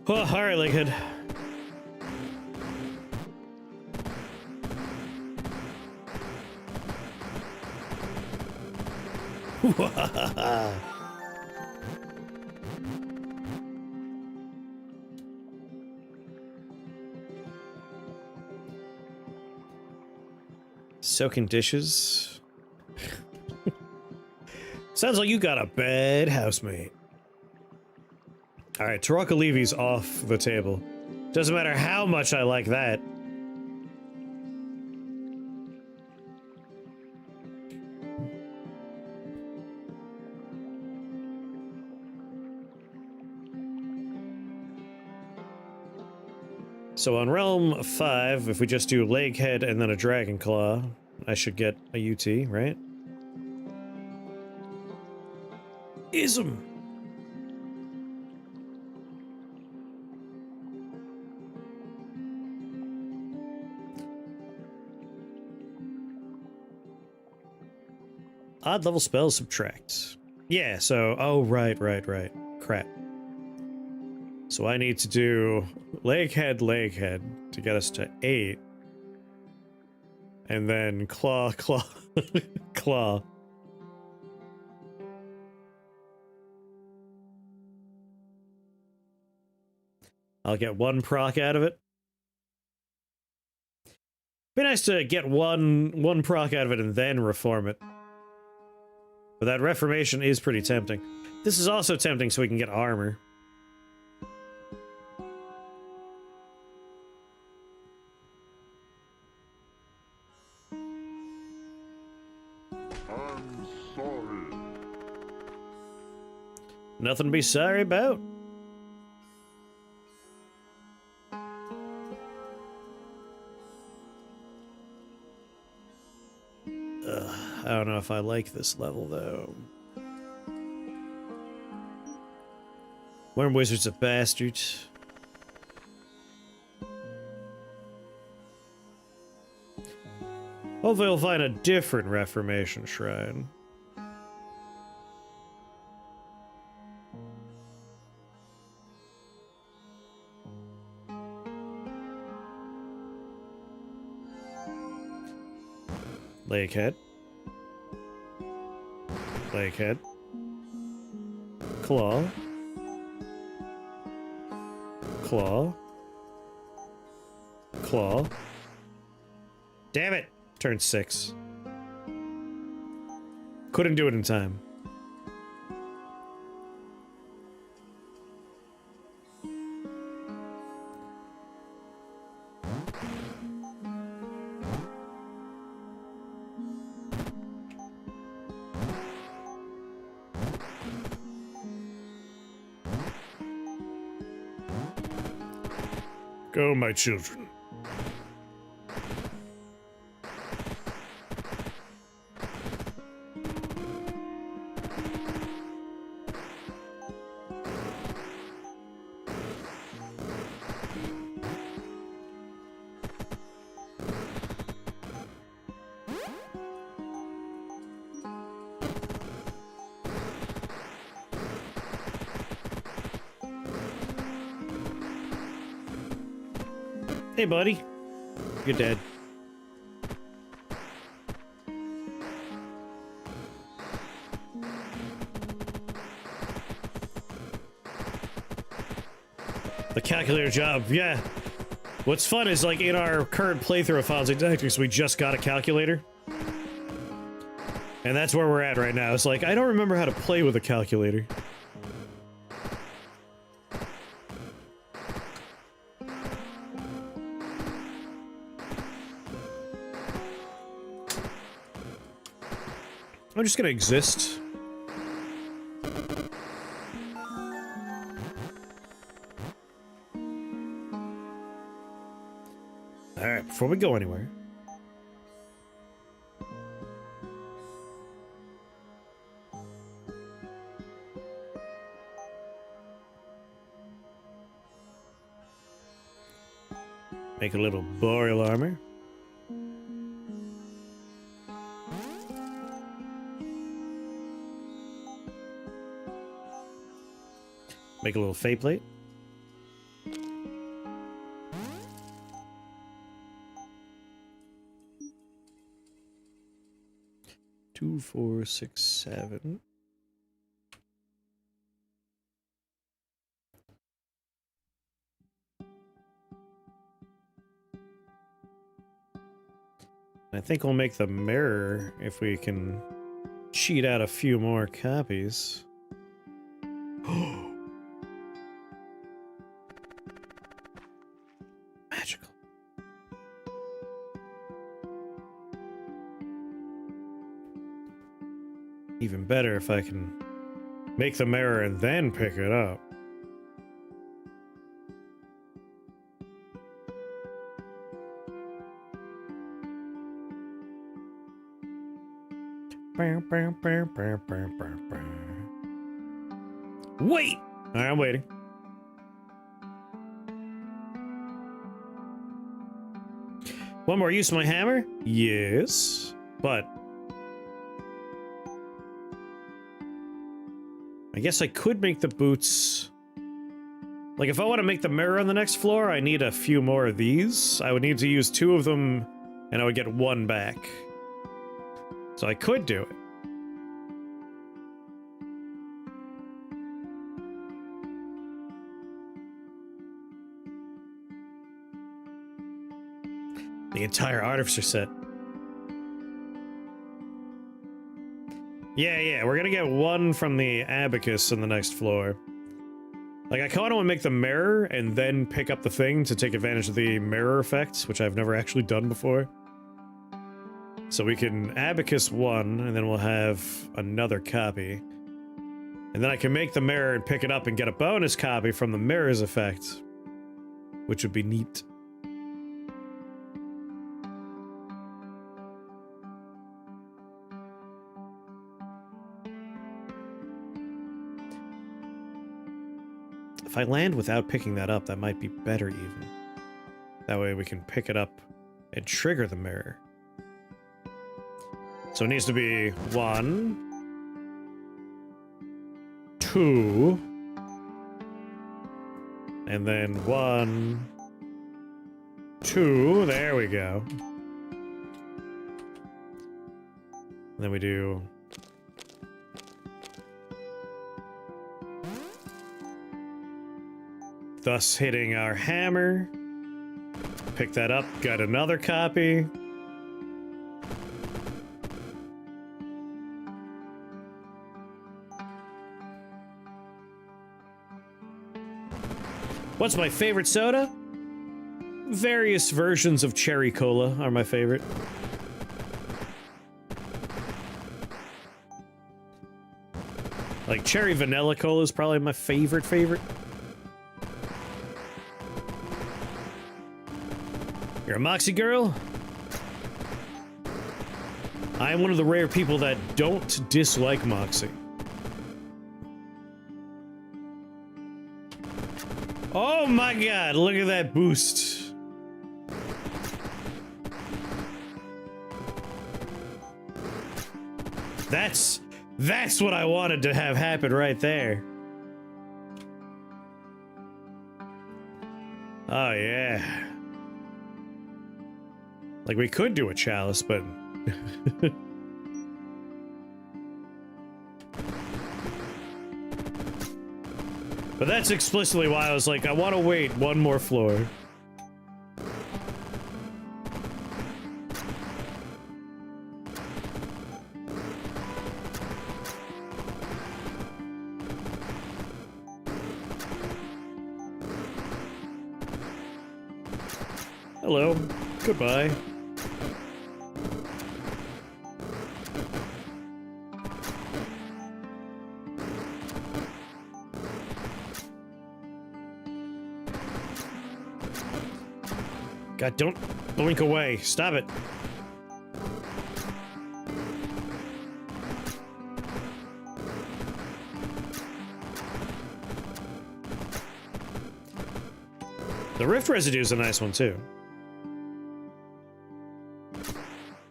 Oh, alright, Leghead. Soaking dishes. Sounds like you got a bad housemate. Alright, Taraka Levy's off the table. Doesn't matter how much I like that. So on Realm 5, if we just do Leg Head and then a Dragon Claw, I should get a UT, right? Ism! Odd level spells subtract. Yeah, so... Oh, right. Crap. So I need to do leg head to get us to 8. And then claw. Claw. I'll get 1 proc out of it. Be nice to get one proc out of it and then reform it. But that reformation is pretty tempting. This is also tempting so we can get armor. I'm sorry. Nothing to be sorry about. I don't know if I like this level, though. Worm Wizard's a bastard. Hopefully we'll find a different Reformation Shrine. Lakehead. Lakehead. Claw. Claw. Claw. Damn it! Turn 6. Couldn't do it in time. Go, my children. Hey, buddy. You're dead. The calculator job, yeah. What's fun is, like, in our current playthrough of Final Tactics, we just got a calculator. And that's where we're at right now. It's like, I don't remember how to play with a calculator. I'm just gonna exist. Alright, before we go anywhere. Make a little boreal armor. Make a little fate plate. Two, 4, 6, 7. I think we'll make the mirror if we can cheat out a few more copies. Magical. Even better if I can make the mirror and then pick it up. Wait! Alright, I'm waiting. One more use of my hammer? Yes. But I guess I could make the boots. Like, if I want to make the mirror on the next floor, I need a few more of these. I would need to use 2 of them, and I would get 1 back. So I could do it. The entire artificer set. Yeah, we're gonna get 1 from the abacus on the next floor. Like, I kinda wanna make the mirror and then pick up the thing to take advantage of the mirror effect, which I've never actually done before. So we can abacus 1, and then we'll have another copy. And then I can make the mirror and pick it up and get a bonus copy from the mirror's effect, which would be neat. If I land without picking that up, that might be better even. That way we can pick it up and trigger the mirror. So it needs to be 1, 2, and then 1, 2, there we go. And then we do thus hitting our hammer. Pick that up, got another copy. What's my favorite soda? Various versions of cherry cola are my favorite. Like cherry vanilla cola is probably my favorite. You're a Moxie girl? I am one of the rare people that don't dislike Moxie. Oh my god, look at that boost. That's what I wanted to have happen right there. Oh yeah. Like, we could do a chalice, but... But that's explicitly why I was like, I want to wait 1 more floor. Hello. Goodbye. God, don't blink away. Stop it. The rift residue is a nice one, too.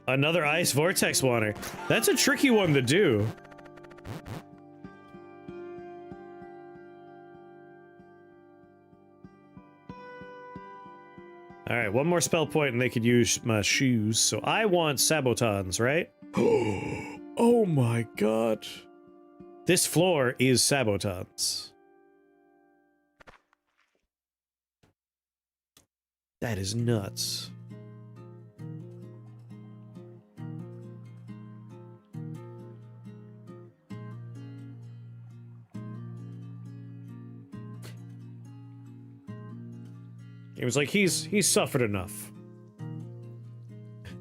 Another ice vortex spawner. That's a tricky one to do. Alright, one more spell point and they could use my shoes. So I want Sabotons, right? Oh my god. This floor is Sabotons. That is nuts. It was like he's suffered enough.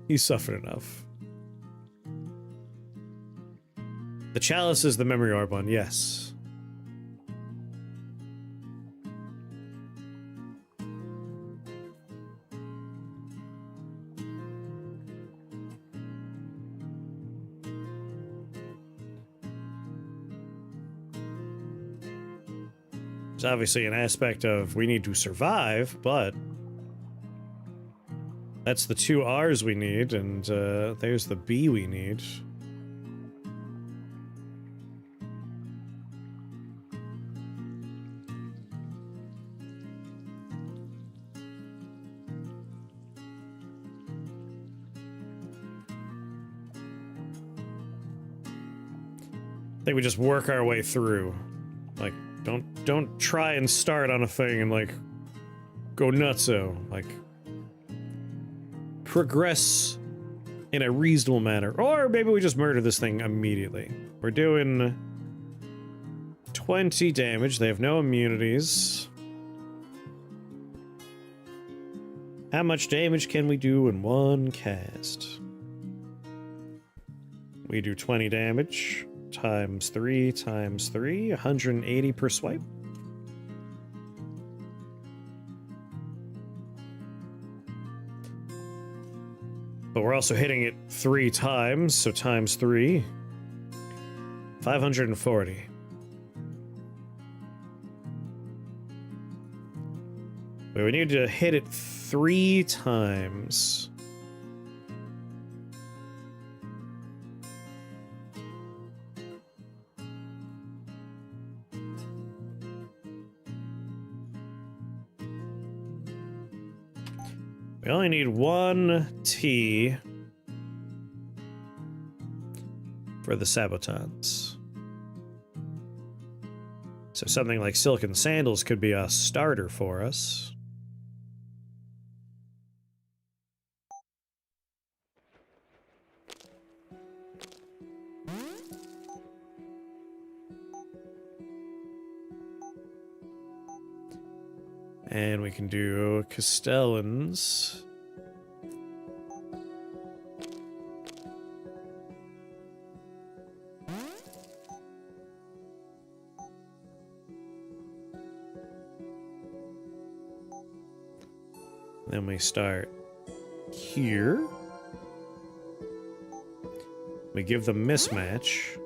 He's suffered enough. The chalice is the memory orb one, yes. There's obviously an aspect of we need to survive, but that's the 2 R's we need, and there's the B we need. I think we just work our way through. Like, don't try and start on a thing and like go nutso. Like, progress in a reasonable manner. Or maybe we just murder this thing immediately. We're doing 20 damage. They have no immunities. How much damage can we do in one cast? We do 20 damage. Times 3 times 3, 180 per swipe. But we're also hitting it 3 times, so times 3. 540. Wait, we need to hit it 3 times. We only need 1 T for the Sabotons. So something like Silken Sandals could be a starter for us. And we can do Castellans. Then we start here. We give them mismatch.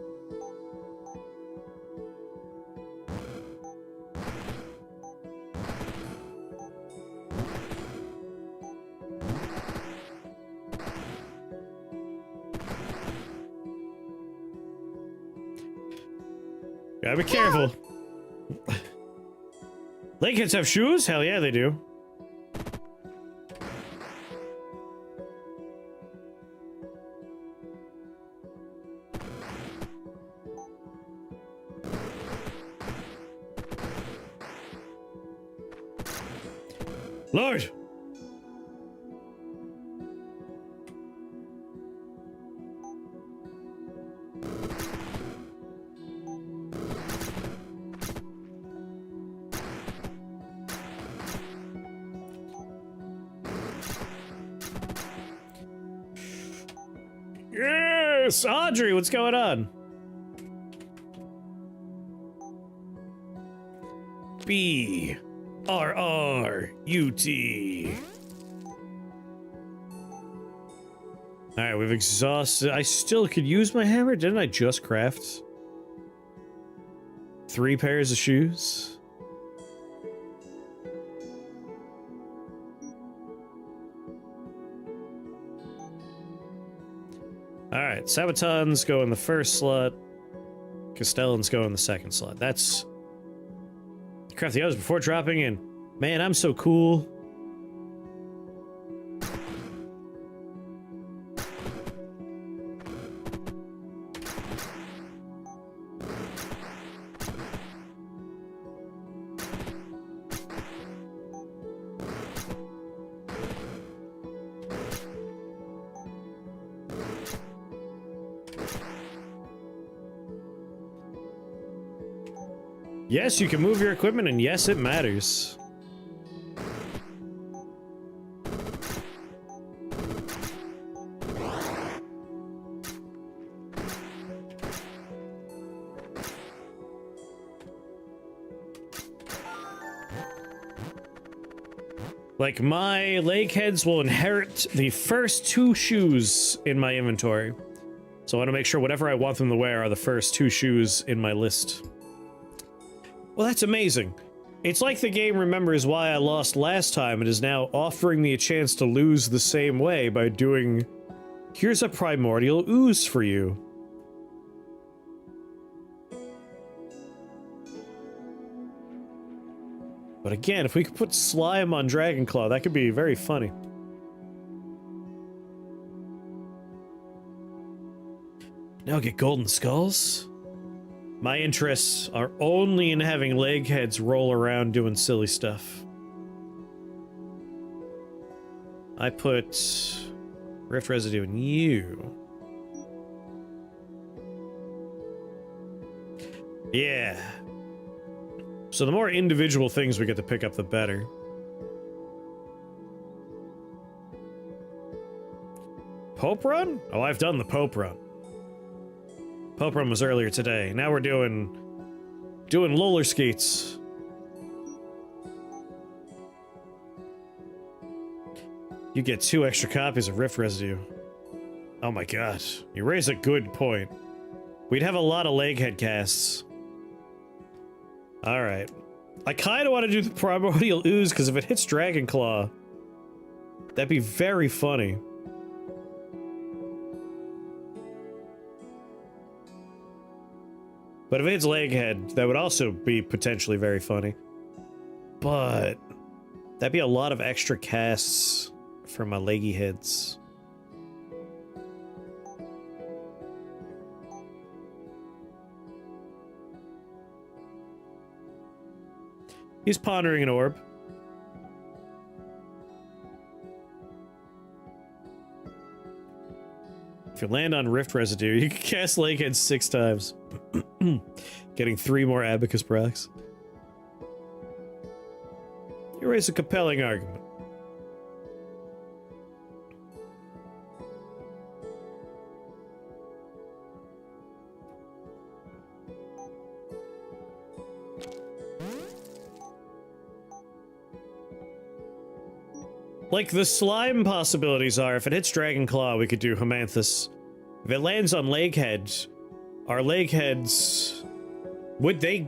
Gotta be careful. Lincolns have shoes? Hell yeah, they do. Lord! Yes! Audrey, what's going on? B R R U T. Alright, we've exhausted. I still could use my hammer. Didn't I just craft 3 pairs of shoes? Alright, Sabatons go in the first slot. Castellans go in the second slot. That's... Craft the others before dropping in. Man, I'm so cool. Yes, you can move your equipment, and yes, it matters. Like, my leg heads will inherit the first 2 shoes in my inventory. So I want to make sure whatever I want them to wear are the first 2 shoes in my list. Well, that's amazing. It's like the game remembers why I lost last time and is now offering me a chance to lose the same way by doing... Here's a primordial ooze for you. But again, if we could put slime on Dragonclaw, that could be very funny. Now get golden skulls? My interests are only in having leg heads roll around doing silly stuff. I put rift residue in you. Yeah. So the more individual things we get to pick up, the better. Pope run? Oh, I've done the Pope run. Pope run was earlier today. Now we're doing roller skates. You get 2 extra copies of rift residue. Oh my god. You raise a good point. We'd have a lot of leg head casts. Alright. I kind of want to do the primordial ooze, because if it hits Dragonclaw, that'd be very funny. But if it hits Leghead, that would also be potentially very funny. But that'd be a lot of extra casts for my leggy heads. He's pondering an orb. If you land on Rift Residue, you can cast Lakehead 6 times. Getting 3 more Abacus procs. You raise a compelling argument. Like, the slime possibilities are, if it hits Dragonclaw, we could do Hamanthus. If it lands on Leghead, our Legheads... would they...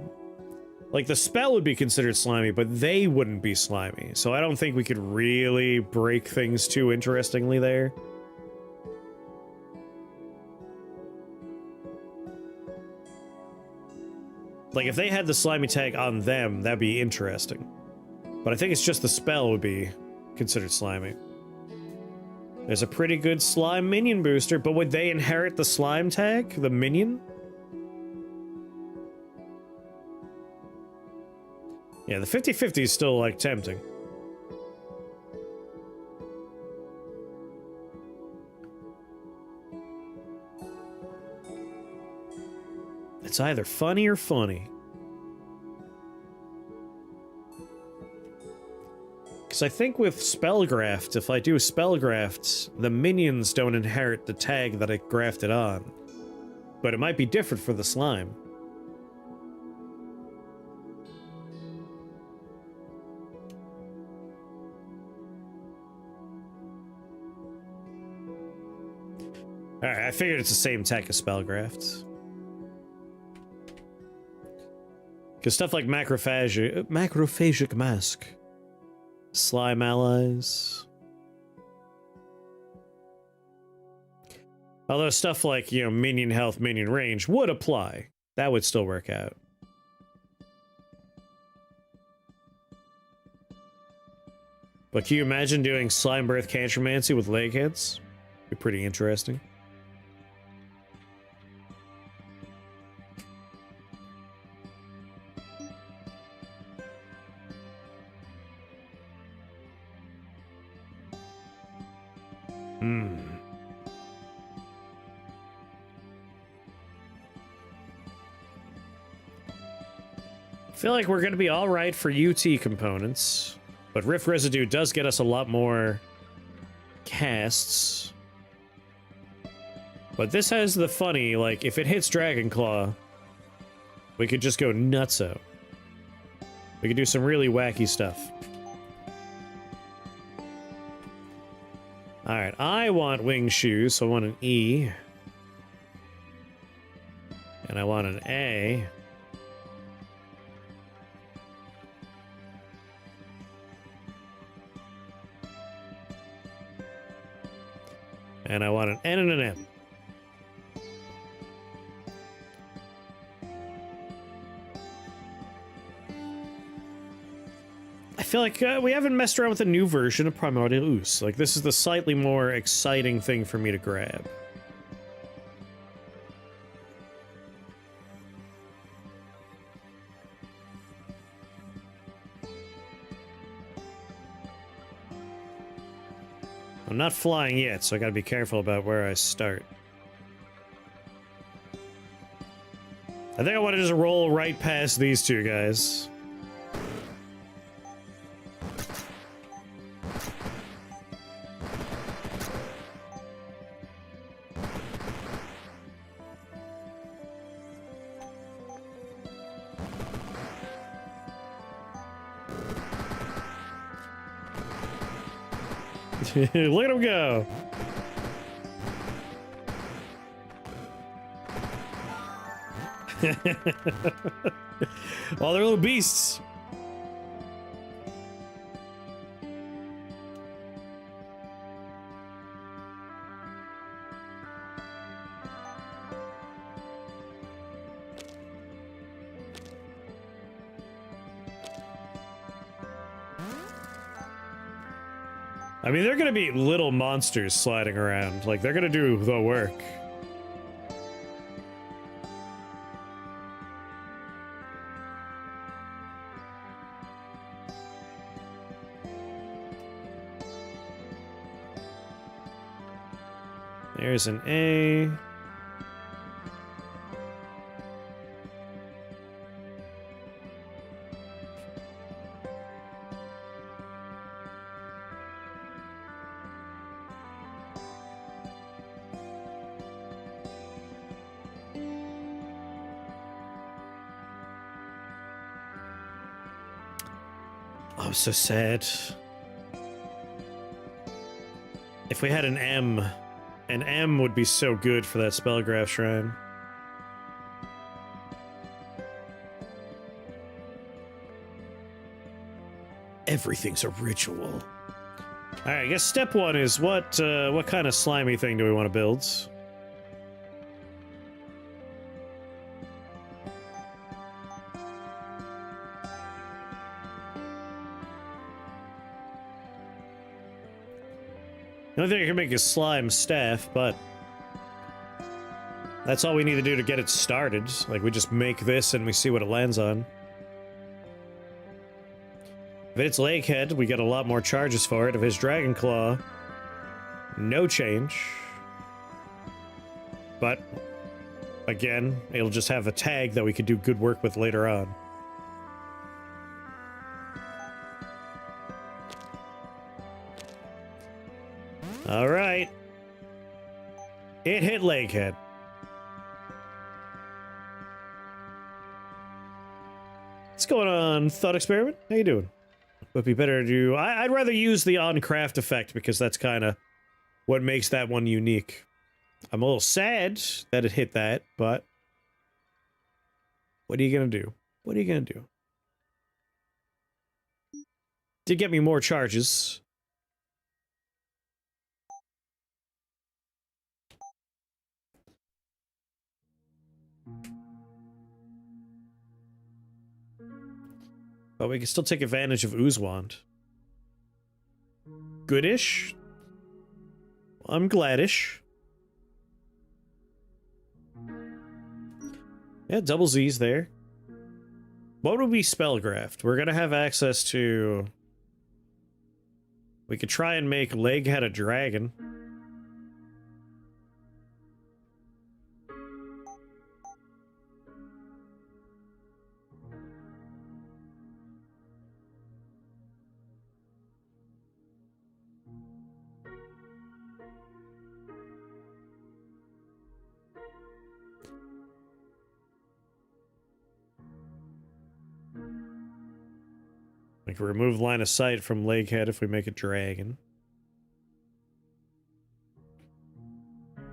like, the spell would be considered slimy, but they wouldn't be slimy. So I don't think we could really break things too interestingly there. Like, if they had the slimy tag on them, that'd be interesting. But I think it's just the spell would be considered slimy. There's a pretty good slime minion booster, but would they inherit the slime tag? The minion? Yeah, the 50-50 is still, like, tempting. It's either funny or funny. Because I think with Spellgraft, if I do Spellgraft, the minions don't inherit the tag that I grafted on. But it might be different for the slime. Alright, I figured it's the same tech as Spellgraft. Because stuff like macrophagic mask, slime allies. Although stuff like, you know, minion health, minion range would apply. That would still work out. But can you imagine doing slime birth cantromancy with leg hits? Be pretty interesting. I feel like we're going to be all right for UT components, but Rift Residue does get us a lot more casts. But this has the funny, like, if it hits Dragon Claw, we could just go nutso. We could do some really wacky stuff. Alright, I want wing shoes, so I want an E. And I want an A. And I want an N and an M. I feel like we haven't messed around with a new version of Primordial Ooze. Like, this is the slightly more exciting thing for me to grab. I'm not flying yet, so I gotta be careful about where I start. I think I want to just roll right past these two guys. Look at him go. Oh, they're little beasts. I mean, they're gonna be little monsters sliding around. Like, they're gonna do the work. There's an A. I'm so sad. If we had an M would be so good for that Spellgraph Shrine. Everything's a ritual. Alright, I guess step one is what kind of slimy thing do we want to build? The only thing I can make is slime staff, but that's all we need to do to get it started. Like, we just make this and we see what it lands on. If it's Lakehead, we get a lot more charges for it. If it's Dragon Claw, no change. But, again, it'll just have a tag that we could do good work with later on. Alright. It hit Lakehead. What's going on, Thought Experiment? How you doing? Would be better to do... I'd rather use the on-craft effect because that's kind of what makes that one unique. I'm a little sad that it hit that, but what are you gonna do? What are you gonna do? Did get me more charges. But we can still take advantage of Ooze Wand. Goodish. I'm gladish. Yeah, double Z's there. What would be Spellgraft? We're gonna have access to... We could try and make Leghead a dragon. We can remove line of sight from Leghead if we make a dragon.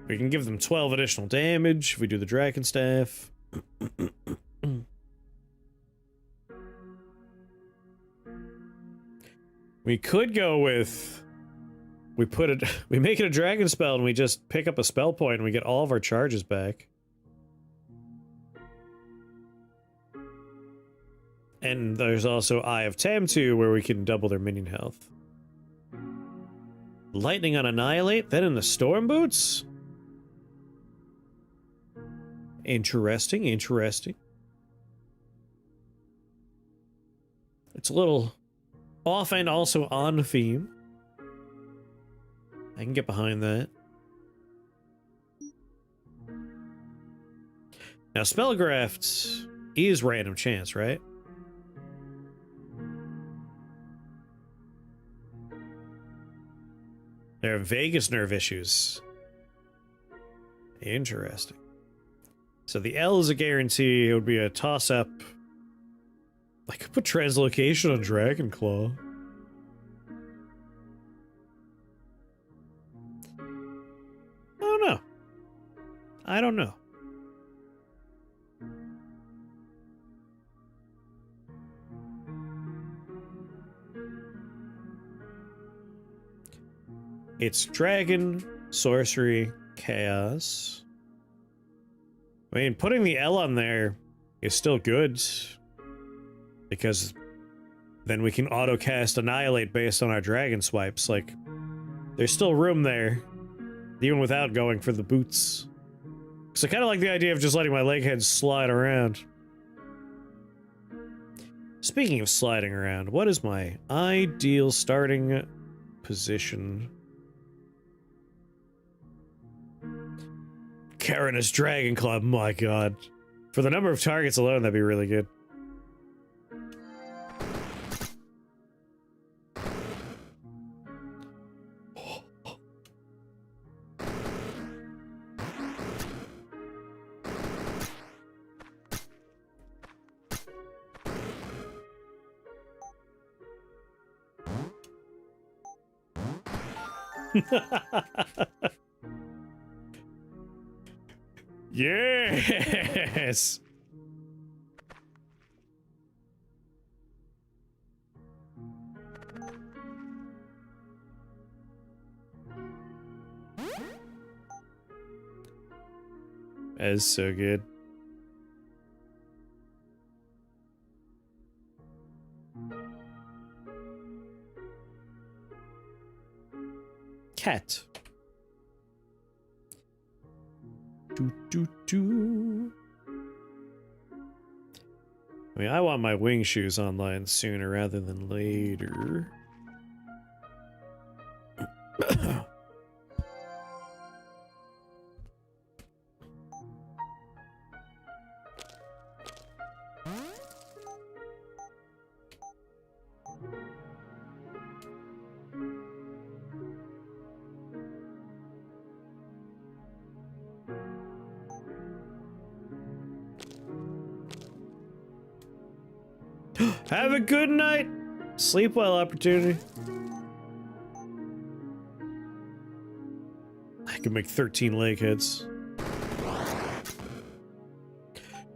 We can give them 12 additional damage if we do the Dragon Staff. We could go with... We make it a dragon spell and we just pick up a spell point and we get all of our charges back. And there's also Eye of Tamtu where we can double their minion health. Lightning on Annihilate, then in the Storm Boots? Interesting, interesting. It's a little off and also on theme. I can get behind that. Now, Spellgraft is random chance, right? There are Vegas nerve issues. Interesting. So the L is a guarantee. It would be a toss-up. I could put Translocation on Dragonclaw. I don't know. I don't know. It's Dragon, Sorcery, Chaos. I mean, putting the L on there is still good. Because then we can auto-cast Annihilate based on our Dragon swipes. Like, there's still room there. Even without going for the boots. So I kind of like the idea of just letting my Leghead slide around. Speaking of sliding around, what is my ideal starting position? Karen's Dragon Club, my god. For the number of targets alone, that'd be really good. Yes! That is so good. Cat. I mean, I want my wing shoes online sooner rather than later. Have a good night. Sleep well, Opportunity. I can make 13 leg hits.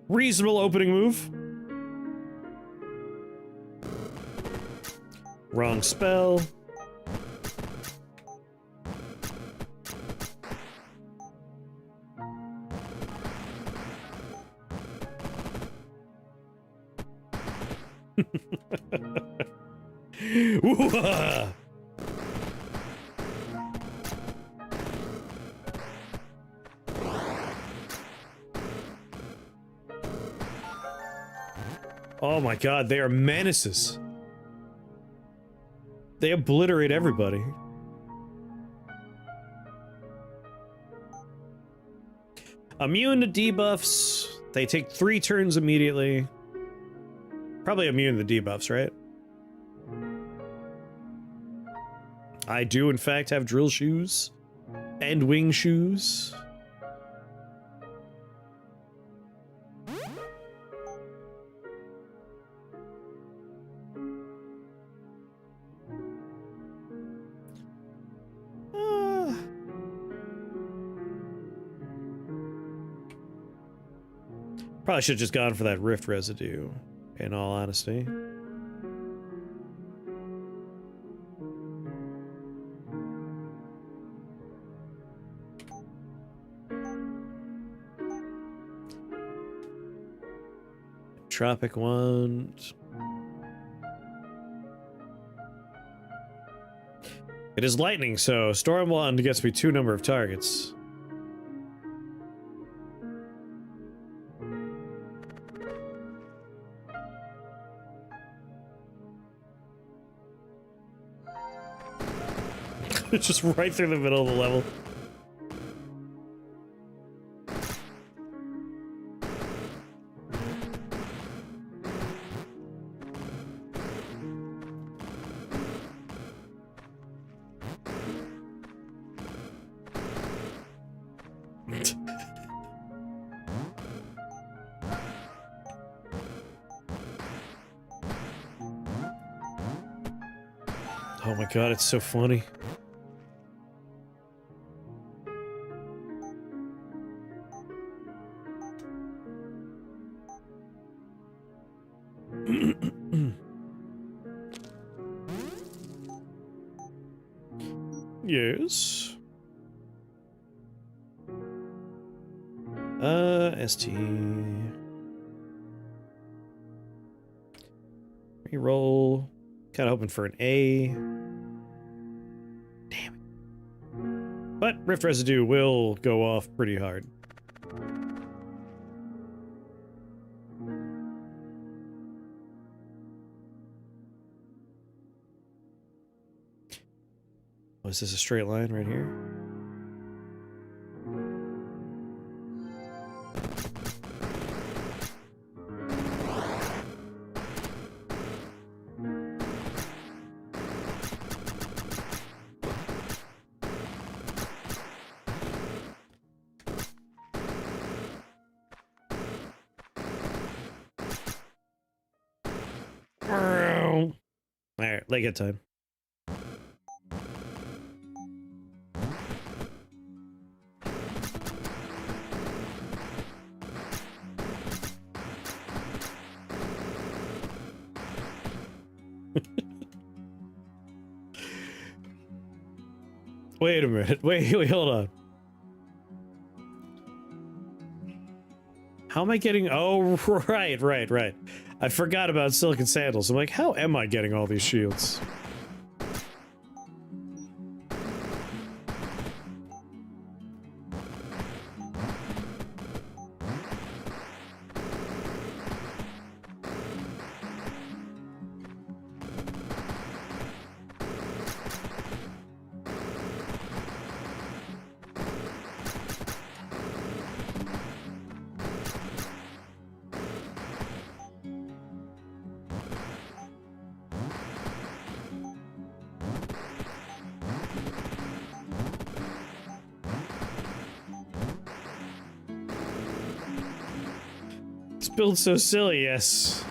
Reasonable opening move. Wrong spell. Ooh-ah! Oh my god, they are menaces. They obliterate everybody. Immune to debuffs. They take 3 turns immediately. Probably immune to the debuffs, right? I do, in fact, have drill shoes and wing shoes. Probably should have just gone for that rift residue, in all honesty. Tropic Wand. It is lightning, so Storm Wand gets me 2 number of targets. It's just right through the middle of the level. Oh my god, it's so funny. Yes. ST. Reroll. Kinda hoping for an A. Damn it. But Rift Residue will go off pretty hard. Oh, is this a straight line right here? Alright, leg it time. Wait a minute. Wait, hold on. How am I getting... Oh, right. I forgot about Silicon Sandals. I'm like, how am I getting all these shields? Build's so silly, yes.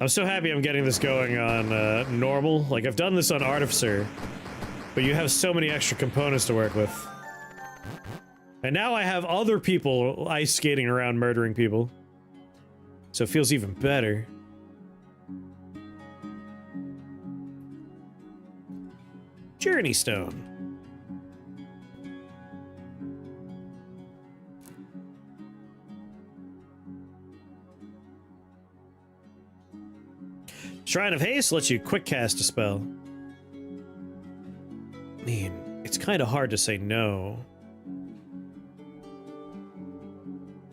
I'm so happy I'm getting this going on normal. Like, I've done this on Artificer, but you have so many extra components to work with. And now I have other people ice skating around murdering people. So it feels even better. Journey Stone. Shrine of Haste lets you quick cast a spell. I mean, it's kind of hard to say no.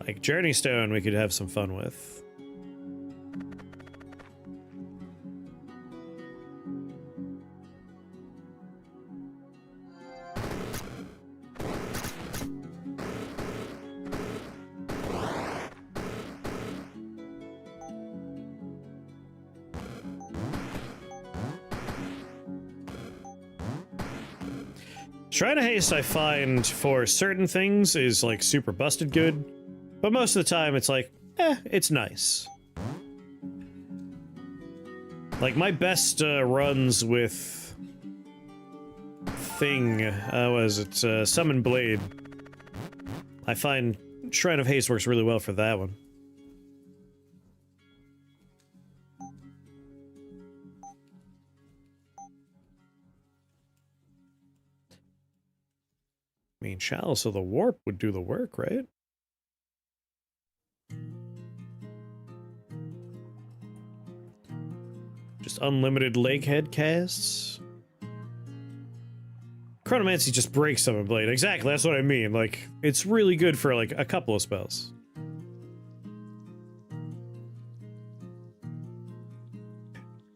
Like Journey Stone we could have some fun with. Shrine of Haste I find for certain things is like super busted good, but most of the time it's like, it's nice. Like my best runs with thing, was it Summon Blade? I find Shrine of Haste works really well for that one. I mean, Chalice of the Warp would do the work, right? Just unlimited leg head casts. Chronomancy just breaks Summon Blade. Exactly, that's what I mean. Like, it's really good for, like, a couple of spells.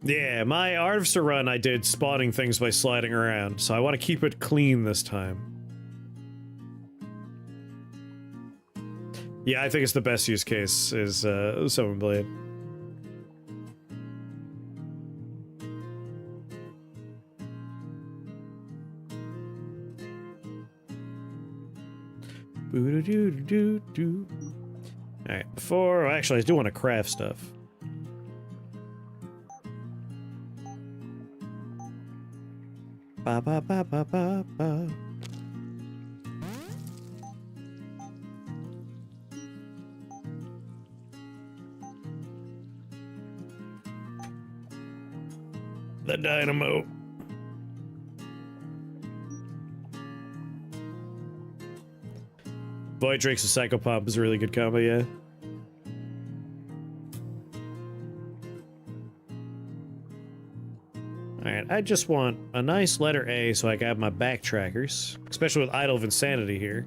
Yeah, my Artificer run I did spawning things by sliding around, so I want to keep it clean this time. Yeah, I think it's the best use case is Summon Blade. Boo-doo-doo-doo-doo. Alright, before... Actually, I do want to craft stuff. Ba-ba-ba-ba-ba-ba. The dynamo. Void Drake's a Psychopomp is a really good combo, yeah. Alright, I just want a nice letter A so I can have my backtrackers, especially with Idol of Insanity here.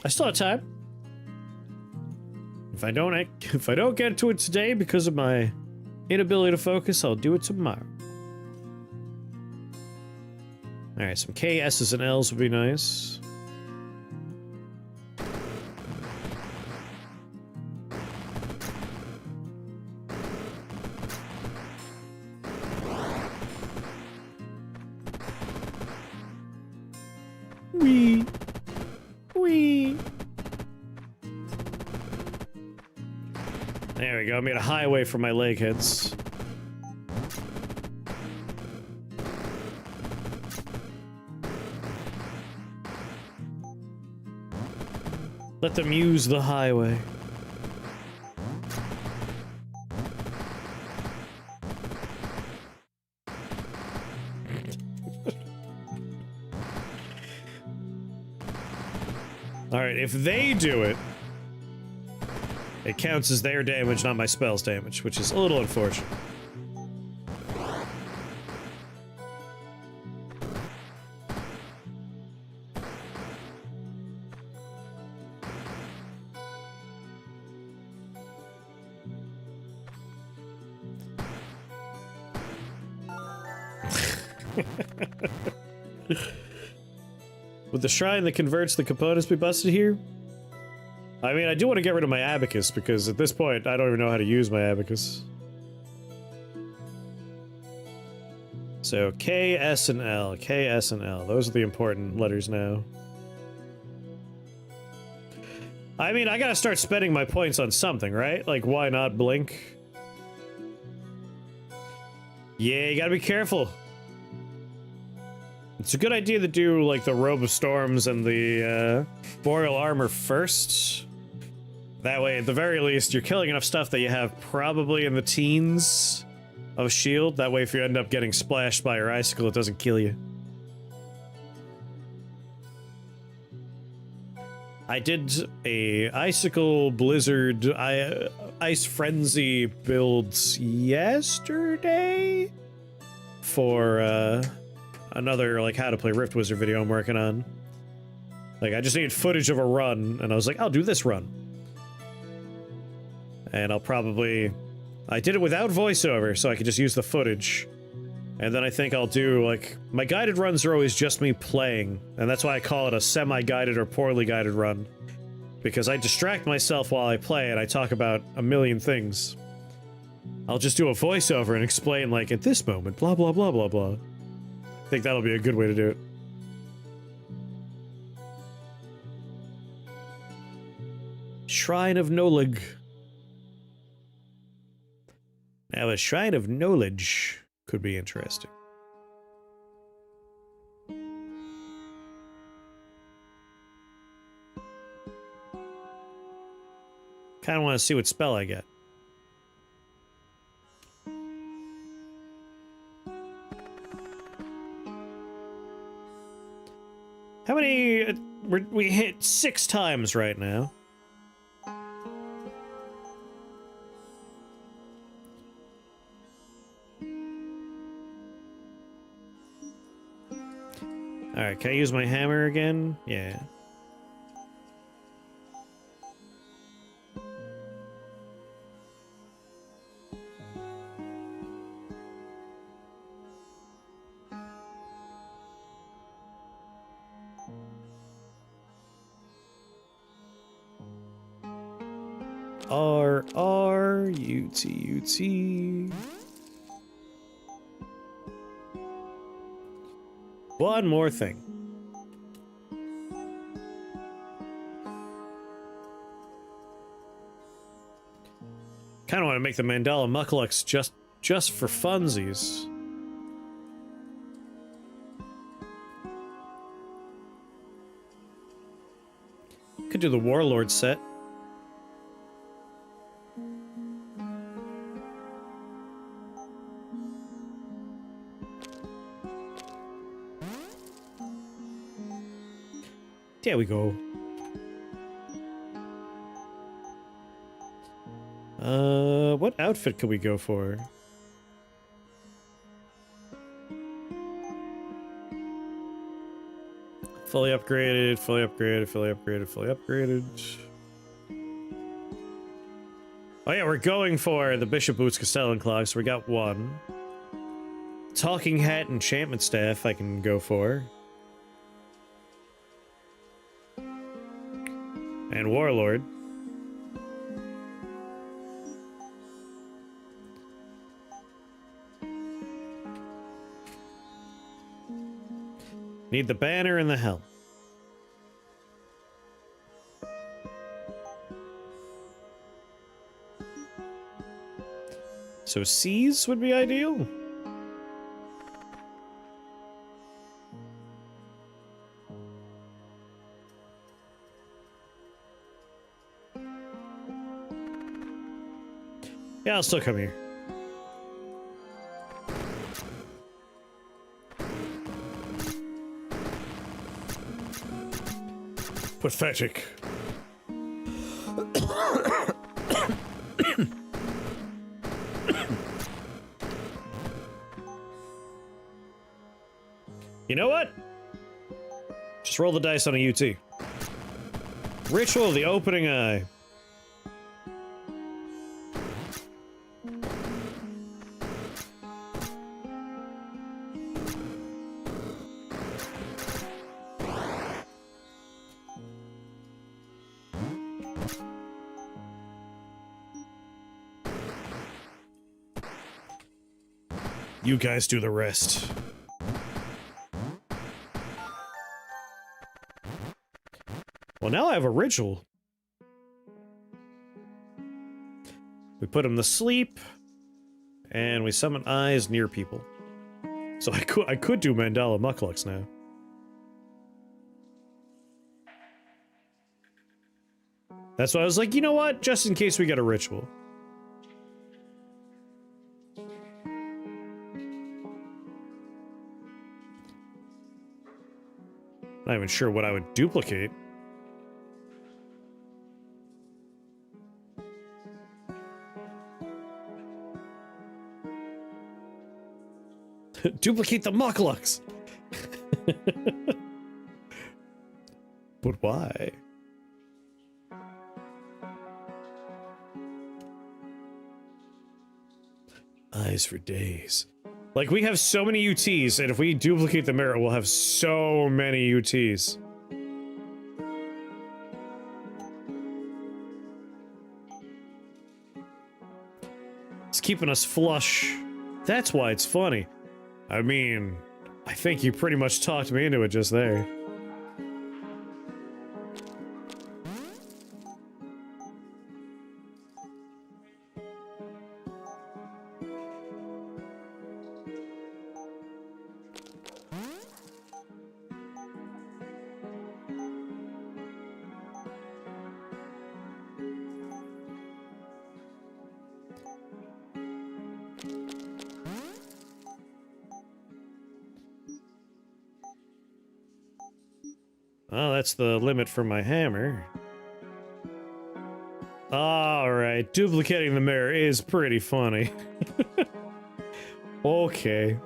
I still have time. If I don't get to it today because of my inability to focus, I'll do it tomorrow. Alright, some K, S's, and L's would be nice. Wee. Wee. There we go, I made a highway for my leg heads. Let them use the highway. Alright, if they do it, it counts as their damage, not my spell's damage, which is a little unfortunate. Would the shrine that converts the components be busted here? I mean, I do want to get rid of my abacus, because at this point, I don't even know how to use my abacus. So, K, S, and L. K, S, and L. Those are the important letters now. I mean, I gotta start spending my points on something, right? Like, why not blink? Yeah, you gotta be careful. It's a good idea to do, like, the Robe of Storms and the, Boreal Armor first. That way, at the very least, you're killing enough stuff that you have probably in the teens of shield. That way, if you end up getting splashed by your icicle, it doesn't kill you. I did a Icicle Blizzard Ice Frenzy builds yesterday for another like how to play Rift Wizard video I'm working on. Like I just needed footage of a run and I was like, I'll do this run. And I'll probably I did it without voiceover so I could just use the footage. And then I think I'll do, like, my guided runs are always just me playing, and that's why I call it a semi-guided or poorly guided run. Because I distract myself while I play and I talk about a million things. I'll just do a voiceover and explain, like, at this moment, blah blah blah blah blah. I think that'll be a good way to do it. Shrine of Nolig. Now, a Shrine of Knowledge could be interesting. Kinda want to see what spell I get. How many... we hit 6 times right now. Alright, can I use my hammer again? Yeah. R-R-U-T-U-T. One more thing. Kind of want to make the Mandala Muklux just for funsies. Could do the Warlord set. There we go. What outfit could we go for? Fully upgraded, fully upgraded, fully upgraded, fully upgraded. Oh yeah, we're going for the Bishop Boots Castellan Clog, so we got one. Talking Hat Enchantment Staff I can go for. And Warlord. Need the banner and the helm. So C's would be ideal. Yeah, I'll still come here. Pathetic. You know what? Just roll the dice on a UT. Ritual of the Opening Eye. You guys do the rest. Well, now I have a ritual. We put him to sleep, and we summon eyes near people. So I could do Mandala Muklux now. That's why I was like, you know what? Just in case we get a ritual. Not even sure what I would duplicate. Duplicate the Muklux! But why? Eyes for days. Like, we have so many UTs, and if we duplicate the mirror, we'll have so many UTs. It's keeping us flush. That's why it's funny. I mean, I think you pretty much talked me into it just there. Oh, that's the limit for my hammer. Alright, duplicating the mirror is pretty funny. Okay.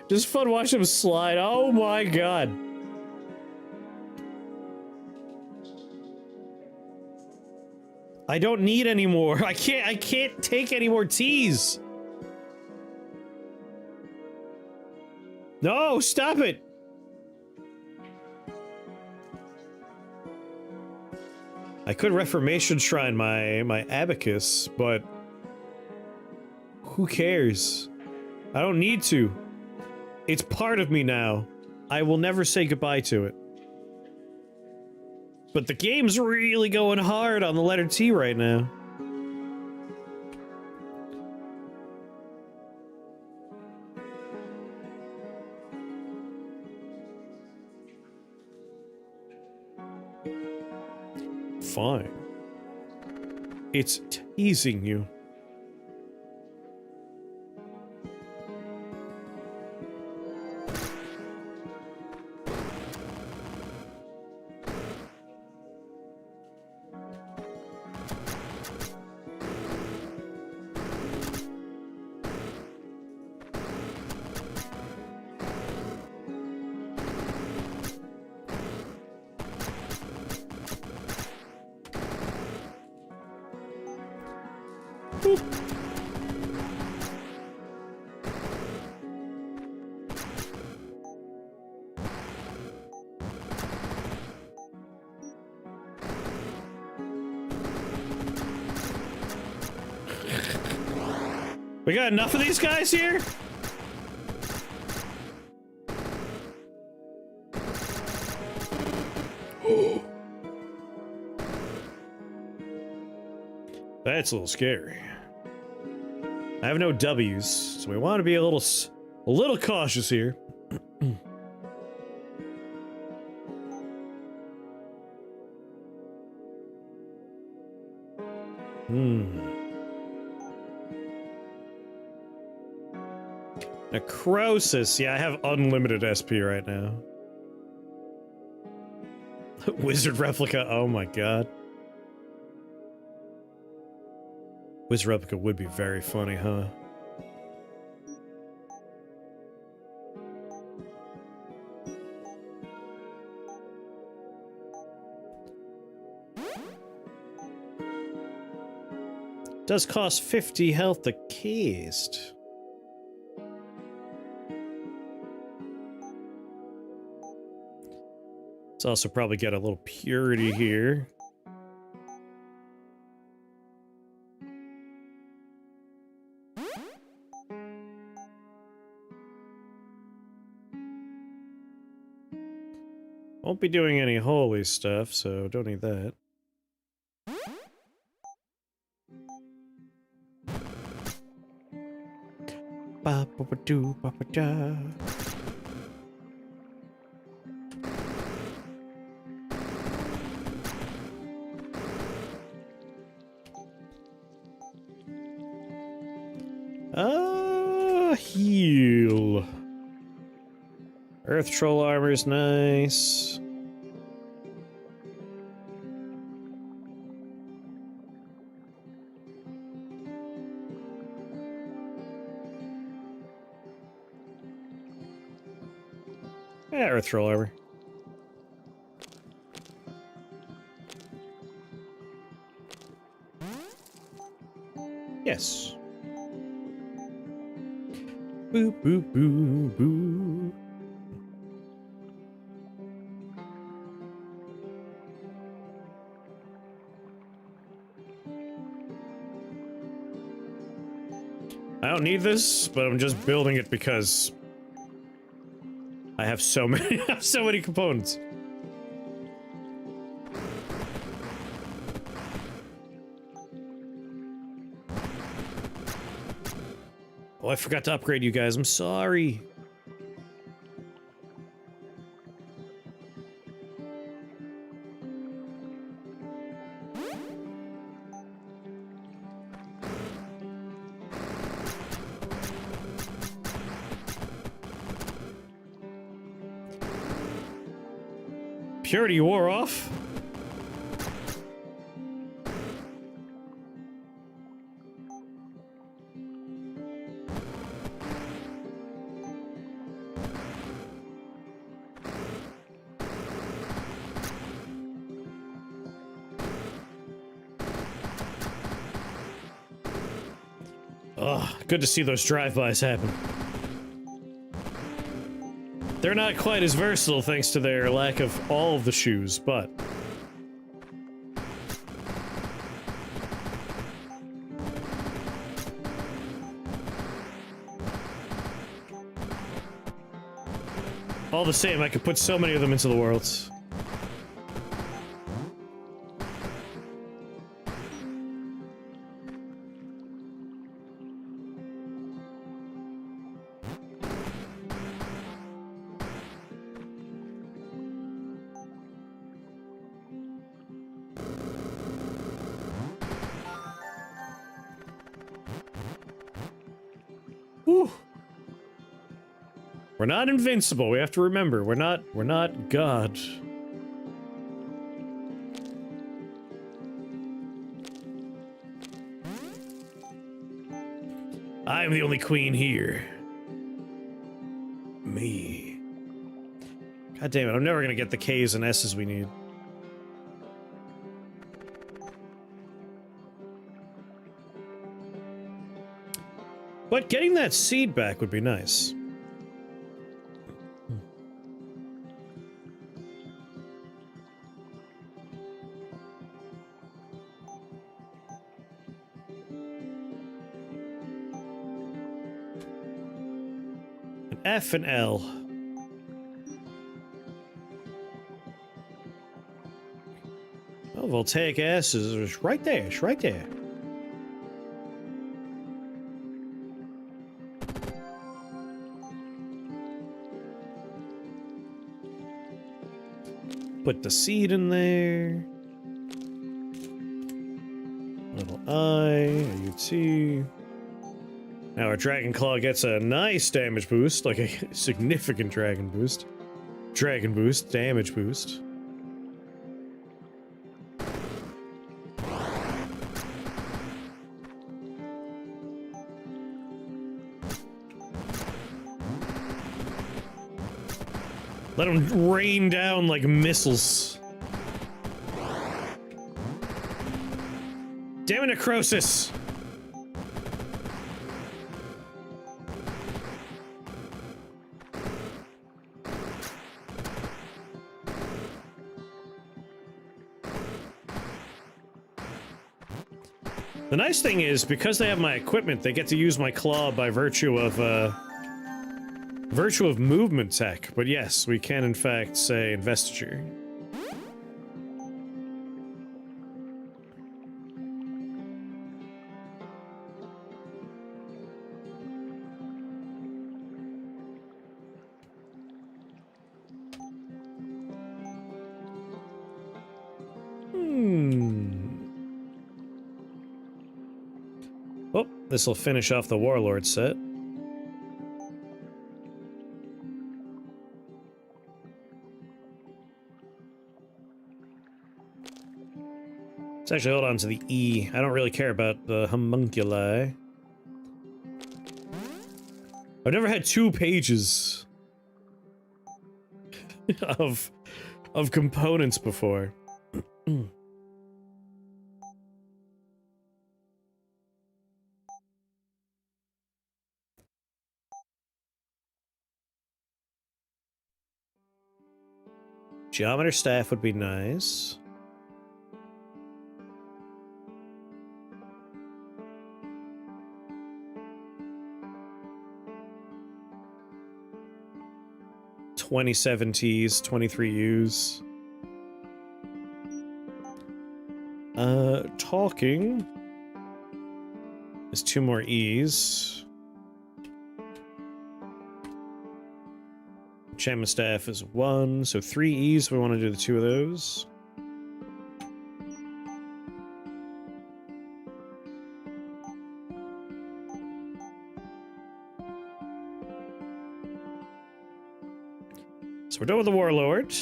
Just fun watching him slide. Oh my god. I don't need any more. I can't take any more teas. No, stop it. I could Reformation Shrine my abacus, but who cares? I don't need to. It's part of me now. I will never say goodbye to it. But the game's really going hard on the letter T right now. Fine. It's teasing you. We got enough of these guys here? That's a little scary. I have no W's, so we want to be a little cautious here. Necrosis. Yeah, I have unlimited SP right now. Wizard replica. Oh my god. Wiz replica would be very funny, huh? Does cost 50 health to cast. Let's also probably get a little purity here. Won't be doing any holy stuff, so don't need that. Ba ba ba doo ba ba da. Heal. Earth Troll armor is nice. Yeah, Earth Troll armor. Yes. Boo boo boo boo. I don't need this, but I'm just building it because I have so many I have so many components. Oh, I forgot to upgrade you guys. I'm sorry. Purity wore off? Ugh, good to see those drive-bys happen. They're not quite as versatile thanks to their lack of all of the shoes, but... all the same, I could put so many of them into the worlds. Whew. We're not invincible, we have to remember. We're not God. I'm the only queen here. Me. God damn it, I'm never gonna get the K's and S's we need. But getting that seed back would be nice. An F and L. Oh, voltaic acid is right there. It's right there. Put the seed in there. Little I, UT. Now our Dragon Claw gets a nice damage boost, like a significant dragon boost. Dragon boost, damage boost. Let them rain down like missiles. Damn it, necrosis! The nice thing is, because they have my equipment, they get to use my claw by virtue of movement tech. But yes, we can in fact say investiture. Oh, this will finish off the Warlord set. Let's actually hold on to the E. I don't really care about the homunculi. I've never had 2 pages of components before. Geometer staff would be nice. $27 T's, 23 U's. Talking is 2 more E's. Enchantment staff is 1, so 3 E's. We want to do the 2 of those. So we're done with the Warlord.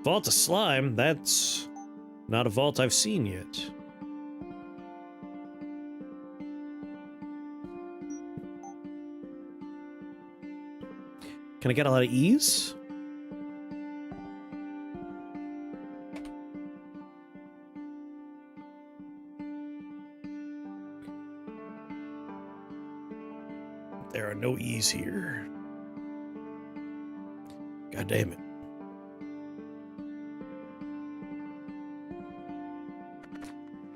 Vault of Slime, that's not a vault I've seen yet. Can I get a lot of E's? There are no E's here. God damn it.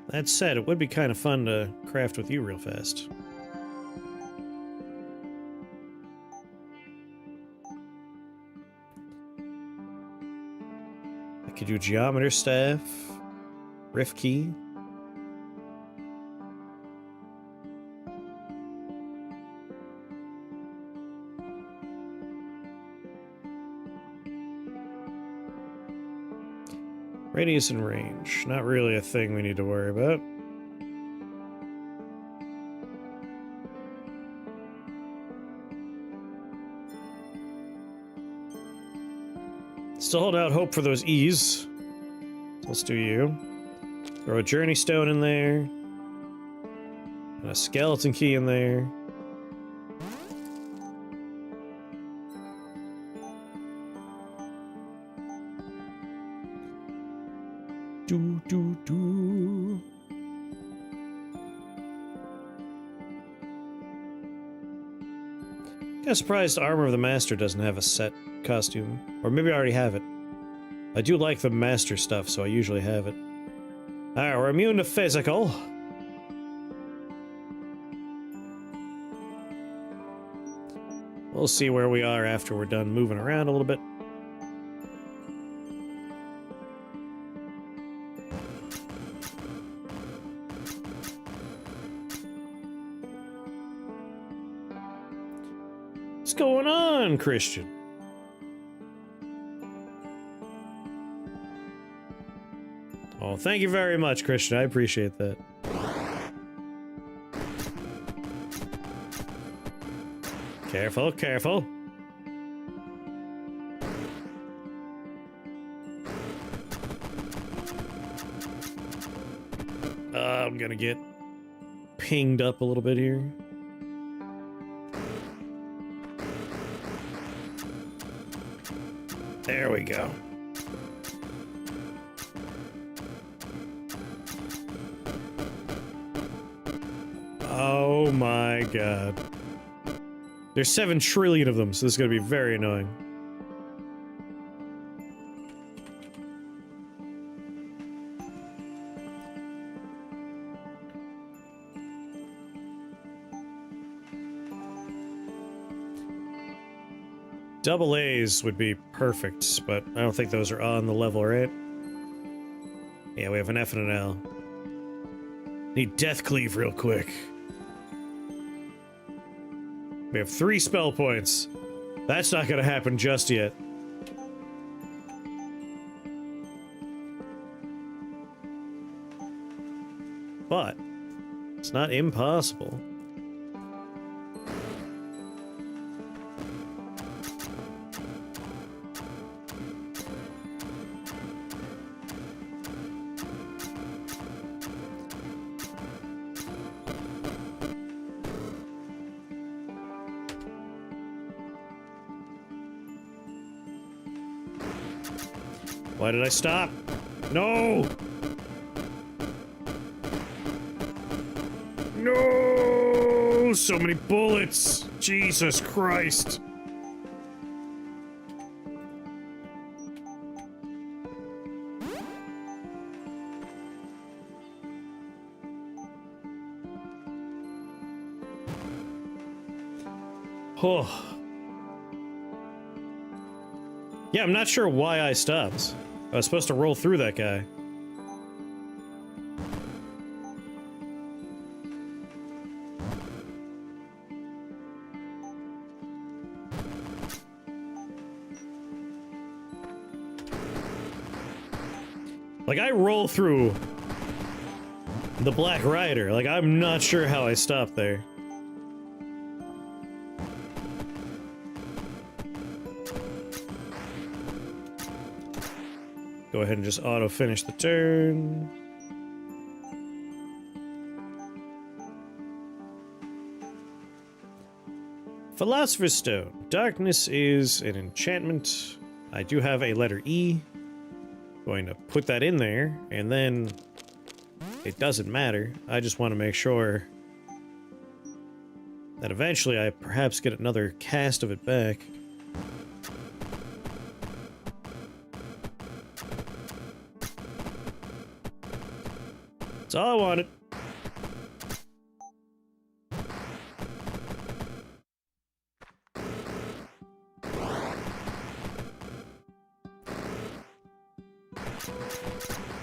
That said, it would be kind of fun to craft with you real fast. I could do Geometer Staff, Rift Key. Radius and range, not really a thing we need to worry about. Still hold out hope for those E's. Let's do you. Throw a Journey Stone in there. And a Skeleton Key in there. Do. Kinda surprised Armor of the Master doesn't have a set costume. Or maybe I already have it. I do like the Master stuff, so I usually have it. Alright, we're immune to physical. We'll see where we are after we're done moving around a little bit. What's going on, Christian? Oh, thank you very much, Christian. I appreciate that. Careful, careful. I'm gonna get pinged up a little bit here. There we go. Oh my god. There's 7 trillion of them, so this is gonna be very annoying. Double A's would be perfect, but I don't think those are on the level, right? Yeah, we have an F and an L. Need Death Cleave real quick. We have 3 spell points. That's not gonna happen just yet. But it's not impossible. Why did I stop? No! No! So many bullets! Jesus Christ! Oh. Yeah, I'm not sure why I stopped. I was supposed to roll through that guy. Like, I roll through the Black Rider. Like, I'm not sure how I stopped there. Go ahead and just auto-finish the turn. Philosopher's Stone. Darkness is an enchantment. I do have a letter E. Going to put that in there, and then it doesn't matter. I just want to make sure that eventually I perhaps get another cast of it back. That's all I wanted.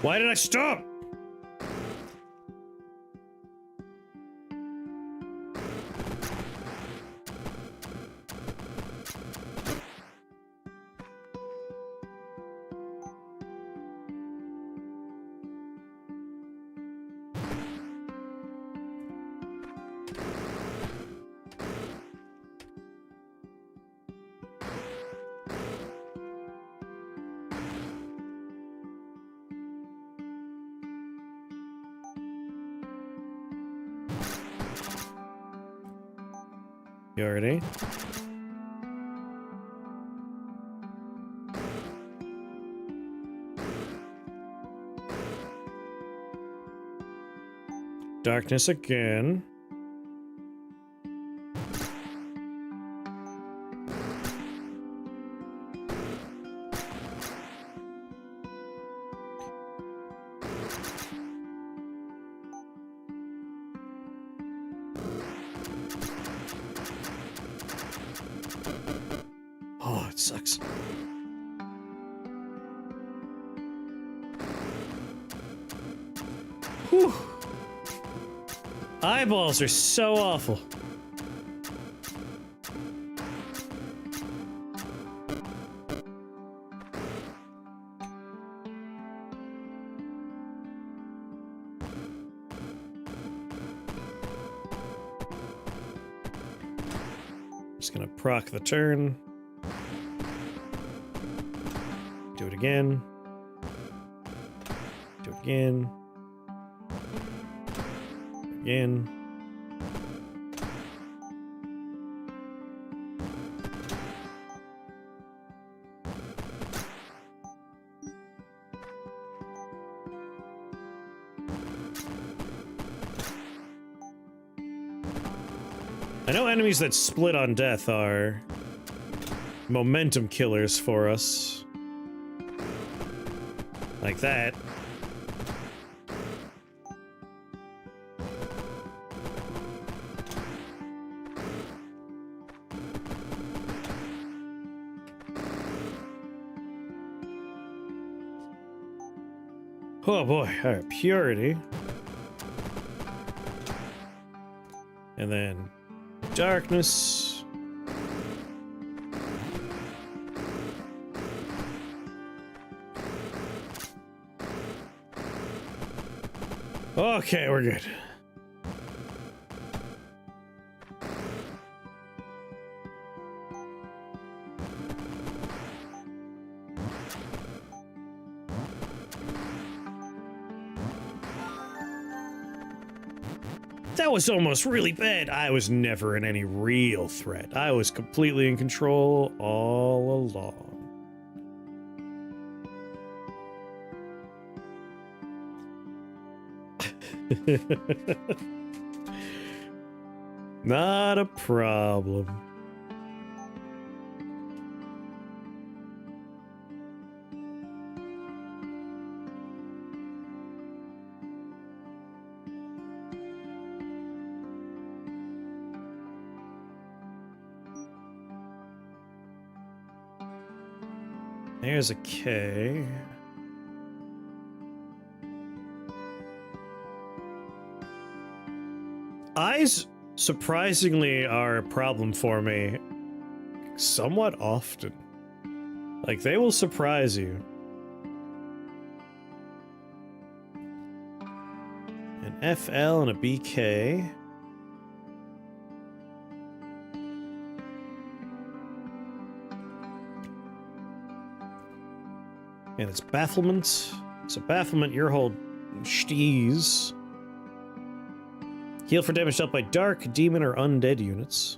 Why did I stop? You already? Darkness again. Oh, it sucks. Whew. Eyeballs are so awful. Just gonna proc the turn. Do it again. Do it again. again. I know enemies that split on death are momentum killers for us. Like that. Oh boy, alright, purity. And then darkness. Okay, we're good. That was almost really bad. I was never in any real threat. I was completely in control all along. Not a problem. There's a K. Eyes surprisingly are a problem for me somewhat often. Like, they will surprise you. An FL and a BK. And it's bafflement. So bafflement, your whole steez. Heal for damage dealt by dark, demon, or undead units.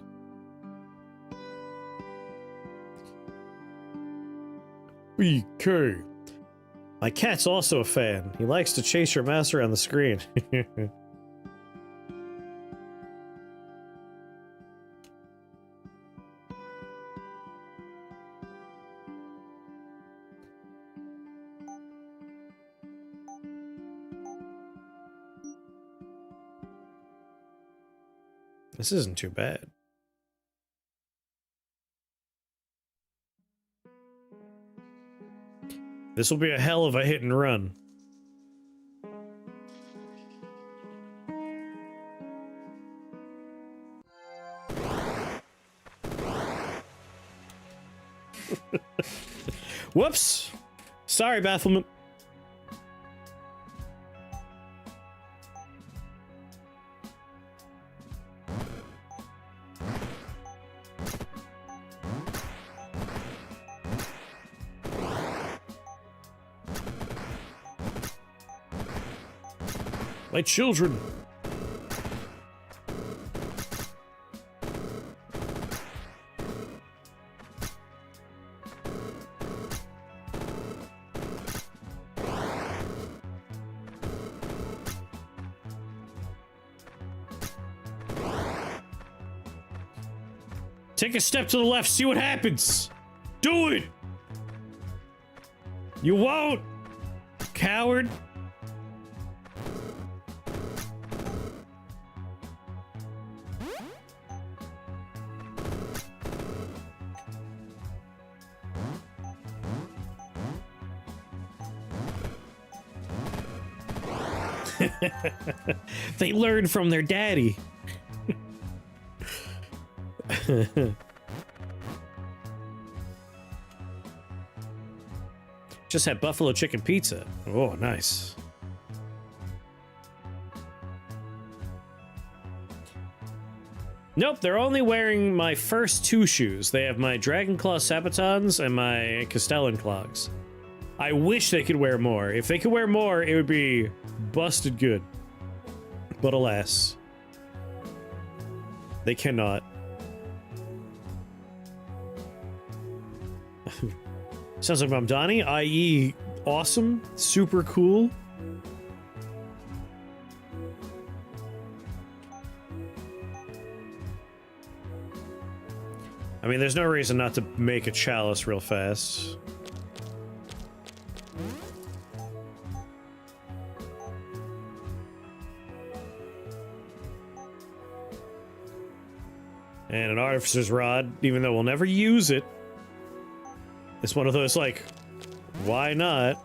BK. My cat's also a fan. He likes to chase your mouse around the screen. This isn't too bad. This will be a hell of a hit and run. Whoops! Sorry, bafflement. My children. Take a step to the left, see what happens. Do it. You won't, coward. They learned from their daddy. Just had buffalo chicken pizza. Oh, nice. Nope, they're only wearing my first two shoes. They have my Dragon Claw Sabatons and my Castellan Clogs. I wish they could wear more. If they could wear more, it would be busted good. But alas. They cannot. Sounds like Mamdani, i.e. awesome, super cool. I mean, there's no reason not to make a chalice real fast. And an artificer's rod, even though we'll never use it. It's one of those, like, why not?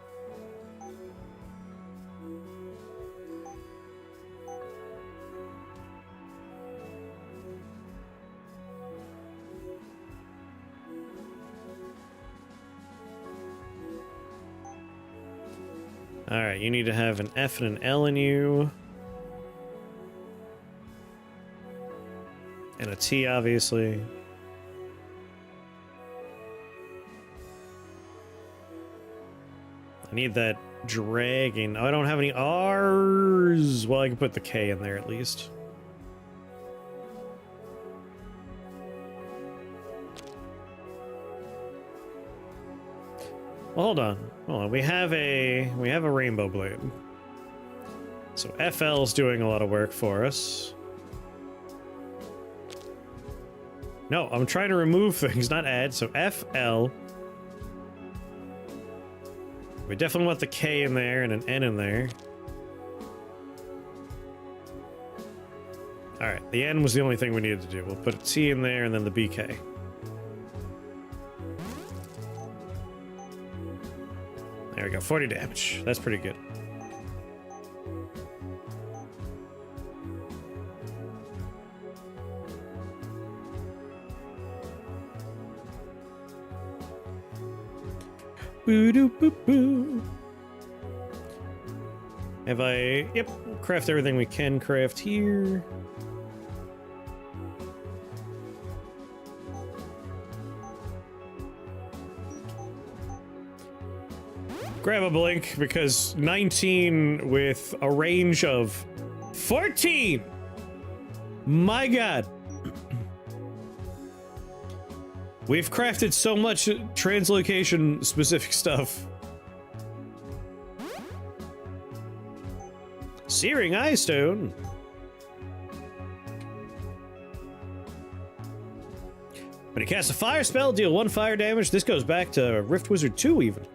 Alright, you need to have an F and an L in you. And a T, obviously. I need that dragon. Oh, I don't have any R's. Well, I can put the K in there at least. Well, hold on. Hold on. We have a rainbow blade. So FL's doing a lot of work for us. No, I'm trying to remove things, not add. So FL. We definitely want the K in there and an N in there. Alright, the N was the only thing we needed to do. We'll put a T in there and then the BK. There we go, 40 damage. That's pretty good. Boo-doo-boo-boo. Have I... Yep, craft everything we can craft here. Grab a blink, because 19 with a range of 14! My god! We've crafted so much translocation specific stuff. Searing Eye Stone. When you cast a fire spell, deal 1 fire damage. This goes back to Rift Wizard 2 even.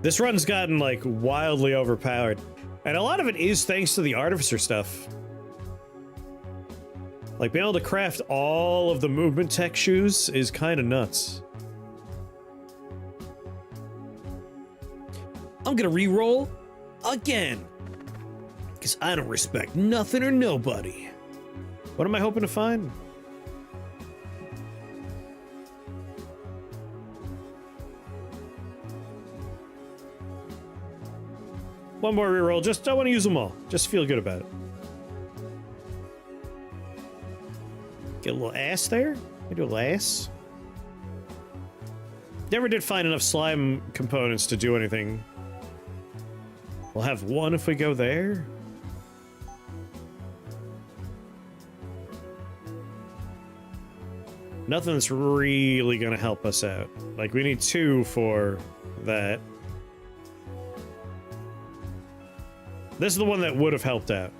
This run's gotten, like, wildly overpowered. And a lot of it is thanks to the Artificer stuff. Like, being able to craft all of the movement tech shoes is kind of nuts. I'm gonna re-roll again. Because I don't respect nothing or nobody. What am I hoping to find? One more reroll. Just, I want to use them all. Just feel good about it. Get a little ass there. We do a little ass. Never did find enough slime components to do anything. We'll have one if we go there. Nothing that's really gonna help us out. Like, we need 2 for that. This is the one that would have helped out.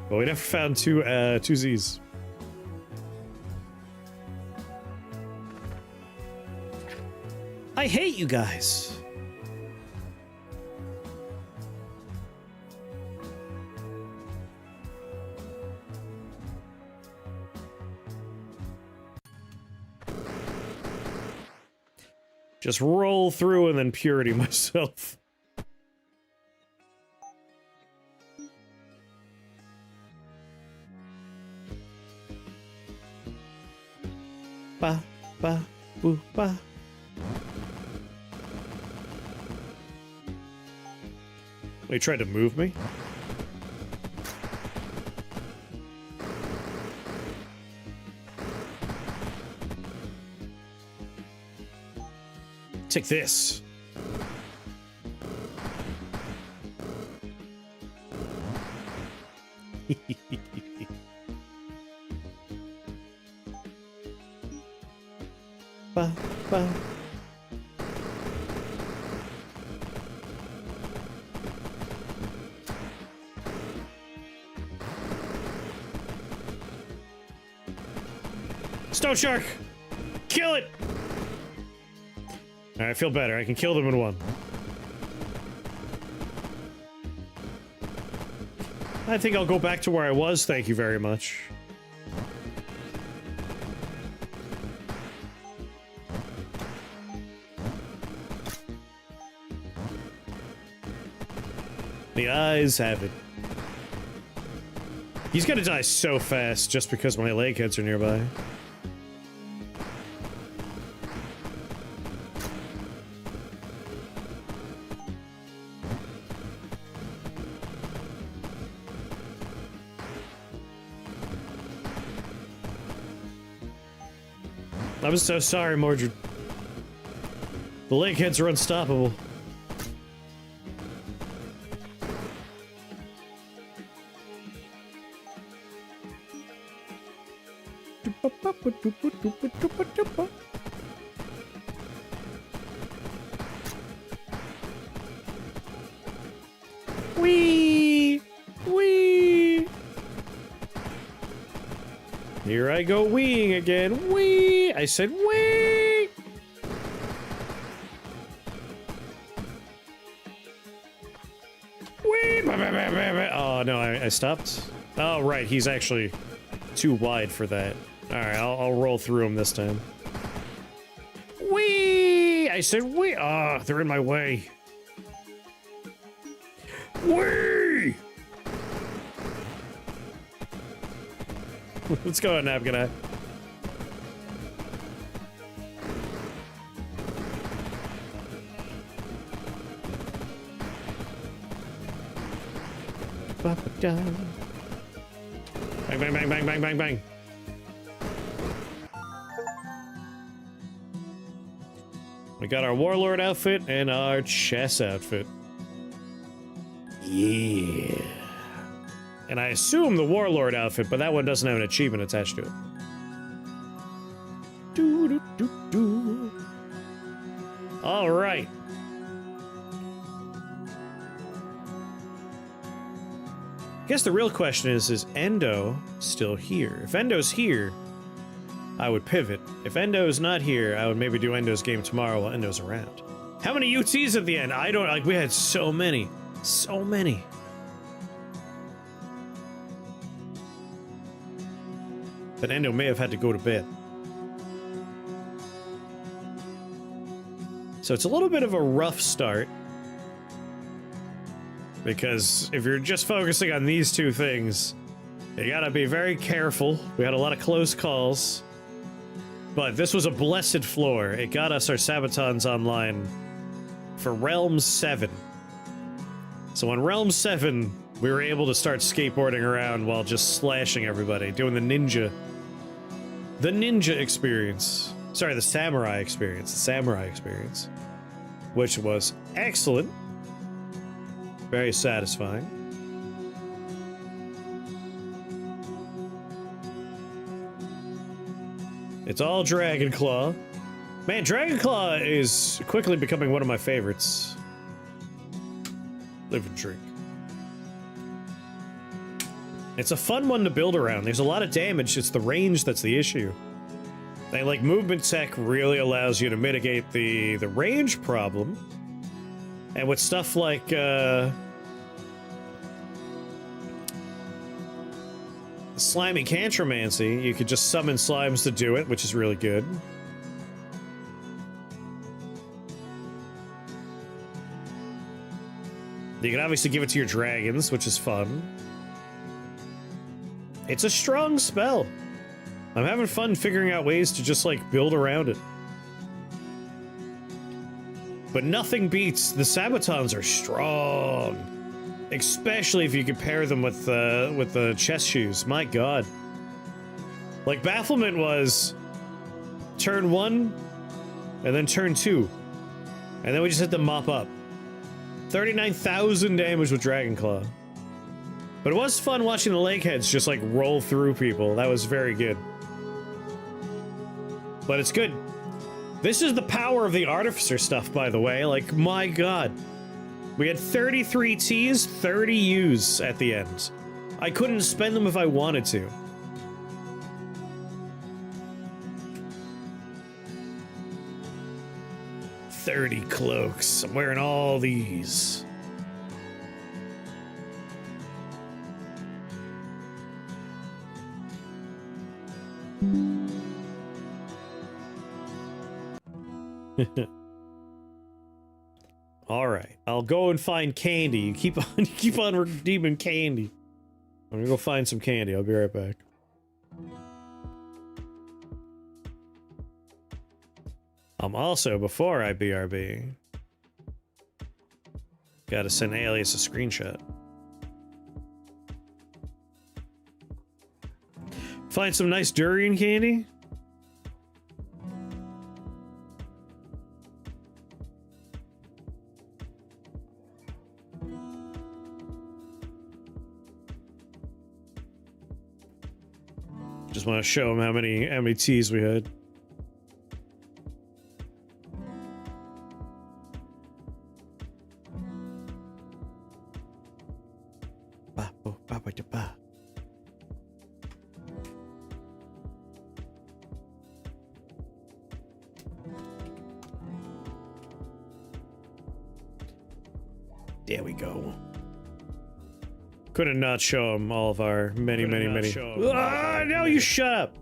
But we never found two Z's. I hate you guys. Just roll through and then purity myself. Ba, ba, boo, ba. He tried to move me. Take this. Ba, ba. Stone shark! Kill it! Alright, I feel better. I can kill them in one. I think I'll go back to where I was, thank you very much. The eyes have it. He's gonna die so fast just because my leg heads are nearby. I'm so sorry, Mordred. The leg heads are unstoppable. Wee! Wee! Here I go weeing again. Wee! I said wee! Wee! Oh no, I stopped. Oh right, he's actually too wide for that. Alright, I'll roll through him this time. Wee! I said wee! Ah, they're in my way. Wee! Let's go, Nabgana. Bang, bang, bang, bang, bang, bang, bang. We got our warlord outfit and our chess outfit. Yeah. And I assume the warlord outfit, but that one doesn't have an achievement attached to it. Doo doo doo doo. All right. I guess the real question is Endo still here? If Endo's here, I would pivot. If Endo's not here, I would maybe do Endo's game tomorrow while Endo's around. How many UTs at the end? I don't, like, we had so many. So many. But Endo may have had to go to bed. So it's a little bit of a rough start. Because if you're just focusing on these two things, you gotta be very careful. We had a lot of close calls. But this was a blessed floor. It got us our Sabatons online for Realm 7. So on Realm 7, we were able to start skateboarding around while just slashing everybody, doing the ninja experience. Sorry, the samurai experience. Which was excellent. Very satisfying. It's all Dragonclaw. Man, Dragonclaw is quickly becoming one of my favorites. Live and drink. It's a fun one to build around. There's a lot of damage. It's the range that's the issue. And, like, movement tech really allows you to mitigate the range problem. And with stuff like, Slimy Cantromancy, you could just summon slimes to do it, which is really good. You can obviously give it to your dragons, which is fun. It's a strong spell. I'm having fun figuring out ways to just, like, build around it. But nothing beats... The Sabatons are strong. Especially if you compare them with the chess shoes. My god. Like, Bafflement was... turn 1, and then turn 2. And then we just hit the mop up. 39,000 damage with Dragon Claw. But it was fun watching the Lakeheads just like roll through people. That was very good. But it's good. This is the power of the Artificer stuff, by the way. Like, my god. We had 33 Ts, 30 Us at the end. I couldn't spend them if I wanted to. $30 cloaks. I'm wearing all these. All right, I'll go and find candy. You keep on redeeming candy. I'm gonna go find some candy. I'll be right back. Also, before I BRB, gotta send Alias a screenshot. Find some nice durian candy. Just want to show him how many T's we had. There we go. Couldn't not show him all of our many. Ah, no, you shut up!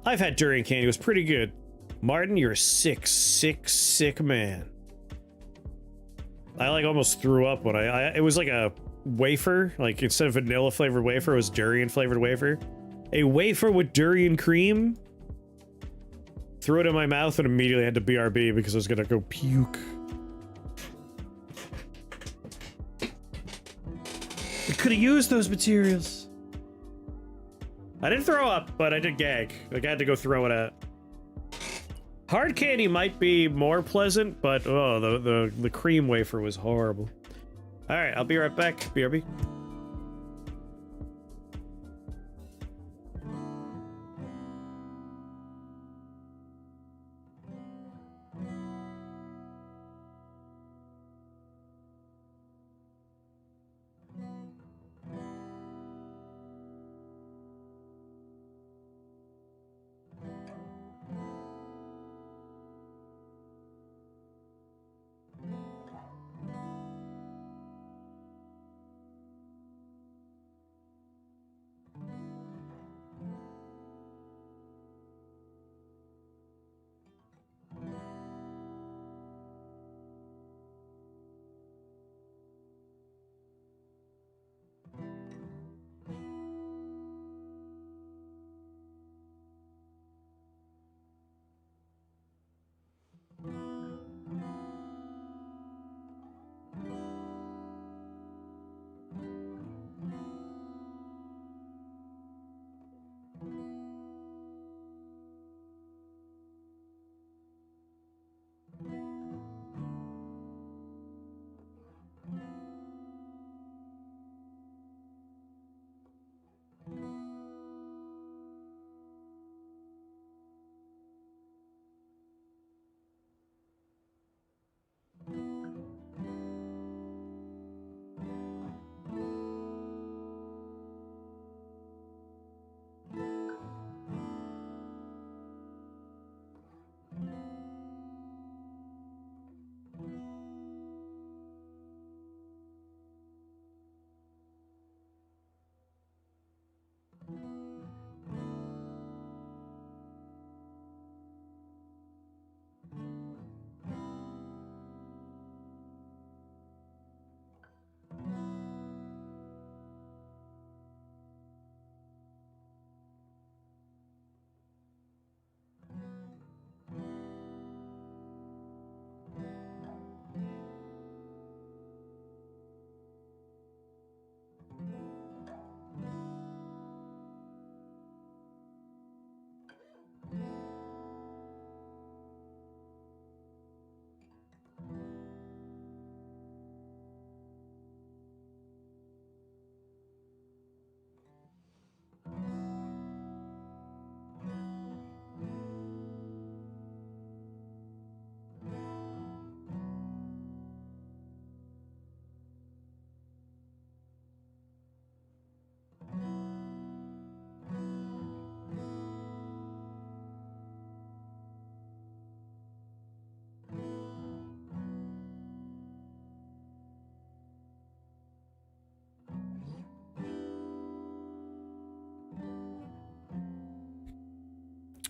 I've had durian candy. It was pretty good. Martin, you're a sick man. I like almost threw up when it was like a wafer. Like instead of vanilla flavored wafer, it was durian flavored wafer. A wafer with durian cream. Threw it in my mouth and immediately had to BRB because I was gonna go puke. I could have used those materials. I didn't throw up, but I did gag. Like, I had to go throw it out. Hard candy might be more pleasant, but oh, the cream wafer was horrible. All right, I'll be right back. BRB.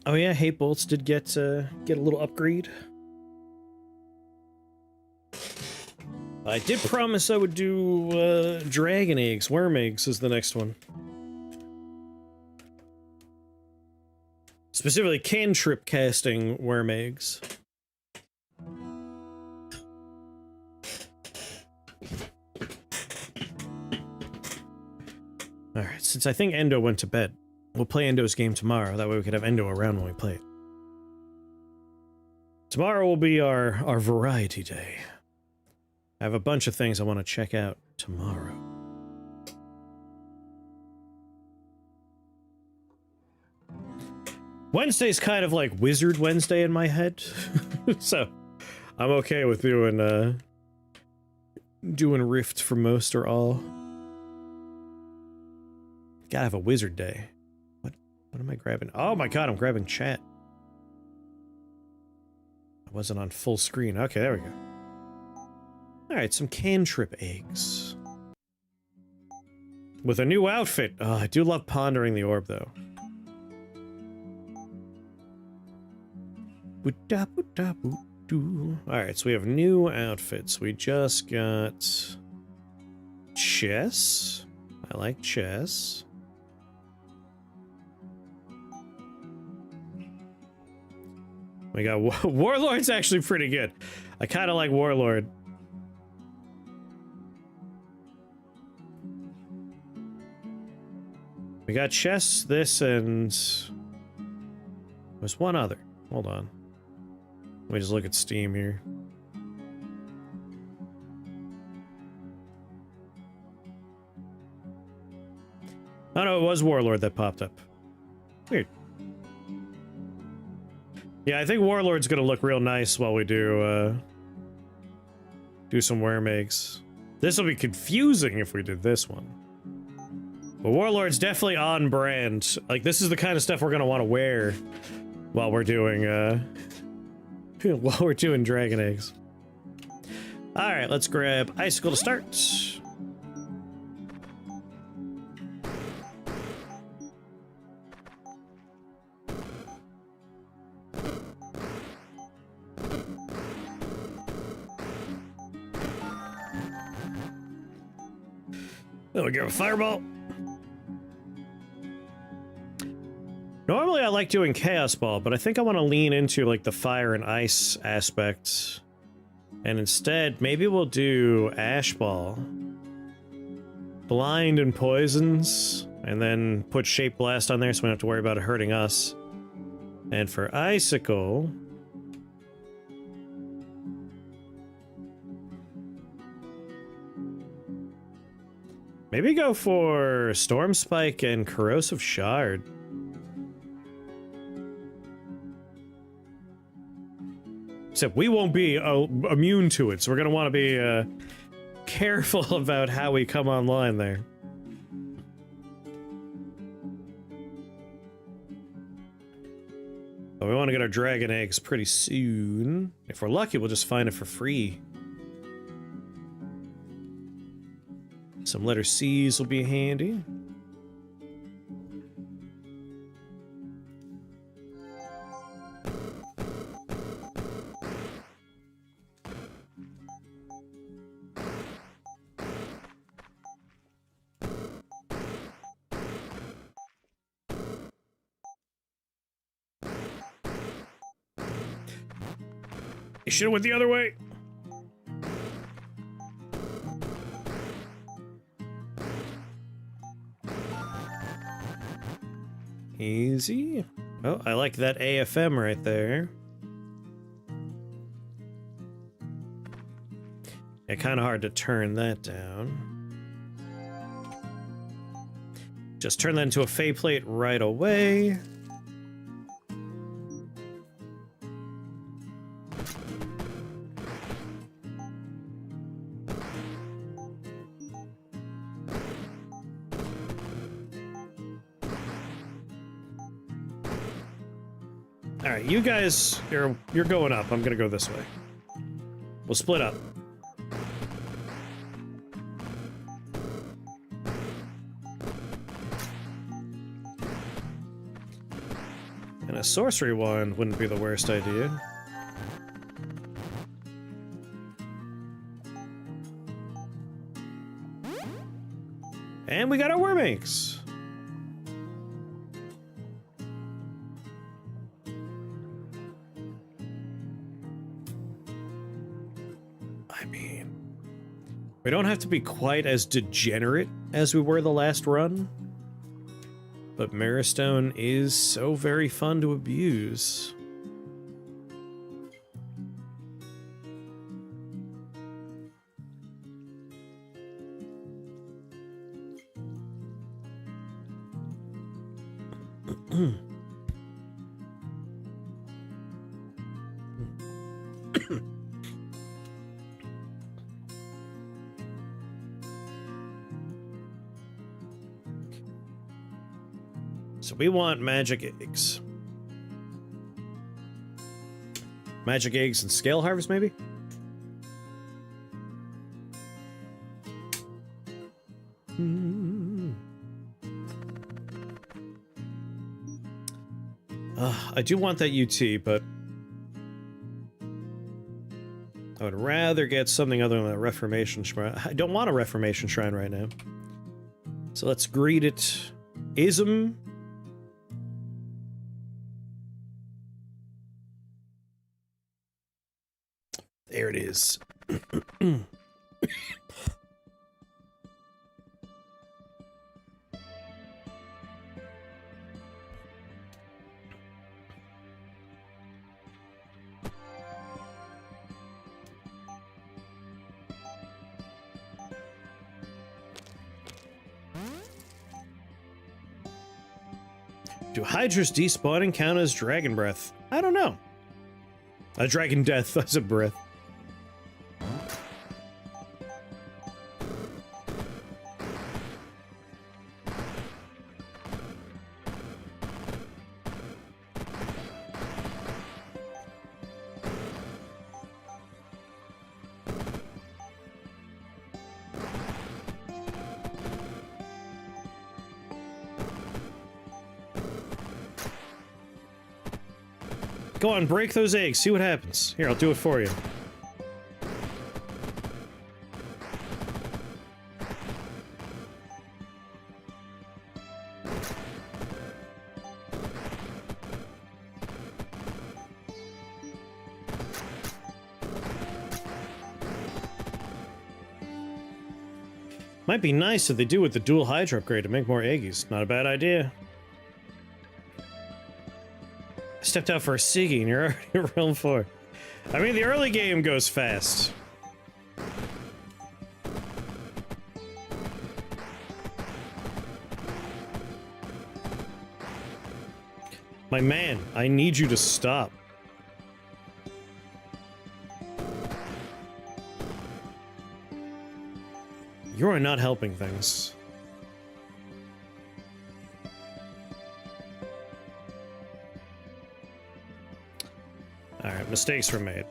Oh yeah, Hate Bolts did get a little upgrade. I did promise I would do dragon eggs, worm eggs is the next one. Specifically cantrip casting worm eggs. Alright, since I think Endo went to bed, we'll play Endo's game tomorrow. That way we could have Endo around when we play it. Tomorrow will be our variety day. I have a bunch of things I want to check out tomorrow. Wednesday's kind of like Wizard Wednesday in my head. So, I'm okay with doing Rift for most or all. Gotta have a Wizard Day. What am I grabbing? Oh my god, I'm grabbing chat. I wasn't on full screen. Okay, there we go. Alright, some cantrip eggs. With a new outfit. Oh, I do love pondering the orb, though. Alright, so we have new outfits. We just got... chess. I like chess. We got... Warlord's actually pretty good. I kind of like Warlord. We got chess, this, and... there's one other. Hold on. Let me just look at Steam here. Oh no, it was Warlord that popped up. Weird. Yeah, I think Warlord's gonna look real nice while we do some worm eggs. This will be confusing if we did this one. But Warlord's definitely on brand. Like, this is the kind of stuff we're gonna want to wear while we're doing, dragon eggs. Alright, let's grab Icicle to start. Then we give a fireball. Normally I like doing Chaos Ball, but I think I want to lean into like the fire and ice aspect. And instead, maybe we'll do Ash Ball. Blind and Poisons, and then put Shape Blast on there so we don't have to worry about it hurting us. And for Icicle... maybe go for Storm Spike and Corrosive Shard. Except we won't be immune to it, so we're going to want to be careful about how we come online there. But we want to get our dragon eggs pretty soon. If we're lucky, we'll just find it for free. Some letter C's will be handy. You should have went the other way. Easy. Oh, I like that AFM right there. Yeah, kind of hard to turn that down. Just turn that into a Fey Plate right away. Alright, you guys, you're going up. I'm gonna go this way. We'll split up. And a sorcery wand wouldn't be the worst idea. And we got our worm eggs. I mean, we don't have to be quite as degenerate as we were the last run, but Mirrorstone is so very fun to abuse. So we want magic eggs. Magic eggs and scale harvest, maybe? I do want that UT, but I would rather get something other than a Reformation Shrine. I don't want a Reformation Shrine right now. So let's greet it. Ism. There it is. Do Hydra's despawning count as dragon breath? I don't know. A dragon death as a breath. Go on, break those eggs. See what happens. Here, I'll do it for you. Might be nice if they do with the dual Hydra upgrade to make more eggies. Not a bad idea. Stepped out for a Siggy and you're already in Realm 4. I mean, the early game goes fast. My man, I need you to stop. You are not helping things. Alright, mistakes were made.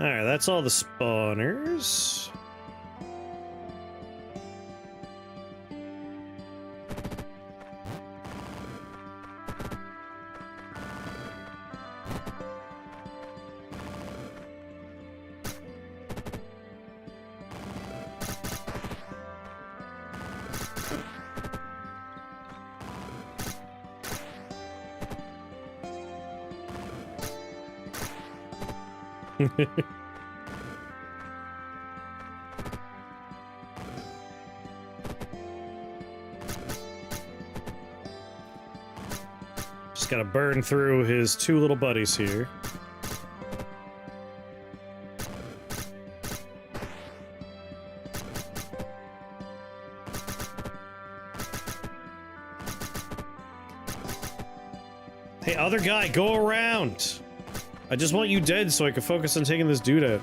Alright, that's all the spawners. Just gotta burn through his two little buddies here. Hey, other guy, go around! I just want you dead so I can focus on taking this dude out.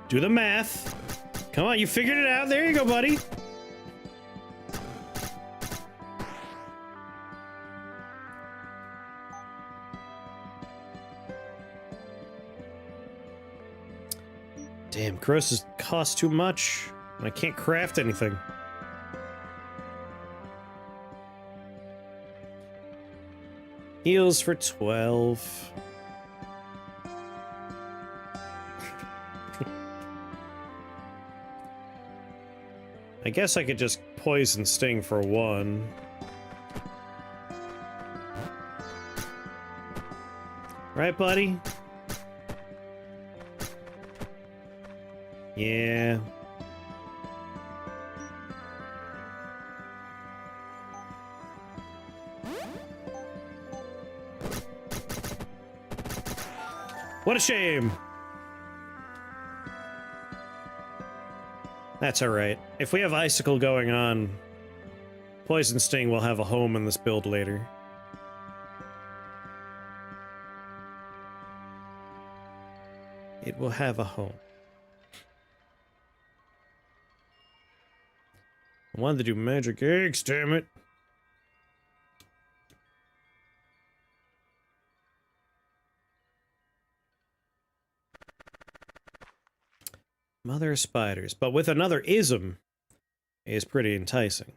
Do the math. Come on, you figured it out. There you go, buddy. Damn, corrosives cost too much. And I can't craft anything. Heals for 12. I guess I could just poison sting for 1. Right, buddy? Yeah. What a shame! That's alright. If we have Icicle going on, Poison Sting will have a home in this build later. It will have a home. I wanted to do magic eggs, damn it! Mother of spiders, but with another ism is pretty enticing.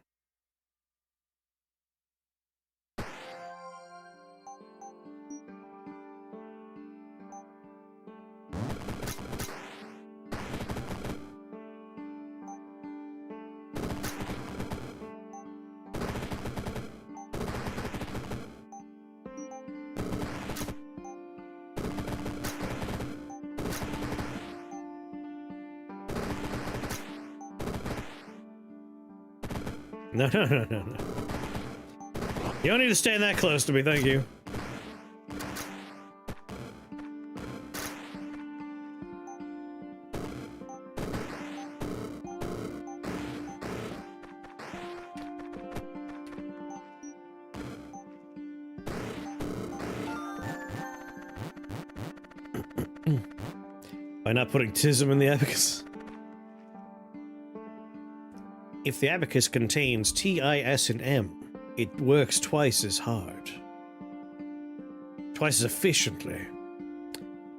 No, no, no, no, no. You don't need to stand that close to me, thank you. By not putting Tism in the abacus. If the abacus contains T, I, S, and M, it works twice as hard. Twice as efficiently.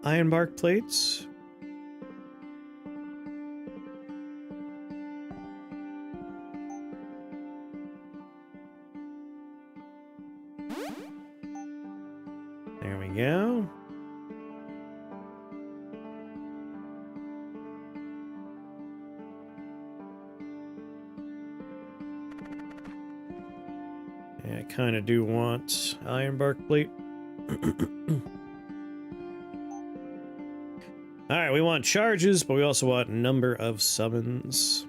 Ironbark plates? There we go. Yeah, I kind of do want Ironbark plate. Alright, we want charges, but we also want number of summons.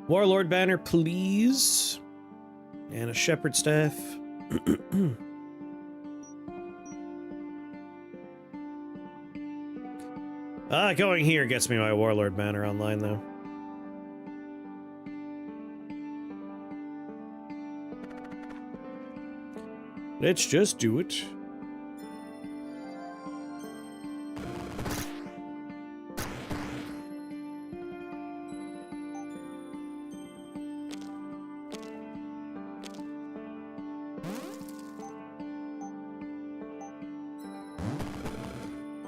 Warlord banner, please. And a shepherd staff. Going here gets me my warlord banner online, though. Let's just do it.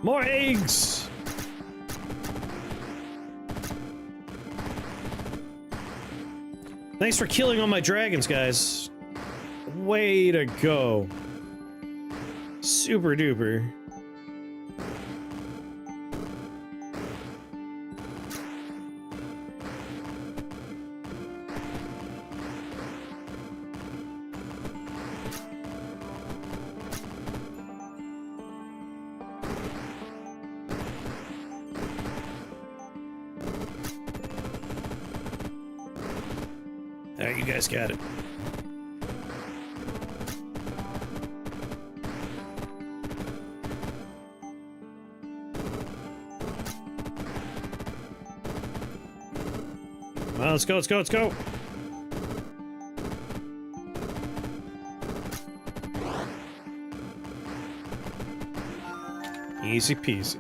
More eggs! Thanks for killing all my dragons, guys. Way to go. Super duper. Alright, you guys got it. Well, let's go, let's go, let's go! Easy peasy.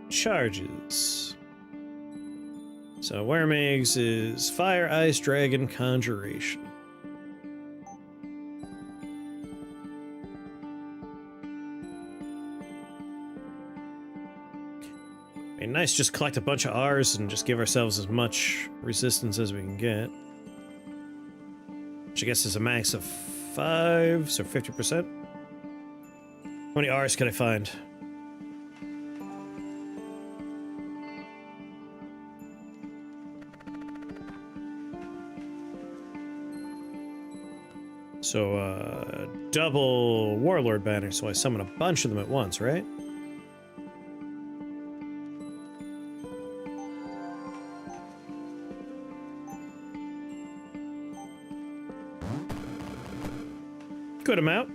Charges. So worm eggs is fire, ice, dragon, conjuration. Be nice just collect a bunch of R's and just give ourselves as much resistance as we can get. Which I guess is a max of 5, so 50%. How many R's can I find? So, double Warlord banner, so I summon a bunch of them at once, right? Good amount.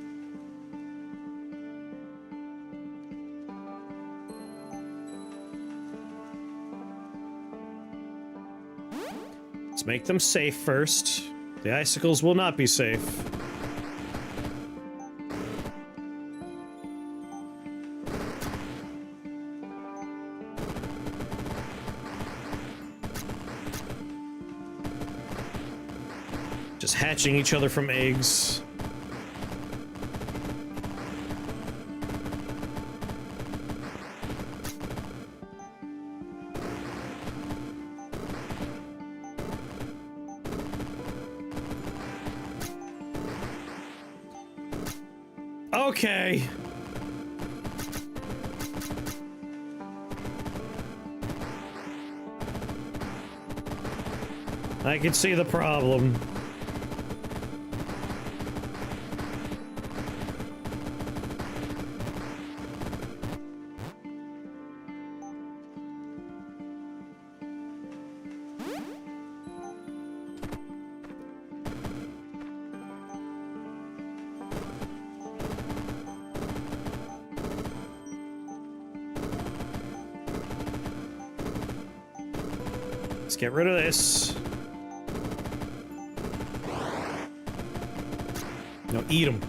Let's make them safe first. The icicles will not be safe. Just hatching each other from eggs. Okay. I can see the problem. Let's get rid of this. No, eat them.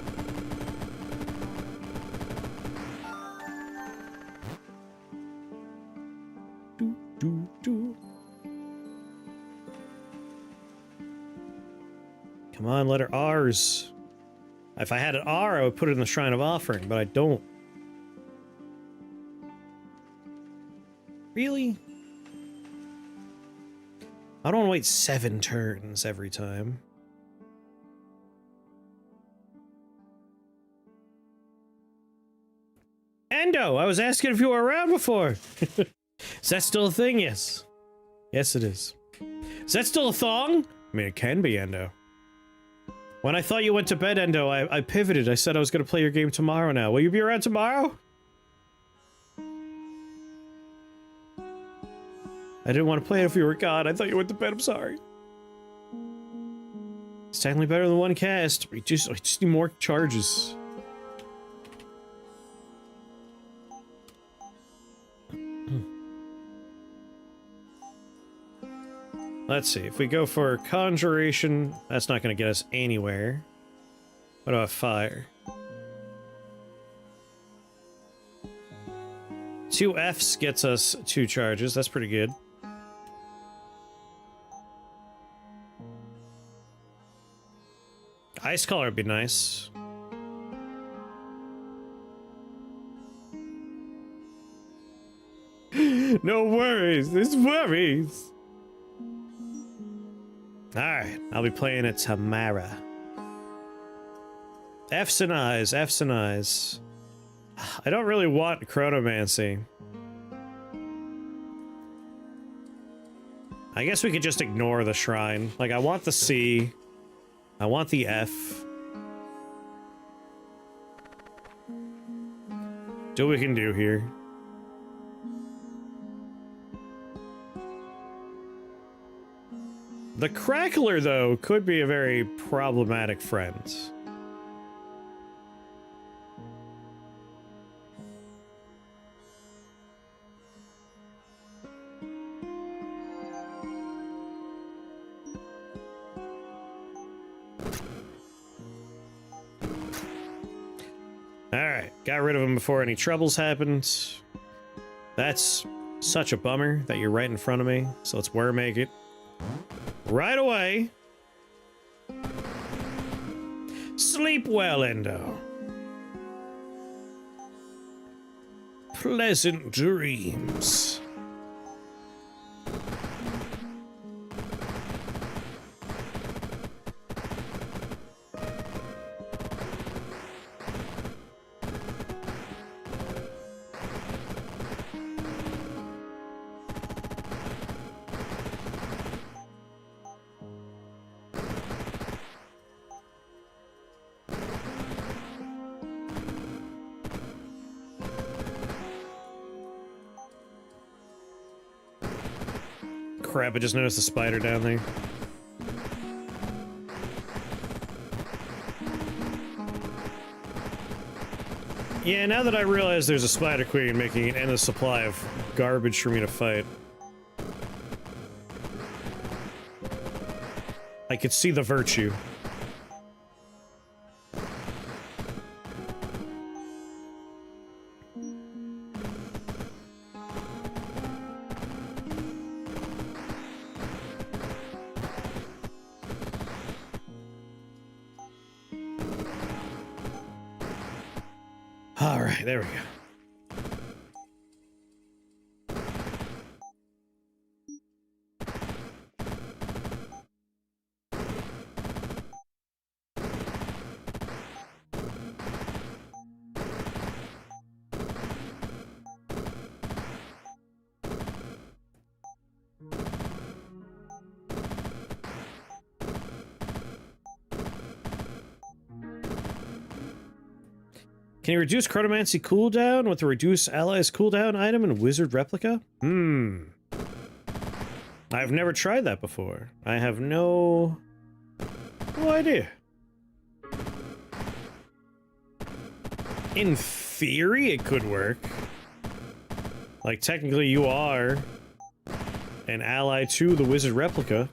Come on, letter R's. If I had an R, I would put it in the Shrine of Offering, but I don't. Really? I don't want to wait 7 turns every time. Endo, I was asking if you were around before. Is that still a thing? Yes. Yes, it is. Is that still a thong? I mean, it can be, Endo. When I thought you went to bed, Endo, I pivoted. I said I was going to play your game tomorrow now. Will you be around tomorrow? I didn't want to play it if you were gone. I thought you went to bed. I'm sorry. It's technically better than one cast. I just need more charges. Let's see. If we go for Conjuration, that's not going to get us anywhere. What about Fire? 2 Fs gets us 2 charges. That's pretty good. Ice Color would be nice. No worries. There's worries. Alright, I'll be playing it Tamara. F's and I's, F's and I's. I don't really want Chronomancy. I guess we could just ignore the shrine. Like, I want the C. I want the F. Do what we can do here. The Crackler, though, could be a very problematic friend. Alright, got rid of him before any troubles happened. That's Such a bummer that you're right in front of me, so let's worm egg it right away. Sleep well, Endo. Pleasant dreams. Crap, I just noticed a spider down there. Yeah, now that I realize there's a spider queen making an endless supply of garbage for me to fight, I could see the virtue. Alright, there we go. Can you reduce Chronomancy cooldown with the reduce allies cooldown item in Wizard Replica? I've never tried that before. I have no idea. In theory, it could work. Like, technically you are an ally to the Wizard Replica.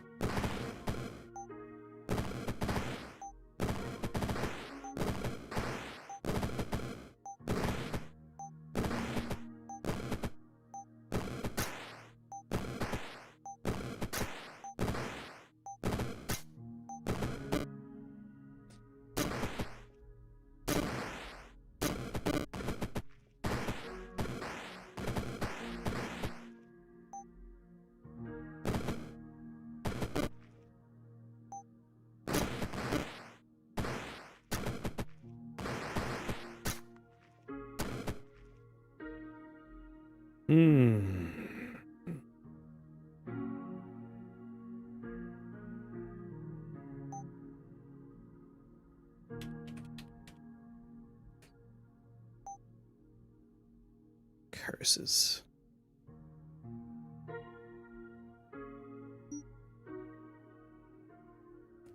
Curses.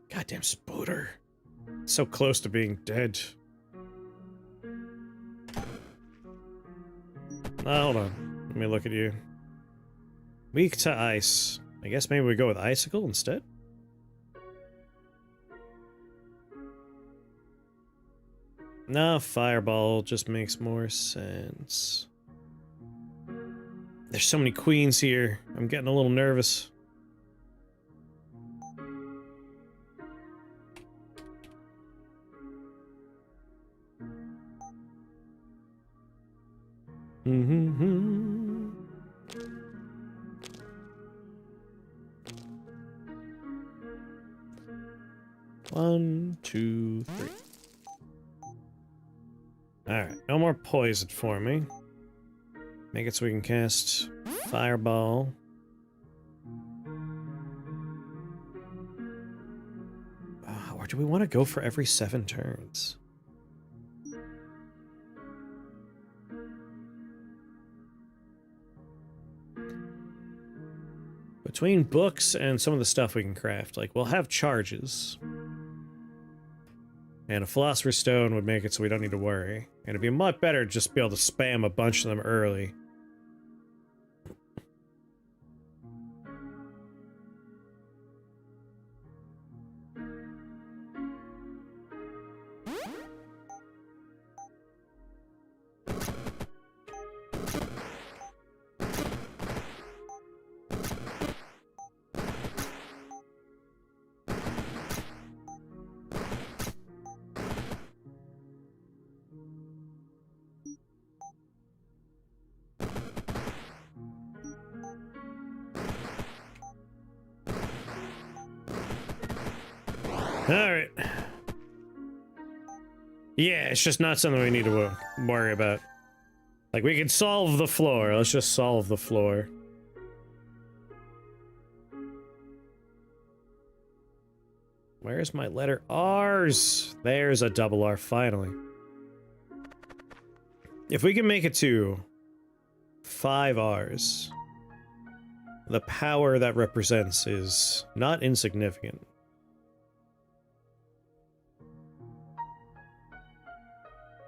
Goddamn Spoder. So close to being dead. Hold on. Let me look at you. Weak to ice. I guess maybe we go with icicle instead? No, fireball just makes more sense. There's so many queens here. I'm getting a little nervous. One, two, three. Alright, no more poison for me. Make it so we can cast Fireball. Or do we want to go for every 7 turns? Between books and some of the stuff we can craft, like, we'll have charges. And a Philosopher's Stone would make it so we don't need to worry. And it'd be much better to just be able to spam a bunch of them early. Alright. Yeah, it's just not something we need to worry about. Like, we can solve the floor. Let's just solve the floor. Where's my letter R's? There's a double R, finally. If we can make it to 5 R's, the power that represents is not insignificant.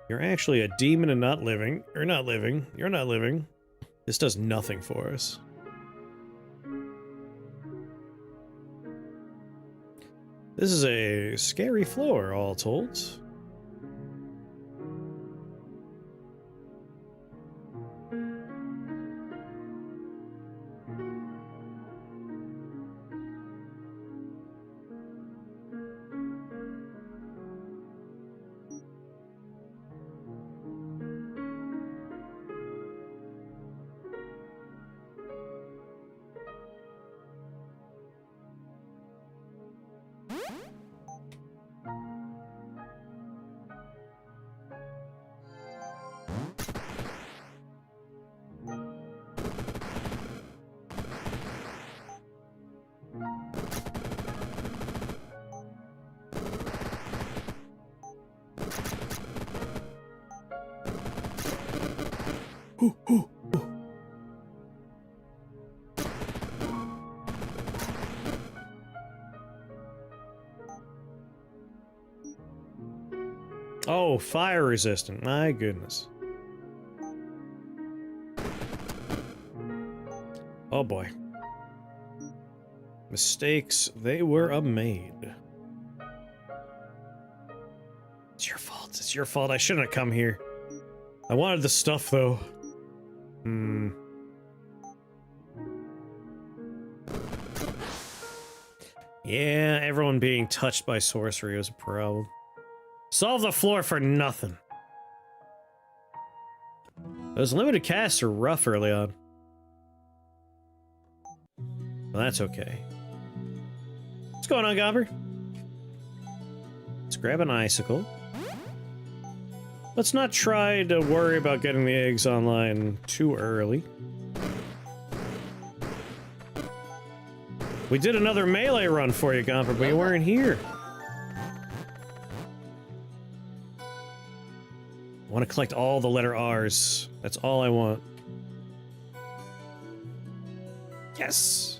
You're actually a demon and not living. You're not living. You're not living. This does nothing for us. This is a scary floor, all told. Oh, fire resistant. My goodness. Oh boy. Mistakes, they were made. It's your fault. It's your fault. I shouldn't have come here. I wanted the stuff, though. Yeah, everyone being touched by sorcery was a problem. Solve the floor for nothing. Those limited casts are rough early on. Well, that's okay. What's going on, Gobber? Let's grab an icicle. Let's not try to worry about getting the eggs online too early. We did another melee run for you, Gomper, but you weren't here. I want to collect all the letter R's. That's all I want. Yes!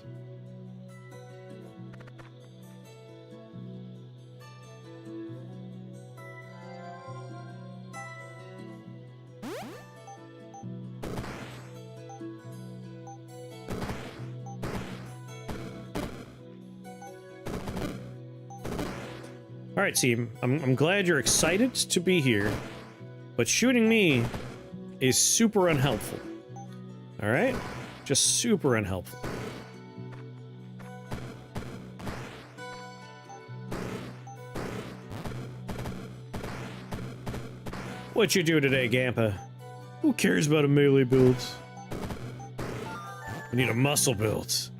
Alright, team. I'm glad you're excited to be here, but shooting me is super unhelpful. Alright? Just super unhelpful. What you do today, Gampa? Who cares about a melee build? We need a muscle build.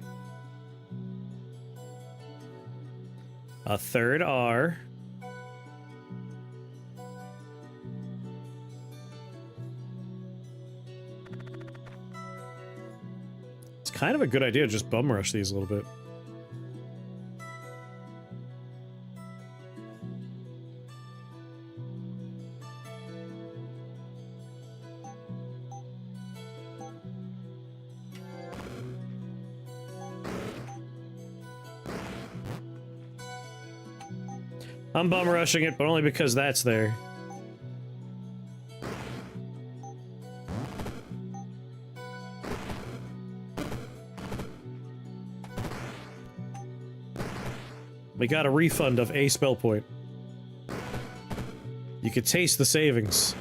A third R. It's kind of a good idea to just bum rush these a little bit. I'm bum rushing it, but only because that's there. We got a refund of a spell point. You could taste the savings.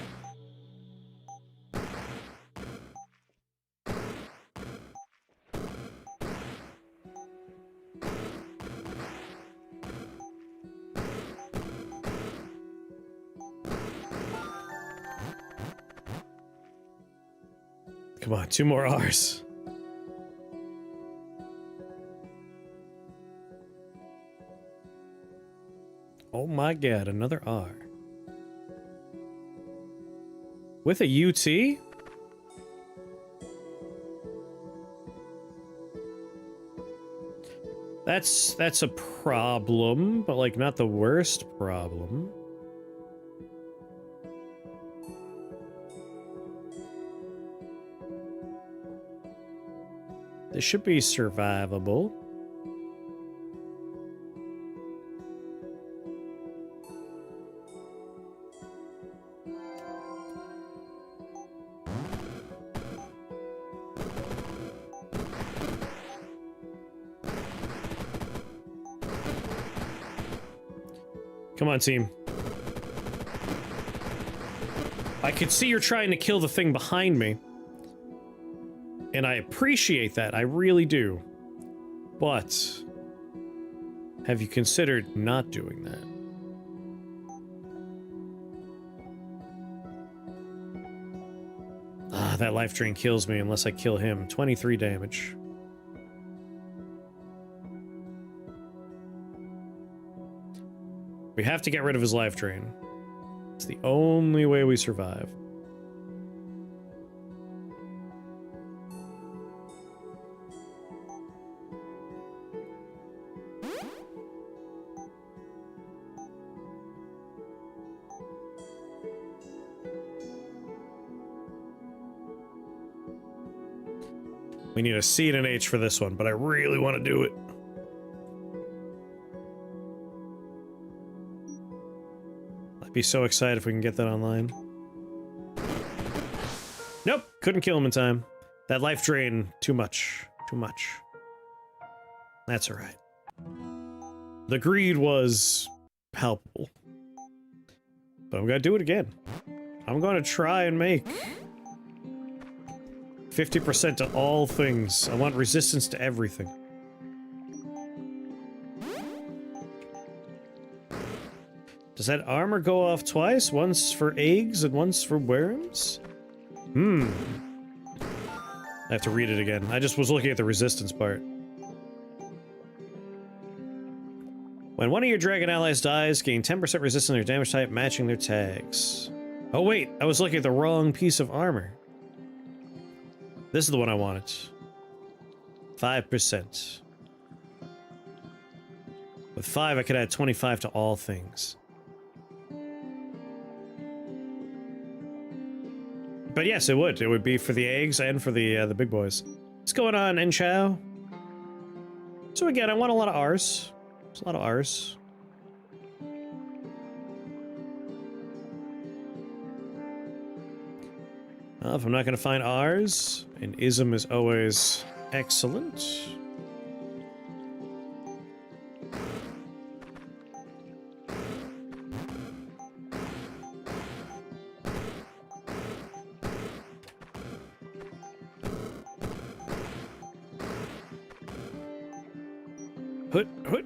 Come on, 2 more R's. Oh my god, another R. With a UT? That's a problem, but like not the worst problem. This should be survivable. Come on, team. I could see you're trying to kill the thing behind me. And I appreciate that, I really do. But have you considered not doing that? Ah, that life drain kills me unless I kill him. 23 damage. We have to get rid of his life drain. It's the only way we survive. We need a C and an H for this one, but I really want to do it. I'd be so excited if we can get that online. Nope, couldn't kill him in time. That life drain, too much. Too much. That's alright. The greed was palpable. But I'm gonna do it again. I'm gonna try and make 50% to all things. I want resistance to everything. Does that armor go off twice? Once for eggs and once for worms? I have to read it again. I just was looking at the resistance part. When one of your dragon allies dies, gain 10% resistance to their damage type, matching their tags. Oh wait, I was looking at the wrong piece of armor. This is the one I wanted. 5%. With 5, I could add 25 to all things. But yes, it would. It would be for the eggs and for the big boys. What's going on, Enchow? So again, I want a lot of R's. There's a lot of R's. Well, if I'm not going to find R's, an ism is always excellent. Hoot, hoot.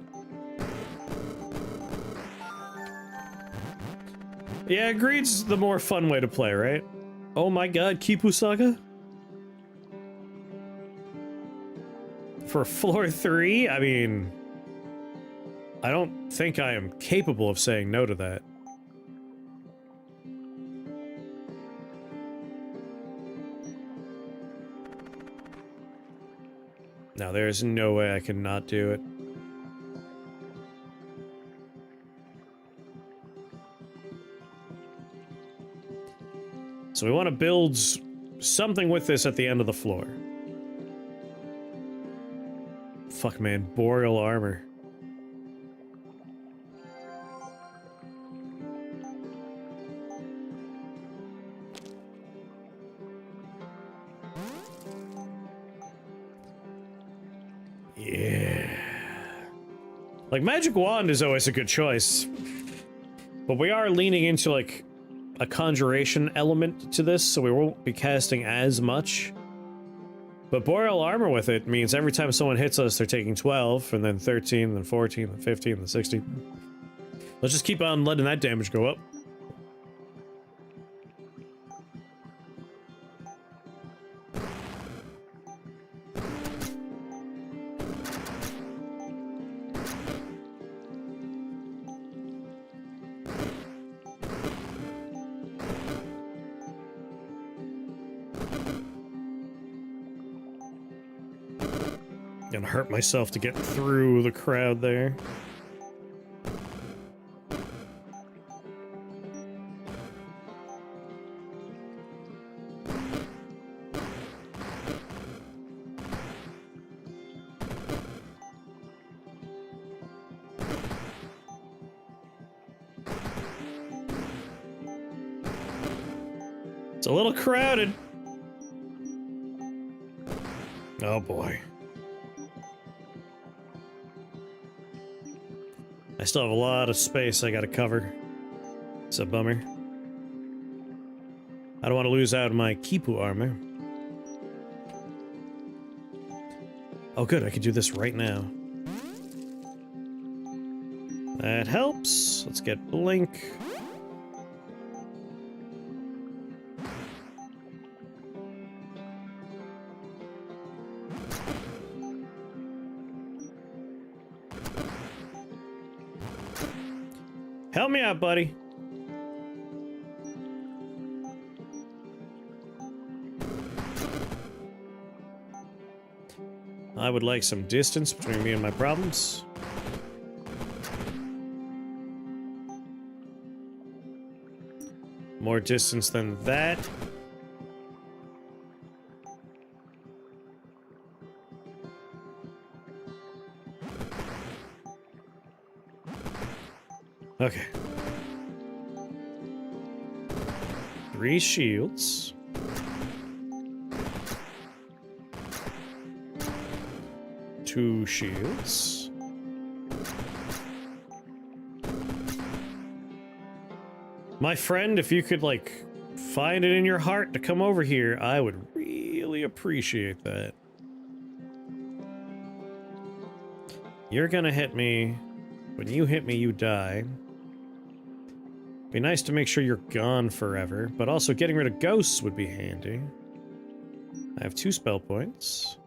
Yeah, greed's the more fun way to play, right? Oh my god, Kipu Saga? For floor 3? I mean, I don't think I am capable of saying no to that. No, there's no way I can not do it. So we want to build something with this at the end of the floor. Fuck, man. Boreal armor. Yeah. Like, Magic Wand is always a good choice. But we are leaning into, like, a conjuration element to this, so we won't be casting as much. But Boreal Armor with it means every time someone hits us, they're taking 12, and then 13, then 14, then 15, then 16. Let's just keep on letting that damage go up. Gonna hurt myself to get through the crowd there. It's a little crowded. Oh boy. I still have a lot of space I gotta cover. It's a bummer. I don't want to lose out on my Kipu armor. Oh good, I could do this right now. That helps. Let's get Blink. Help me out, buddy. I would like some distance between me and my problems. More distance than that. Okay. 3 shields. 2 shields. My friend, if you could, like, find it in your heart to come over here, I would really appreciate that. You're gonna hit me. When you hit me, you die. Be nice to make sure you're gone forever, but also getting rid of ghosts would be handy. I have 2 spell points.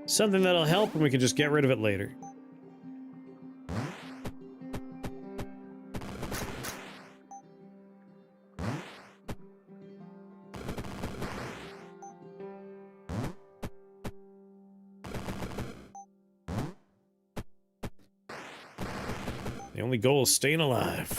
Something that'll help, and we can just get rid of it later. The only goal is staying alive.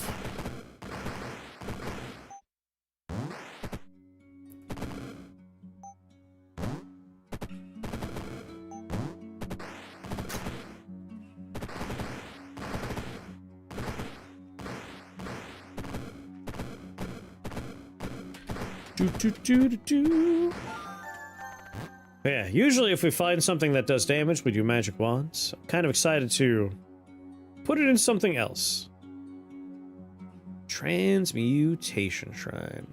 Yeah, usually if we find something that does damage, we do magic wands. I'm kind of excited to put it in something else. Transmutation Shrine.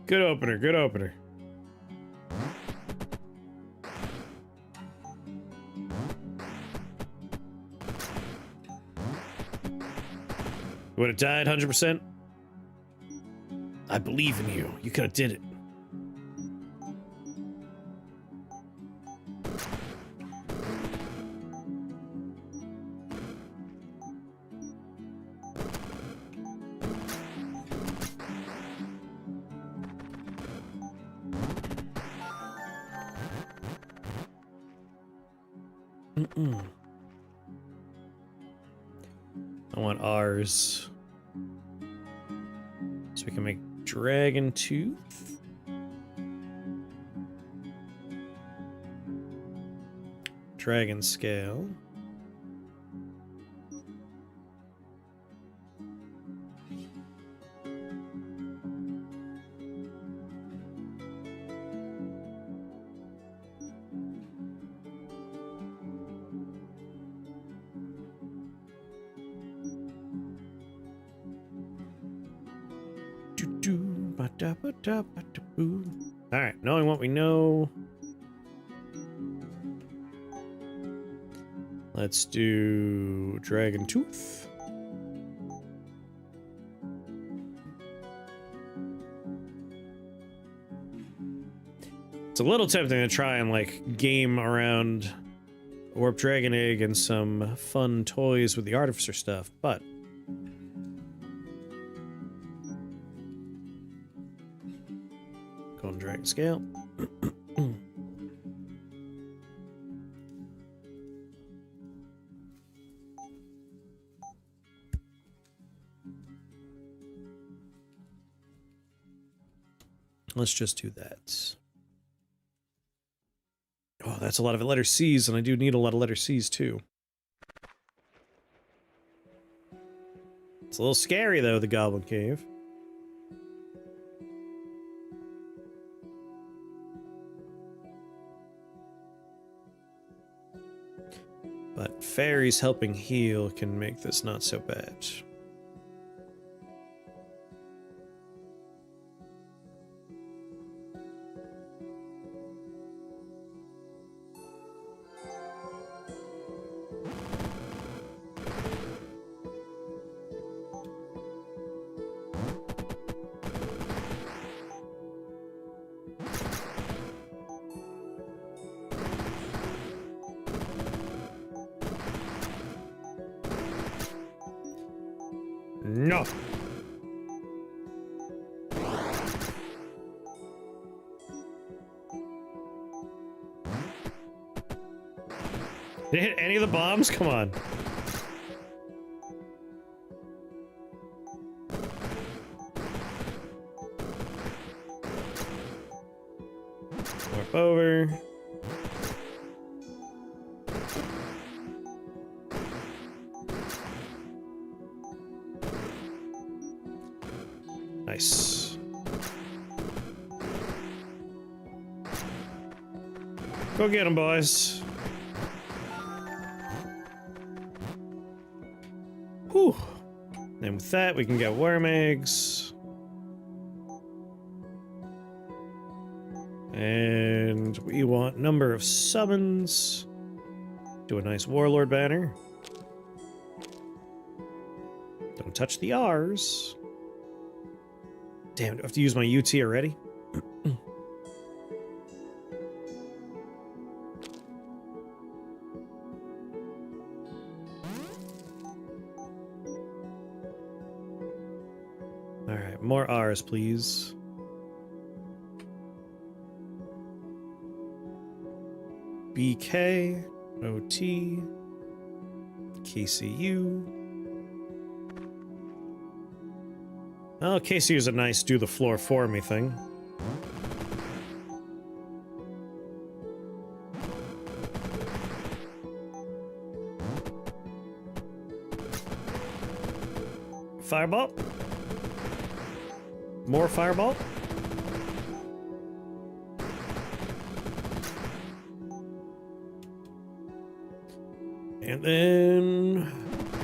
Good opener, good opener. You would have died 100%? I believe in you. You could have did it. I want ours. So we can make Dragon Tooth. Dragon Scale. Alright, knowing what we know. Let's do Dragon Tooth. It's a little tempting to try and like game around Warp Dragon Egg and some fun toys with the Artificer stuff, but Golden Dragon Scale. Let's just do that. Oh, that's a lot of letter C's, and I do need a lot of letter C's too. It's a little scary though, the Goblin Cave. But fairies helping heal can make this not so bad. No. Did it hit any of the bombs? Come on. Warp over. Nice. Go get them, boys. Whew. And with that, we can get worm eggs. And we want number of summons. Do a nice warlord banner. Don't touch the R's. Damn, do I have to use my UT already? Alright, more R's, please. BK, OT, KCU. Oh, KCU's a nice do the floor for me thing. Fireball. More fireball. And then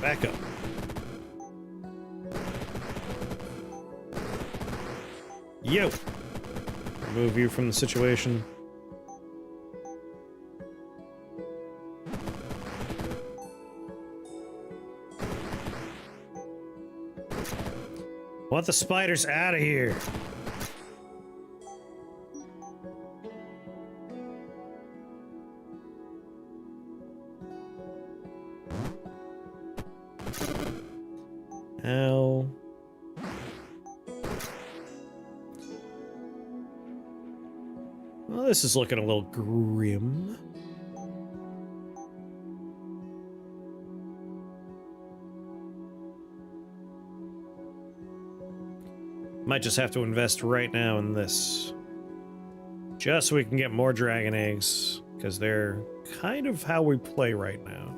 back up. Yo! Remove you from the situation. Want the spiders out of here. Ow. Well, this is looking a little grim. Might just have to invest right now in this. Just so we can get more dragon eggs, because they're kind of how we play right now.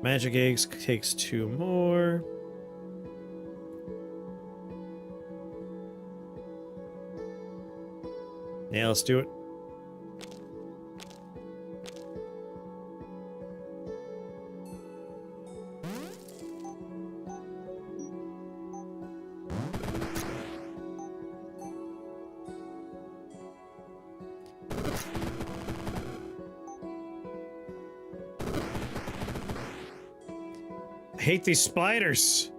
Magic eggs takes 2 more. Yeah, let's do it. I hate these spiders.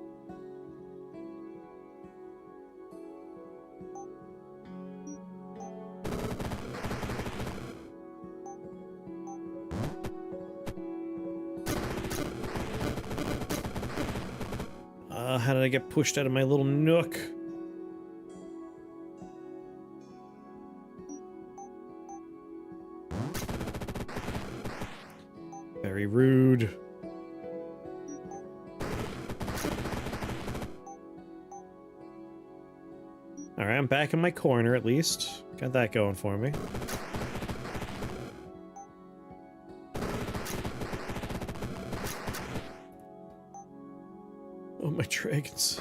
how did I get pushed out of my little nook? Very rude. Alright, I'm back in my corner at least. Got that going for me. Oh, my dragons.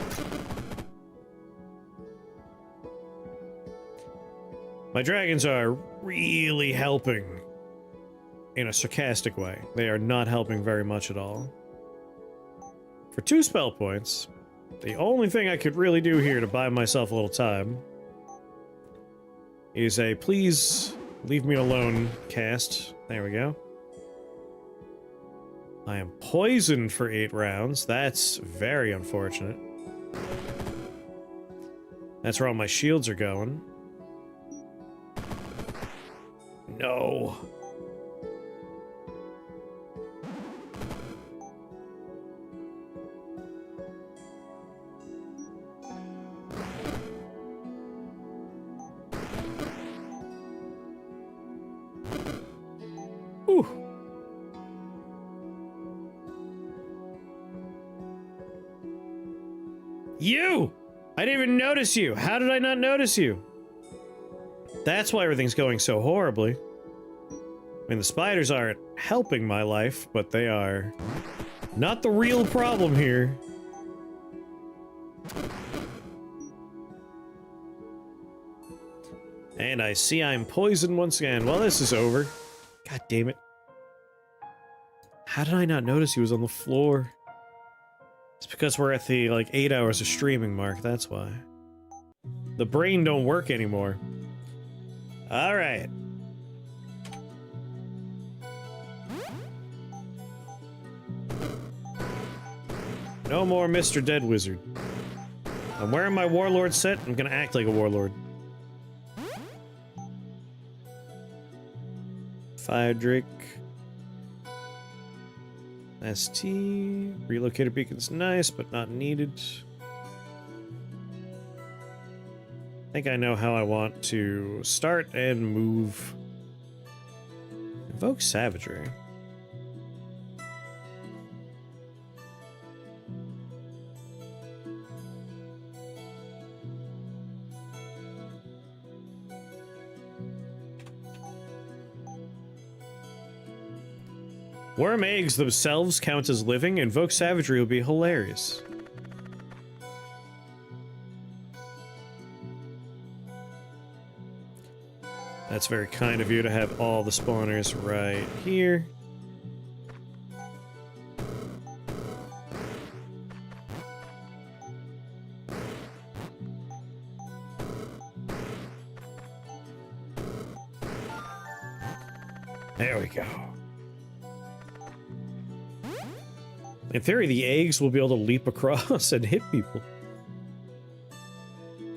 My dragons are really helping. In a sarcastic way. They are not helping very much at all. For 2 spell points, the only thing I could really do here to buy myself a little time is a please leave me alone cast. There we go. I am poisoned for 8 rounds. That's very unfortunate. That's where all my shields are going. No. Whew. You! I didn't even notice you! How did I not notice you? That's why everything's going so horribly. I mean, the spiders aren't helping my life, but they are not the real problem here. And I see I'm poisoned once again. Well, this is over. God damn it. How did I not notice he was on the floor? It's because we're at the, like, 8 hours of streaming mark, that's why. The brain don't work anymore. Alright. No more Mr. Dead Wizard. I'm wearing my Warlord set, I'm gonna act like a Warlord. Fire Drake. ST. Relocator beacon's nice, but not needed. I think I know how I want to start and move. Invoke Savagery. Worm eggs themselves count as living. Invoke Savagery will be hilarious. That's very kind of you to have all the spawners right here. There we go. In theory, the eggs will be able to leap across and hit people.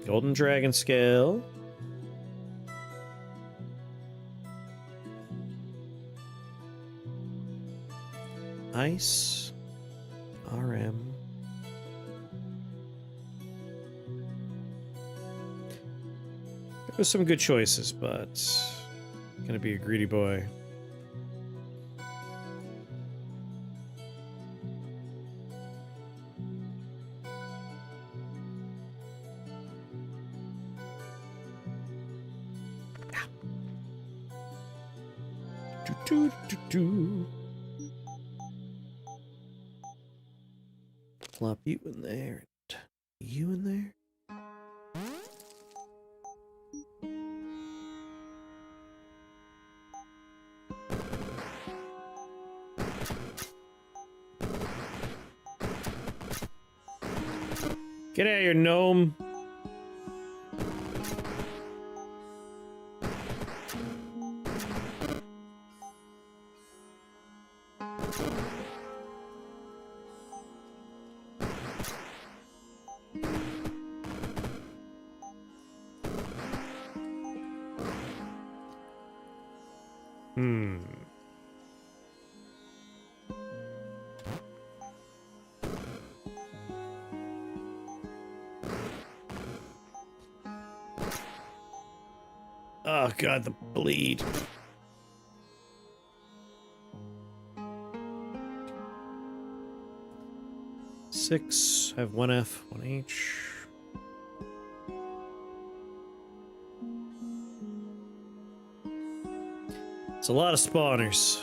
Golden Dragon Scale. Ice. RM. There was some good choices, but gonna be a greedy boy. Plop you in there. You in there? Get out of here, gnome. Oh god, the bleed. Six. I have one F, one H. It's a lot of spawners.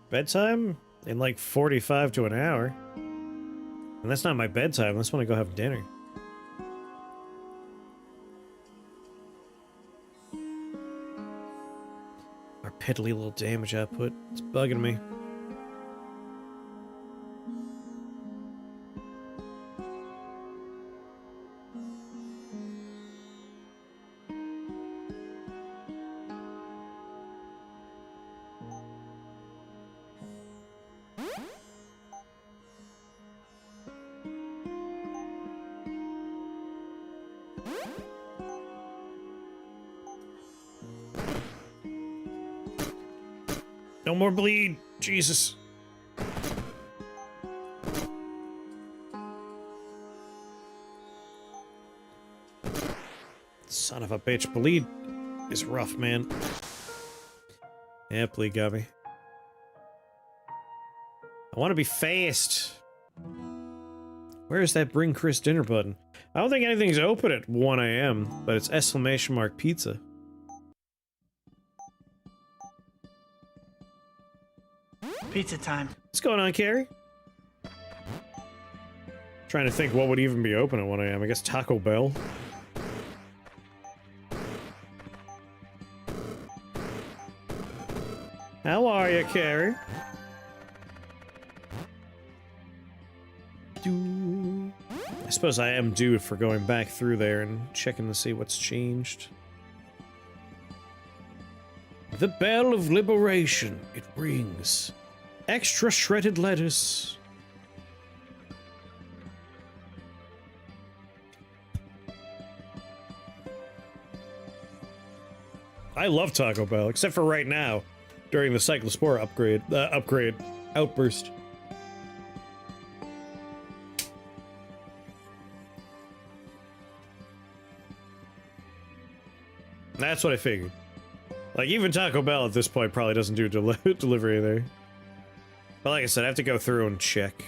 Bedtime? In like 45 to an hour. And that's not my bedtime, that's when I go have dinner. Our piddly little damage output. It's bugging me. No more bleed! Jesus! Son of a bitch, bleed is rough, man. Yeah, bleed got me. I want to be fast. Where is that bring Chris dinner button? I don't think anything's open at 1 AM, but it's exclamation mark pizza. Pizza time. What's going on, Carrie? Trying to think what would even be open at 1 AM. I guess Taco Bell. How are you, Carrie? I suppose I am due for going back through there and checking to see what's changed. The bell of liberation, it rings. Extra shredded lettuce. I love Taco Bell, except for right now, during the Cyclospora upgrade outburst. That's what I figured. Like, even Taco Bell at this point probably doesn't do delivery there. But like I said, I have to go through and check.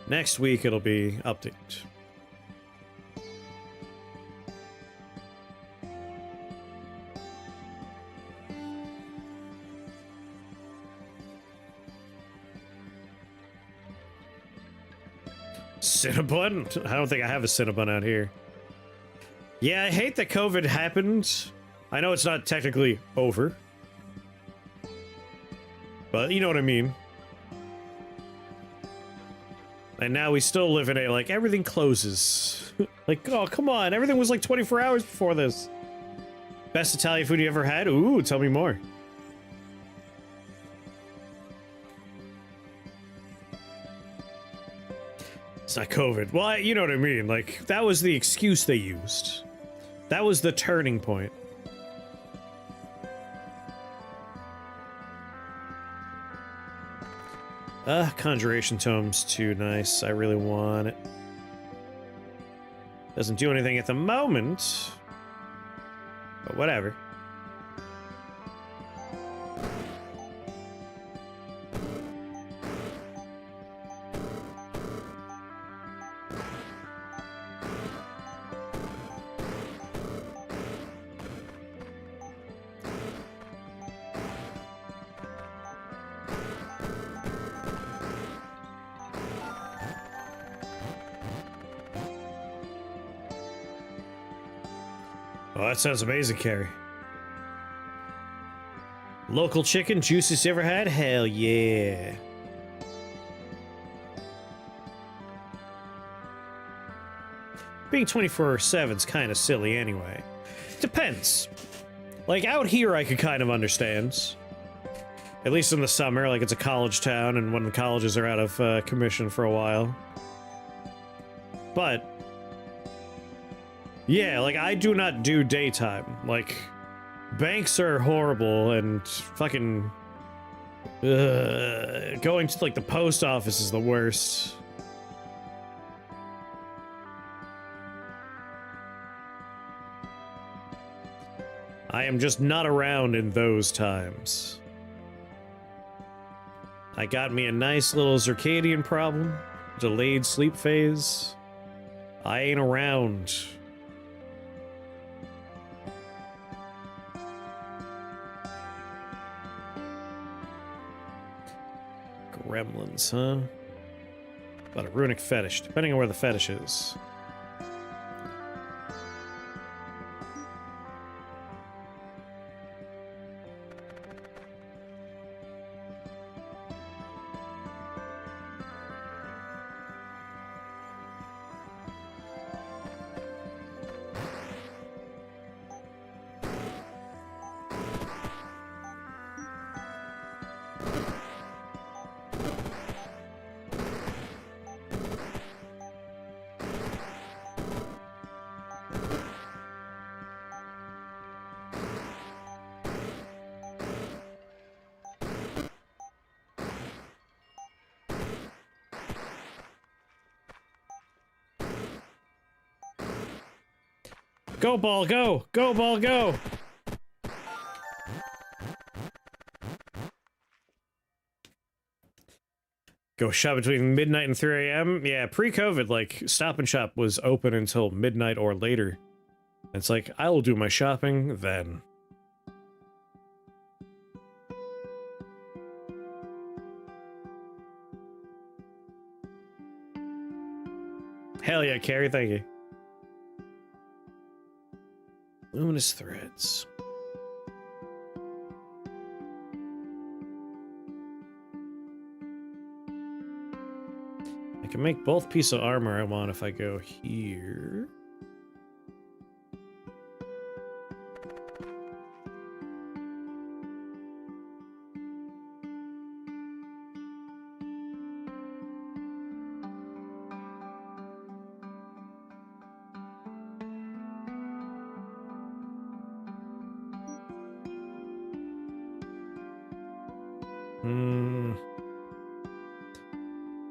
Next week it'll be updated. Cinnabon? I don't think I have a Cinnabon out here. Yeah, I hate that COVID happened. I know it's not technically over. But you know what I mean. And now we still live in a, like, everything closes. Like, oh, come on. Everything was like 24 hours before this. Best Italian food you ever had? Ooh, tell me more. It's not COVID. Well, you know what I mean. Like, that was the excuse they used. That was the turning point. Conjuration Tome's too nice. I really want it. Doesn't do anything at the moment. But whatever. Oh, that sounds amazing, Carrie. Local chicken, juiciest you ever had? Hell yeah. Being 24/7's kind of silly anyway. Depends. Like, out here I could kind of understand. At least in the summer, like it's a college town and when the colleges are out of commission for a while. But yeah, like, I do not do daytime. Like, banks are horrible, and fucking... going to, like, the post office is the worst. I am just not around in those times. I got me a nice little circadian problem, delayed sleep phase. I ain't around. Gremlins, huh? About a runic fetish, depending on where the fetish is. Go, ball, go! Go, ball, go! Go shop between midnight and 3 a.m.? Yeah, pre-COVID, like, Stop and Shop was open until midnight or later. It's like, I will do my shopping then. Hell yeah, Carrie, thank you. Luminous threads. I can make both pieces of armor I want if I go here.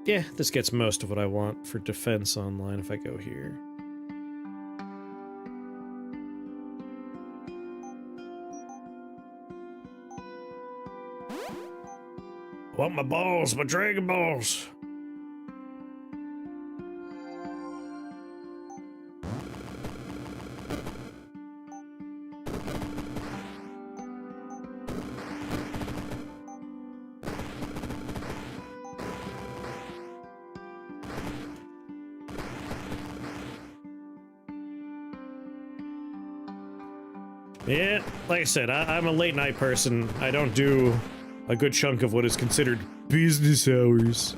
Yeah, this gets most of what I want for defense online if I go here. I want my balls, my Dragon Balls! Yeah, like I said, I'm a late night person. I don't do a good chunk of what is considered business hours.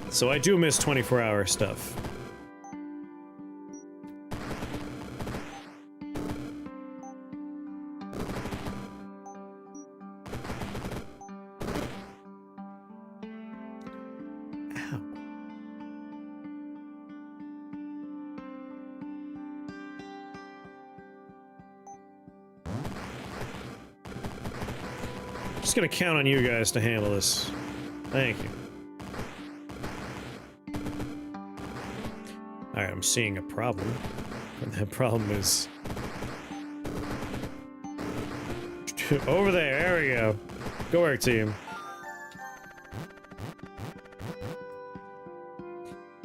So I do miss 24-hour stuff. Just gonna count on you guys to handle this. Thank you. Alright, I'm seeing a problem. And that problem is... over there we go. Go work, team.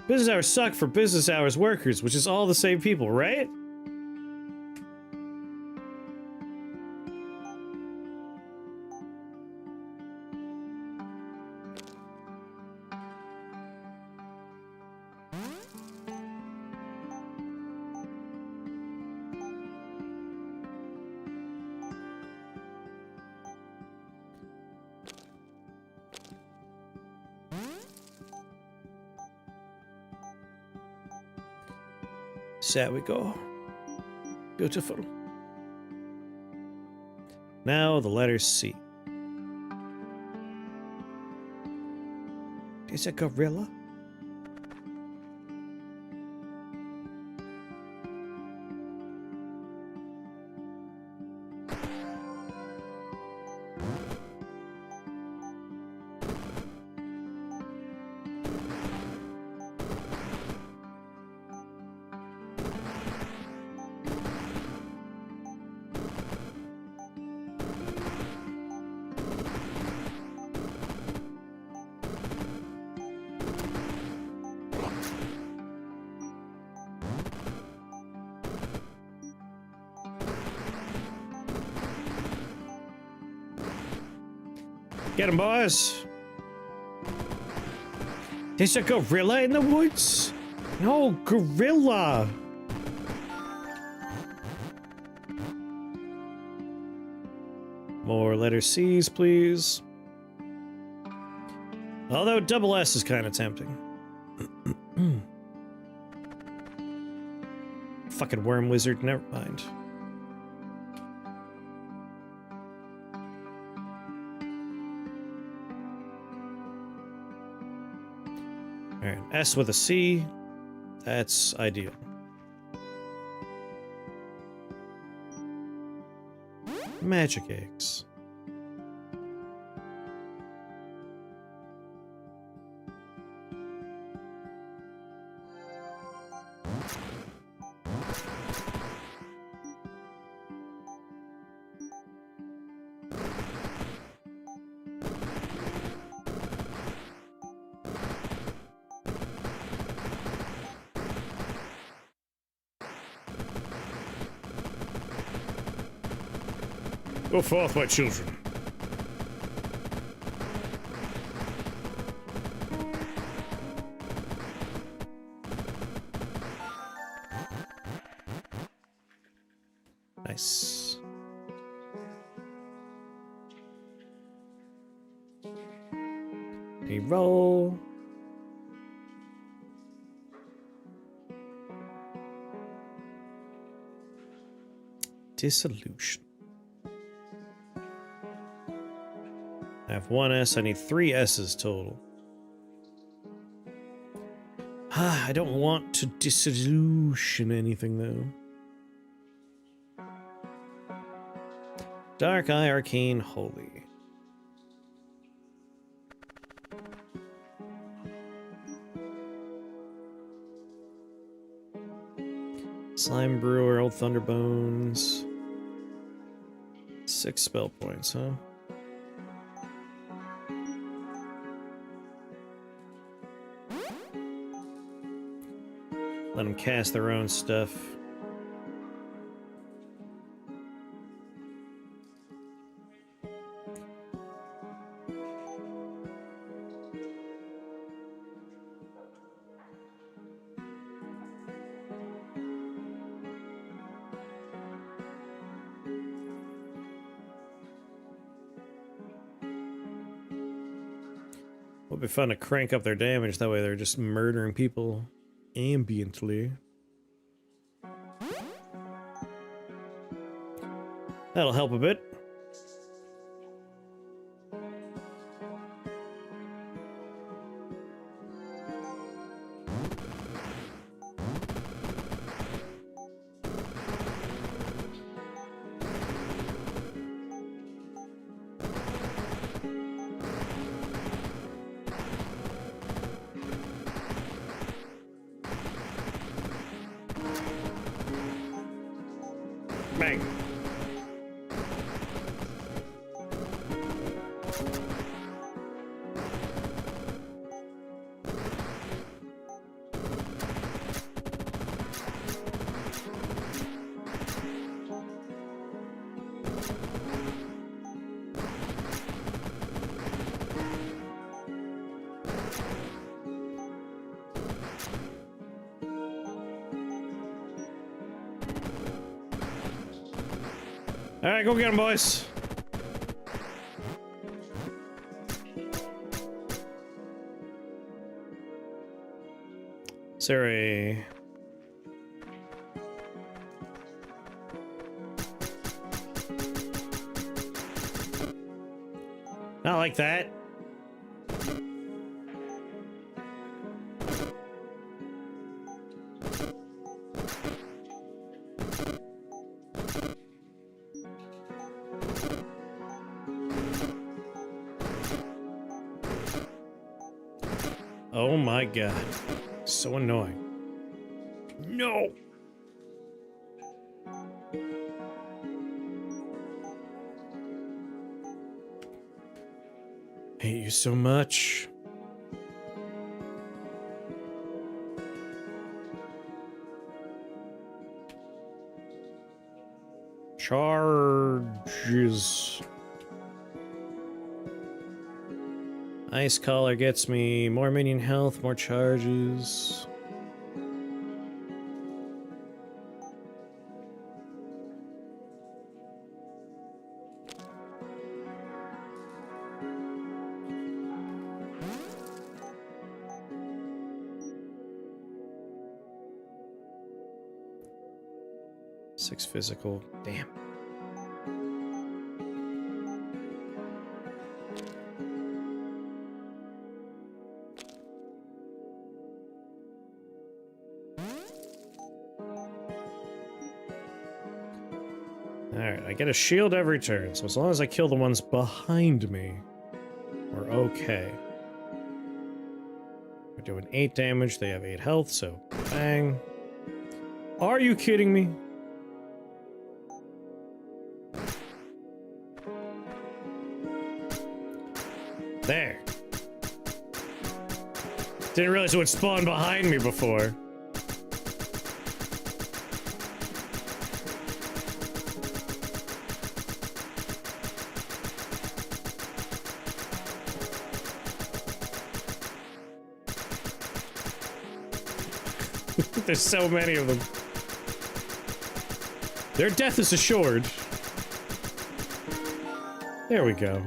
Business hours suck for business hours workers, which is all the same people, right? There we go. Beautiful. Now the letter C. Is a gorilla? Get him, boys. There's a gorilla in the woods. No, gorilla. More letter C's, please. Although double S is kind of tempting. Fucking worm wizard, never mind. Alright, S with a C. That's ideal. Magic eggs. Go forth, my children. Nice. Reroll. Dissolution. I have one S, I need 3 S's total. I don't want to dissolution anything though. Dark Eye, Arcane, Holy. Slime Brewer, Old Thunderbones. 6 spell points, huh? Let them cast their own stuff. Would be fun to crank up their damage, that way they're just murdering people ambiently. That'll help a bit. Bang. All right, go get him, boys. Sorry. Not like that. Oh my god. So annoying. No! Hate you so much. Charges. Ice Collar gets me more minion health, more charges. Six physical. Damn. Alright, I get a shield every turn, so as long as I kill the ones behind me, we're okay. We're doing 8 damage, they have 8 health, so bang. Are you kidding me? There. Didn't realize it would spawn behind me before. There's so many of them. Their death is assured. There we go.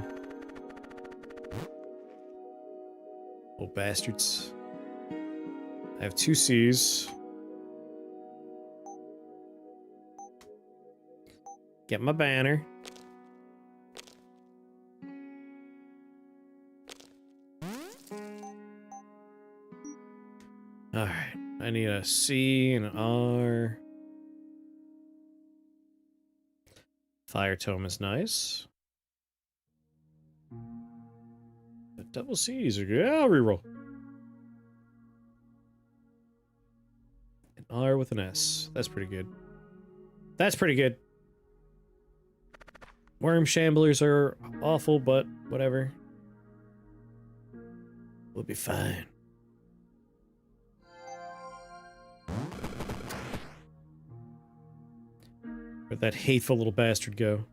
Little bastards. I have 2 C's. Get my banner. Alright. I need a C and an R. Fire Tome is nice. The double C's are good. I'll reroll. An R with an S. That's pretty good. That's pretty good. Worm Shamblers are awful, but whatever. We'll be fine. Where'd that hateful little bastard go?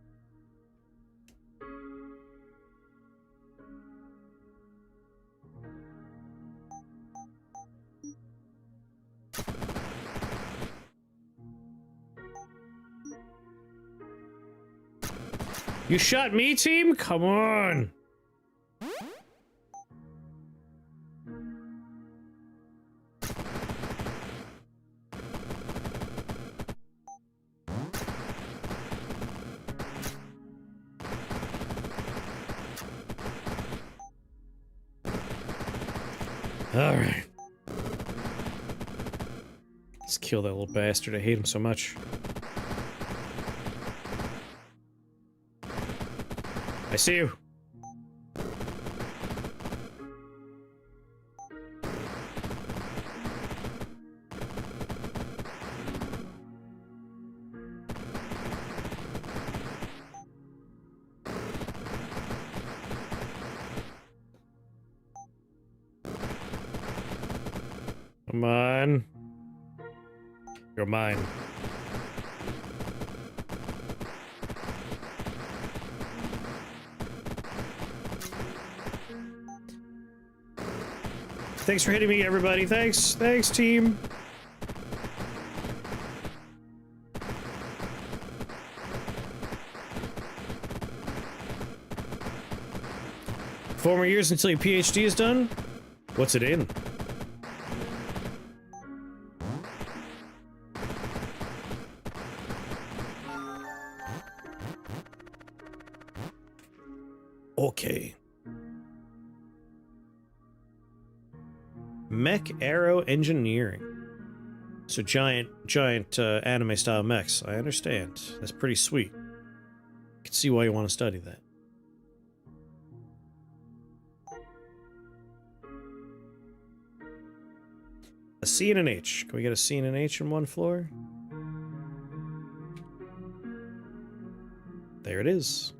You shot me, team? Come on! Alright. Let's kill that little bastard. I hate him so much. I see you. Come on. You're mine. Thanks for hitting me, everybody. Thanks. Thanks, team. Four more years until your PhD is done? What's it in? Okay. Mech Aero Engineering. So giant anime style mechs. I understand. That's pretty sweet. I can see why you want to study that. A C and an H. Can we get a C and an H in one floor? There it is.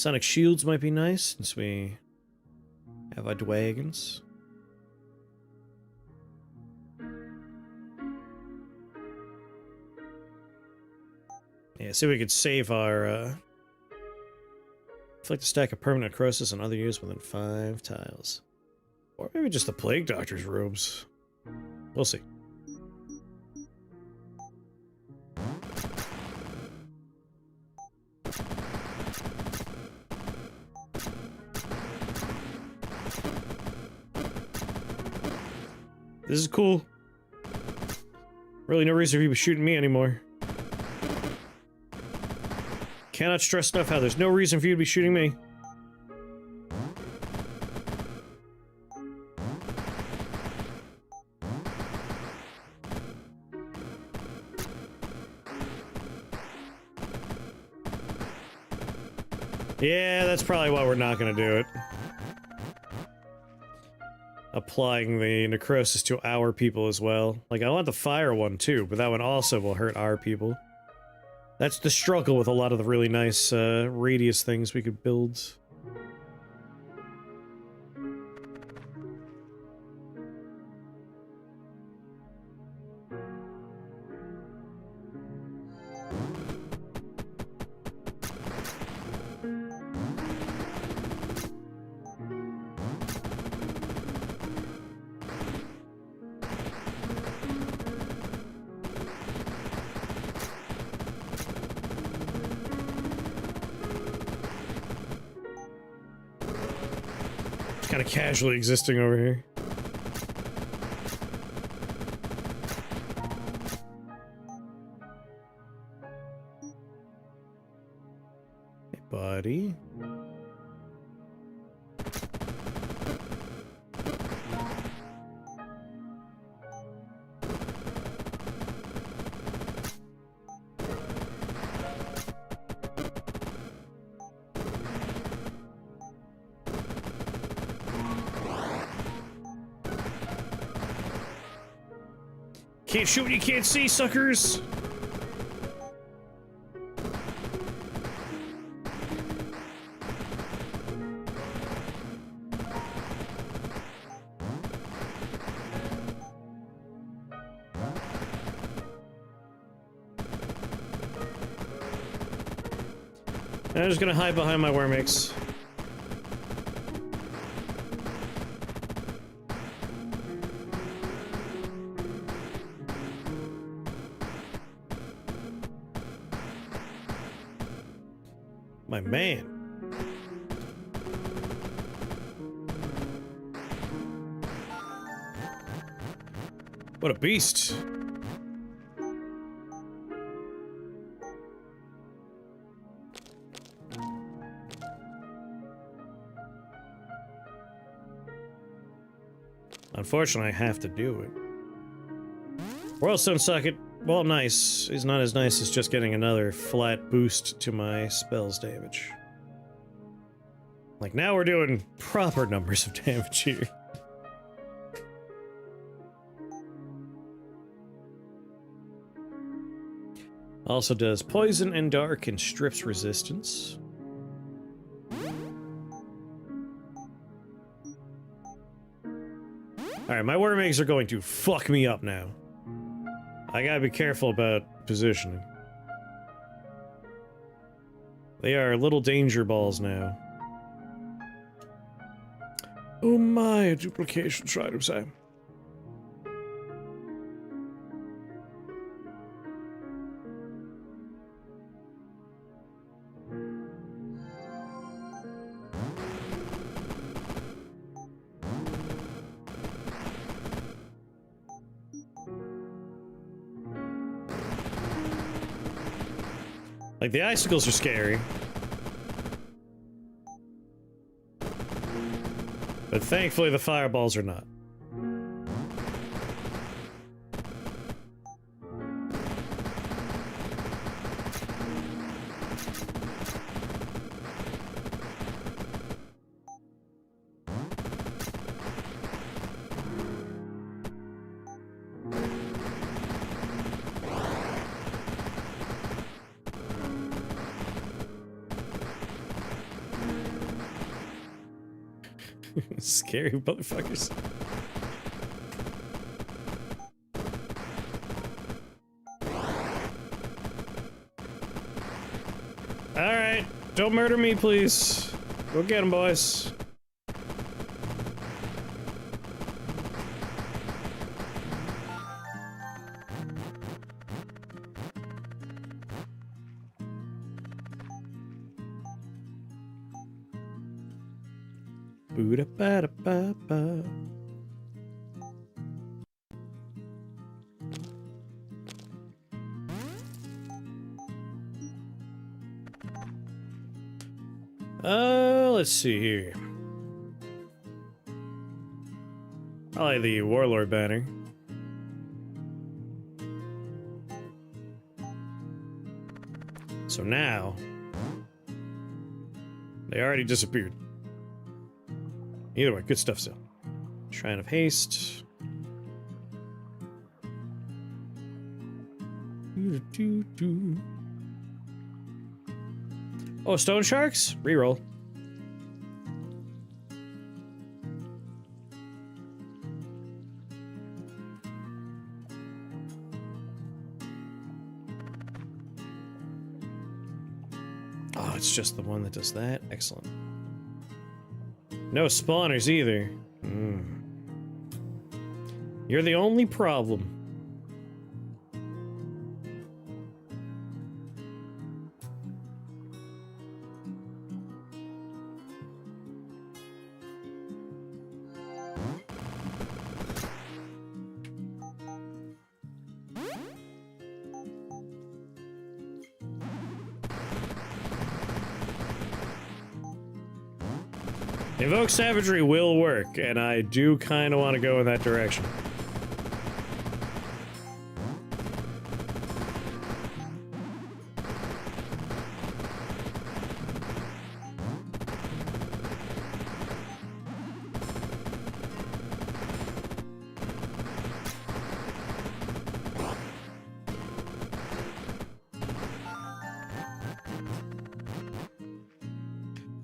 Sonic shields might be nice since we have our dragons. Yeah, see if we could save our, inflict a stack of permanent necrosis and other use within 5 tiles. Or maybe just the Plague Doctor's robes. We'll see. This is cool. Really no reason for you to be shooting me anymore. Cannot stress enough how there's no reason for you to be shooting me. Yeah, that's probably why we're not gonna do it. Applying the necrosis to our people as well. Like, I want the fire one too, but that one also will hurt our people. That's the struggle with a lot of the really nice radius things we could build. Kind of casually existing over here. Hey, buddy. Can't shoot what you can't see, suckers! I'm just gonna hide behind my wormix. My man. What a beast. Unfortunately, I have to do it. Royalstone socket, while nice, is not as nice as just getting another flat boost to my spell's damage. Like, now we're doing proper numbers of damage here. Also does poison and dark and strips resistance. Alright, my worm eggs are going to fuck me up now. I gotta be careful about positioning. They are little danger balls now. Oh my, a duplication shrine of Sam. Like, the icicles are scary. But thankfully the fireballs are not. Scary motherfuckers. Alright, don't murder me, please. Go get him, boys. Boo-da-ba-da-ba-ba. Let's see here. Probably the Warlord banner. So now, they already disappeared. Either way, good stuff still. Shrine of Haste. Oh, Stone Sharks? Reroll. Oh, it's just the one that does that? Excellent. No spawners either. You're the only problem. Invoke Savagery will work, and I do kind of want to go in that direction.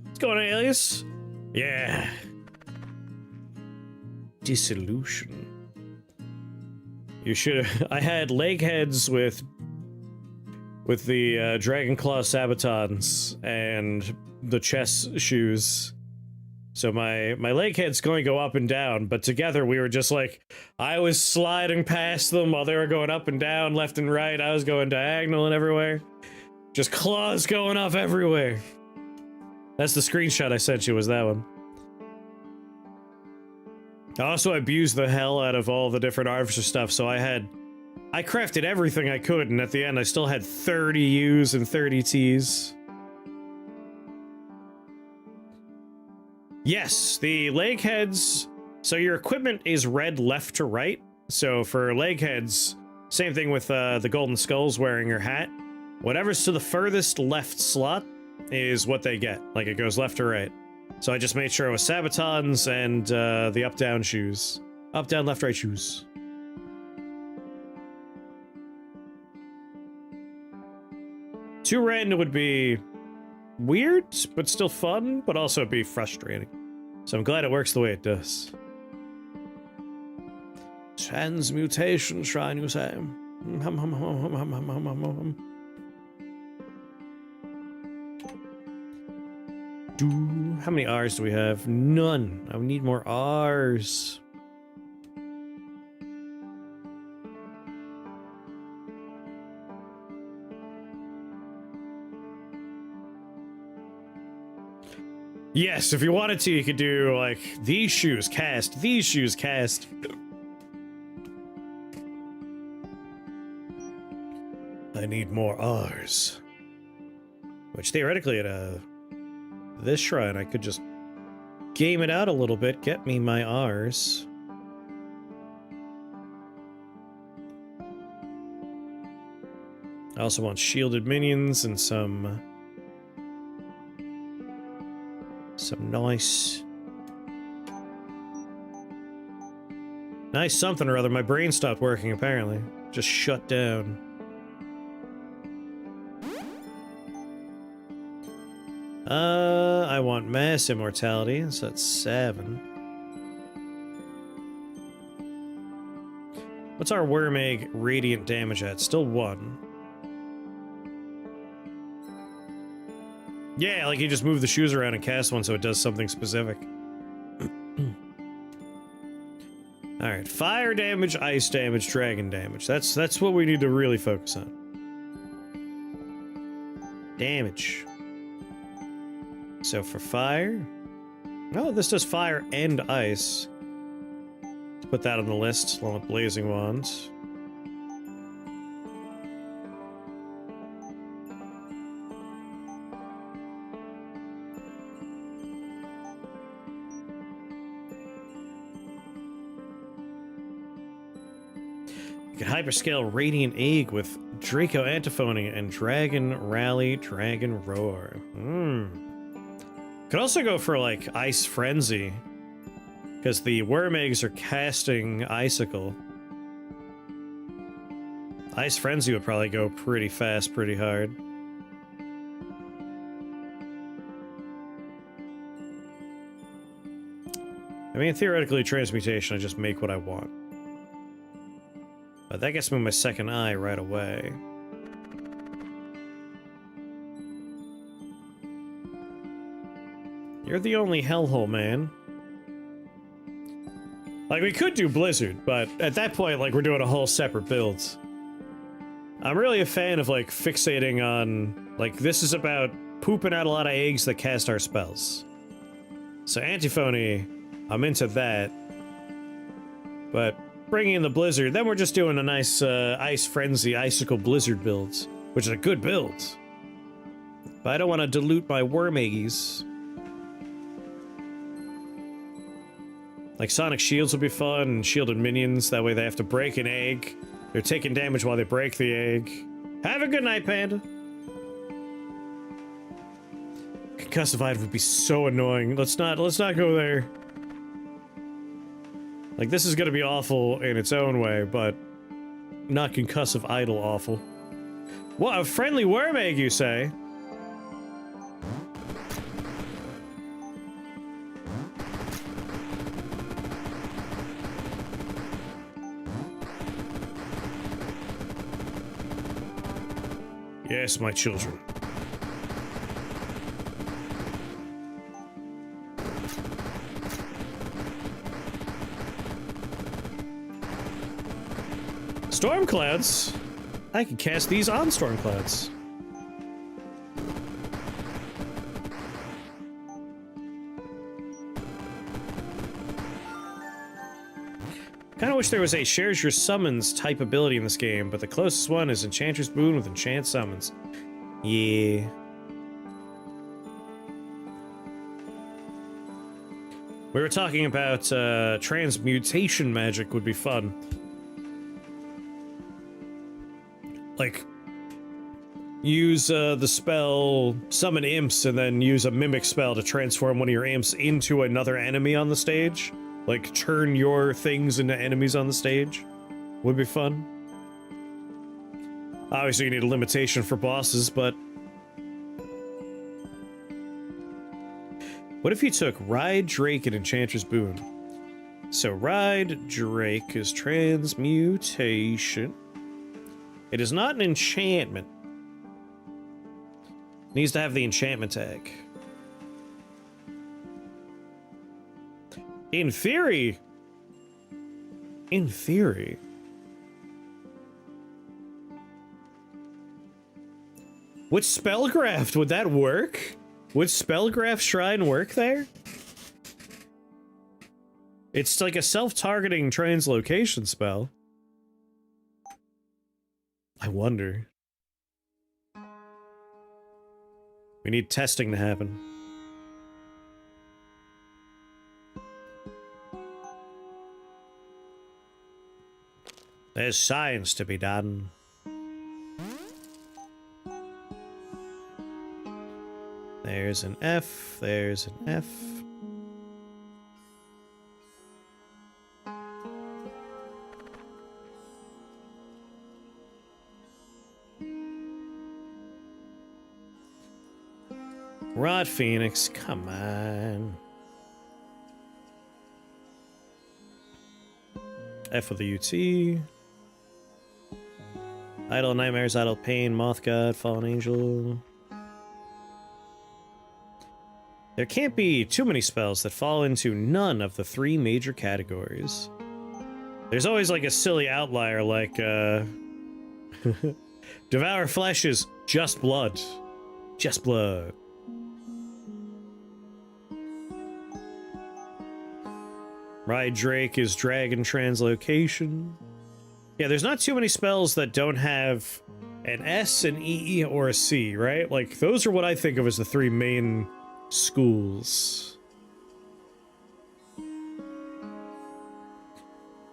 What's going on, Alias? Yeah. Dissolution. You should have. I had leg heads with the Dragon Claw Sabatons and the chess shoes. So my leg head's going to go up and down, but together we were just like, I was sliding past them while they were going up and down, left and right. I was going diagonal and everywhere. Just claws going off everywhere. That's the screenshot I sent you, was that one. I also abused the hell out of all the different Artificer stuff, so I crafted everything I could, and at the end I still had 30 U's and 30 T's. Yes, the leg heads, so your equipment is red left to right, so for leg heads, same thing with the golden skulls wearing your hat. Whatever's to the furthest left slot is what they get, like it goes left to right. So I just made sure it was Sabatons and the up-down shoes. Up, down, left, right shoes. Too random would be weird, but still fun, but also be frustrating. So I'm glad it works the way it does. Transmutation shrine, you say? How many R's do we have? None. I need more R's. Yes, if you wanted to, you could do, like, these shoes cast, these shoes cast. I need more R's. Which, theoretically, at this shrine, I could just game it out a little bit, get me my R's. I also want shielded minions and some nice something or other. My brain stopped working, apparently. Just shut down. I want mass immortality, so that's 7. What's our worm egg radiant damage at? Still 1. Yeah, like you just move the shoes around and cast one so it does something specific. Alright, fire damage, ice damage, dragon damage. That's what we need to really focus on. Damage. So for fire... Oh, this does fire and ice. Let's put that on the list along with blazing wands. You can hyperscale Radiant Egg with Draco Antiphony and Dragon Rally, Dragon Roar. Could also go for, like, Ice Frenzy. Because the worm eggs are casting Icicle. Ice Frenzy would probably go pretty fast, pretty hard. I mean, theoretically, Transmutation, I just make what I want. But that gets me my second eye right away. You're the only hellhole, man. Like, we could do Blizzard, but at that point, like, we're doing a whole separate build. I'm really a fan of, like, fixating on... Like, this is about pooping out a lot of eggs that cast our spells. So Antiphony, I'm into that. But bringing in the Blizzard, then we're just doing a nice Ice Frenzy, Icicle Blizzard build, which is a good build. But I don't want to dilute my worm eggies. Like, Sonic Shields would be fun, and shielded minions, that way they have to break an egg. They're taking damage while they break the egg. Have a good night, Panda! Concussive Idol would be so annoying. Let's not go there. Like, this is gonna be awful in its own way, but not Concussive Idol awful. What, a friendly worm egg, you say? Yes, my children. Storm clouds? I can cast these on storm clouds. Kinda wish there was a shares your summons type ability in this game, but the closest one is Enchantress Boon with Enchant Summons. Yeah. We were talking about transmutation magic would be fun. Like, use the spell Summon Imps and then use a Mimic spell to transform one of your imps into another enemy on the stage. Like, turn your things into enemies on the stage. Would be fun. Obviously, you need a limitation for bosses, but... What if you took Ride, Drake, and Enchantress Boon? So, Ride, Drake is transmutation. It is not an enchantment. It needs to have the enchantment tag. In theory. In theory. Would Spellgraft, would that work? Would Spellgraft Shrine work there? It's like a self-targeting translocation spell. I wonder. We need testing to happen. There's science to be done. There's an F, there's an F. Rod Phoenix, come on. F with the UT. Idle Nightmares, Idle Pain, Moth God, Fallen Angel. There can't be too many spells that fall into none of the 3 major categories. There's always like a silly outlier like, Devour Flesh is just blood. Just blood. Ride Drake is Dragon Translocation. Yeah, there's not too many spells that don't have an S, an E, or a C, right? Like, those are what I think of as the 3 main schools.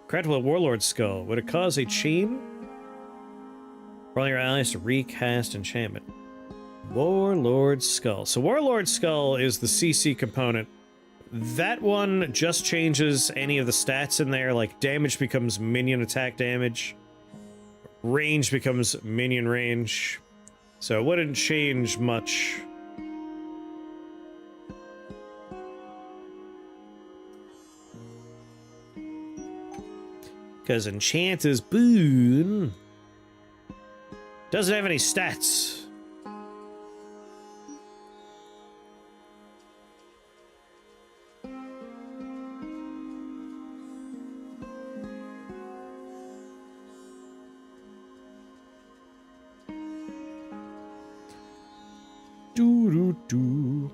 Credible Warlord Skull. Would it cause a chain? Rolling your allies to recast enchantment. Warlord Skull. So Warlord Skull is the CC component. That one just changes any of the stats in there, like damage becomes minion attack damage. Range becomes minion range. So it wouldn't change much. Because Enchanter's Boon doesn't have any stats. Doo-doo-doo.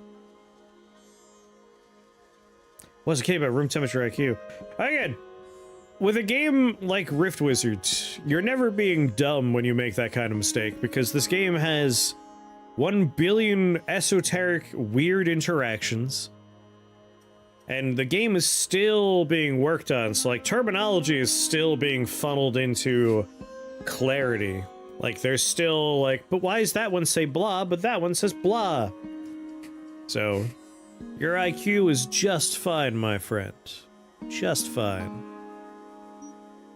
What's the key about room temperature IQ? Again, with a game like Rift Wizard, you're never being dumb when you make that kind of mistake, because this game has 1 billion esoteric, weird interactions, and the game is still being worked on, so like terminology is still being funneled into clarity. Like, there's still, like, but why does that one say blah, but that one says blah? So, your IQ is just fine, my friend. Just fine.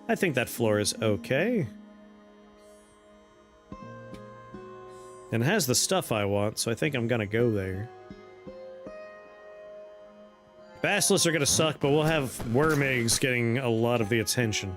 I think that floor is okay. And has the stuff I want, so I think I'm gonna go there. Basilisks are gonna suck, but we'll have worm eggs getting a lot of the attention.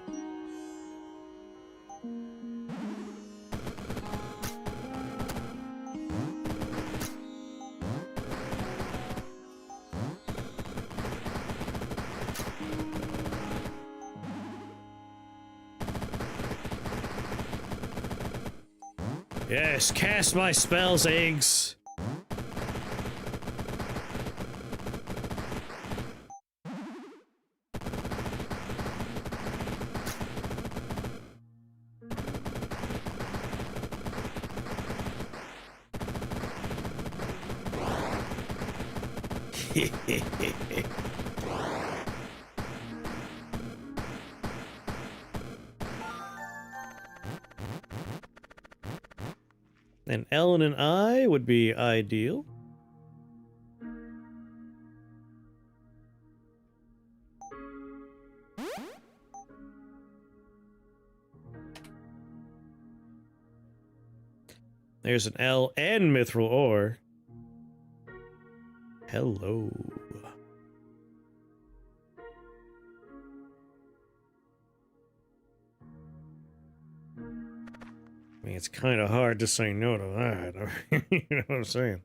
Yes, cast my spells, eggs. An L and an I would be ideal. There's an L and mithril ore. Hello. I mean, it's kind of hard to say no to that. You know what I'm saying?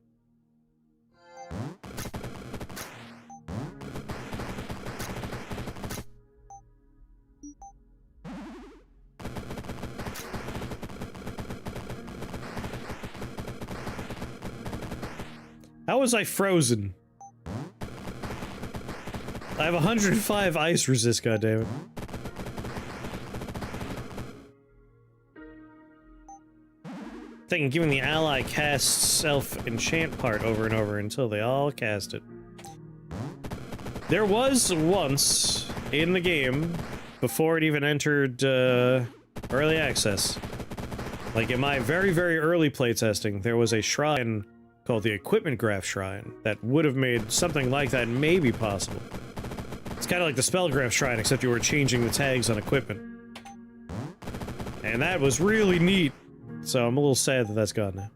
How was I frozen? I have 105 ice resist, goddammit. Thinking giving the ally cast self-enchant part over and over until they all cast it. There was once in the game, before it even entered early access, like in my very, very early playtesting, there was a shrine called the Equipment Graph Shrine that would have made something like that maybe possible. It's kind of like the Spellgraph Shrine, except you were changing the tags on equipment. And that was really neat. So I'm a little sad that that's gone now.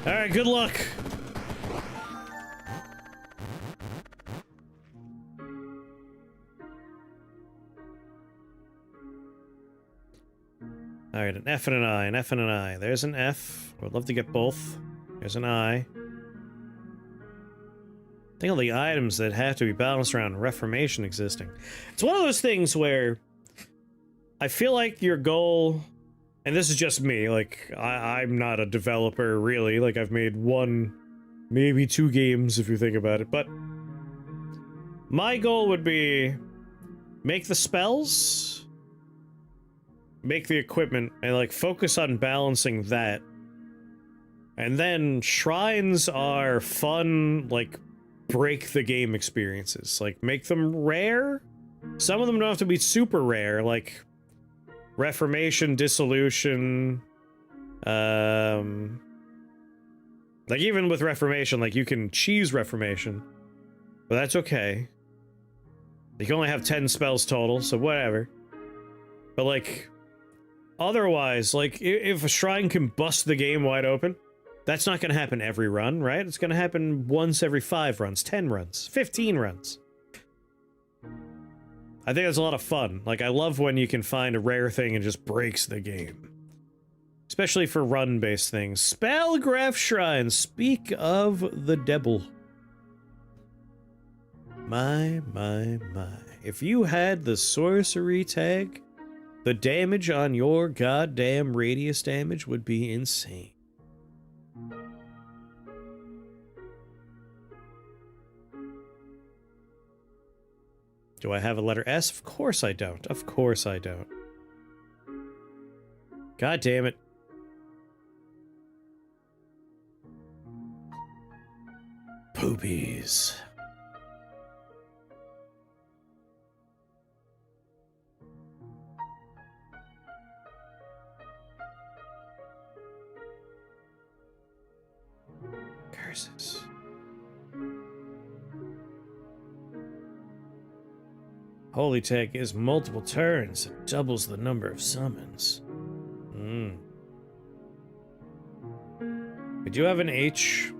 Alright, good luck. Alright, an F and an I, an F and an I. There's an F. I would love to get both. There's an I. Think of the items that have to be balanced around Reformation existing. It's one of those things where I feel like your goal, and this is just me, like, I'm not a developer, really. Like, I've made 1, maybe 2 games, if you think about it, but my goal would be make the spells, make the equipment, and, like, focus on balancing that. And then shrines are fun, like, break the game experiences. Like, make them rare. Some of them don't have to be super rare, like Reformation, Dissolution, like even with Reformation, like you can cheese Reformation, but that's okay. You can only have 10 spells total, so whatever. But like, otherwise, like if a shrine can bust the game wide open, that's not going to happen every run, right? It's going to happen once every 5 runs, 10 runs, 15 runs. I think that's a lot of fun. Like, I love when you can find a rare thing and just breaks the game. Especially for run-based things. Spellgraph Shrine, speak of the devil. My. If you had the sorcery tag, the damage on your goddamn radius damage would be insane. Do I have a letter S? Of course I don't. Of course I don't. God damn it. Poopies. Curses. Holy tag is multiple turns. It doubles the number of summons. We do have an H.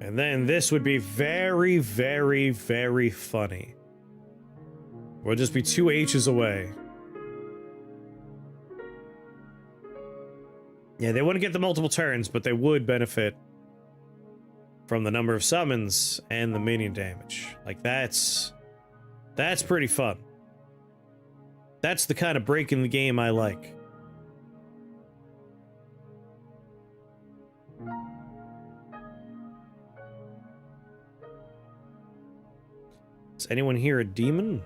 And then this would be very, very, very funny. We'll just be 2 H's away. Yeah, they wouldn't get the multiple turns, but they would benefit from the number of summons and the minion damage. Like, that's pretty fun. That's the kind of break in the game I like. Is anyone here a demon?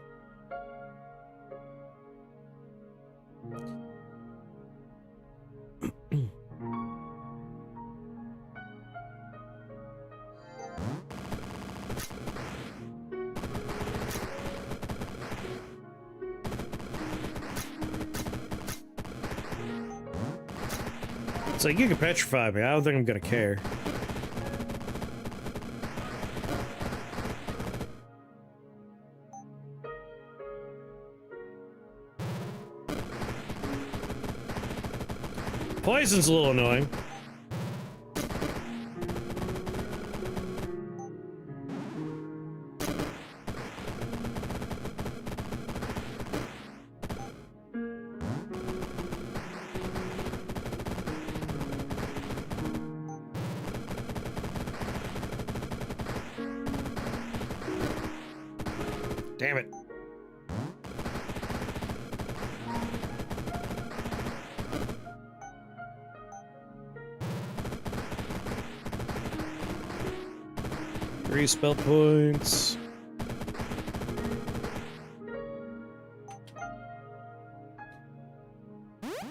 It's like, you can petrify me. I don't think I'm gonna care. Poison's a little annoying. Damn it. Three spell points.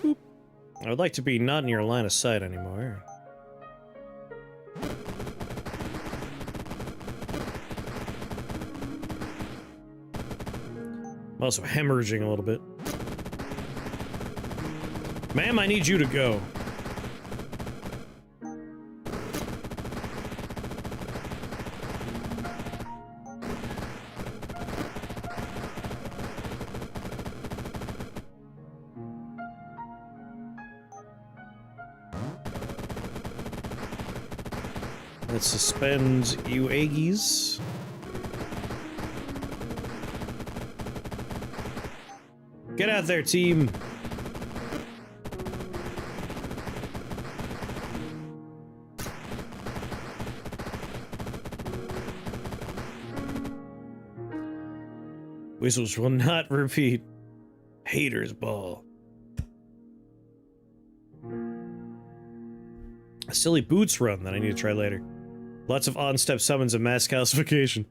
Boop. I would like to be not in your line of sight anymore. I'm also hemorrhaging a little bit. Ma'am, I need you to go. Let's suspend you Aggies. Get out there, team. Whistles will not repeat. Hater's ball. A silly boots run that I need to try later. Lots of on-step summons and mass calcification.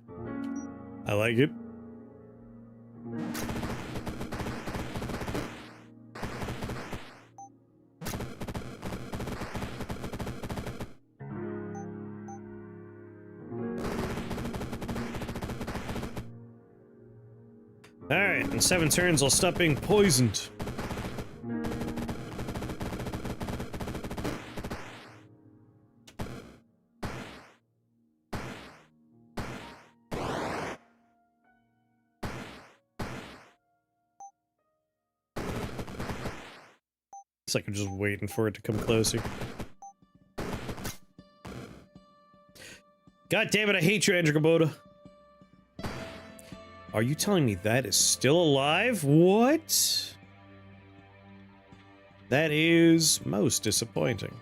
I like it. Alright, in 7 turns I'll stop being poisoned. It's like I'm just waiting for it to come closer. God damn it, I hate you, Andrew Kubota. Are you telling me that is still alive? What? That is most disappointing.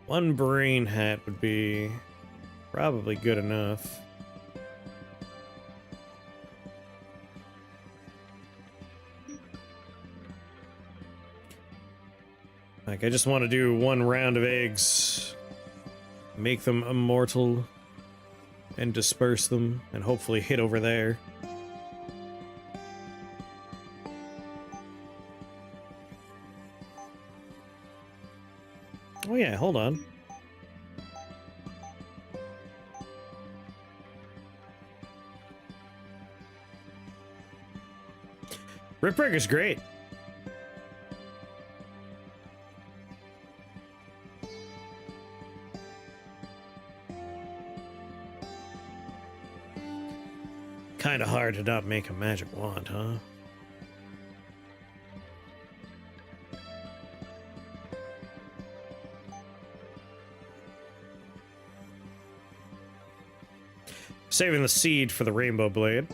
One brain hat would be probably good enough. Like, I just want to do 1 round of eggs, make them immortal, and disperse them, and hopefully hit over there. Oh yeah, hold on. Rip Burger's great. Kinda hard to not make a magic wand, huh? Saving the seed for the rainbow blade.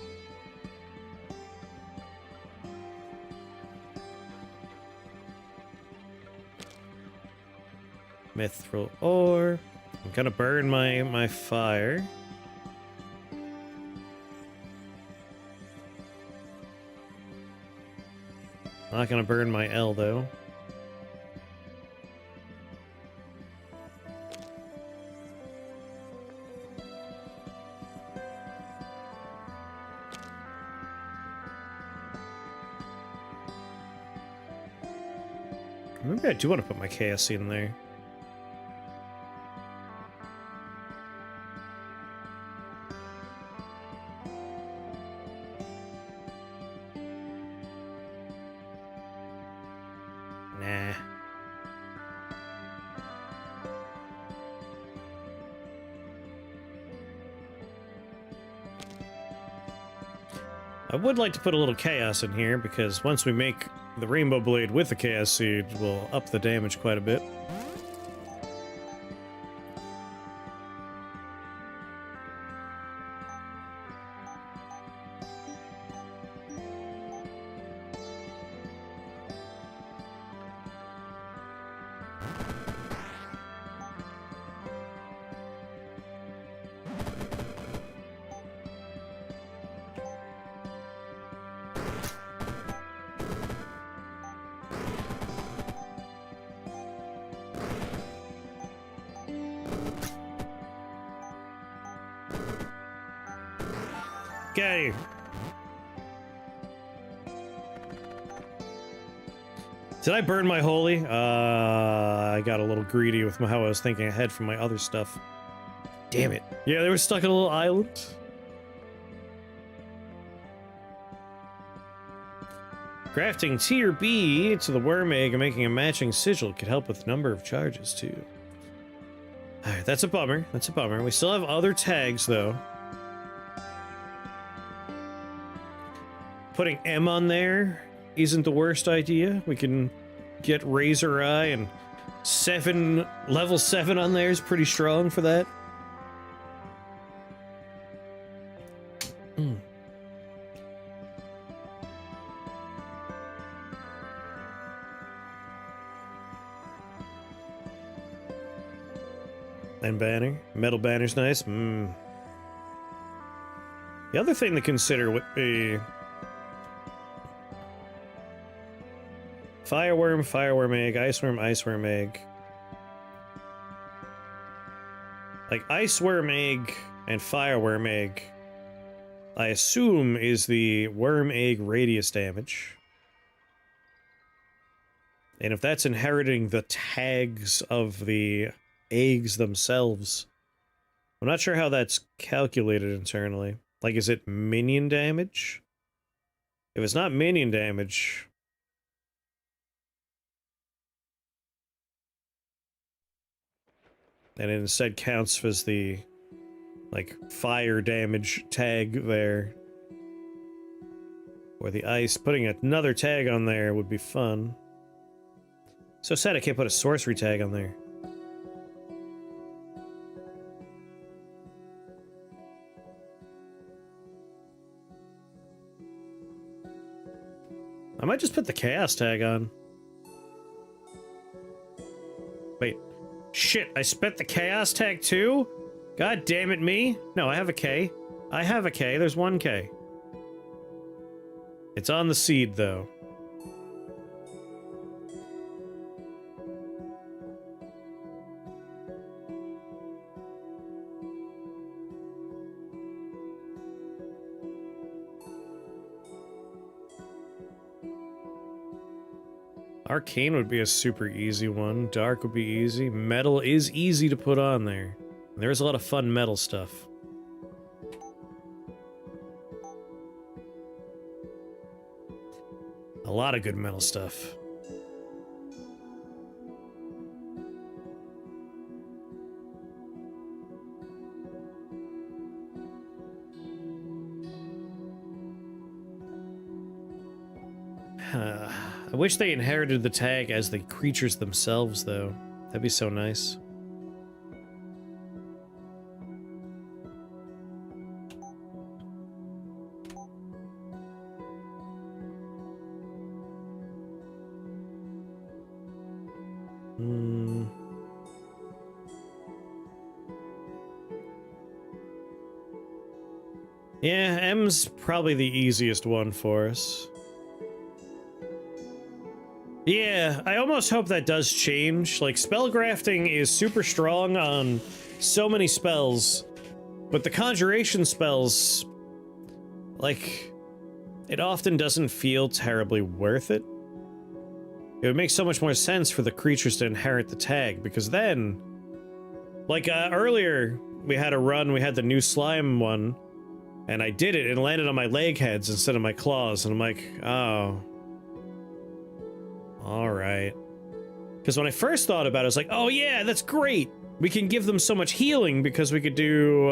Mithril ore. I'm gonna burn my fire. Not gonna burn my L though. Maybe I do want to put my KSC in there. Nah. I would like to put a little chaos in here, because once we make the rainbow blade with the chaos seed, we'll up the damage quite a bit. Get out of here. Did I burn my holy? I got a little greedy with how I was thinking ahead from my other stuff. Damn it. Yeah, they were stuck in a little island. Crafting tier B to the worm egg and making a matching sigil could help with number of charges too. Alright, that's a bummer. That's a bummer. We still have other tags though. putting M on there isn't the worst idea. We can get Razor Eye, and level 7 on there is pretty strong for that. And banner. Metal banner's nice. The other thing to consider would be Fireworm, Fireworm Egg, Iceworm, Iceworm Egg. Like, Iceworm Egg and Fireworm Egg, I assume, is the Worm Egg radius damage. And if that's inheriting the tags of the eggs themselves, I'm not sure how that's calculated internally. Like, is it minion damage? If it's not minion damage, and it instead counts as the, like, fire damage tag there, or the ice, putting another tag on there would be fun. So sad I can't put a sorcery tag on there. I might just put the chaos tag on. Wait. Shit, I spent the chaos tag too? God damn it, me. No, I have a K. I have a K. There's one K. It's on the seed, though. Arcane would be a super easy one. Dark would be easy. Metal is easy to put on there. There's a lot of fun metal stuff. A lot of good metal stuff. I wish they inherited the tag as the creatures themselves, though. That'd be so nice. Yeah, M's probably the easiest one for us. Yeah, I almost hope that does change. Like, spell grafting is super strong on so many spells, but the conjuration spells, like, it often doesn't feel terribly worth it. It would make so much more sense for the creatures to inherit the tag, because then, like, earlier we had a run, we had the new slime one, and I did it and landed on my leg heads instead of my claws, and I'm like, oh. Alright. Because when I first thought about it, I was like, oh yeah, that's great! We can give them so much healing because we could do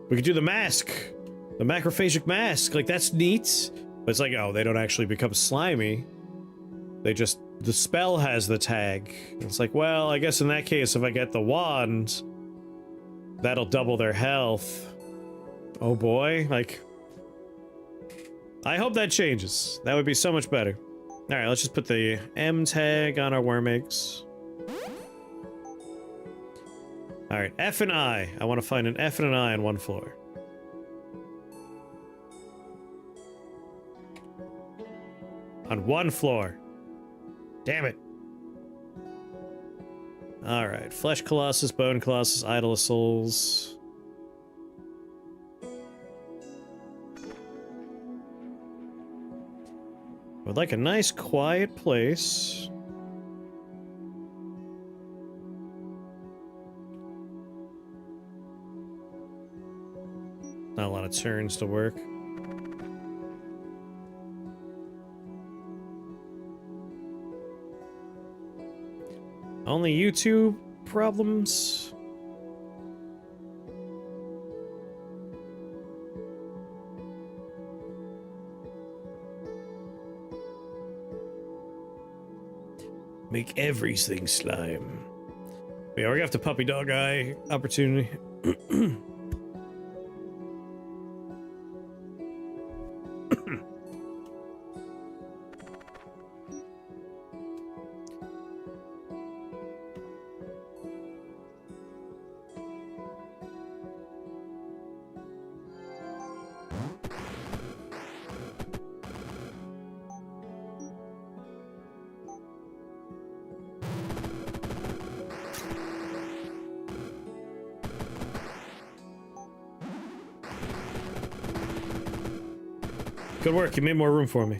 the mask. The macrophagic mask. Like, that's neat. But it's like, oh, they don't actually become slimy. They just... the spell has the tag. It's like, well, I guess in that case, if I get the wand, that'll double their health. Oh boy, like... I hope that changes. That would be so much better. Alright, let's just put the M tag on our worm eggs. Alright, F and I. I want to find an F and an I on one floor. On one floor. Damn it. Alright, Flesh Colossus, Bone Colossus, Idol of Souls. Would like a nice quiet place. Not a lot of turns to work. Only YouTube problems? Make everything slime. Yeah, we're gonna have to puppy dog eye opportunity. Good work, you made more room for me.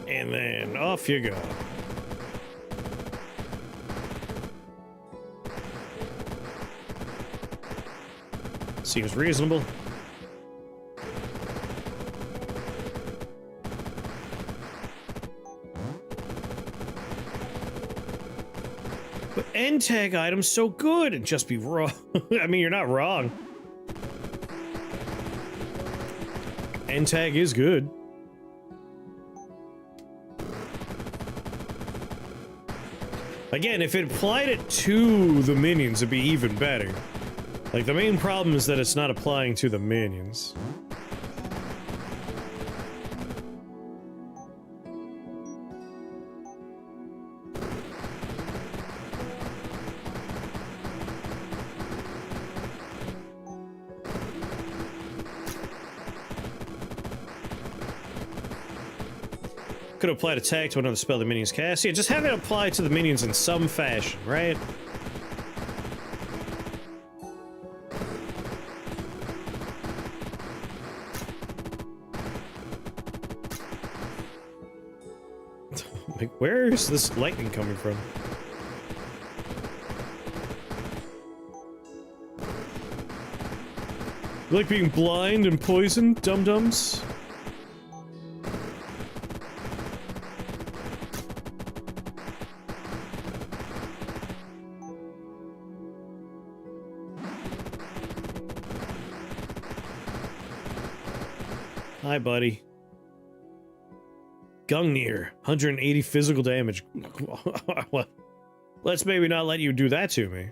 And then off you go. Seems reasonable. But end tag items so good and just be wrong. I mean, you're not wrong. End tag is good. Again, if it applied it to the minions, it'd be even better. Like, the main problem is that it's not applying to the minions. Could apply to tag to another spell the minions cast. Yeah, just have it apply to the minions in some fashion, right? Like, where is this lightning coming from? You like being blind and poisoned, dum-dums? Hi, buddy. Gungnir, 180 physical damage. Let's maybe not let you do that to me.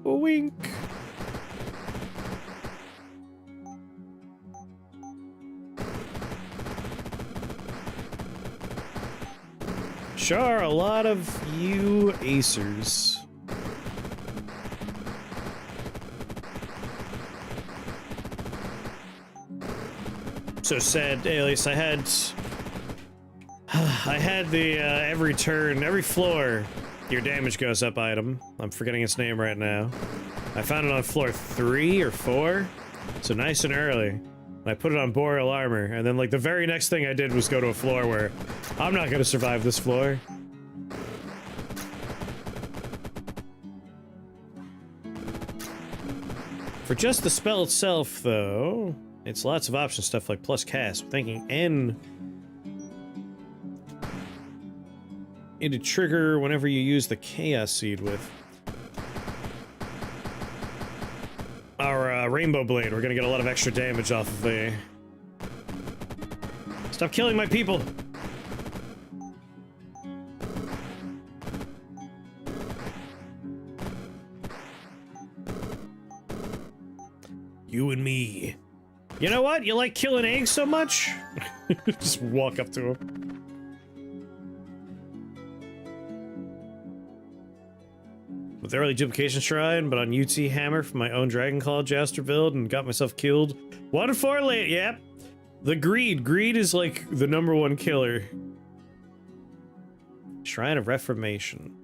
Wink. Sure, a lot of you acers. So sad, Alias. I had the every turn, every floor, your damage goes up item. I'm forgetting its name right now. I found it on floor 3 or 4, so nice and early. And I put it on Boreal Armor, and then like the very next thing I did was go to a floor where I'm not gonna survive this floor. For just the spell itself, though, it's lots of options, stuff like plus cast. I'm thinking N into trigger whenever you use the Chaos Seed with. Our Rainbow Blade, we're gonna get a lot of extra damage off of the... Stop killing my people! You and me. You know what? You like killing eggs so much? Just walk up to him. with the early duplication shrine, but on UT hammer from my own Dragon Claw Jasterville and got myself killed. 1-4 late, yep. The greed. Greed is like the #1 killer. Shrine of Reformation.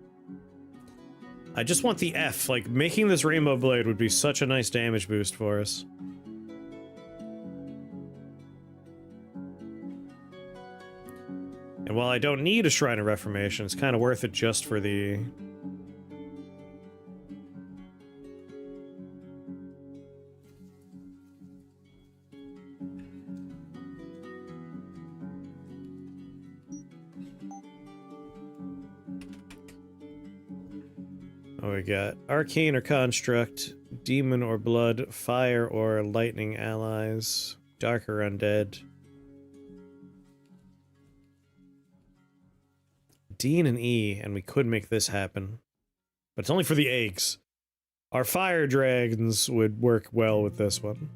I just want the F. Like, making this Rainbow Blade would be such a nice damage boost for us. And while I don't need a Shrine of Reformation, it's kind of worth it just for the... Oh, we got Arcane or Construct, Demon or Blood, Fire or Lightning allies, Dark or Undead. D and an E, and we could make this happen. But it's only for the eggs. Our fire dragons would work well with this one.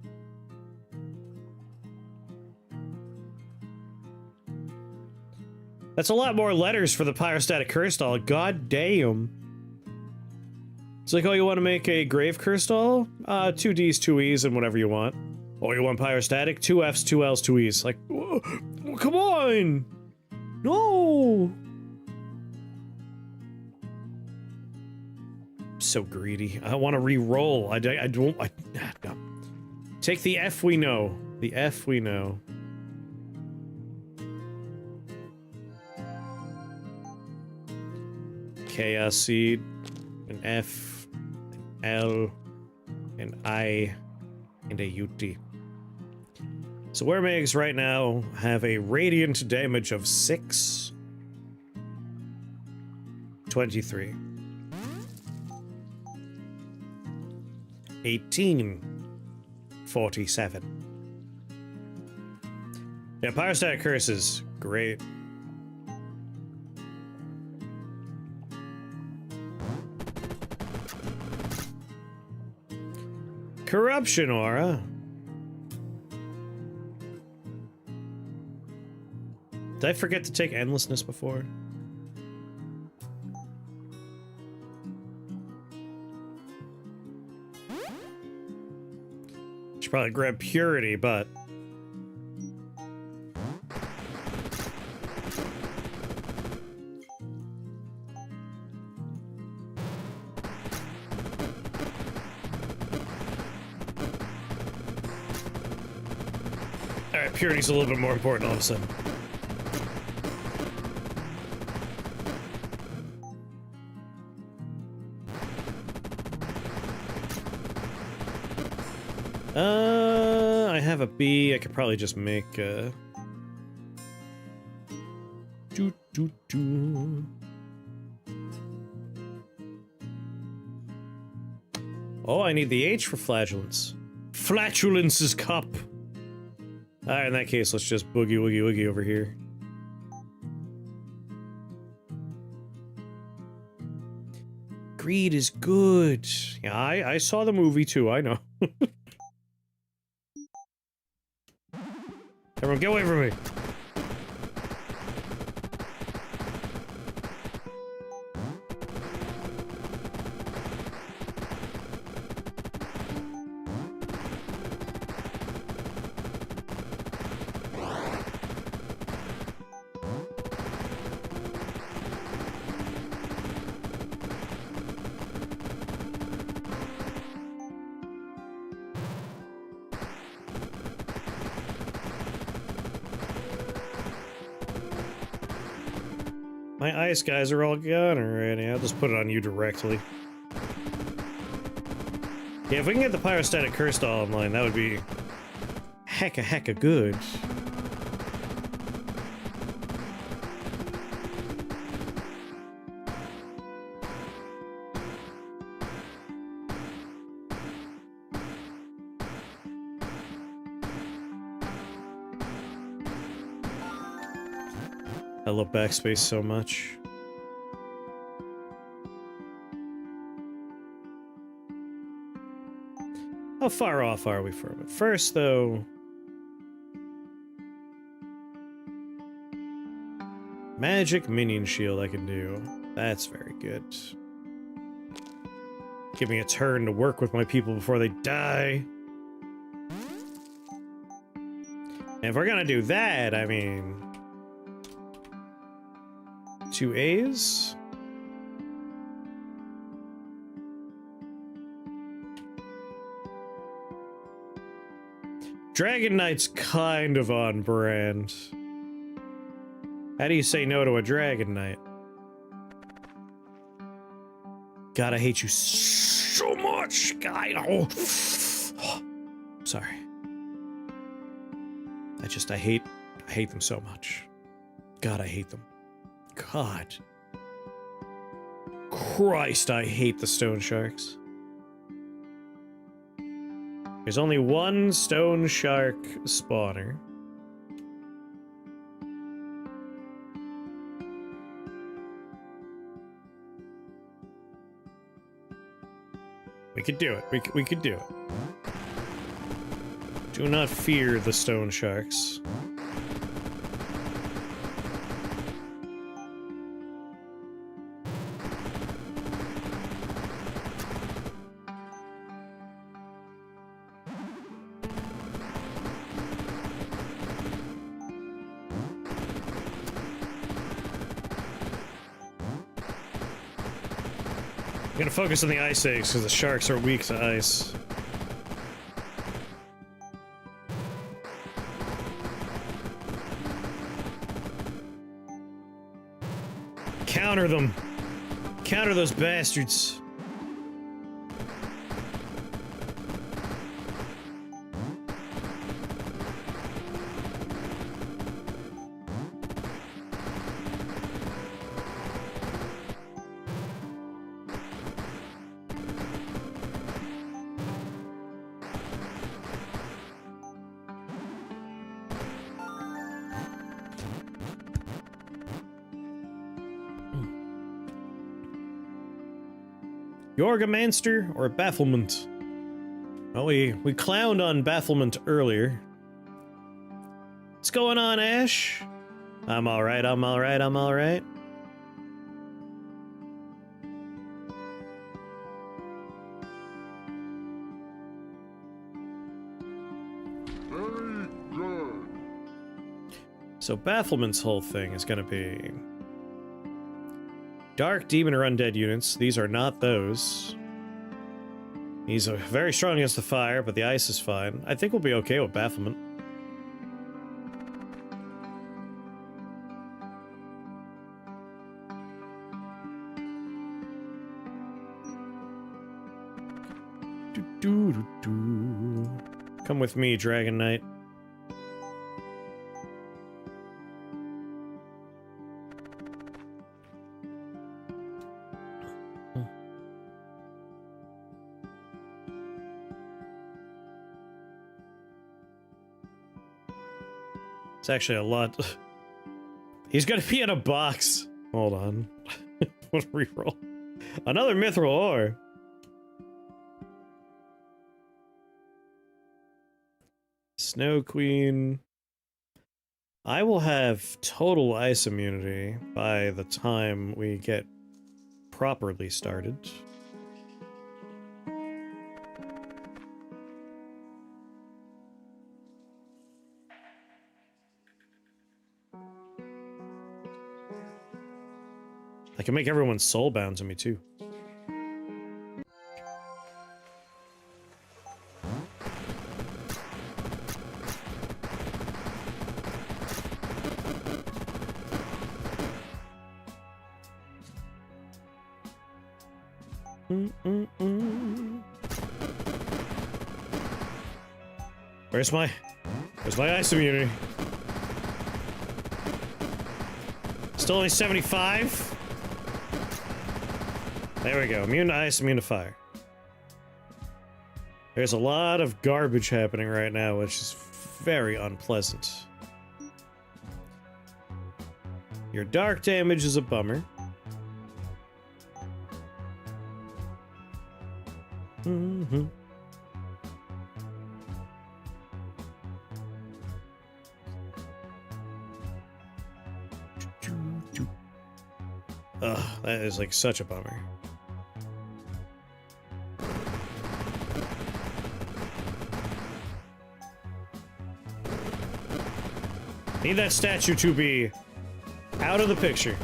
That's a lot more letters for the Pyrostatic Curse Doll. God damn. It's like, oh, you want to make a Grave Curse Doll? 2 Ds, 2 Es, and whatever you want. Oh, you want Pyrostatic? 2 Fs, 2 Ls, 2 Es. Like, whoa, come on! No! So greedy. I want to re-roll. I don't... no. Take the F we know. The F we know. Chaos Seed. An F. An L. An I. And a UT. So Wermegs right now have a radiant damage of 6. 23. 18. 47. Yeah, Pyrostatic Curses. Great. Corruption Aura. Did I forget to take Endlessness before? Should probably grab Purity, but... Alright, Purity's a little bit more important all of a sudden. I have a B. I could probably just make a... Oh, I need the H for Flatulence. Flatulence's cup! Alright, in that case, let's just boogie woogie woogie over here. Greed is good. Yeah, I saw the movie too, I know. Everyone, get away from me! My ice guys are all gone already. I'll just put it on you directly. Yeah, if we can get the Pyrostatic Curse Doll online, that would be hecka good. I love backspace so much. How far off are we from it? First, though... Magic Minion Shield I can do. That's very good. Give me a turn to work with my people before they die. And if we're gonna do that, I mean... 2 A's? Dragon Knight's kind of on brand. How do you say no to a Dragon Knight? God, I hate you so much, guy. Oh. Sorry. I hate them so much. God, I hate them. God. Christ, I hate the stone sharks. There's only one stone shark spawner. We could do it. We could do it. Do not fear the stone sharks. I'm gonna focus on the ice eggs because the sharks are weak to ice. Counter them! Counter those bastards! Yorgamanster or Bafflement? Well, we clowned on Bafflement earlier. What's going on, Ash? I'm alright, I'm alright, I'm alright. Very good. So Bafflement's whole thing is gonna be... Dark, demon, or undead units. These are not those. He's very strong against the fire, but the ice is fine. I think we'll be okay with Bafflement. Come with me, Dragon Knight. It's actually a lot. He's gonna be in a box. Hold on. What a reroll. Another mithril ore. Snow Queen. I will have total ice immunity by the time we get properly started. I can make everyone soulbound to me too. Where's my ice immunity? Still only 75? There we go. Immune to ice, immune to fire. There's a lot of garbage happening right now, which is very unpleasant. Your dark damage is a bummer. Mm-hmm. Ugh, that is like such a bummer. Need that statue to be out of the picture.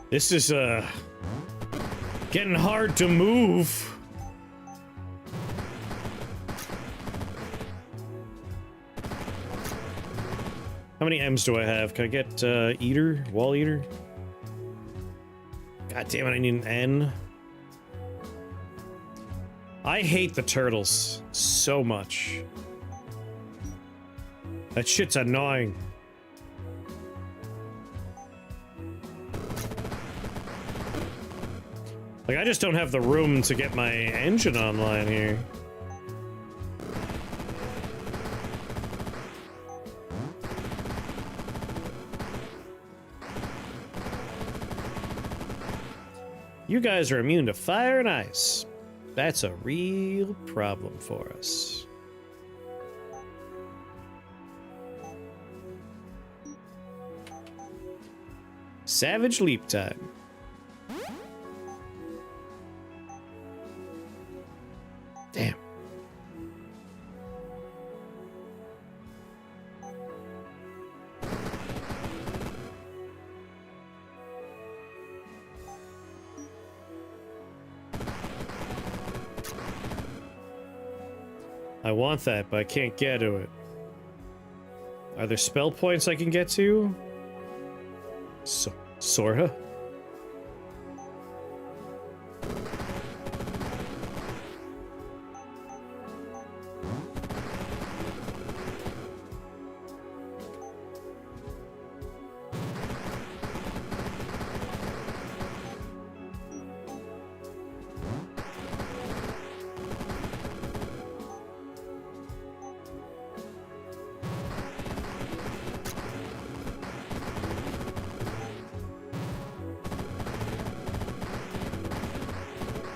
This is, getting hard to move. How many M's do I have? Can I get, Eater? Wall Eater? God damn it, I need an N. I hate the turtles so much. That shit's annoying. Like, I just don't have the room to get my engine online here. You guys are immune to fire and ice. That's a real problem for us. Savage leap time. Damn. I want that, but I can't get to it. Are there spell points I can get to? Sorta.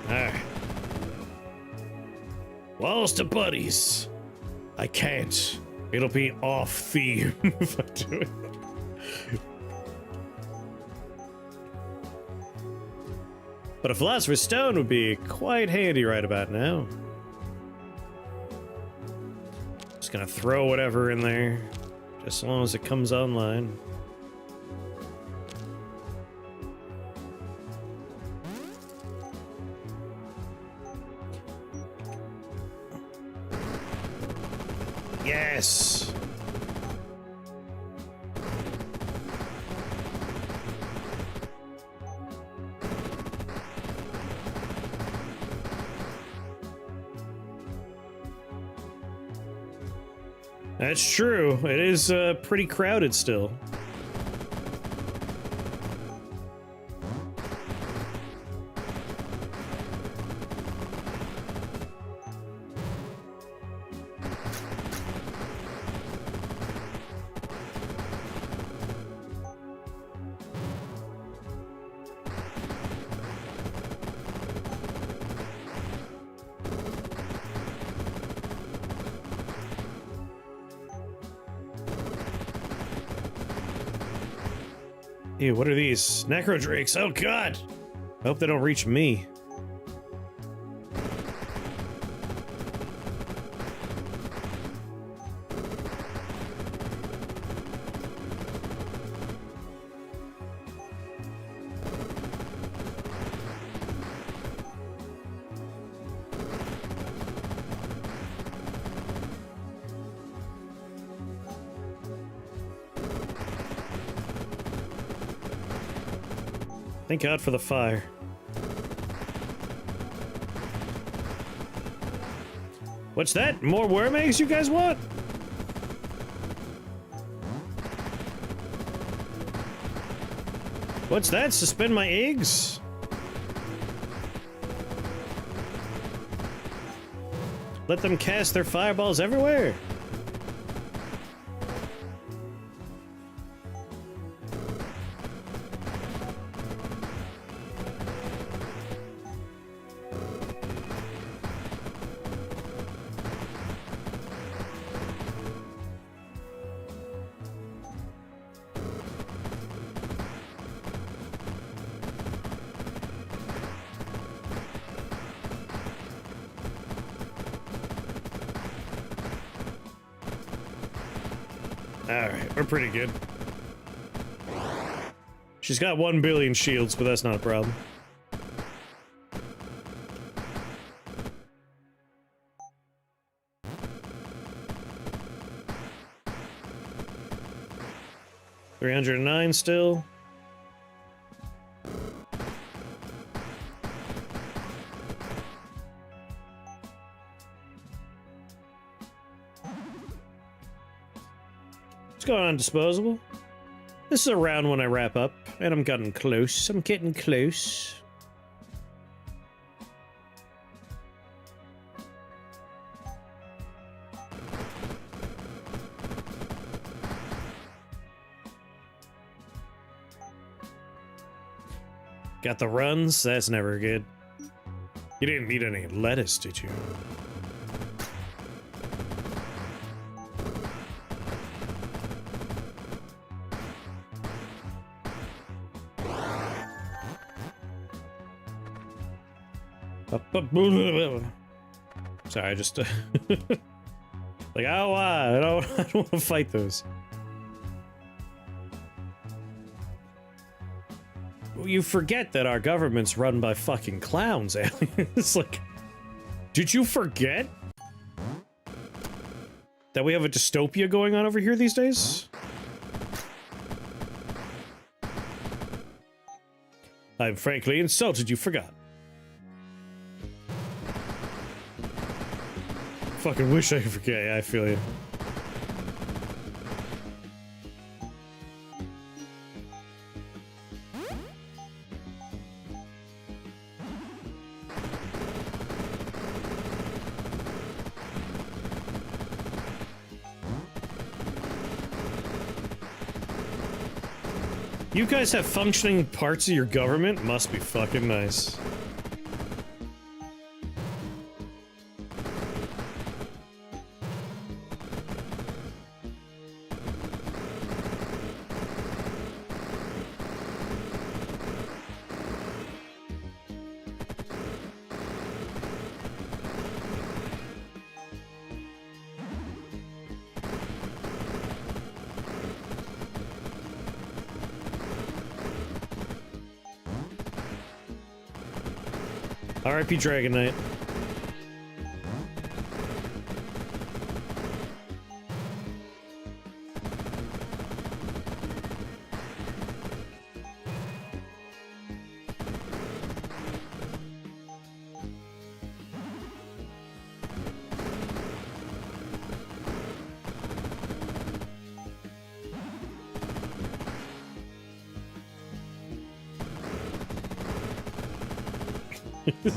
Alright. Walls to buddies. I can't. It'll be off theme if I do it. But a Philosopher's Stone would be quite handy right about now. Just gonna throw whatever in there, just as long as it comes online. Yes! That's true. It is pretty crowded still. Ew, what are these? Necrodrakes, oh god! I hope they don't reach me. Thank God for the fire. What's that? More worm eggs you guys want? What's that? Suspend my eggs? Let them cast their fireballs everywhere? Alright, we're pretty good. She's got 1 billion shields, but that's not a problem. $309 still. What's going on, disposable? This is around when I wrap up, and I'm getting close. I'm getting close. Got the runs? That's never good. You didn't need any lettuce, did you? Sorry, I just like, oh, I don't want to fight those. You forget that our government's run by fucking clowns, alien. It's like, did you forget that we have a dystopia going on over here these days? I'm frankly insulted you forgot. Fucking wish I could forget. Yeah, I feel you. You guys have functioning parts of your government? Must be fucking nice. RIP Dragon Knight.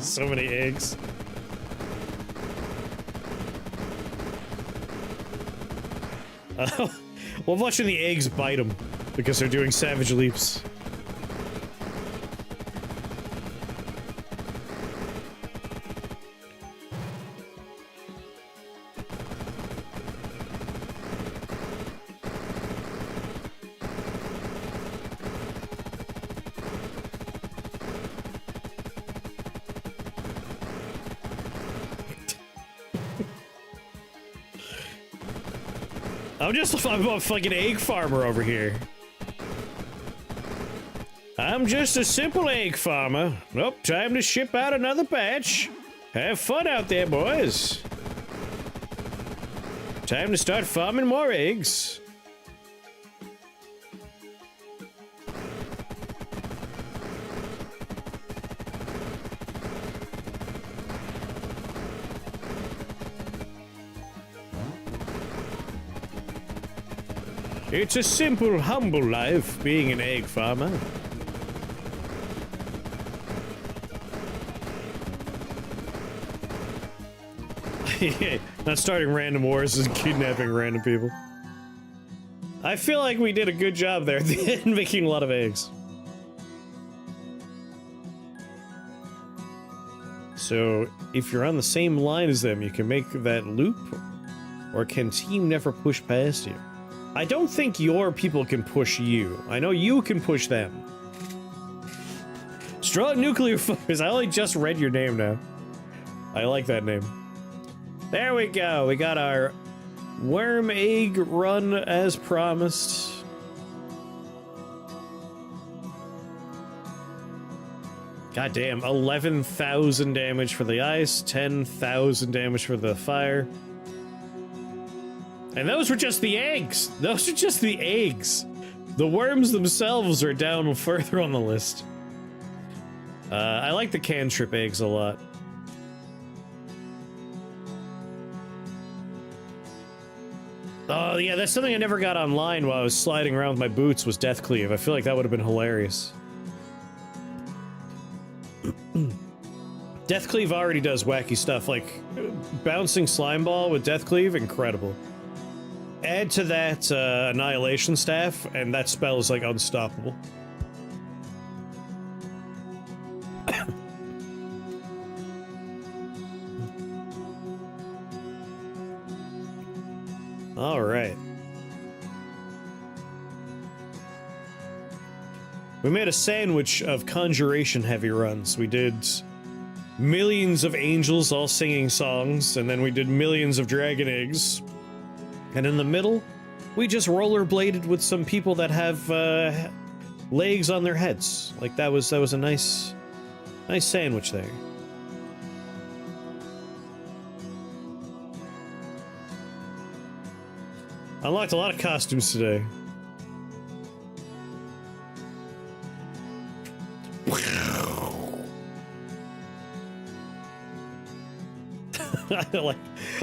So many eggs. Well, watching the eggs bite them because they're doing savage leaps. I'm a fucking egg farmer over here. I'm just a simple egg farmer. Nope, time to ship out another batch. Have fun out there, boys. Time to start farming more eggs. It's a simple, humble life, being an egg farmer. Not starting random wars and kidnapping random people. I feel like we did a good job there at the end, making a lot of eggs. So, if you're on the same line as them, you can make that loop, or can team never push past you? I don't think your people can push you. I know you can push them. Strong nuclear focus. I only just read your name now. I like that name. There we go. We got our Worm egg run as promised. God damn, 11,000 damage for the ice, 10,000 damage for the fire. And those were just the eggs! Those are just the eggs! The worms themselves are down further on the list. I like the cantrip eggs a lot. Oh yeah, that's something I never got online while I was sliding around with my boots was Death Cleave. I feel like that would have been hilarious. Death Cleave already does wacky stuff, like bouncing slime ball with Death Cleave, incredible. Add to that Annihilation Staff, and that spell is like unstoppable. All right. We made a sandwich of conjuration heavy runs. We did millions of angels all singing songs, and then we did millions of dragon eggs. And in the middle, we just rollerbladed with some people that have legs on their heads. Like that was a nice sandwich there. Unlocked a lot of costumes today.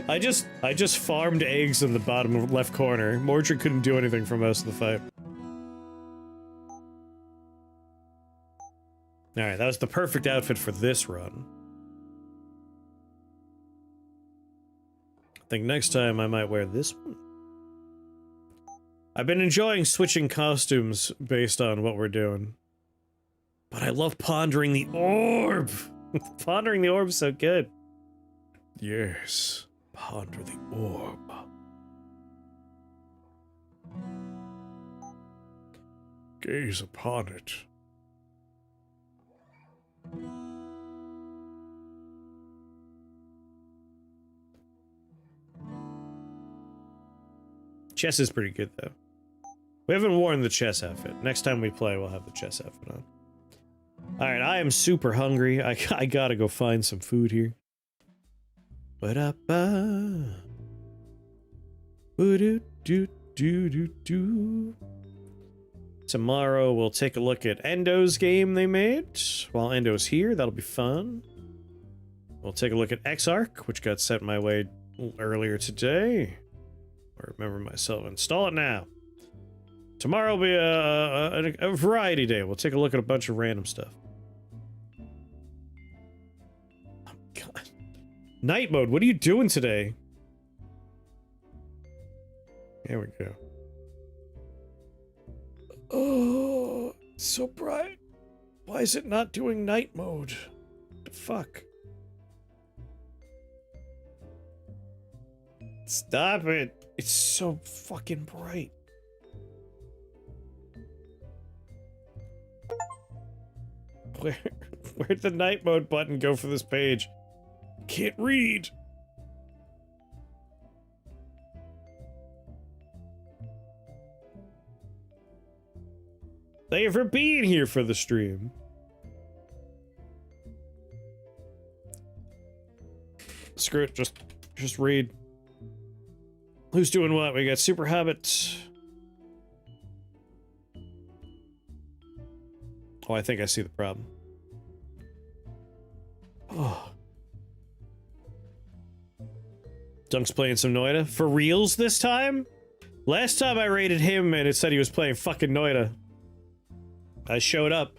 I just farmed eggs in the bottom left corner. Mordred couldn't do anything for most of the fight. Alright, that was the perfect outfit for this run. I think next time I might wear this one. I've been enjoying switching costumes based on what we're doing. But I love pondering the orb! Pondering the orb is so good. Yes, ponder the orb. Gaze upon it. Chess is pretty good, though. We haven't worn the chess outfit. Next time we play, we'll have the chess outfit on. Alright, I am super hungry. I gotta go find some food here. Ba-da-ba. Boo-doo-doo-doo-doo-doo. Tomorrow we'll take a look at Endo's game they made. While Endo's here, that'll be fun. We'll take a look at Exarch, which got sent my way earlier today. I remember myself. Install it now. Tomorrow will be a variety day. We'll take a look at a bunch of random stuff. Oh, God. Night mode, what are you doing today? There we go. Oh, it's so bright. Why is it not doing night mode? What the fuck? Stop it. It's so fucking bright. Where'd the night mode button go for this page? Can't read. Thank you for being here for the stream. Screw it, just read. Who's doing what? We got Super Hobbit. Oh, I think I see the problem. Oh. Dunk's playing some Noida. For reals this time? Last time I rated him and it said he was playing fucking Noida. I showed up,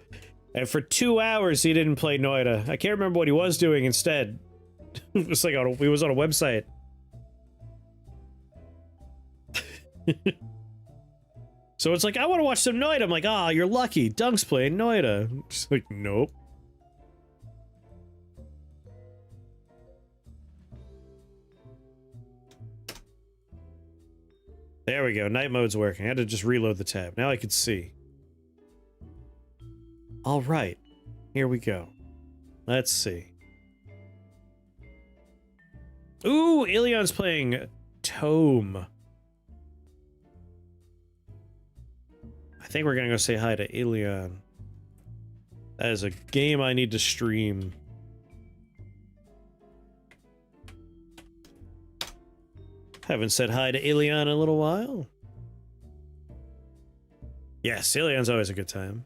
and for 2 hours he didn't play Noida. I can't remember what he was doing instead. It was like he was on a website. So it's like, I want to watch some Noida. I'm like, ah, you're lucky. Dunk's playing Noida. Just like, nope. There we go. Night mode's working. I had to just reload the tab. Now I can see. All right. Here we go. Let's see. Ooh, Ilion's playing Tome. I think we're gonna go say hi to Ilion. That is a game I need to stream. Haven't said hi to Ilion in a little while. Yes, Ilion's always a good time.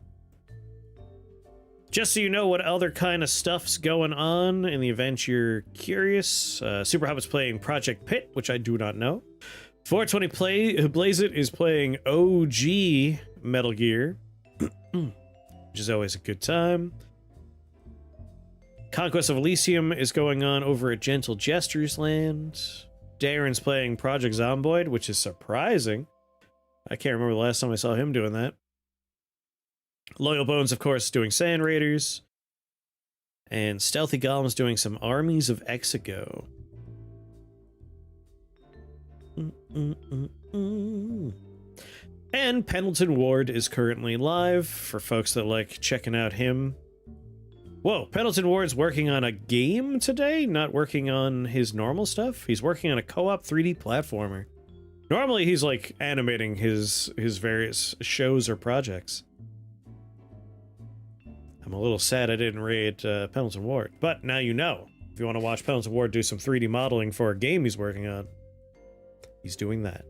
Just so you know what other kind of stuff's going on in the event you're curious, Super Hobbit's playing Project Pit, which I do not know. 420 Blaze It is playing OG Metal Gear, which is always a good time. Conquest of Elysium is going on over at Gentle Jester's Land. Darren's playing Project Zomboid, which is surprising. I can't remember the last time I saw him doing that. Loyal Bones, of course, doing Sand Raiders. And Stealthy Golem's doing some Armies of Exego. And Pendleton Ward is currently live for folks that like checking out him. Whoa, Pendleton Ward's working on a game today, not working on his normal stuff. He's working on a co-op 3D platformer. Normally he's like animating his various shows or projects. I'm a little sad I didn't raid Pendleton Ward, but now you know. If you want to watch Pendleton Ward do some 3D modeling for a game he's working on, he's doing that.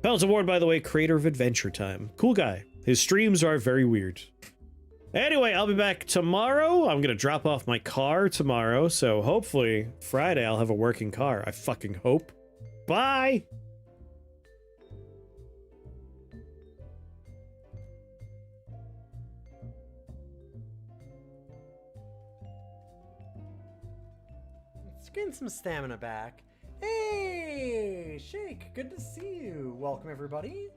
Pendleton Ward, by the way, creator of Adventure Time. Cool guy. His streams are very weird. Anyway, I'll be back tomorrow. I'm going to drop off my car tomorrow, so hopefully Friday I'll have a working car. I fucking hope. Bye! Let's gain some stamina back. Hey, Shake, good to see you. Welcome, everybody.